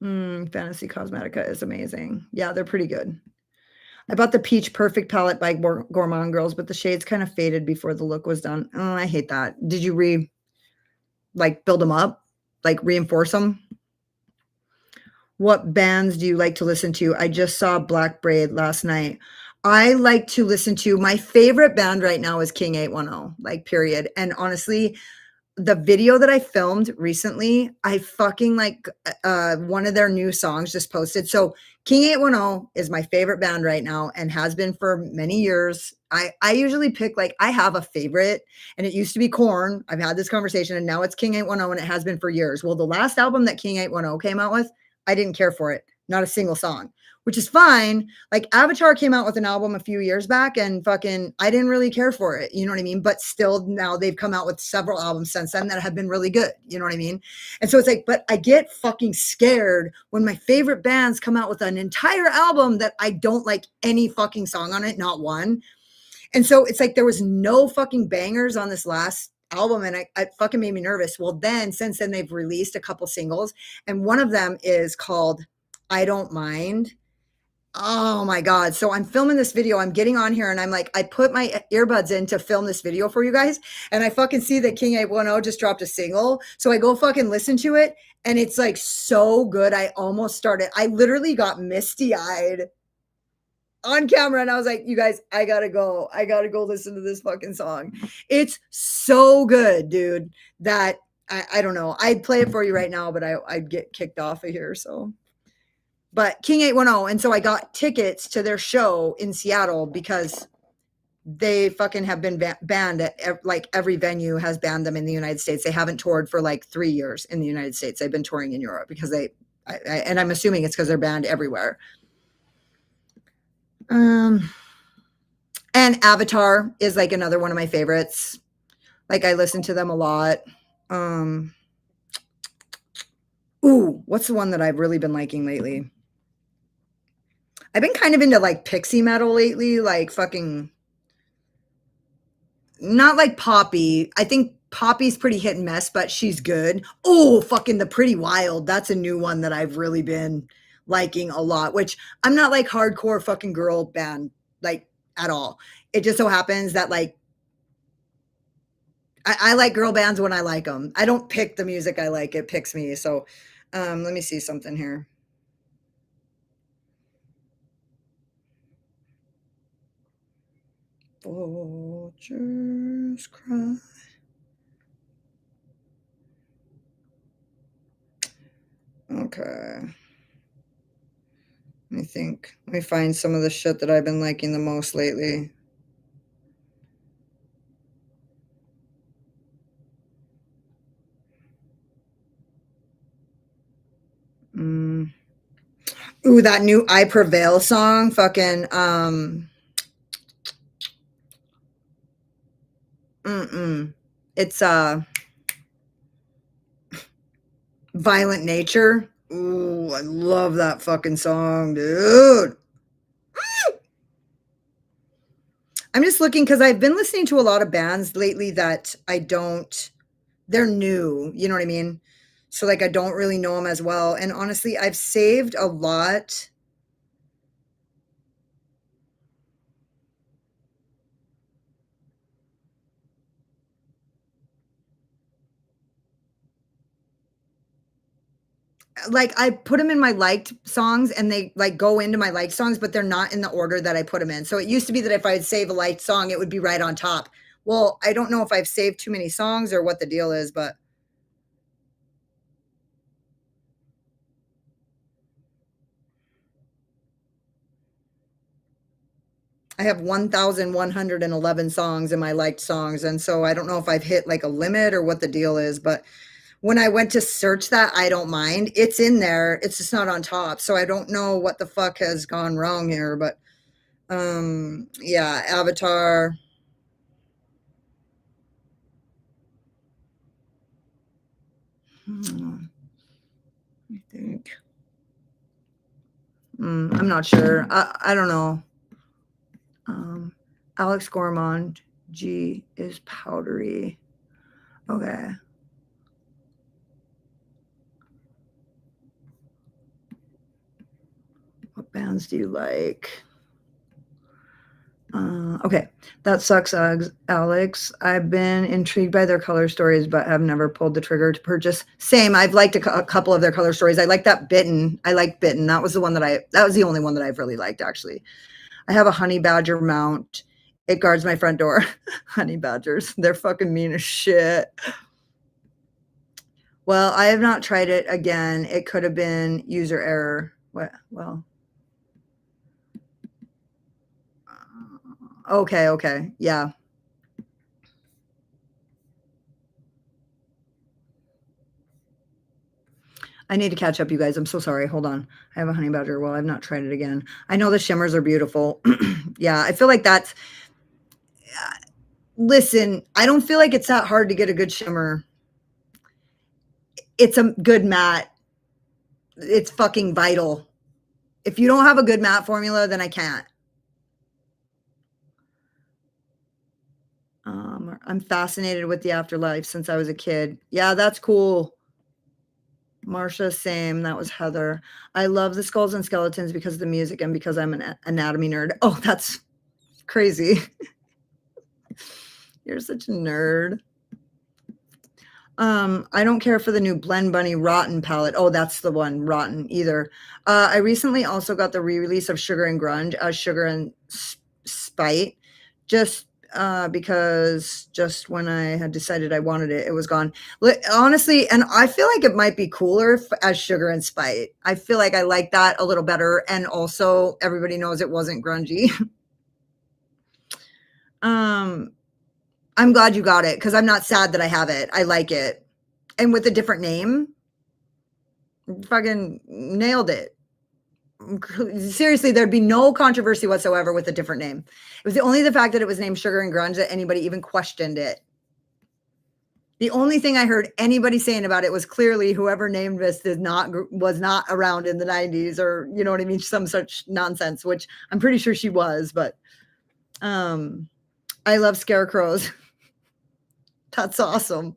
Fantasy Cosmetica is amazing. Yeah, they're pretty good. I bought the Peach Perfect palette by Gourmand Girls, but the shades kind of faded before the look was done. Oh, I hate that. Did you build them up? Like reinforce them? What bands do you like to listen to? I just saw Black Braid last night. I like to listen to my favorite band right now is King 810, like period. And honestly, the video that I filmed recently, I fucking like one of their new songs just posted. So King 810 is my favorite band right now and has been for many years. I usually pick like I have a favorite and it used to be Korn. I've had this conversation and now it's King 810 and it has been for years. Well, the last album that King 810 came out with, I didn't care for it. Not a single song, which is fine. Like Avatar came out with an album a few years back and fucking I didn't really care for it. You know what I mean? But still now they've come out with several albums since then that have been really good. You know what I mean? And so it's like, but I get fucking scared when my favorite bands come out with an entire album that I don't like any fucking song on it, not one. And so it's like there was no fucking bangers on this last album and I fucking made me nervous. Well, then since then they've released a couple singles and one of them is called I Don't Mind. Oh my God. So I'm filming this video. I'm getting on here and I'm like, I put my earbuds in to film this video for you guys. And I fucking see that King 810 just dropped a single. So I go fucking listen to it. And it's like so good. I literally got misty eyed on camera. And I was like, you guys, I gotta go. I gotta go listen to this fucking song. It's so good, dude, that I don't know. I'd play it for you right now, but I'd get kicked off of here. So but King 810. And so I got tickets to their show in Seattle because they fucking have been banned at like every venue has banned them in the United States. They haven't toured for like 3 years in the United States. They've been touring in Europe because and I'm assuming it's because they're banned everywhere. And Avatar is like another one of my favorites. Like I listen to them a lot. What's the one that I've really been liking lately? I've been kind of into like pixie metal lately, like fucking not like Poppy. I think Poppy's pretty hit and miss, but she's good. Oh, fucking The Pretty Wild. That's a new one that I've really been liking a lot, which I'm not like hardcore fucking girl band like at all. It just so happens that like I like girl bands when I like them. I don't pick the music I like, it picks me. So let me see something here. Vultures cry. Okay. Let me think. Let me find some of the shit that I've been liking the most lately. Ooh, that new I Prevail song. Fucking it's Violent Nature. Ooh, I love that fucking song, dude. I'm just looking because I've been listening to a lot of bands lately that they're new, you know what I mean? So like I don't really know them as well. And honestly, I've saved a lot. like I put them in my liked songs and they like go into my liked songs, but they're not in the order that I put them in. So it used to be that if I'd save a liked song, it would be right on top. Well, I don't know if I've saved too many songs or what the deal is, but I have 1,111 songs in my liked songs. And so I don't know if I've hit like a limit or what the deal is, but when I went to search that, I don't mind. It's in there. It's just not on top. So I don't know what the fuck has gone wrong here, but yeah, Avatar. I think. I'm not sure. I don't know. Alex Gormand, G is powdery. Okay. What bands do you like? Okay. That sucks, Alex. I've been intrigued by their color stories, but have never pulled the trigger to purchase. Same. I've liked a couple of their color stories. I like that Bitten. I like Bitten. That was the one that was the only one that I've really liked, actually. I have a honey badger mount. It guards my front door. Honey badgers. They're fucking mean as shit. Well, I have not tried it again. It could have been user error. What? Well. Okay. Yeah. I need to catch up, you guys. I'm so sorry. Hold on. I have a honey badger. Well, I've not tried it again. I know the shimmers are beautiful. Yeah, I feel like that's... Listen, I don't feel like it's that hard to get a good shimmer. It's a good matte. It's fucking vital. If you don't have a good matte formula, then I can't. I'm fascinated with the afterlife since I was a kid. Yeah, that's cool. Marsha, same. That was Heather. I love the skulls and skeletons because of the music and because I'm an anatomy nerd. Oh, that's crazy. You're such a nerd. I don't care for the new Blend Bunny Rotten palette. Oh, that's the one, Rotten, either. I recently also got the re-release of Sugar and Grunge as Sugar and Spite, just because just when I had decided I wanted it, it was gone. Honestly, and I feel like it might be cooler as Sugar and Spite. I feel like I like that a little better, and also everybody knows it wasn't grungy. I'm glad you got it because I'm not sad that I have it. I like it. And with a different name, fucking nailed it. Seriously, there'd be no controversy whatsoever with a different name. It was only the fact that it was named Sugar and Grunge that anybody even questioned it. The only thing I heard anybody saying about it was clearly whoever named this was not around in the 90s, or you know what I mean, some such nonsense, which I'm pretty sure she was, but I love scarecrows. That's awesome.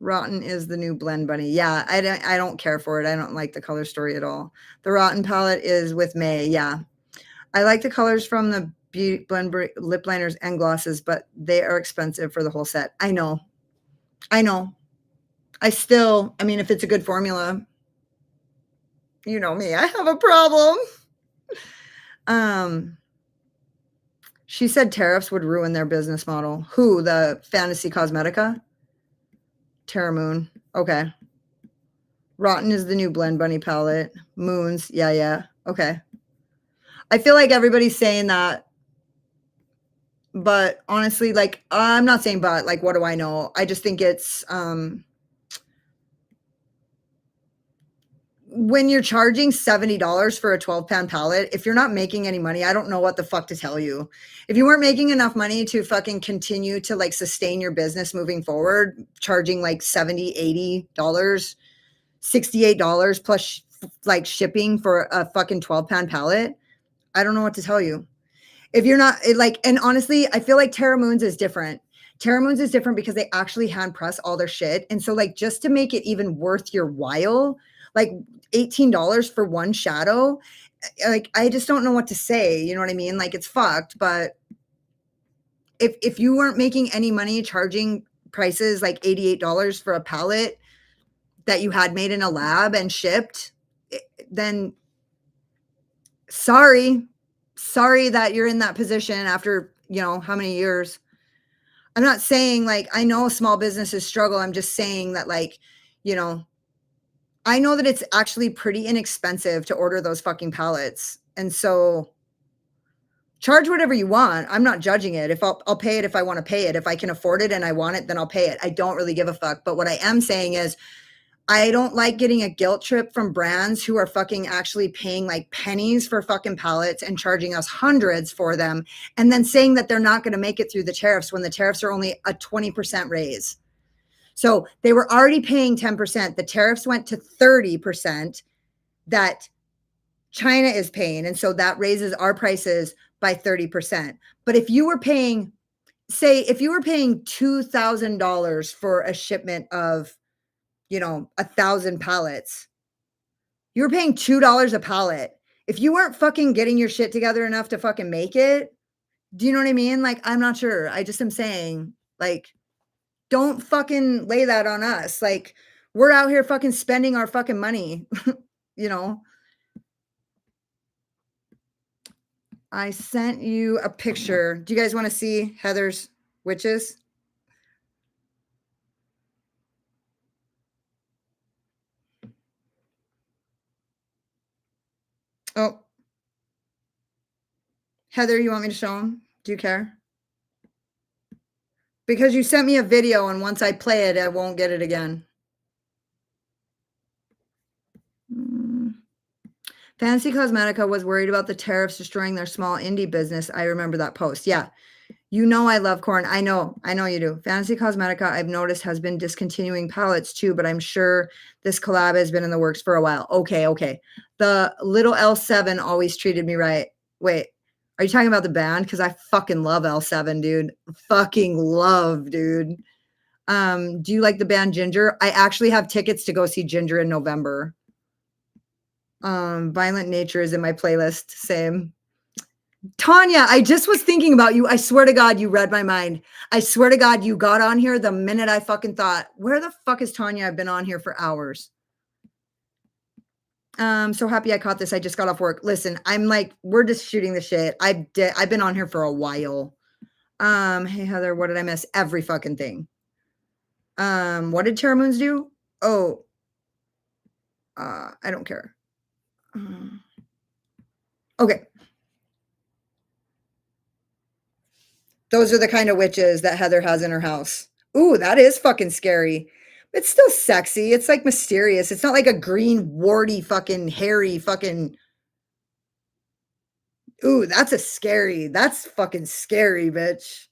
Rotten is the new Blend Bunny. Yeah, I don't care for it. I don't like the color story at all. The Rotten palette is with May. Yeah. I like the colors from the Blend lip liners and glosses, but they are expensive for the whole set. I know. I mean, if it's a good formula, you know me, I have a problem. She said tariffs would ruin their business model. Who? The Fantasy Cosmetica? Terra Moon. Okay. Rotten is the new Blend Bunny palette. Moons. Yeah. Okay. I feel like everybody's saying that. But honestly, like, I'm not saying but, like, what do I know? I just think it's when you're charging $70 for a 12-pan palette, if you're not making any money, I don't know what the fuck to tell you. If you weren't making enough money to fucking continue to like sustain your business moving forward, charging like $70, $80, $68 plus like shipping for a fucking 12-pan palette, I don't know what to tell you. If you're not like, and honestly, I feel like Terra Moons is different. Terra Moons is different because they actually hand press all their shit. And so like, just to make it even worth your while, like $18 for one shadow, like, I just don't know what to say. You know what I mean? Like, it's fucked. But if you weren't making any money charging prices like $88 for a palette, that you had made in a lab and shipped, then sorry that you're in that position after, you know, how many years. I'm not saying like, I know small businesses struggle. I'm just saying that like, you know, I know that it's actually pretty inexpensive to order those fucking pallets. And so charge whatever you want. I'm not judging it. If I'll pay it if I want to pay it. If I can afford it and I want it, then I'll pay it. I don't really give a fuck. But what I am saying is I don't like getting a guilt trip from brands who are fucking actually paying like pennies for fucking pallets and charging us hundreds for them, and then saying that they're not going to make it through the tariffs when the tariffs are only a 20% raise. So they were already paying 10%. The tariffs went to 30% that China is paying. And so that raises our prices by 30%. But if you were paying, say, if you were paying $2,000 for a shipment of, you know, 1,000 pallets, you were paying $2 a pallet. If you weren't fucking getting your shit together enough to fucking make it, do you know what I mean? Like, I'm not sure. I just am saying, like, don't fucking lay that on us. Like, we're out here fucking spending our fucking money, you know? I sent you a picture. Do you guys want to see Heather's witches? Oh, Heather, you want me to show them? Do you care? Because you sent me a video, and once I play it, I won't get it again. Fancy Cosmetica was worried about the tariffs destroying their small indie business. I remember that post. Yeah. You know I love corn. I know you do. Fancy Cosmetica, I've noticed, has been discontinuing palettes too, but I'm sure this collab has been in the works for a while. Okay. The little L7 always treated me right. Wait, are you talking about the band? Because I fucking love L7, dude. Fucking love, dude. Do you like the band Ginger? I actually have tickets to go see Ginger in November. Violent Nature is in my playlist. Same. Tanya, I just was thinking about you. I swear to God, you read my mind. I swear to God, you got on here the minute I fucking thought, where the fuck is Tanya? I've been on here for hours. So happy I caught this. I just got off work. Listen, I'm like, we're just shooting the shit. I've been on here for a while. Hey Heather, what did I miss? Every fucking thing. What did Terra Moons do? Oh, I don't care. Okay. Those are the kind of witches that Heather has in her house. Ooh, that is fucking scary. It's still sexy. It's like mysterious. It's not like a green, warty, fucking hairy fucking. Ooh, that's fucking scary, bitch.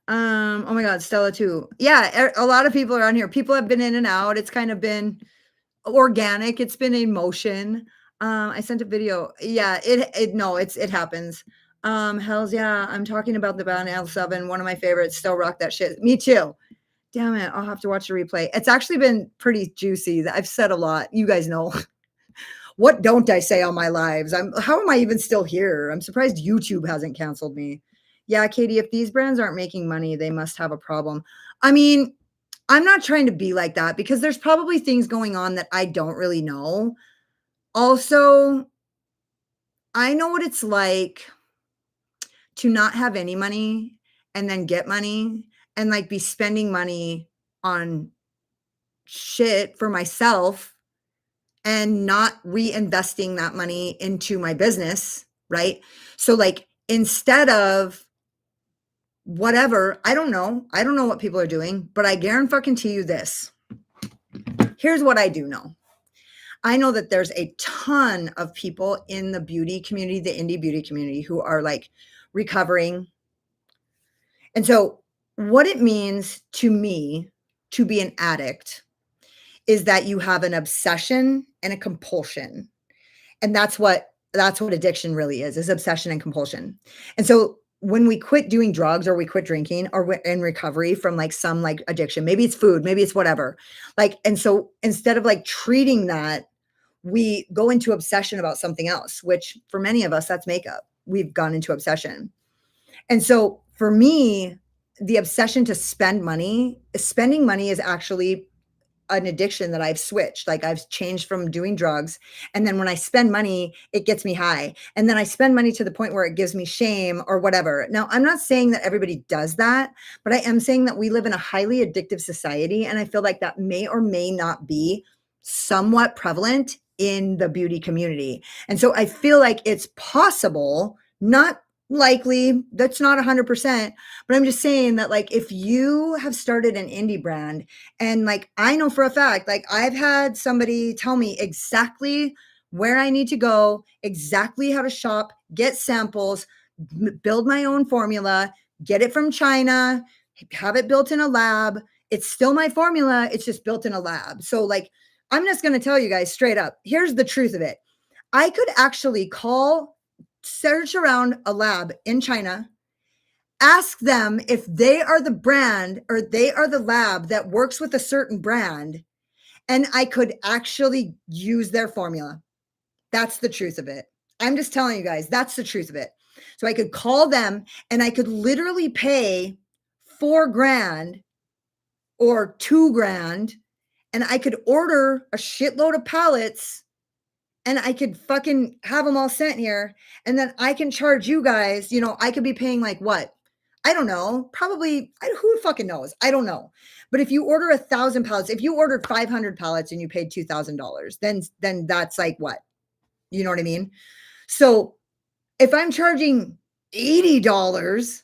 Oh my God, Stella too. Yeah, a lot of people are on here. People have been in and out. It's kind of been organic. It's been in motion. I sent a video. Yeah, it happens. Hells yeah. I'm talking about the band L7, one of my favorites. Still rock that shit. Me too. Damn it. I'll have to watch the replay. It's actually been pretty juicy. I've said a lot. You guys know. What don't I say on my lives? How am I even still here? I'm surprised YouTube hasn't canceled me. Yeah, Katie, if these brands aren't making money, they must have a problem. I mean, I'm not trying to be like that because there's probably things going on that I don't really know. Also, I know what it's like to not have any money and then get money and like be spending money on shit for myself and not reinvesting that money into my business, right? So like instead of whatever, I don't know what people are doing, but I guarantee you this. Here's what I do know. I know that there's a ton of people in the beauty community, the indie beauty community, who are like recovering. And so what it means to me to be an addict is that you have an obsession and a compulsion. And that's what addiction really is obsession and compulsion. And so when we quit doing drugs or we quit drinking or we're in recovery from like some like addiction, maybe it's food, maybe it's whatever. Like, and so instead of like treating that, we go into obsession about something else, which for many of us, that's makeup. We've gone into obsession. And so for me, the obsession to spend money. Spending money is actually an addiction that I've switched. Like I've changed from doing drugs. And then when I spend money, it gets me high. And then I spend money to the point where it gives me shame or whatever. Now, I'm not saying that everybody does that, but I am saying that we live in a highly addictive society. And I feel like that may or may not be somewhat prevalent in the beauty community. And so I feel like it's possible, not likely, that's not 100%, but I'm just saying that like if you have started an indie brand, and like I know for a fact, like I've had somebody tell me exactly where I need to go, exactly how to shop, get samples, build my own formula, get it from China, have it built in a lab. It's still my formula, it's just built in a lab. So like I'm just going to tell you guys straight up, here's the truth of it. I could actually search around a lab in China, ask them if they are the brand or they are the lab that works with a certain brand, and I could actually use their formula. That's the truth of it. I'm just telling you guys, that's the truth of it. So I could call them and I could literally pay $4,000 or $2,000, and I could order a shitload of pallets and I could fucking have them all sent here. And then I can charge you guys, I could be paying like what? I don't know, probably, who fucking knows? I don't know. But if you order 1,000 pallets, if you ordered 500 pallets and you paid $2,000, then that's like what? You know what I mean? So if I'm charging $80,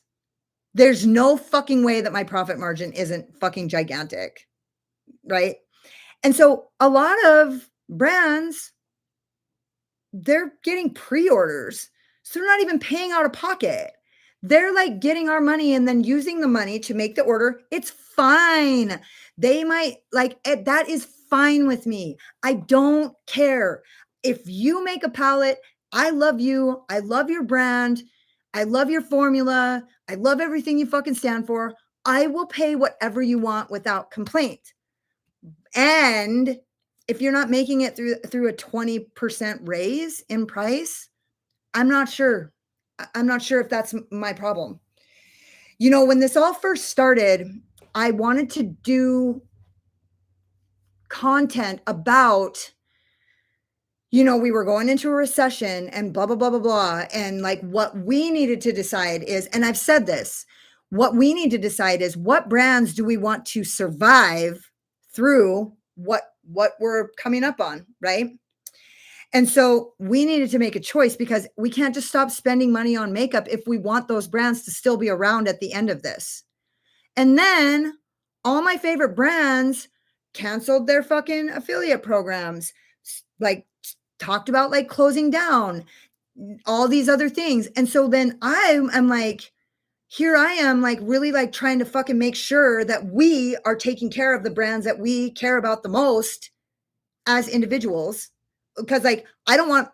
there's no fucking way that my profit margin isn't fucking gigantic, right? And so a lot of brands, they're getting pre-orders. So they're not even paying out of pocket. They're like getting our money and then using the money to make the order. It's fine. They might like that is fine with me. I don't care. If you make a palette, I love you. I love your brand. I love your formula. I love everything you fucking stand for. I will pay whatever you want without complaint. And if you're not making it through a 20% raise in price, I'm not sure. I'm not sure if that's my problem. When this all first started, I wanted to do content about, we were going into a recession and blah, blah, blah, blah, blah. And like what we needed to decide is, and I've said this, what we need to decide is what brands do we want to survive through what we're coming up on, right? And so we needed to make a choice because we can't just stop spending money on makeup if we want those brands to still be around at the end of this. And then all my favorite brands canceled their fucking affiliate programs, like talked about like closing down, all these other things. And so then I'm like, here I am like really like trying to fucking make sure that we are taking care of the brands that we care about the most as individuals. Because like, I don't want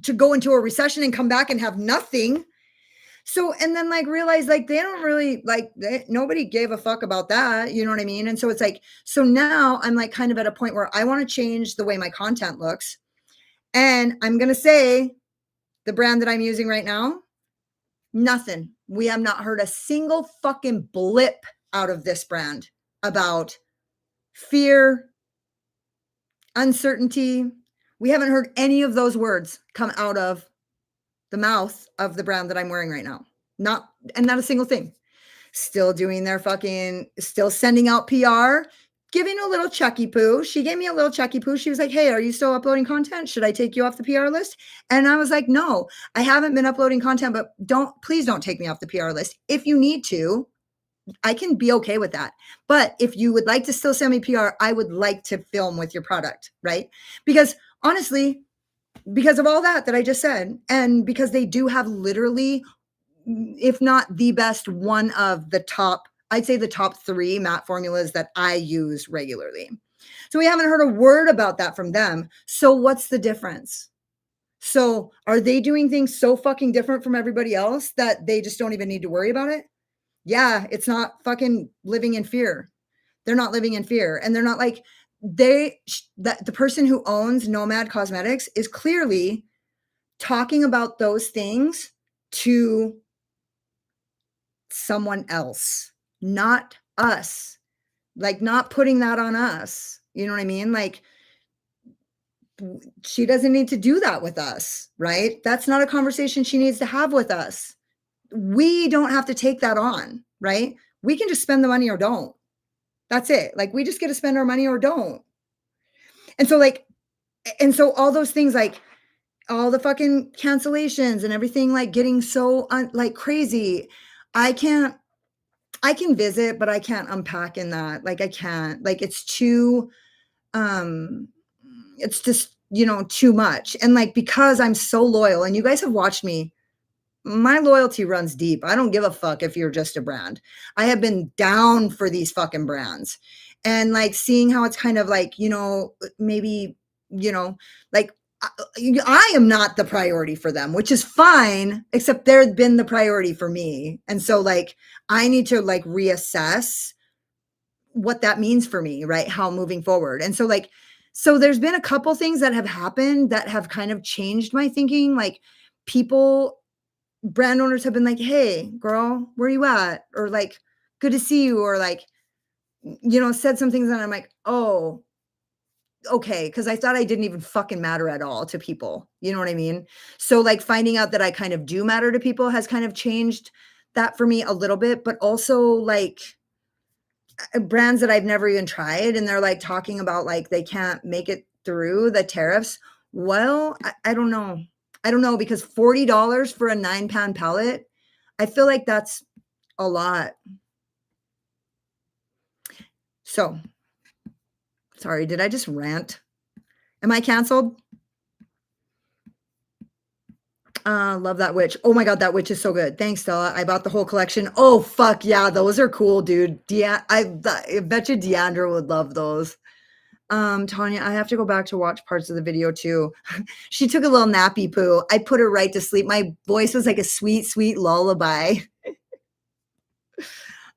to go into a recession and come back and have nothing. So, and then like realize like, they don't really like, nobody gave a fuck about that. You know what I mean? And so it's like, so now I'm like kind of at a point where I want to change the way my content looks. And I'm going to say the brand that I'm using right now, nothing. We have not heard a single fucking blip out of this brand about fear, uncertainty. We haven't heard any of those words come out of the mouth of the brand that I'm wearing right now. Not a single thing. Still doing still sending out PR, giving a little Chucky poo. She gave me a little Chucky poo. She was like, hey, are you still uploading content? Should I take you off the PR list? And I was like, no, I haven't been uploading content, but please don't take me off the PR list. If you need to, I can be okay with that. But if you would like to still send me PR, I would like to film with your product, right? Because honestly, because of all that I just said, and because they do have literally, if not the best, one of the top, I'd say the top 3 matte formulas that I use regularly. So we haven't heard a word about that from them. So what's the difference? So are they doing things so fucking different from everybody else that they just don't even need to worry about it? Yeah, it's not fucking living in fear. They're not living in fear. And they're not like, the person who owns Nomad Cosmetics is clearly talking about those things to someone else, not us. Like, not putting that on us. You know what I mean? Like, she doesn't need to do that with us, right? That's not a conversation she needs to have with us. We don't have to take that on, right? We can just spend the money or don't. That's it. Like, we just get to spend our money or don't. And so, like, and so all those things, like all the fucking cancellations and everything, like getting so like crazy. I can visit, but I can't unpack in that. Like, I can't, like, it's too, it's just, you know, too much. And like, because I'm so loyal and you guys have watched me, my loyalty runs deep. I don't give a fuck if you're just a brand. I have been down for these fucking brands, and like seeing how it's kind of like, you know, maybe, you know, like I am not the priority for them, which is fine, except they've been the priority for me. And so like, I need to like reassess what that means for me, right? How moving forward. And so like, so there's been a couple things that have happened that have kind of changed my thinking. Like, people, brand owners have been like, hey girl, where you at? Or like, good to see you. Or like, you know, said some things and I'm like, oh, okay. Cause I thought I didn't even fucking matter at all to people. You know what I mean? So like, finding out that I kind of do matter to people has kind of changed that for me a little bit, but also like brands that I've never even tried. And they're like talking about like, they can't make it through the tariffs. Well, I don't know. I don't know, because $40 for a 9-pound pallet, I feel like that's a lot. So, sorry, did I just rant? Am I canceled? Love that witch. Oh my God, that witch is so good. Thanks, Stella. I bought the whole collection. Oh, fuck yeah, those are cool, dude. I bet you Deandra would love those. Tanya, I have to go back to watch parts of the video too. She took a little nappy poo. I put her right to sleep. My voice was like a sweet, sweet lullaby.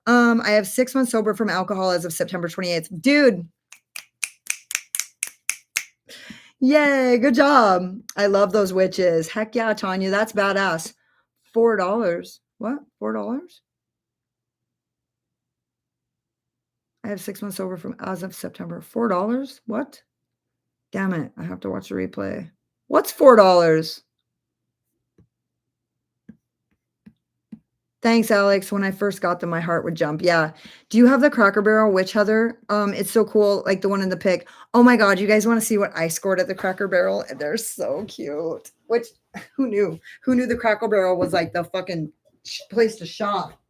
I have 6 months sober from alcohol as of September 28th. Dude. Yay, good job. I love those witches. Heck yeah, Tanya, that's badass. $4. What? $4? I have 6 months sober from as of September. $4? What? Damn it. I have to watch the replay. What's $4? Thanks, Alex. When I first got them, my heart would jump. Yeah. Do you have the Cracker Barrel Witch Heather? It's so cool. Like the one in the pic. Oh my God. You guys want to see what I scored at the Cracker Barrel? They're so cute. Which, who knew? Who knew the Cracker Barrel was like the fucking place to shop?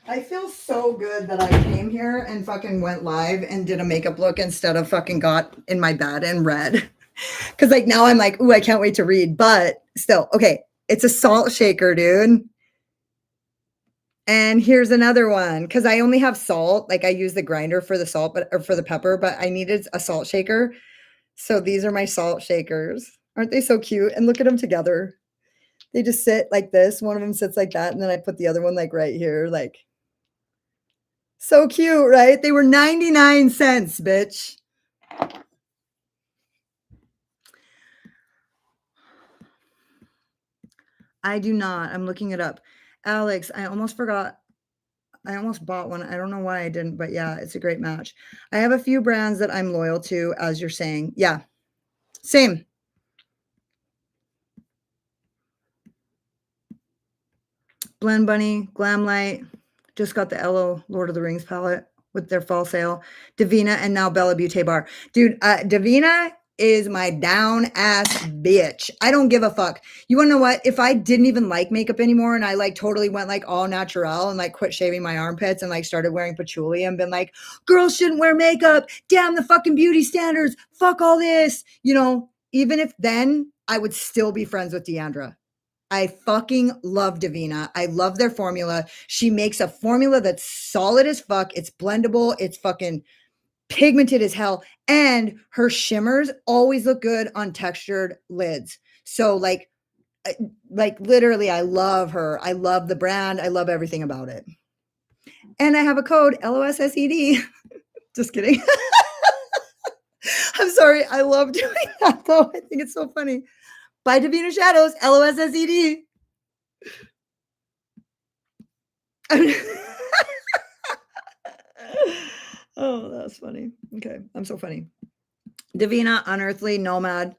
I feel so good that I came here and fucking went live and did a makeup look instead of fucking got in my bed and read. Cause like now I'm like, ooh, I can't wait to read, but still, okay. It's a salt shaker, dude. And here's another one. Cause I only have salt. Like I use the grinder for the salt, or for the pepper, but I needed a salt shaker. So these are my salt shakers. Aren't they so cute? And look at them together. They just sit like this. One of them sits like that. And then I put the other one like right here, like, so cute, right? They were 99 cents, bitch. I do not. I'm looking it up. Alex, I almost forgot. I almost bought one. I don't know why I didn't, but yeah, it's a great match. I have a few brands that I'm loyal to, as you're saying. Yeah, same. Blend Bunny, Glam Light. Just got the Elo Lord of the Rings palette with their fall sale. Davina and now Bella Beauté Bar. Dude, Davina is my down ass bitch. I don't give a fuck. You want to know what? If I didn't even like makeup anymore and I like totally went like all natural and like quit shaving my armpits and like started wearing patchouli and been like, girls shouldn't wear makeup. Damn the fucking beauty standards. Fuck all this. You know, even if then I would still be friends with Deandra. I fucking love Davina. I love their formula. She makes a formula that's solid as fuck. It's blendable. It's fucking pigmented as hell, and her shimmers always look good on textured lids. So like literally, I love her. I love the brand. I love everything about it. And I have a code LOSSED. Just kidding. I'm sorry. I love doing that though. I think it's so funny. By Davina Shadows, LOSSED. Oh, that's funny. Okay. I'm so funny. Davina, Unearthly, Nomad.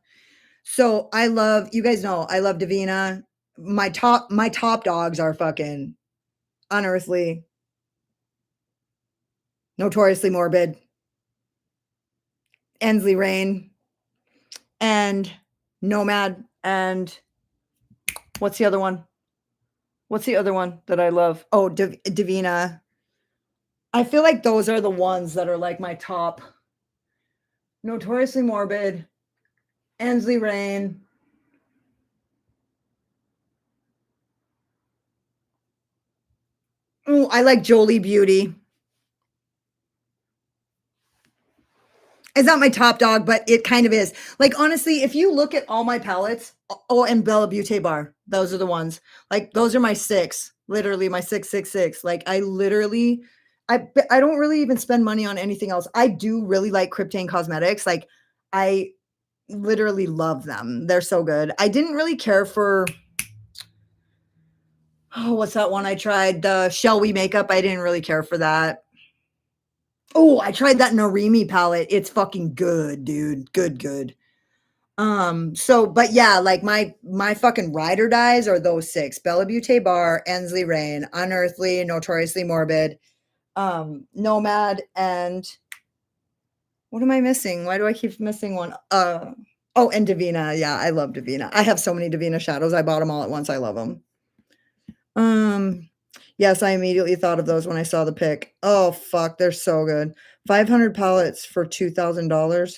So I love, you guys know, I love Davina. My top dogs are fucking Unearthly, Notoriously Morbid, Ensley Rain, and Nomad. And what's the other one? What's the other one that I love? Oh, Davina. I feel like those are the ones that are like my top. Notoriously Morbid, Ensley Rain. Oh, I like Jolie Beauty. It's not my top dog, but it kind of is. Like, honestly, if you look at all my palettes, oh, and Bella Beauté Bar, those are the ones. Like, those are my 6, literally my 666. Like, I literally, I don't really even spend money on anything else. I do really like Cryptane Cosmetics. Like, I literally love them. They're so good. I didn't really care for, oh, what's that one I tried? The Shall We makeup. I didn't really care for that. Oh, I tried that Narimi palette. It's fucking good, dude. Good. So, but yeah, like my fucking ride or dies are those 6: Bella Beauté Bar, Ensley Rain, Unearthly, Notoriously Morbid, Nomad, and what am I missing? Why do I keep missing one? Oh, and Davina. Yeah, I love Davina. I have so many Davina shadows. I bought them all at once. I love them. Yes, I immediately thought of those when I saw the pic. Oh, fuck, they're so good. 500 palettes for $2,000.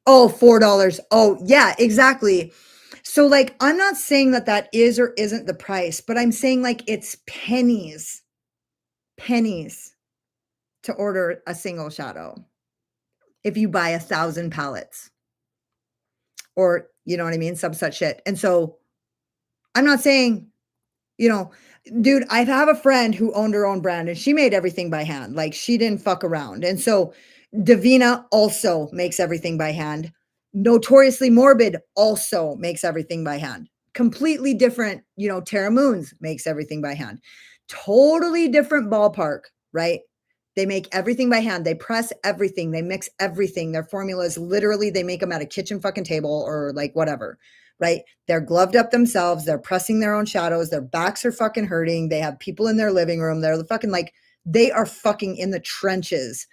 Oh, $4. Oh, yeah, exactly. So, like, I'm not saying that that is or isn't the price, but I'm saying, like, it's pennies to order a single shadow if you buy 1,000 palettes or, you know what I mean? Some such shit. And so I'm not saying, you know, dude, I have a friend who owned her own brand and she made everything by hand. Like, she didn't fuck around. And so Davina also makes everything by hand. Notoriously Morbid also makes everything by hand. Completely different, you know, Tara Moons makes everything by hand. Totally different ballpark, right? They make everything by hand. They press everything. They mix everything. Their formulas, literally, they make them at a kitchen fucking table or like whatever, right? They're gloved up themselves. They're pressing their own shadows. Their backs are fucking hurting. They have people in their living room. They're fucking like, they are fucking in the trenches.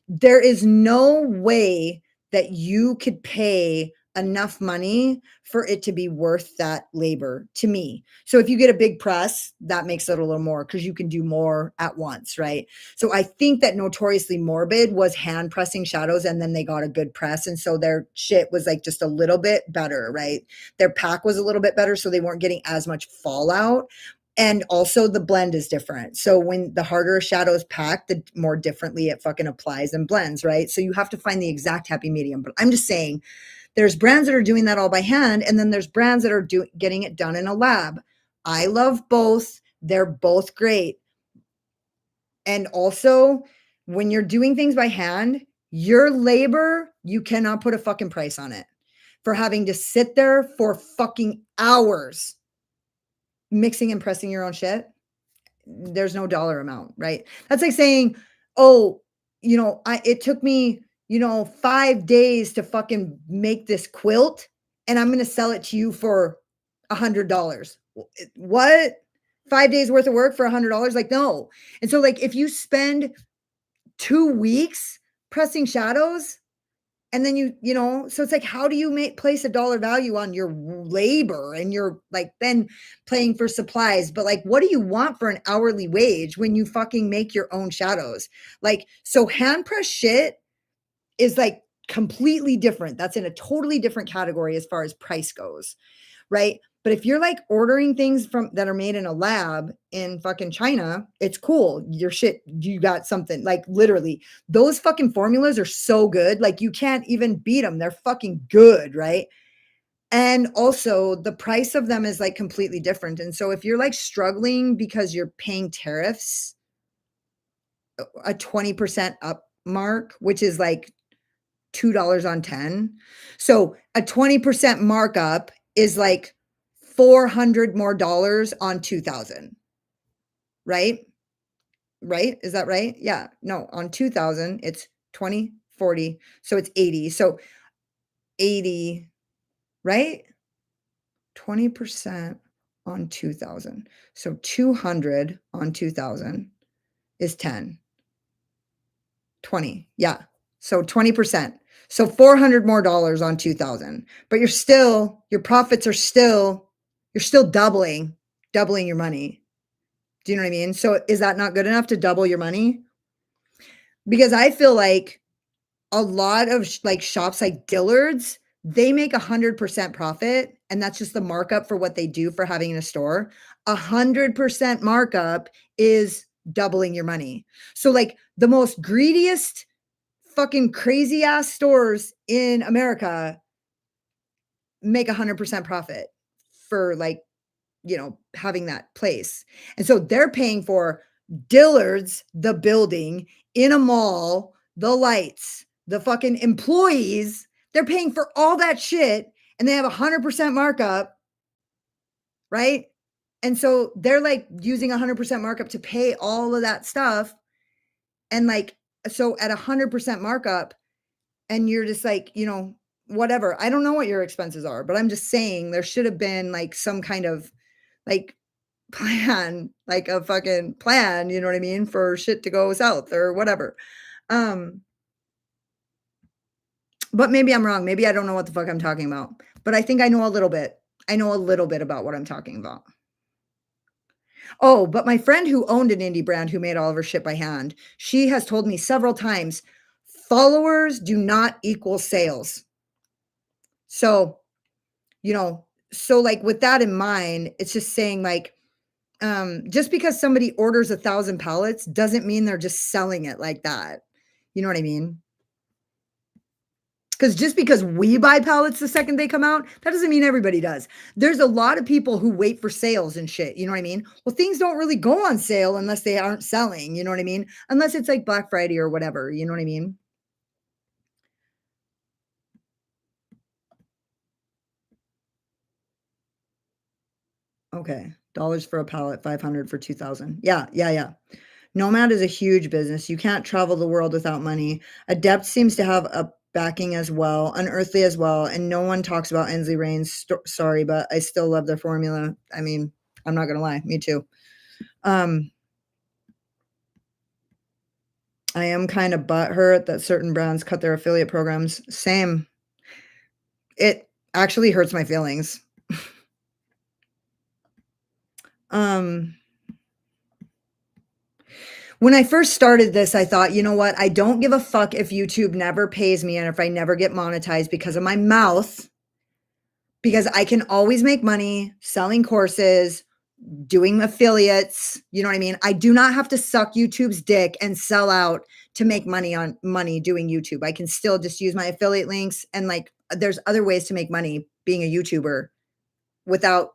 There is no way that you could pay enough money for it to be worth that labor to me. So if you get a big press, that makes it a little more because you can do more at once, right? So I think that Notoriously Morbid was hand pressing shadows and then they got a good press. And so their shit was like just a little bit better, right? Their pack was a little bit better. So they weren't getting as much fallout. And also the blend is different. So when the harder a shadow is packed, the more differently it fucking applies and blends, right? So you have to find the exact happy medium. But I'm just saying there's brands that are doing that all by hand, and then there's brands that are getting it done in a lab. I love both. They're both great. And also, when you're doing things by hand, your labor, you cannot put a fucking price on it for having to sit there for fucking hours mixing and pressing your own shit. There's no dollar amount, right? That's like saying, oh, you know, it took me, you know, 5 days to fucking make this quilt and I'm going to sell it to you for $100. What? 5 days worth of work for $100? Like, no. And so like, if you spend 2 weeks pressing shadows, and then you know, so it's like, how do you place a dollar value on your labor and you're like then paying for supplies? But like, what do you want for an hourly wage when you fucking make your own shadows? Like, so hand press shit is like completely different. That's in a totally different category as far as price goes, right? But if you're like ordering things from that are made in a lab in fucking China, it's cool. Your shit, you got something like literally those fucking formulas are so good. Like you can't even beat them. They're fucking good, right? And also the price of them is like completely different. And so if you're like struggling because you're paying tariffs, a 20% up mark, which is like $2 on 10. So a 20% markup is like $400 more on 2000, right? Right? Is that right? Yeah. No, on 2000, it's 20, 40. So it's 80. So 80, right? 20% on 2000. So 200 on 2000 is 10. 20. Yeah. So 20%. So $400 more on 2000. But your profits are still, you're still doubling your money. Do you know what I mean? So is that not good enough to double your money? Because I feel like a lot of like shops like Dillard's, they make 100% profit, and that's just the markup for what they do for having in a store. 100% markup is doubling your money. So like the most greediest fucking crazy ass stores in America make 100% profit for like, having that place. And so they're paying for Dillard's, the building, in a mall, the lights, the fucking employees. They're paying for all that shit and they have 100% markup, right? And so they're like using 100% markup to pay all of that stuff. And like, so at 100% markup, and you're just like, whatever. I don't know what your expenses are, but I'm just saying there should have been like some kind of like plan, like a fucking plan, you know what I mean, for shit to go south or whatever. But maybe I'm wrong. Maybe I don't know what the fuck I'm talking about. But I think I know a little bit. I know a little bit about what I'm talking about. Oh, but my friend who owned an indie brand who made all of her shit by hand, she has told me several times, followers do not equal sales. So, like with that in mind, it's just saying like, just because somebody orders 1,000 pallets doesn't mean they're just selling it like that. You know what I mean? Because just because we buy pallets the second they come out, that doesn't mean everybody does. There's a lot of people who wait for sales and shit. You know what I mean? Well, things don't really go on sale unless they aren't selling. You know what I mean? Unless it's like Black Friday or whatever. You know what I mean? Okay. Dollars for a pallet, 500 for 2000. Yeah. Nomad is a huge business. You can't travel the world without money. Adept seems to have a backing as well, Unearthly as well, and no one talks about Ensley Rains. Sorry, but I still love their formula. I mean, I'm not gonna lie, me too. I am kind of butthurt that certain brands cut their affiliate programs. Same. It actually hurts my feelings. When I first started this, I thought, you know what? I don't give a fuck if YouTube never pays me and if I never get monetized because of my mouth, because I can always make money selling courses, doing affiliates. You know what I mean? I do not have to suck YouTube's dick and sell out to make money doing YouTube. I can still just use my affiliate links, and like there's other ways to make money being a YouTuber without,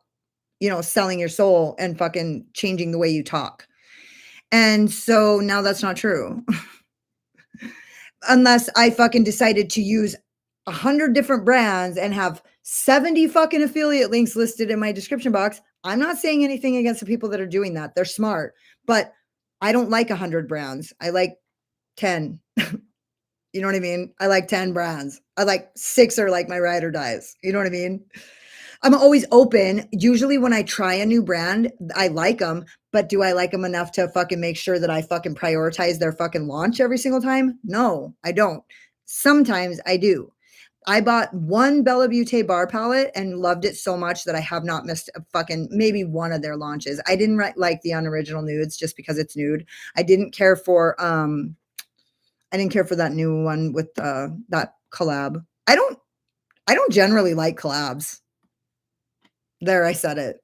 selling your soul and fucking changing the way you talk. And so now that's not true. Unless I fucking decided to use 100 different brands and have 70 fucking affiliate links listed in my description box. I'm not saying anything against the people that are doing that. They're smart, but I don't like 100 brands. I like 10. You know what I mean? I like 10 brands. I like 6 are like my ride or dies. You know what I mean? I'm always open. Usually when I try a new brand, I like them, but do I like them enough to fucking make sure that I fucking prioritize their fucking launch every single time? No, I don't. Sometimes I do. I bought one Bella Butte bar palette and loved it so much that I have not missed a fucking maybe one of their launches. I didn't like the unoriginal nudes just because it's nude. I didn't care for that new one with that collab. I don't generally like collabs. There, I said it.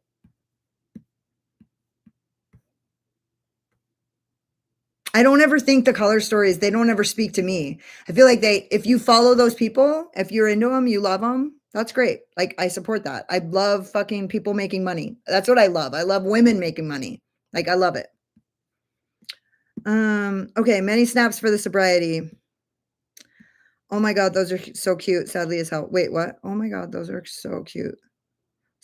I don't ever think the color stories, they don't ever speak to me. I feel like if you follow those people, if you're into them, you love them, that's great. Like, I support that. I love fucking people making money. That's what I love. I love women making money. Like, I love it. Okay, many snaps for the sobriety. Oh my God, those are so cute, sadly as hell. Wait, what? Oh my God, those are so cute.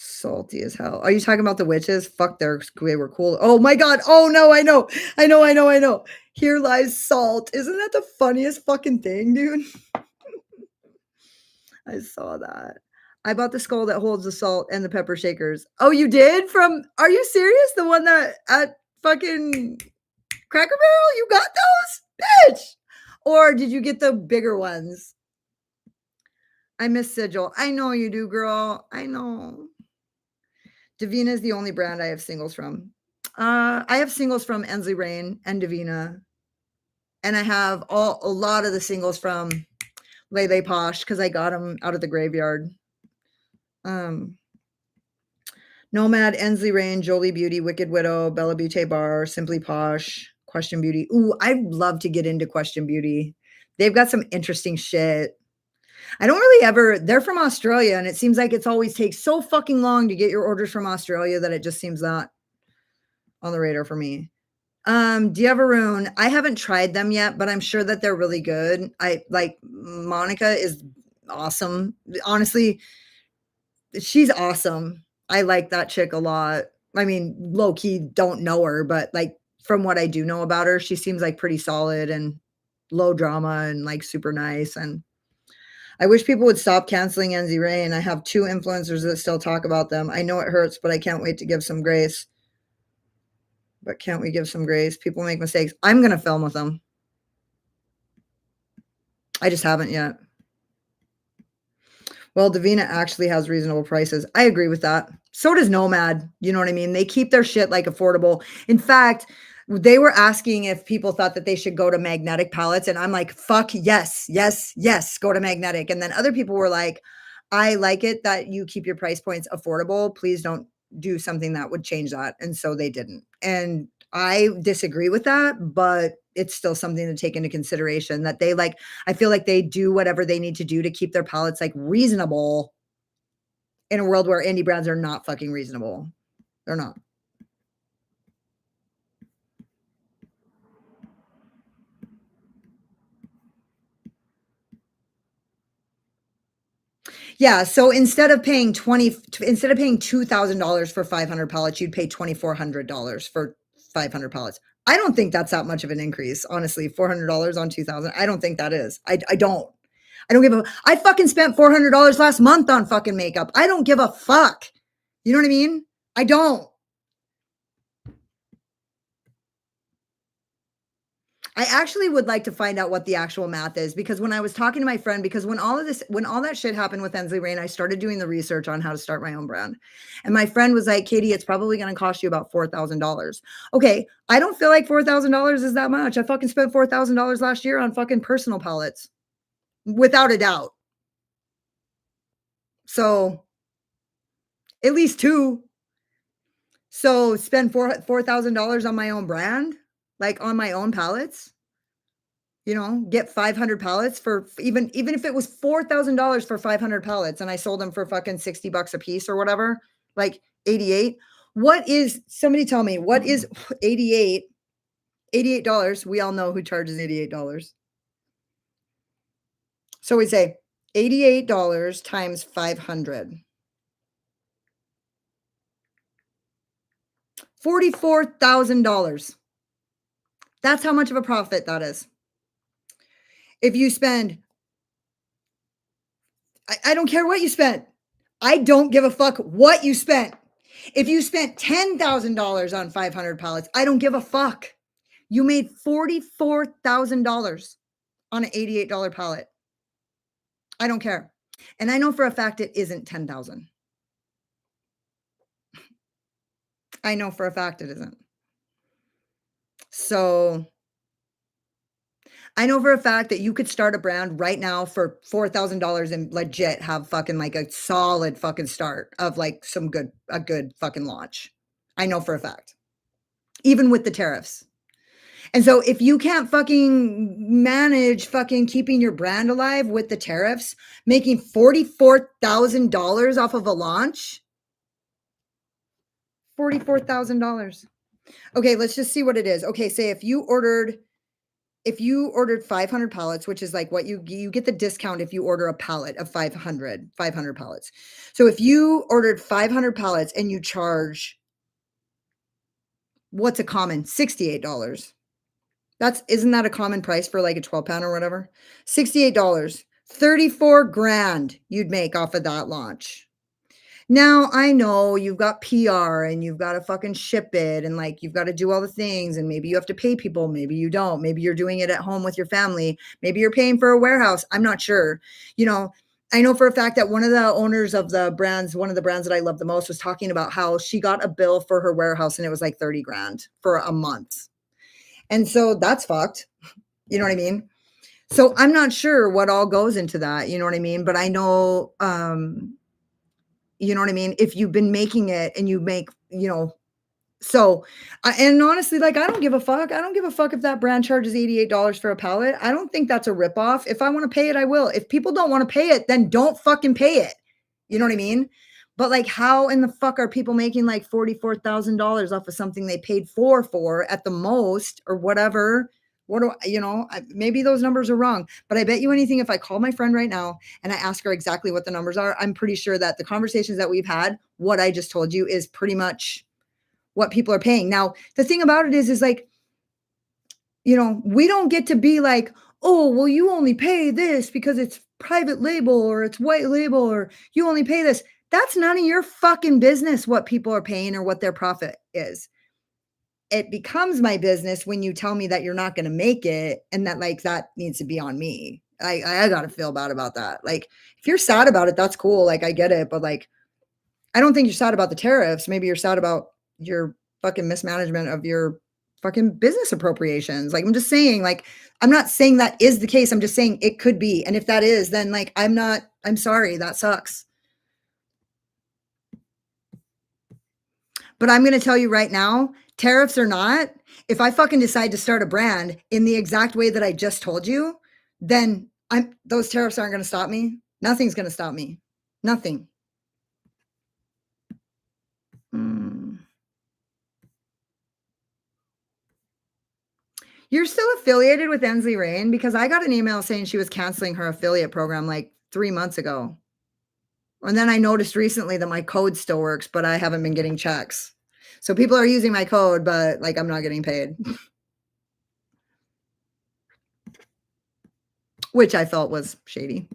Salty as hell. Are you talking about the witches? Fuck, they were cool. Oh my God. Oh no, I know. I know, I know, I know. Here lies salt. Isn't that the funniest fucking thing, dude? I saw that. I bought the skull that holds the salt and the pepper shakers. Oh, you did? Are you serious? The one that at fucking Cracker Barrel? You got those? Bitch. Or did you get the bigger ones? I miss Sigil. I know you do, girl. I know. Davina is the only brand I have singles from. I have singles from Ensley Rain and Davina. And I have a lot of the singles from Lele Posh because I got them out of the graveyard. Nomad, Ensley Rain, Jolie Beauty, Wicked Widow, Bella Beauty Bar, Simply Posh, Question Beauty. Ooh, I'd love to get into Question Beauty. They've got some interesting shit. I don't really they're from Australia, and it seems like it's always takes so fucking long to get your orders from Australia that it just seems not on the radar for me. Diavaroon, I haven't tried them yet, but I'm sure that they're really good. I like Monica is awesome. Honestly, she's awesome. I like that chick a lot. I mean, low key don't know her, but like from what I do know about her, she seems like pretty solid and low drama and like super nice. And I wish people would stop canceling NZ Rain. I have 2 influencers that still talk about them. I know it hurts, but I can't wait to give some grace. But can't we give some grace? People make mistakes. I'm going to film with them. I just haven't yet. Well, Davina actually has reasonable prices. I agree with that. So does Nomad. You know what I mean? They keep their shit like affordable. In fact, they were asking if people thought that they should go to magnetic palettes. And I'm like, fuck yes, yes, yes, go to magnetic. And then other people were like, I like it that you keep your price points affordable. Please don't do something that would change that. And so they didn't. And I disagree with that, but it's still something to take into consideration that they like, I feel like they do whatever they need to do to keep their palettes like reasonable in a world where indie brands are not fucking reasonable. They're not. Yeah, so instead of paying $2,000 for 500 pallets, you'd pay $2,400 for 500 pallets. I don't think that's that much of an increase, honestly. $400 on 2,000. I don't think that is. I don't. I don't give a. I fucking spent $400 last month on fucking makeup. I don't give a fuck. You know what I mean? I don't. I actually would like to find out what the actual math is because when I was talking to my friend, because when all that shit happened with Ensley Rain, I started doing the research on how to start my own brand. And my friend was like, Katie, it's probably going to cost you about $4,000. Okay. I don't feel like $4,000 is that much. I fucking spent $4,000 last year on fucking personal palettes without a doubt. So at least 2. So spend $4,000 on my own brand, like on my own palettes. You know, get 500 pallets for even if it was $4,000 for 500 pallets and I sold them for fucking $60 a piece or whatever, like 88. Somebody tell me, what is 88? $88. We all know who charges $88. So we say $88 times 500. $44,000. That's how much of a profit that is. If you spend, I don't care what you spent. I don't give a fuck what you spent. If you spent $10,000 on 500 pallets, I don't give a fuck. You made $44,000 on an $88 pallet. I don't care. And I know for a fact it isn't 10,000. I know for a fact it isn't. So I know for a fact that you could start a brand right now for $4,000 and legit have fucking like a solid fucking start of like a good fucking launch. I know for a fact, even with the tariffs. And so if you can't fucking manage fucking keeping your brand alive with the tariffs, making $44,000 off of a launch, $44,000. Okay, let's just see what it is. Okay, say if you ordered 500 pallets, which is like what you get the discount if you order a pallet of 500 pallets. So if you ordered 500 pallets and you charge, what's a common? $68. Isn't that a common price for like a 12 pound or whatever? $68, 34 grand you'd make off of that launch. Now, I know you've got PR and you've got to fucking ship it and like you've got to do all the things and maybe you have to pay people, maybe you don't. Maybe you're doing it at home with your family. Maybe you're paying for a warehouse. I'm not sure. You know, I know for a fact that one of the owners of the brands, one of the brands that I love the most, was talking about how she got a bill for her warehouse and it was like 30 grand for a month. And so that's fucked. You know what I mean? So I'm not sure what all goes into that. You know what I mean? But I know, you know what I mean? If you've been making it and you make, so, and honestly, like, I don't give a fuck. I don't give a fuck if that brand charges $88 for a pallet. I don't think that's a ripoff. If I want to pay it, I will. If people don't want to pay it, then don't fucking pay it. You know what I mean? But like, how in the fuck are people making like $44,000 off of something they paid for at the most or whatever? What do maybe those numbers are wrong, but I bet you anything, if I call my friend right now and I ask her exactly what the numbers are, I'm pretty sure that the conversations that we've had, what I just told you is pretty much what people are paying. Now, the thing about it is like, we don't get to be like, oh, well, you only pay this because it's private label or it's white label or you only pay this. That's none of your fucking business what people are paying or what their profit is. It becomes my business when you tell me that you're not going to make it and that like that needs to be on me. I got to feel bad about that. Like if you're sad about it, that's cool. Like I get it. But like, I don't think you're sad about the tariffs. Maybe you're sad about your fucking mismanagement of your fucking business appropriations. Like I'm just saying, like, I'm not saying that is the case. I'm just saying it could be. And if that is, then like, I'm sorry. That sucks. But I'm going to tell you right now, tariffs or not, if I fucking decide to start a brand in the exact way that I just told you, then those tariffs aren't going to stop me. Nothing's going to stop me. Nothing. You're still affiliated with Ensley Rain? Because I got an email saying she was canceling her affiliate program like 3 months ago. And then I noticed recently that my code still works, but I haven't been getting checks. So people are using my code, but like I'm not getting paid. Which I felt was shady.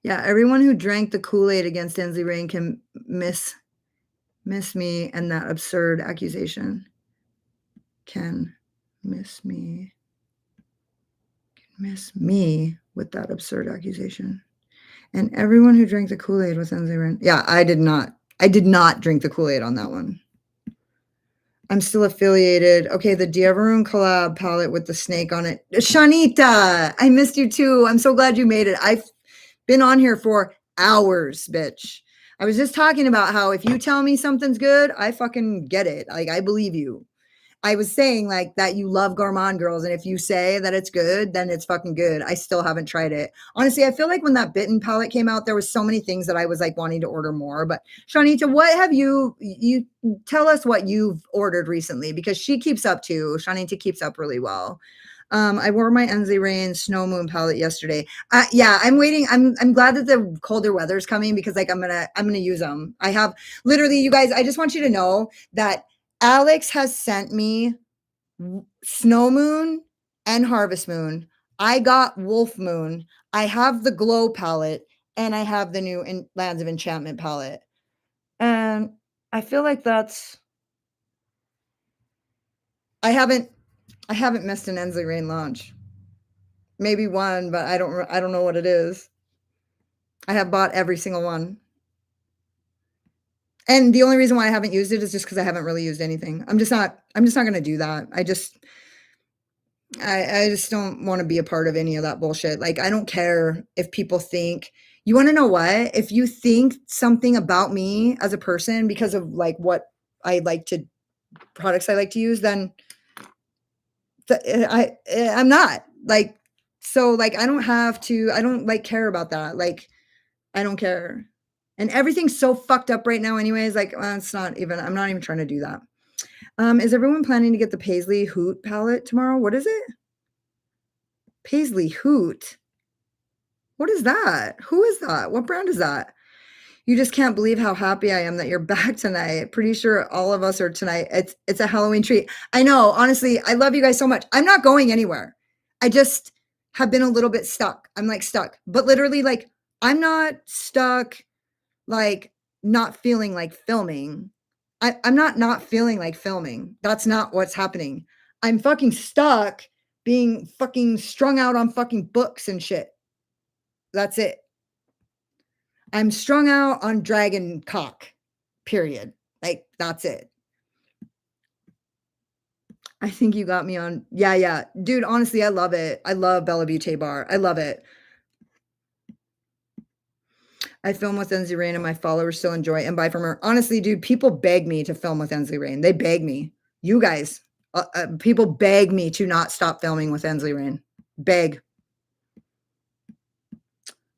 Yeah, everyone who drank the Kool-Aid against Ensley Rain can miss me and that absurd accusation. Can miss me with that absurd accusation. And everyone who drank the Kool-Aid with Ensley Rain. Yeah, I did not drink the Kool-Aid on that one. I'm still affiliated. Okay, the Diaveroon collab palette with the snake on it. Shanita, I missed you too. I'm so glad you made it. I've been on here for hours, bitch. I was just talking about how if you tell me something's good, I fucking get it. Like, I believe you. I was saying like that you love Gourmand Girls, and if you say that it's good, then it's fucking good. I still haven't tried it. Honestly, I feel like when that Bitten palette came out, there was so many things that I was like wanting to order more. But Shanita, what have you tell us what you've ordered recently? Because she keeps up too. Shanita keeps up really well. I wore my Ensley Rain Snow Moon palette yesterday. Yeah, I'm waiting. I'm glad that the colder weather's coming because like I'm gonna use them. I have literally, you guys, I just want you to know that Alex has sent me Snow Moon and Harvest Moon. I got Wolf Moon. I have the Glow palette and I have the new Lands of Enchantment palette. And I feel like I haven't missed an Ensley Rain launch. Maybe one, but I don't know what it is. I have bought every single one. And the only reason why I haven't used it is just because I haven't really used anything. I'm just not going to do that. I just don't want to be a part of any of that bullshit. Like, I don't care if people think, you want to know what? If you think something about me as a person because of like what I like to, products I like to use, then I'm not like, so like, I don't have to, I don't like care about that. Like, I don't care. And everything's so fucked up right now anyways. Like, it's not even, I'm not even trying to do that. Is everyone planning to get the Paisley Hoot palette tomorrow? What is it? Paisley Hoot. What is that? Who is that? What brand is that? You just can't believe how happy I am that you're back tonight. Pretty sure all of us are tonight. It's a Halloween treat. I know. Honestly, I love you guys so much. I'm not going anywhere. I just have been a little bit stuck. I'm like stuck. But literally like I'm not stuck like not feeling like filming. I'm not feeling like filming. That's not what's happening. I'm fucking stuck being fucking strung out on fucking books and shit. That's it. I'm strung out on dragon cock, period. Like, that's it. I think you got me on. Yeah, yeah. Dude, honestly, I love it. I love Bella Butte Bar. I love it. I film with Enzy Rain and my followers still enjoy it and buy from her. Honestly, dude, people beg me to film with Enzy Rain. They beg me. You guys, people beg me to not stop filming with Enzy Rain. Beg.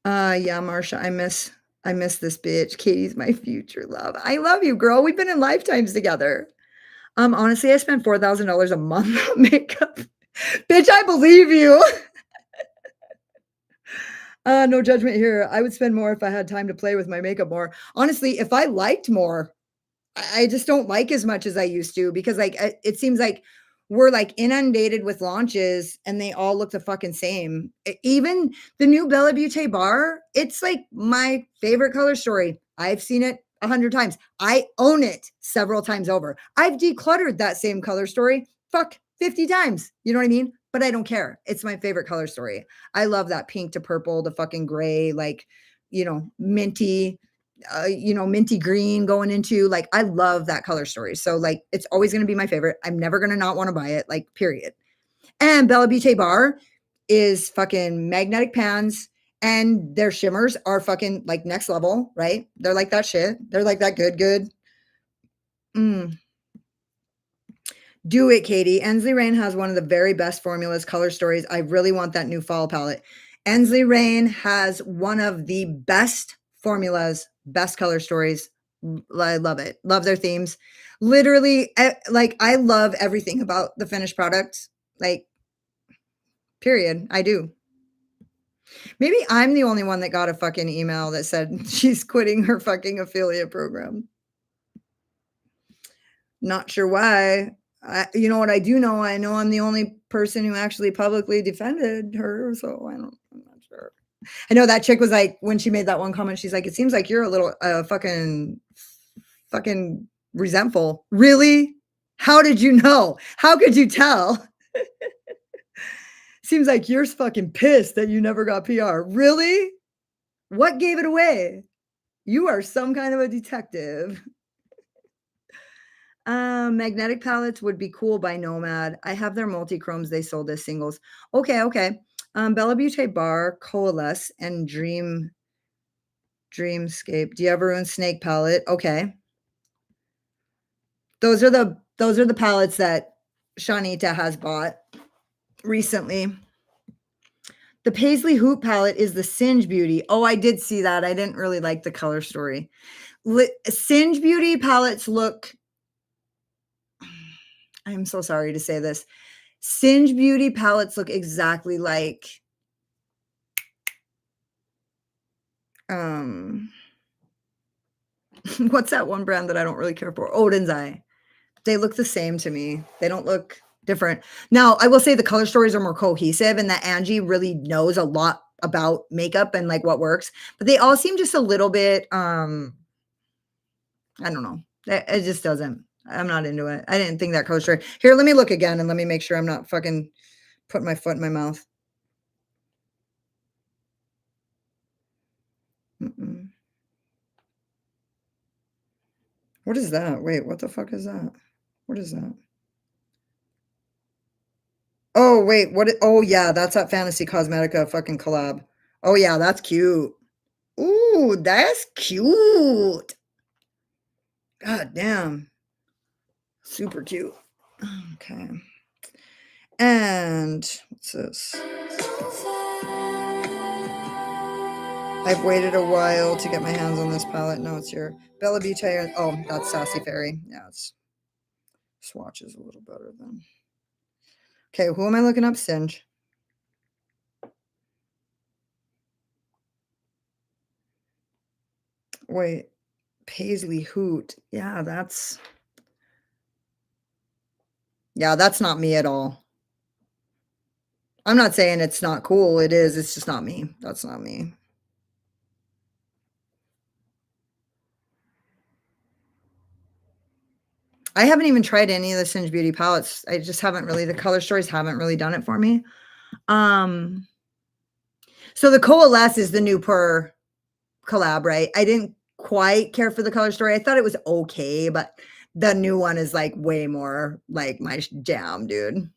Yeah, Marsha, I miss this bitch. Katie's my future love. I love you, girl. We've been in lifetimes together. Honestly, I spent $4,000 a month on makeup. Bitch, I believe you. No judgment here. I would spend more if I had time to play with my makeup more. Honestly, if I liked more, I just don't like as much as I used to because like it seems like we're like inundated with launches and they all look the fucking same. Even the new Bella Butte bar, it's like my favorite color story. I've seen it 100 times. I own it several times over. I've decluttered that same color story 50 times. You know what I mean? But I don't care. It's my favorite color story. I love that pink to purple, the fucking gray, like, minty, minty green going into like, I love that color story. So like, it's always going to be my favorite. I'm never going to not want to buy it, like, period. And Bella Butte Bar is fucking magnetic pans and their shimmers are fucking like next level, right? They're like that shit. They're like that good. Do it, Katie. Ensley Rain has one of the very best formulas, color stories. I really want that new fall palette. Ensley Rain has one of the best formulas, best color stories. I love it. Love their themes. Literally, like, I love everything about the finished product. Like, period. I do. Maybe I'm the only one that got a fucking email that said she's quitting her fucking affiliate program. Not sure why. You know what I do know? I know I'm the only person who actually publicly defended her, so I'm not sure. I know that chick was like, when she made that one comment, she's like, "It seems like you're a little fucking resentful." Really? How did you know? How could you tell? Seems like you're fucking pissed that you never got PR. Really? What gave it away? You are some kind of a detective. Magnetic palettes would be cool by Nomad. I have their multi-chromes they sold as singles. Okay. Bella Butte Bar, Coalesce, and Dreamscape. Do you ever own Snake palette? Okay. Those are the palettes that Shanita has bought recently. The Paisley Hoop palette is the Singe Beauty. Oh, I did see that. I didn't really like the color story. Singe Beauty palettes look, I'm so sorry to say this. Singe Beauty palettes look exactly like what's that one brand that I don't really care for? Odin's Eye. They look the same to me. They don't look different. Now, I will say the color stories are more cohesive and that Angie really knows a lot about makeup and like what works, but they all seem just a little bit I don't know. It just doesn't. I'm not into it. I didn't think that color story. Here, let me look again and let me make sure I'm not fucking putting my foot in my mouth. What is that? Wait, what the fuck is that? What is that? Oh, wait, oh, yeah, that's that Fantasy Cosmetica fucking collab. Oh, yeah, that's cute. Ooh, that's cute. God damn. Super cute. Okay. And what's this? I've waited a while to get my hands on this palette. No, it's your Bella Beauty. Oh, that's Sassy Fairy. Yeah, it's swatches a little better than. Okay, who am I looking up? Singe. Wait, Paisley Hoot. Yeah, that's not me at all. I'm not saying it's not cool. It is. It's just not me. That's not me. I haven't even tried any of the Singe Beauty palettes. I just haven't really, the color stories haven't really done it for me. So the Coalesce is the new Purr collab, right? I didn't quite care for the color story. I thought it was okay, but the new one is like way more like my jam, dude.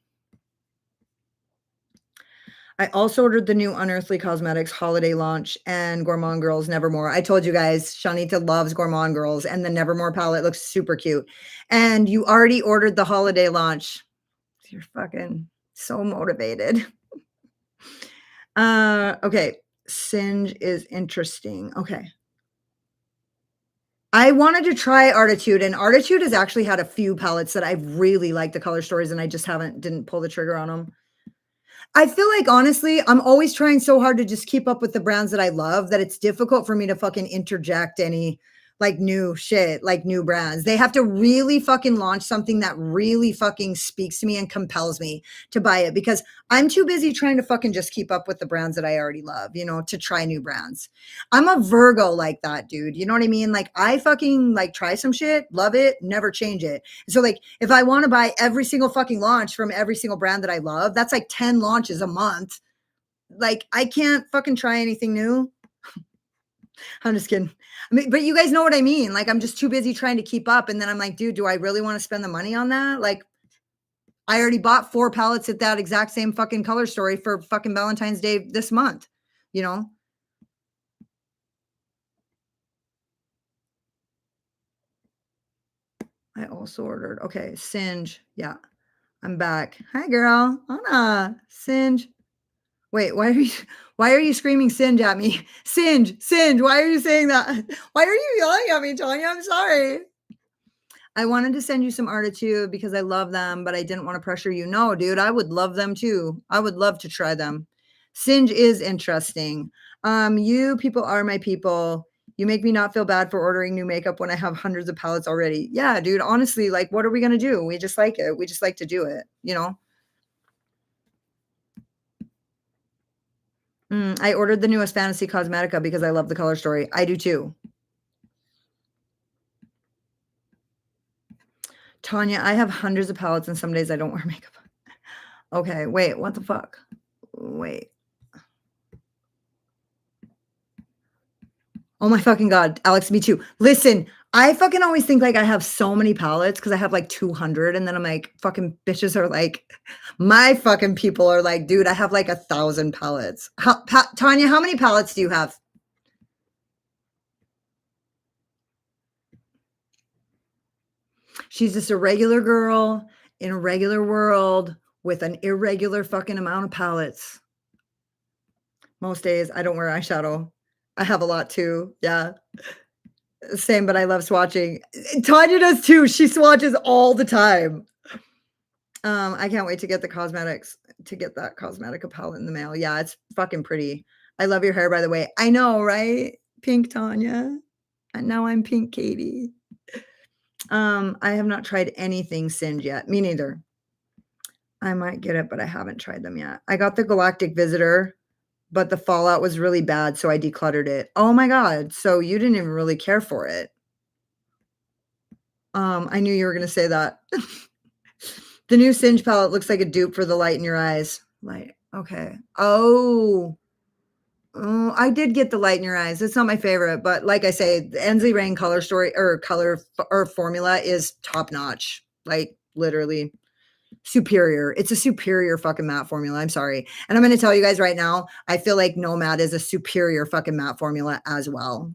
I also ordered the new Unearthly Cosmetics holiday launch and Gourmand Girls Nevermore. I told you guys, Shanita loves Gourmand Girls, and the Nevermore palette looks super cute. And you already ordered the holiday launch. You're fucking so motivated. Okay. Singe is interesting. Okay. I wanted to try Artitude, and Artitude has actually had a few palettes that I really like the color stories, and I just didn't pull the trigger on them. I feel like, honestly, I'm always trying so hard to just keep up with the brands that I love that it's difficult for me to fucking interject any like new shit, like new brands. They have to really fucking launch something that really fucking speaks to me and compels me to buy it, because I'm too busy trying to fucking just keep up with the brands that I already love, to try new brands. I'm a Virgo like that, dude. You know what I mean? Like, I fucking like try some shit, love it, never change it. So like, if I want to buy every single fucking launch from every single brand that I love, that's like 10 launches a month. Like, I can't fucking try anything new. I'm just kidding. I mean, but you guys know what I mean. Like, I'm just too busy trying to keep up. And then I'm like, dude, do I really want to spend the money on that? Like, I already bought 4 palettes at that exact same fucking color story for fucking Valentine's Day this month, I also ordered, okay, Singe. Yeah, I'm back. Hi, girl. Anna, Singe. Wait, why are you screaming Singe at me? Singe, why are you saying that? Why are you yelling at me, Tanya? I'm sorry. I wanted to send you some Artitude because I love them, but I didn't want to pressure you. No, dude, I would love them too. I would love to try them. Singe is interesting. You people are my people. You make me not feel bad for ordering new makeup when I have hundreds of palettes already. Yeah, dude, honestly, like, what are we going to do? We just like it. We just like to do it, I ordered the newest Fantasy Cosmetica because I love the color story. I do too. Tanya, I have hundreds of palettes and some days I don't wear makeup. Okay, wait, what the fuck? Wait. Oh my fucking God, Alex, me too. Listen, I fucking always think like I have so many palettes because I have like 200, and then I'm like, fucking bitches are like, my fucking people are like, dude, I have like 1,000 palettes. Tanya, how many palettes do you have? She's just a regular girl in a regular world with an irregular fucking amount of palettes. Most days I don't wear eyeshadow. I have a lot too. Yeah. Same, but I love swatching. Tanya does too. She swatches all the time. I can't wait to get that Cosmetica palette in the mail. Yeah, it's fucking pretty. I love your hair, by the way. I know, right? Pink Tanya. And now I'm Pink Katie. I have not tried anything Singe yet. Me neither. I might get it, but I haven't tried them yet. I got the Galactic Visitor, but the fallout was really bad, so I decluttered it. Oh my God. So you didn't even really care for it. I knew you were going to say that. The new Singe palette looks like a dupe for the light in your eyes. Light. Okay. Oh, I did get the light in your eyes. It's not my favorite, but like I say, the Ensley Rain color story or formula is top notch. Like, literally Superior. It's a superior fucking matte formula. I'm sorry. And I'm going to tell you guys right now, I feel like Nomad is a superior fucking matte formula as well.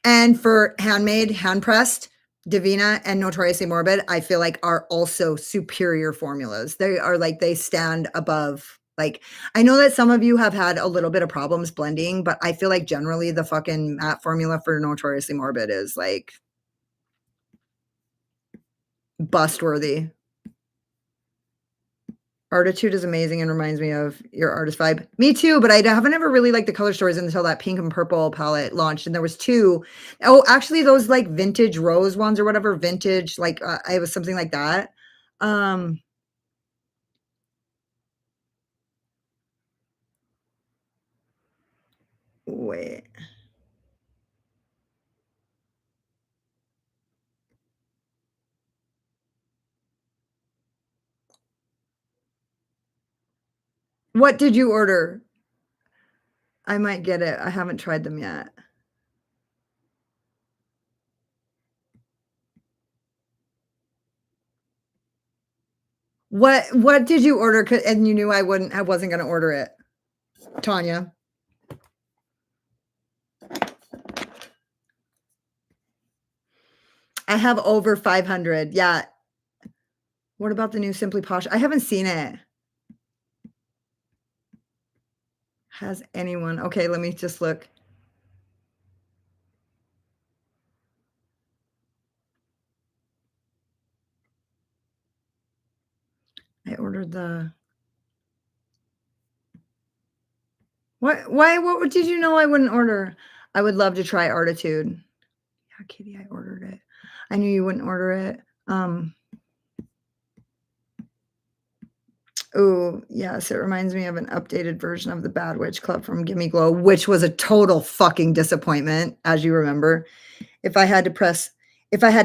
And for handmade, hand pressed, Divina and Notoriously Morbid, I feel like are also superior formulas. They are like, they stand above. Like, I know that some of you have had a little bit of problems blending, but I feel like generally the fucking matte formula for Notoriously Morbid is like bust worthy. Artitude is amazing and reminds me of your artist vibe. Me too, but I haven't ever really liked the color stories until that pink and purple palette launched. And there was two. Oh, actually those like vintage rose ones or whatever, vintage, like I was something like that. Wait. What did you order? I might get it. I haven't tried them yet. What did you order? And you knew I wasn't going to order it. Tanya. I have over 500. Yeah. What about the new Simply Posh? I haven't seen it. Has anyone? Okay, let me just look. I ordered the what did you know I wouldn't order? I would love to try Artitude. Yeah, Kitty, I ordered it. I knew you wouldn't order it. Oh, yes, it reminds me of an updated version of the Bad Witch Club from Gimme Glow, which was a total fucking disappointment, as you remember. If I had to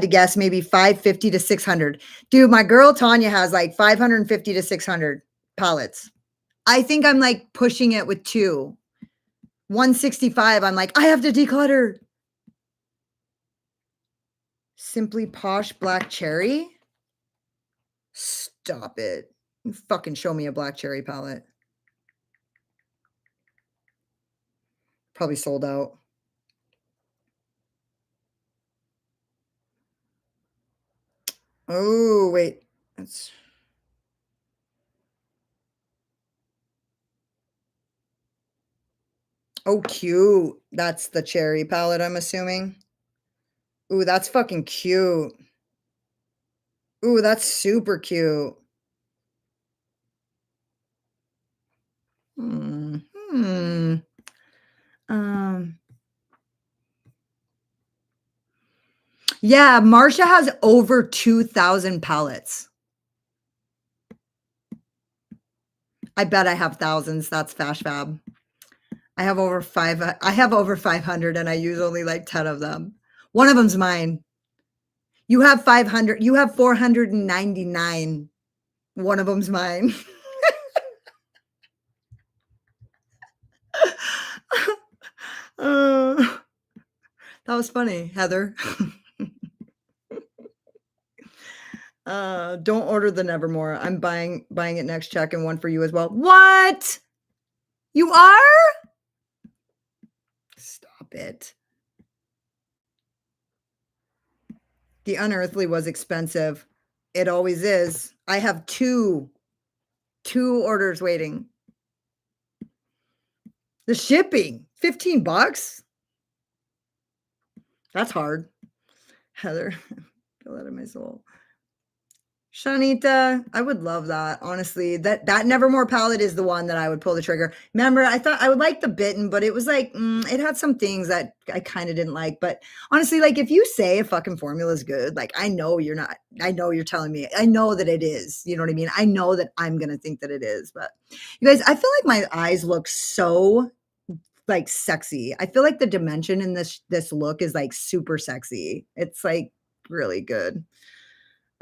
guess, maybe 550 to 600. Dude, my girl Tanya has like 550 to 600 palettes. I think I'm like pushing it with 2. 165, I'm like, I have to declutter. Simply Posh Black Cherry? Stop it. You fucking show me a black cherry palette. Probably sold out. Oh, wait. That's... Oh, cute. That's the cherry palette, I'm assuming. Ooh, that's fucking cute. Ooh, that's super cute. Yeah, Marsha has over 2,000 palettes. I bet I have thousands. That's Fash Fab. I have over 500 and I use only like 10 of them. One of them's mine. You have 500. You have 499. One of them's mine. That was funny, Heather. Don't order the Nevermore. I'm buying it next check and one for you as well. What? You are? Stop it. The Unearthly was expensive. It always is. I have two orders waiting. The shipping, $15. That's hard. Heather, feel out of my soul. Shanita, I would love that. Honestly, that Nevermore palette is the one that I would pull the trigger. Remember, I thought I would like the Bitten, but it was like, it had some things that I kind of didn't like. But honestly, like if you say a fucking formula is good, like I know you're not, I know you're telling me, I know that it is, you know what I mean? I know that I'm going to think that it is, but you guys, I feel like my eyes look so like sexy. I feel like the dimension in this look is like super sexy. It's like really good.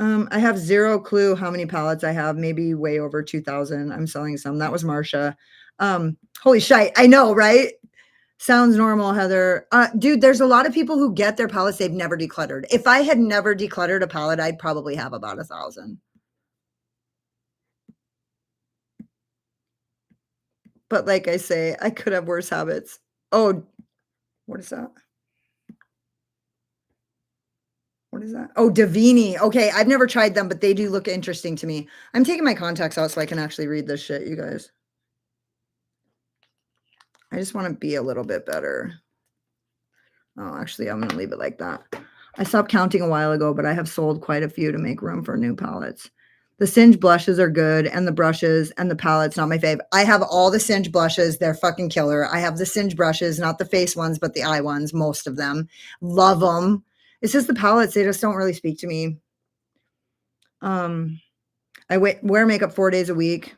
I have zero clue how many palettes I have, maybe way over 2,000. I'm selling some. That was Marsha. Holy shit. I know, right? Sounds normal, Heather. Dude, there's a lot of people who get their palettes they've never decluttered. If I had never decluttered a palette, I'd probably have about 1,000. But like I say, I could have worse habits. Oh, what is that? What is that? Oh, Davini. Okay, I've never tried them, but they do look interesting to me. I'm taking my contacts out so I can actually read this shit, you guys. I just want to be a little bit better. Oh, actually, I'm going to leave it like that. I stopped counting a while ago, but I have sold quite a few to make room for new palettes. The Singe blushes are good, and the brushes and the palettes, not my fave. I have all the Singe blushes. They're fucking killer. I have the Singe brushes, not the face ones, but the eye ones, most of them. Love them. It's just the palettes. They just don't really speak to me. I wear makeup 4 days a week.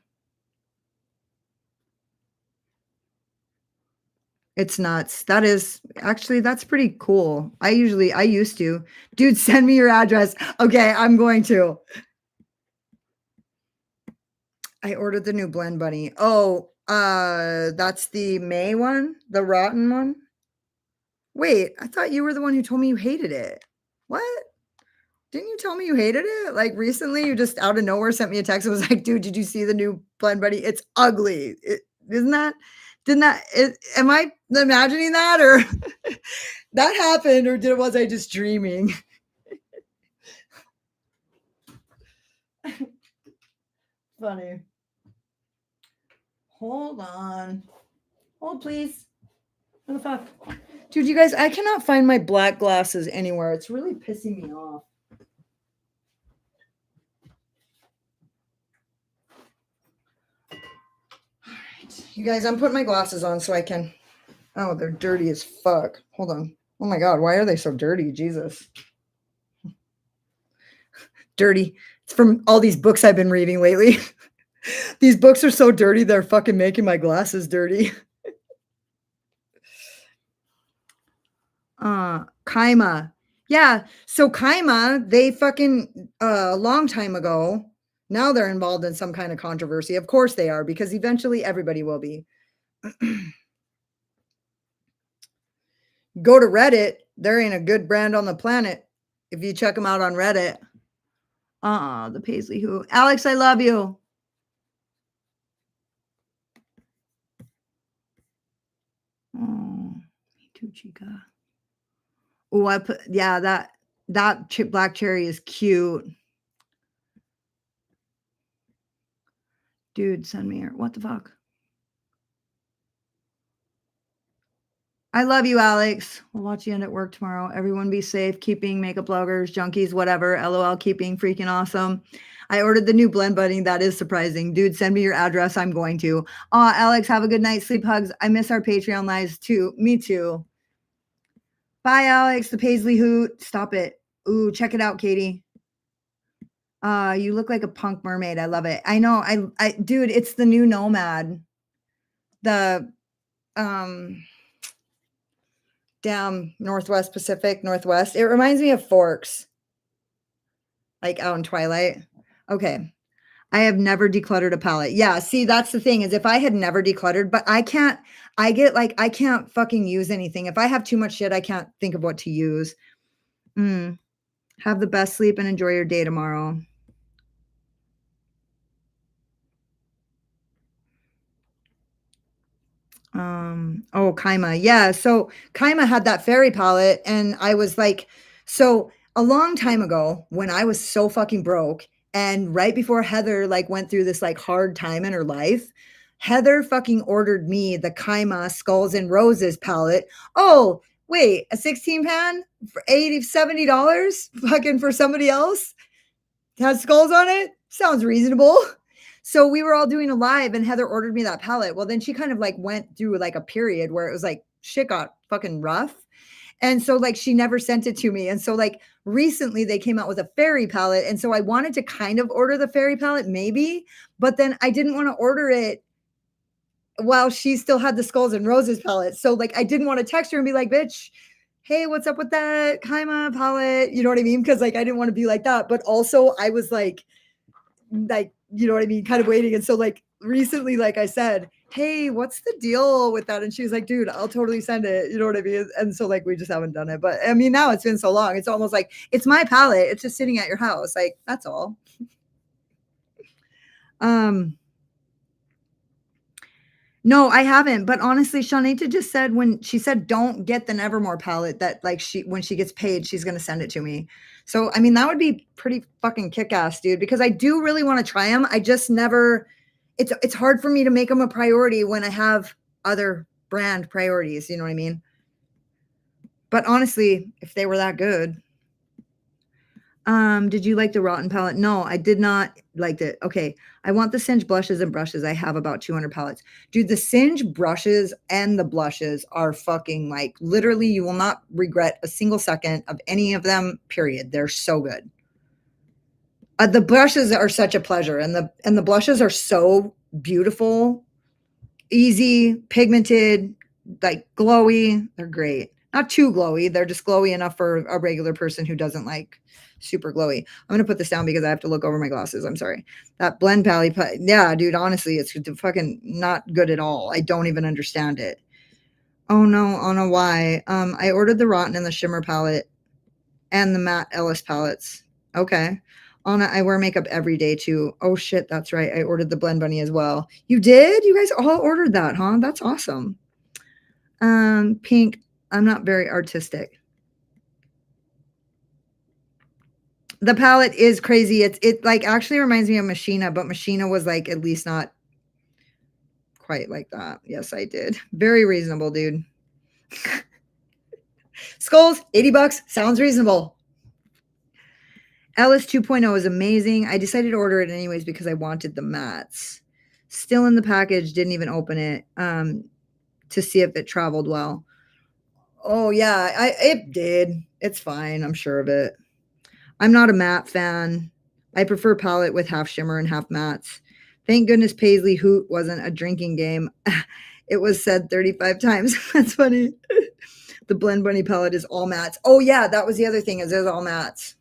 It's nuts. That is actually, that's pretty cool. I used to. Dude, send me your address. Okay, I'm going to. I ordered the new Blend Bunny. Oh, that's the May one, the rotten one. Wait, I thought you were the one who told me you hated it. What? Didn't you tell me you hated it? Like recently, you just out of nowhere sent me a text and was like, dude, did you see the new Blend Bunny? It's ugly. Am I imagining that or that happened or was I just dreaming? Funny. Hold on. Hold, please. What the fuck? Dude, you guys, I cannot find my black glasses anywhere. It's really pissing me off. All right. You guys, I'm putting my glasses on so I can... Oh, they're dirty as fuck. Hold on. Oh my God, why are they so dirty? Jesus. Dirty. It's from all these books I've been reading lately. These books are so dirty, they're fucking making my glasses dirty. Kaima. Yeah, so Kaima, they fucking a long time ago, now they're involved in some kind of controversy. Of course they are, because eventually everybody will be. Go to Reddit. There ain't a good brand on the planet if you check them out on Reddit. The Paisley who. Alex, I love you. Oh, me too, chica. Oh, I put, yeah, that black cherry is cute. Dude, send me her. What the fuck? I love you, Alex. We'll watch you end at work tomorrow. Everyone be safe. Keep being makeup bloggers, junkies, whatever. LOL, keep being freaking awesome. I ordered the new Blend Bunny. That is surprising. Dude, send me your address. I'm going to. Alex, have a good night. Sleep hugs. I miss our Patreon lives too. Me too. Bye, Alex. The Paisley Hoot. Stop it. Ooh, check it out, Katie. You look like a punk mermaid. I love it. I know. I dude, it's the new Nomad. The damn Northwest Pacific Northwest. It reminds me of Forks. Like out in Twilight. Okay. I have never decluttered a palette. Yeah, see, that's the thing is if I had never decluttered, but I can't fucking use anything. If I have too much shit, I can't think of what to use. Have the best sleep and enjoy your day tomorrow. Kaima. Yeah. So Kaima had that fairy palette and I was like, so a long time ago when I was so fucking broke and right before Heather like went through this like hard time in her life, Heather fucking ordered me the Kaima Skulls and Roses palette. Oh, wait, a 16 pan for $70 fucking for somebody else? It has skulls on it? Sounds reasonable. So we were all doing a live and Heather ordered me that palette. Well, then she kind of like went through like a period where it was like shit got fucking rough. And so like she never sent it to me. And so like recently they came out with a fairy palette. And so I wanted to kind of order the fairy palette maybe, but then I didn't want to order it while she still had the Skulls and Roses palette. So like I didn't want to text her and be like, bitch, hey, what's up with that Kaima palette? You know what I mean? Because like I didn't want to be like that. But also I was like, you know what I mean? Kind of waiting. And so like recently, like I said, hey, what's the deal with that? And she was like, dude, I'll totally send it. You know what I mean? And so like we just haven't done it. But I mean, now it's been so long. It's almost like it's my palette. It's just sitting at your house. Like, that's all. No, I haven't. But honestly, Shanita just said when she said don't get the Nevermore palette that like when she gets paid, she's gonna send it to me. So I mean that would be pretty fucking kick-ass, dude, because I do really want to try them. I just never it's hard for me to make them a priority when I have other brand priorities, you know what I mean? But honestly, if they were that good. Did you like the Rotten palette? No, I did not like it. Okay. I want the Singe blushes and brushes. I have about 200 palettes. Dude, the Singe brushes and the blushes are fucking like literally you will not regret a single second of any of them, period. They're so good. The brushes are such a pleasure and the blushes are so beautiful, easy, pigmented, like glowy. They're great. Not too glowy. They're just glowy enough for a regular person who doesn't like super glowy. I'm going to put this down because I have to look over my glasses. I'm sorry. That blend palette. Yeah, dude, honestly, it's fucking not good at all. I don't even understand it. Oh no, I don't know why. I ordered the Rotten and the Shimmer palette and the Matte Ellis palettes. Okay. Anna, I wear makeup every day too. Oh shit, that's right. I ordered the Blend Bunny as well. You did? You guys all ordered that, huh? That's awesome. Pink. I'm not very artistic. The palette is crazy. It like actually reminds me of Machina, but Machina was like at least not quite like that. Yes, I did. Very reasonable, dude. Skulls, $80. Sounds reasonable. Ellis 2.0 is amazing. I decided to order it anyways because I wanted the mattes. Still in the package, didn't even open it to see if it traveled well. Oh yeah, it did. It's fine. I'm sure of it. I'm not a matte fan. I prefer palette with half shimmer and half mattes. Thank goodness Paisley Hoot wasn't a drinking game. It was said 35 times. That's funny. The Blend Bunny palette is all mattes. Oh yeah, that was the other thing is it's all mattes.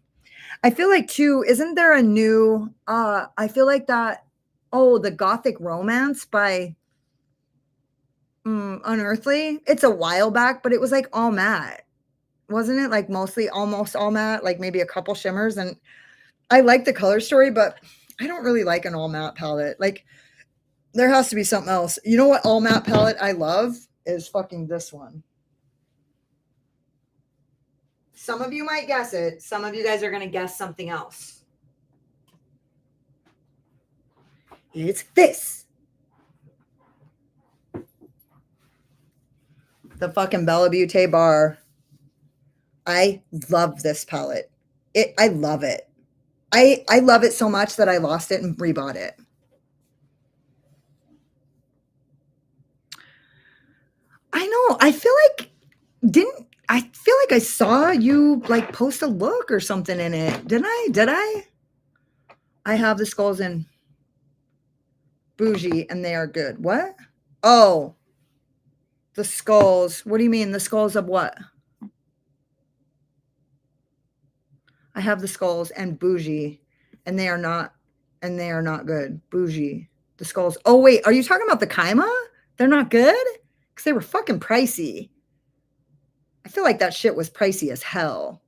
I feel like too, isn't there a new I feel like that the Gothic Romance by Unearthly. It's a while back, but it was like all matte. Wasn't it? Like mostly almost all matte, like maybe a couple shimmers and I like the color story, but I don't really like an all matte palette. Like there has to be something else. You know what all matte palette I love is fucking this one. Some of you might guess it. Some of you guys are going to guess something else. It's this. The fucking Bella Beauté bar. I love this palette. I love it. I love it so much that I lost it and rebought it. I know. I feel like I saw you like post a look or something in it. Did I? I have the skulls in Bougie and they are good. What? Oh, the skulls. What do you mean? The skulls of what? I have the skulls and Bougie and they are not good. Bougie. The skulls. Oh wait, are you talking about the Kaima? They're not good? Because they were fucking pricey. I feel like that shit was pricey as hell.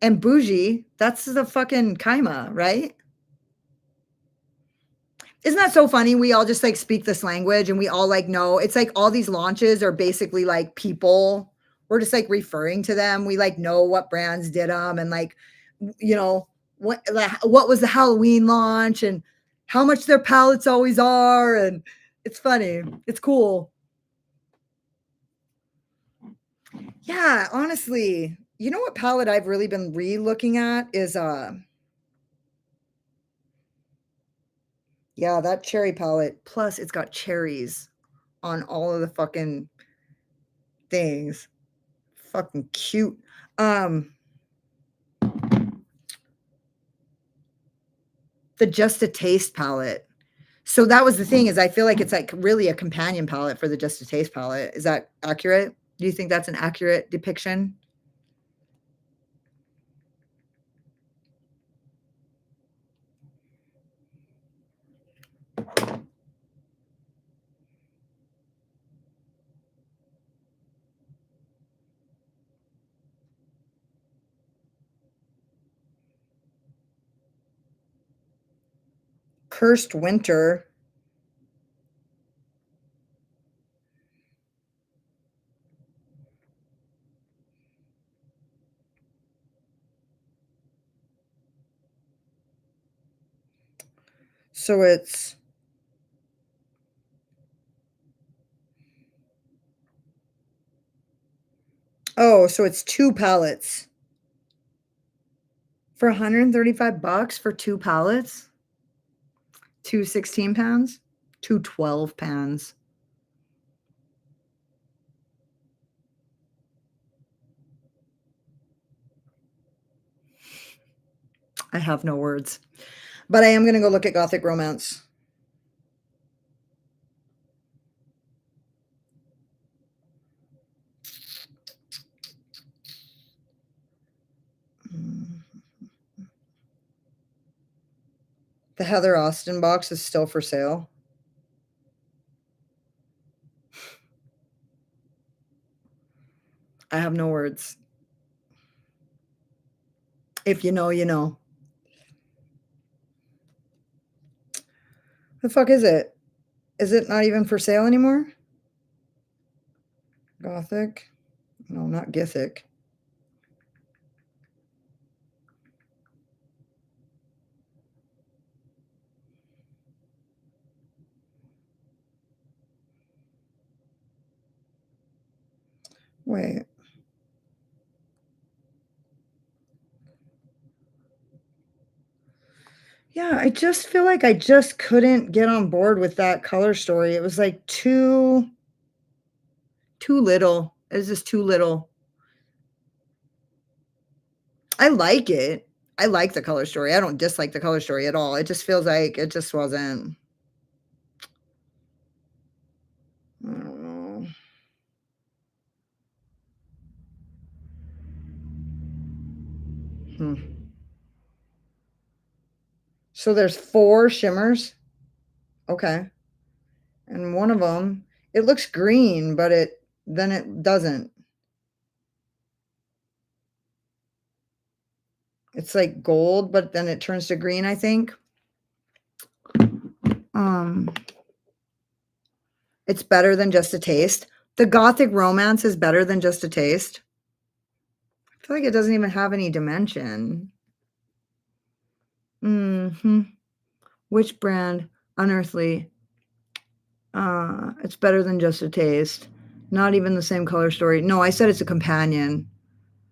And Bougie, that's the fucking Kaima, right? Isn't that so funny? We all just like speak this language and we all like know. It's like all these launches are basically like people. We're just like referring to them. We like know what brands did them and like, you know, what was the Halloween launch and how much their palettes always are. And it's funny. It's cool. Yeah, honestly, you know what palette I've really been re-looking at is yeah, that cherry palette. Plus it's got cherries on all of the fucking things. Fucking cute. The Just a Taste palette. So that was the thing is I feel like it's like really a companion palette for the Just a Taste palette. Is that accurate? Do you think that's an accurate depiction? Cursed Winter. So it's so it's 2 pallets. For 135 bucks for 2 pallets? 2 16 pounds? 2 12 pounds. I have no words. But I am gonna go look at Gothic Romance. The Heather Austin box is still for sale. I have no words. If you know, you know. The fuck is it? Is it not even for sale anymore? Gothic? No, not Githic. Wait. Yeah, I just feel like I just couldn't get on board with that color story. It was like too little. It's just too little. I like it. I like the color story. I don't dislike the color story at all. It just feels like it just wasn't. I don't know. So there's 4 shimmers. Okay. And one of them, it looks green, but then it doesn't. It's like gold, but then it turns to green, I think. It's better than Just a Taste. The Gothic Romance is better than Just a Taste. I feel like it doesn't even have any dimension. Which brand? Unearthly. It's better than Just a Taste. Not even the same color story. No, I said it's a companion.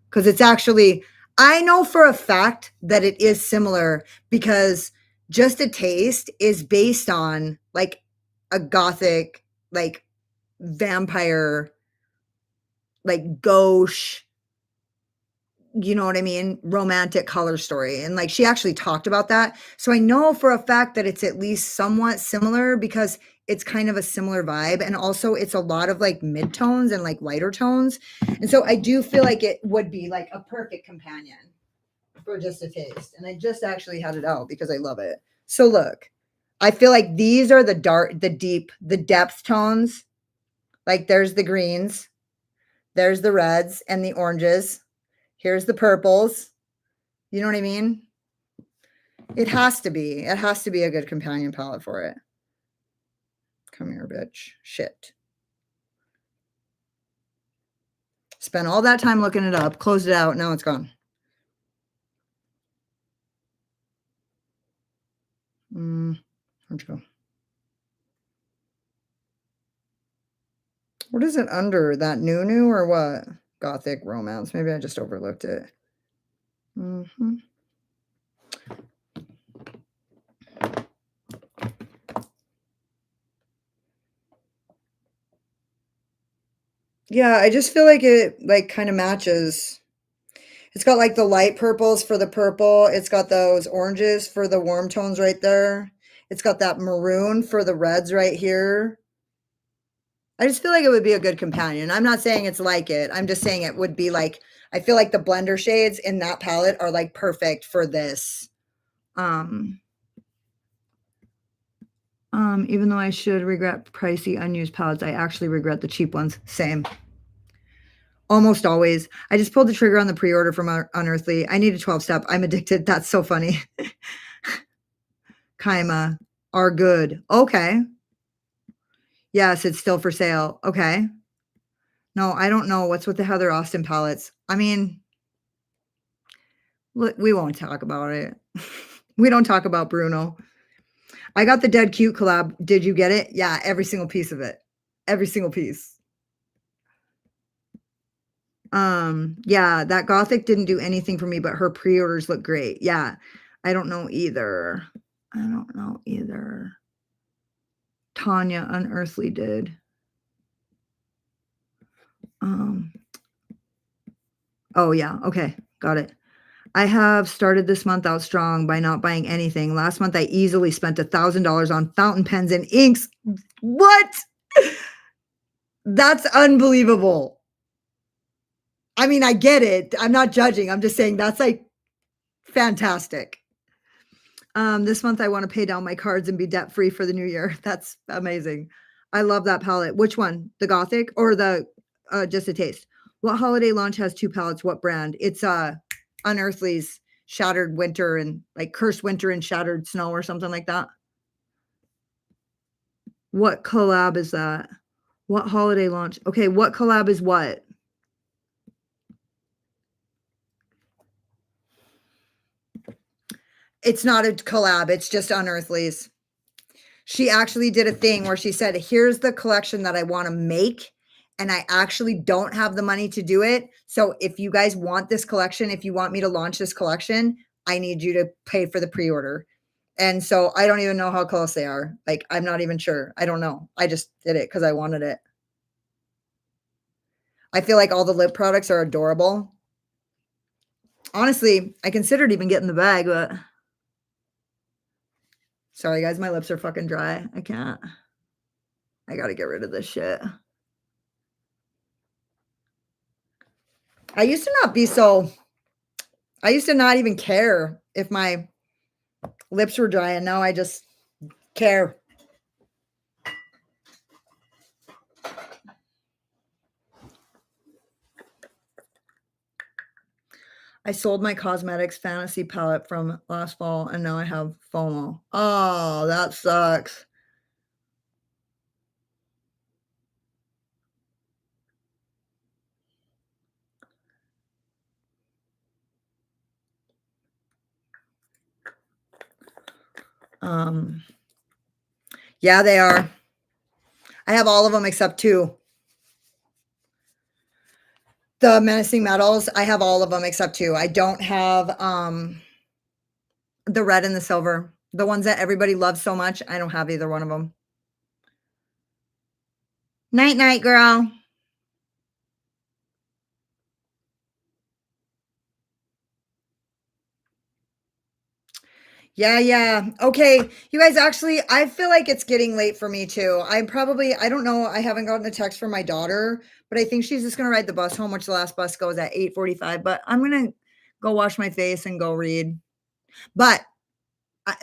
Because it's actually, I know for a fact that it is similar because Just a Taste is based on like a gothic, like vampire, like gauche, you know what I mean? Romantic color story. And like she actually talked about that. So I know for a fact that it's at least somewhat similar because it's kind of a similar vibe. And also it's a lot of like mid-tones and like lighter tones. And so I do feel like it would be like a perfect companion for Just a Taste. And I just actually had it out because I love it. So look, I feel like these are the dark, the deep, the depth tones. Like there's the greens, there's the reds and the oranges. Here's the purples. You know what I mean? It has to be. It has to be a good companion palette for it. Come here, bitch. Shit. Spent all that time looking it up, closed it out, now it's gone. Where'd you go? What is it under? That new or what? Gothic Romance. Maybe I just overlooked it. Yeah, I just feel like it like kind of matches. It's got like the light purples for the purple. It's got those oranges for the warm tones right there. It's got that maroon for the reds right here. I just feel like it would be a good companion. I'm not saying it's like it. I'm just saying it would be like, I feel like the blender shades in that palette are like perfect for this. Even though I should regret pricey unused palettes, I actually regret the cheap ones. Same. Almost always. I just pulled the trigger on the pre-order from Unearthly. I need a 12-step. I'm addicted. That's so funny. Kaima. are good. Okay. Yes, it's still for sale. Okay. No, I don't know. What's with the Heather Austin palettes? I mean, we won't talk about it. We don't talk about Bruno. I got the Dead Cute collab. Did you get it? Yeah, every single piece of it. Every single piece. Yeah, that Gothic didn't do anything for me, but her pre-orders look great. Yeah. I don't know either. I don't know either. Tanya Unearthly did. Oh yeah, okay, got it. I have started this month out strong by not buying anything. Last month I easily spent $1,000 on fountain pens and inks. What? That's unbelievable. I mean, I get it. I'm not judging. I'm just saying that's like fantastic. This month I want to pay down my cards and be debt free for the new year. That's amazing. I love that palette. Which one? The Gothic or the Just a Taste? What holiday launch has 2 palettes? What brand? It's Unearthly's Shattered Winter and like Cursed Winter and Shattered Snow or something like that. What collab is that? What holiday launch? Okay, what collab is what? It's not a collab. It's just Unearthly's. She actually did a thing where she said, here's the collection that I want to make. And I actually don't have the money to do it. So if you guys want this collection, if you want me to launch this collection, I need you to pay for the pre-order. And so I don't even know how close they are. Like, I'm not even sure. I don't know. I just did it because I wanted it. I feel like all the lip products are adorable. Honestly, I considered even getting the bag, but sorry guys, my lips are fucking dry. I can't. I got to get rid of this shit. I used to not even care if my lips were dry, and now I just care. I sold my cosmetics fantasy palette from last fall, and now I have FOMO. Oh, that sucks. Yeah, they are. I have all of them except 2. The Menacing Metals, I have all of them except 2. I don't have the red and the silver. The ones that everybody loves so much, I don't have either one of them. Night, night, girl. Yeah. Okay. You guys, actually, I feel like it's getting late for me too. I don't know. I haven't gotten a text from my daughter, but I think she's just going to ride the bus home, which the last bus goes at 8:45. But I'm going to go wash my face and go read. But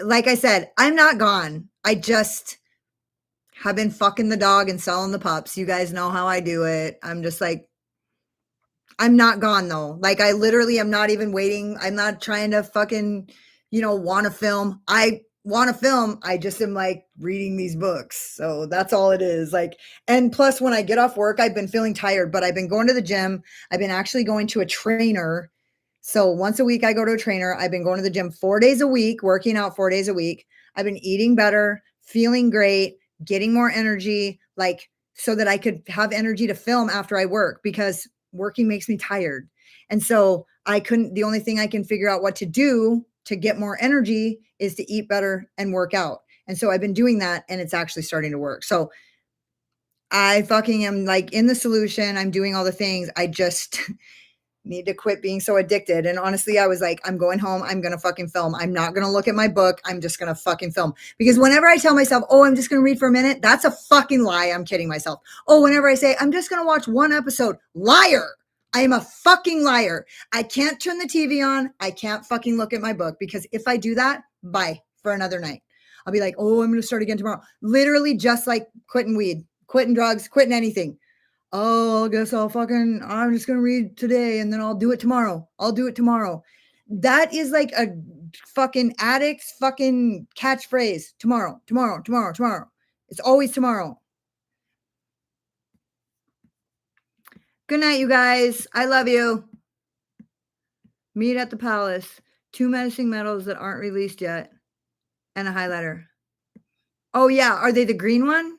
like I said, I'm not gone. I just have been fucking the dog and selling the pups. You guys know how I do it. I'm just like, I'm not gone though. Like I literally am not even waiting. I'm not trying to fucking, want to film. I want to film. I just am like reading these books. So that's all it is. Like, and plus when I get off work, I've been feeling tired, but I've been going to the gym. I've been actually going to a trainer. So once a week I go to a trainer. I've been going to the gym 4 days a week, working out 4 days a week. I've been eating better, feeling great, getting more energy, like so that I could have energy to film after I work because working makes me tired. And so the only thing I can figure out what to do to get more energy is to eat better and work out. And so I've been doing that and it's actually starting to work. So I fucking am like in the solution. I'm doing all the things. I just need to quit being so addicted. And honestly, I was like, I'm going home. I'm going to fucking film. I'm not going to look at my book. I'm just going to fucking film. Because whenever I tell myself, oh, I'm just going to read for a minute, that's a fucking lie. I'm kidding myself. Oh, whenever I say, I'm just going to watch one episode, liar. I am a fucking liar. I can't turn the TV on. I can't fucking look at my book because if I do that, bye for another night. I'll be like, oh, I'm going to start again tomorrow. Literally just like quitting weed, quitting drugs, quitting anything. Oh, I guess I'm just going to read today and then I'll do it tomorrow. That is like a fucking addict's fucking catchphrase. Tomorrow, tomorrow, tomorrow, tomorrow. It's always tomorrow. Good night, you guys. I love you. Meet at the palace. 2 menacing medals that aren't released yet. And a highlighter. Oh, yeah. Are they the green one?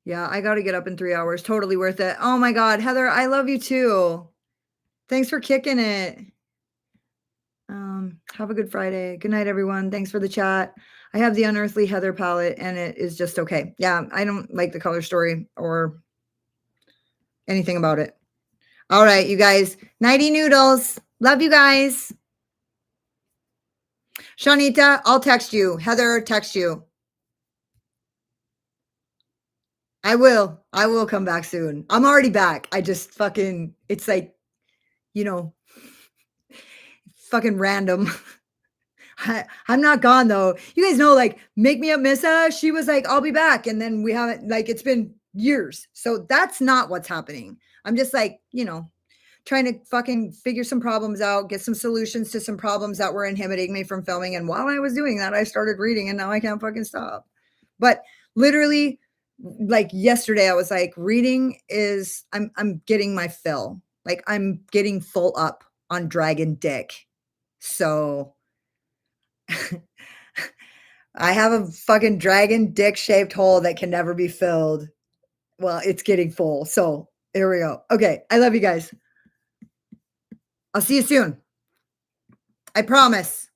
Yeah, I got to get up in 3 hours. Totally worth it. Oh, my God. Heather, I love you too. Thanks for kicking it. Have a good Friday. Good night, everyone. Thanks for the chat. I have the Unearthly Heather palette, and it is just okay. Yeah, I don't like the color story or anything about it. All right, you guys. Nighty noodles. Love you guys. Shanita, I'll text you. Heather, text you. I will. I will come back soon. I'm already back. I just fucking, it's like, you know, fucking random. I'm not gone though. You guys know, like, Make Me Up Missa, she was like, I'll be back. And then we haven't, like, it's been years. So that's not what's happening. I'm just like, you know, trying to fucking figure some problems out, get some solutions to some problems that were inhibiting me from filming. And while I was doing that, I started reading and now I can't fucking stop. But literally, like yesterday, I was like, reading is, I'm getting my fill. Like, I'm getting full up on Dragon Dick. So I have a fucking dragon dick shaped hole that can never be filled. Well, it's getting full. So here we go. Okay. I love you guys. I'll see you soon. I promise.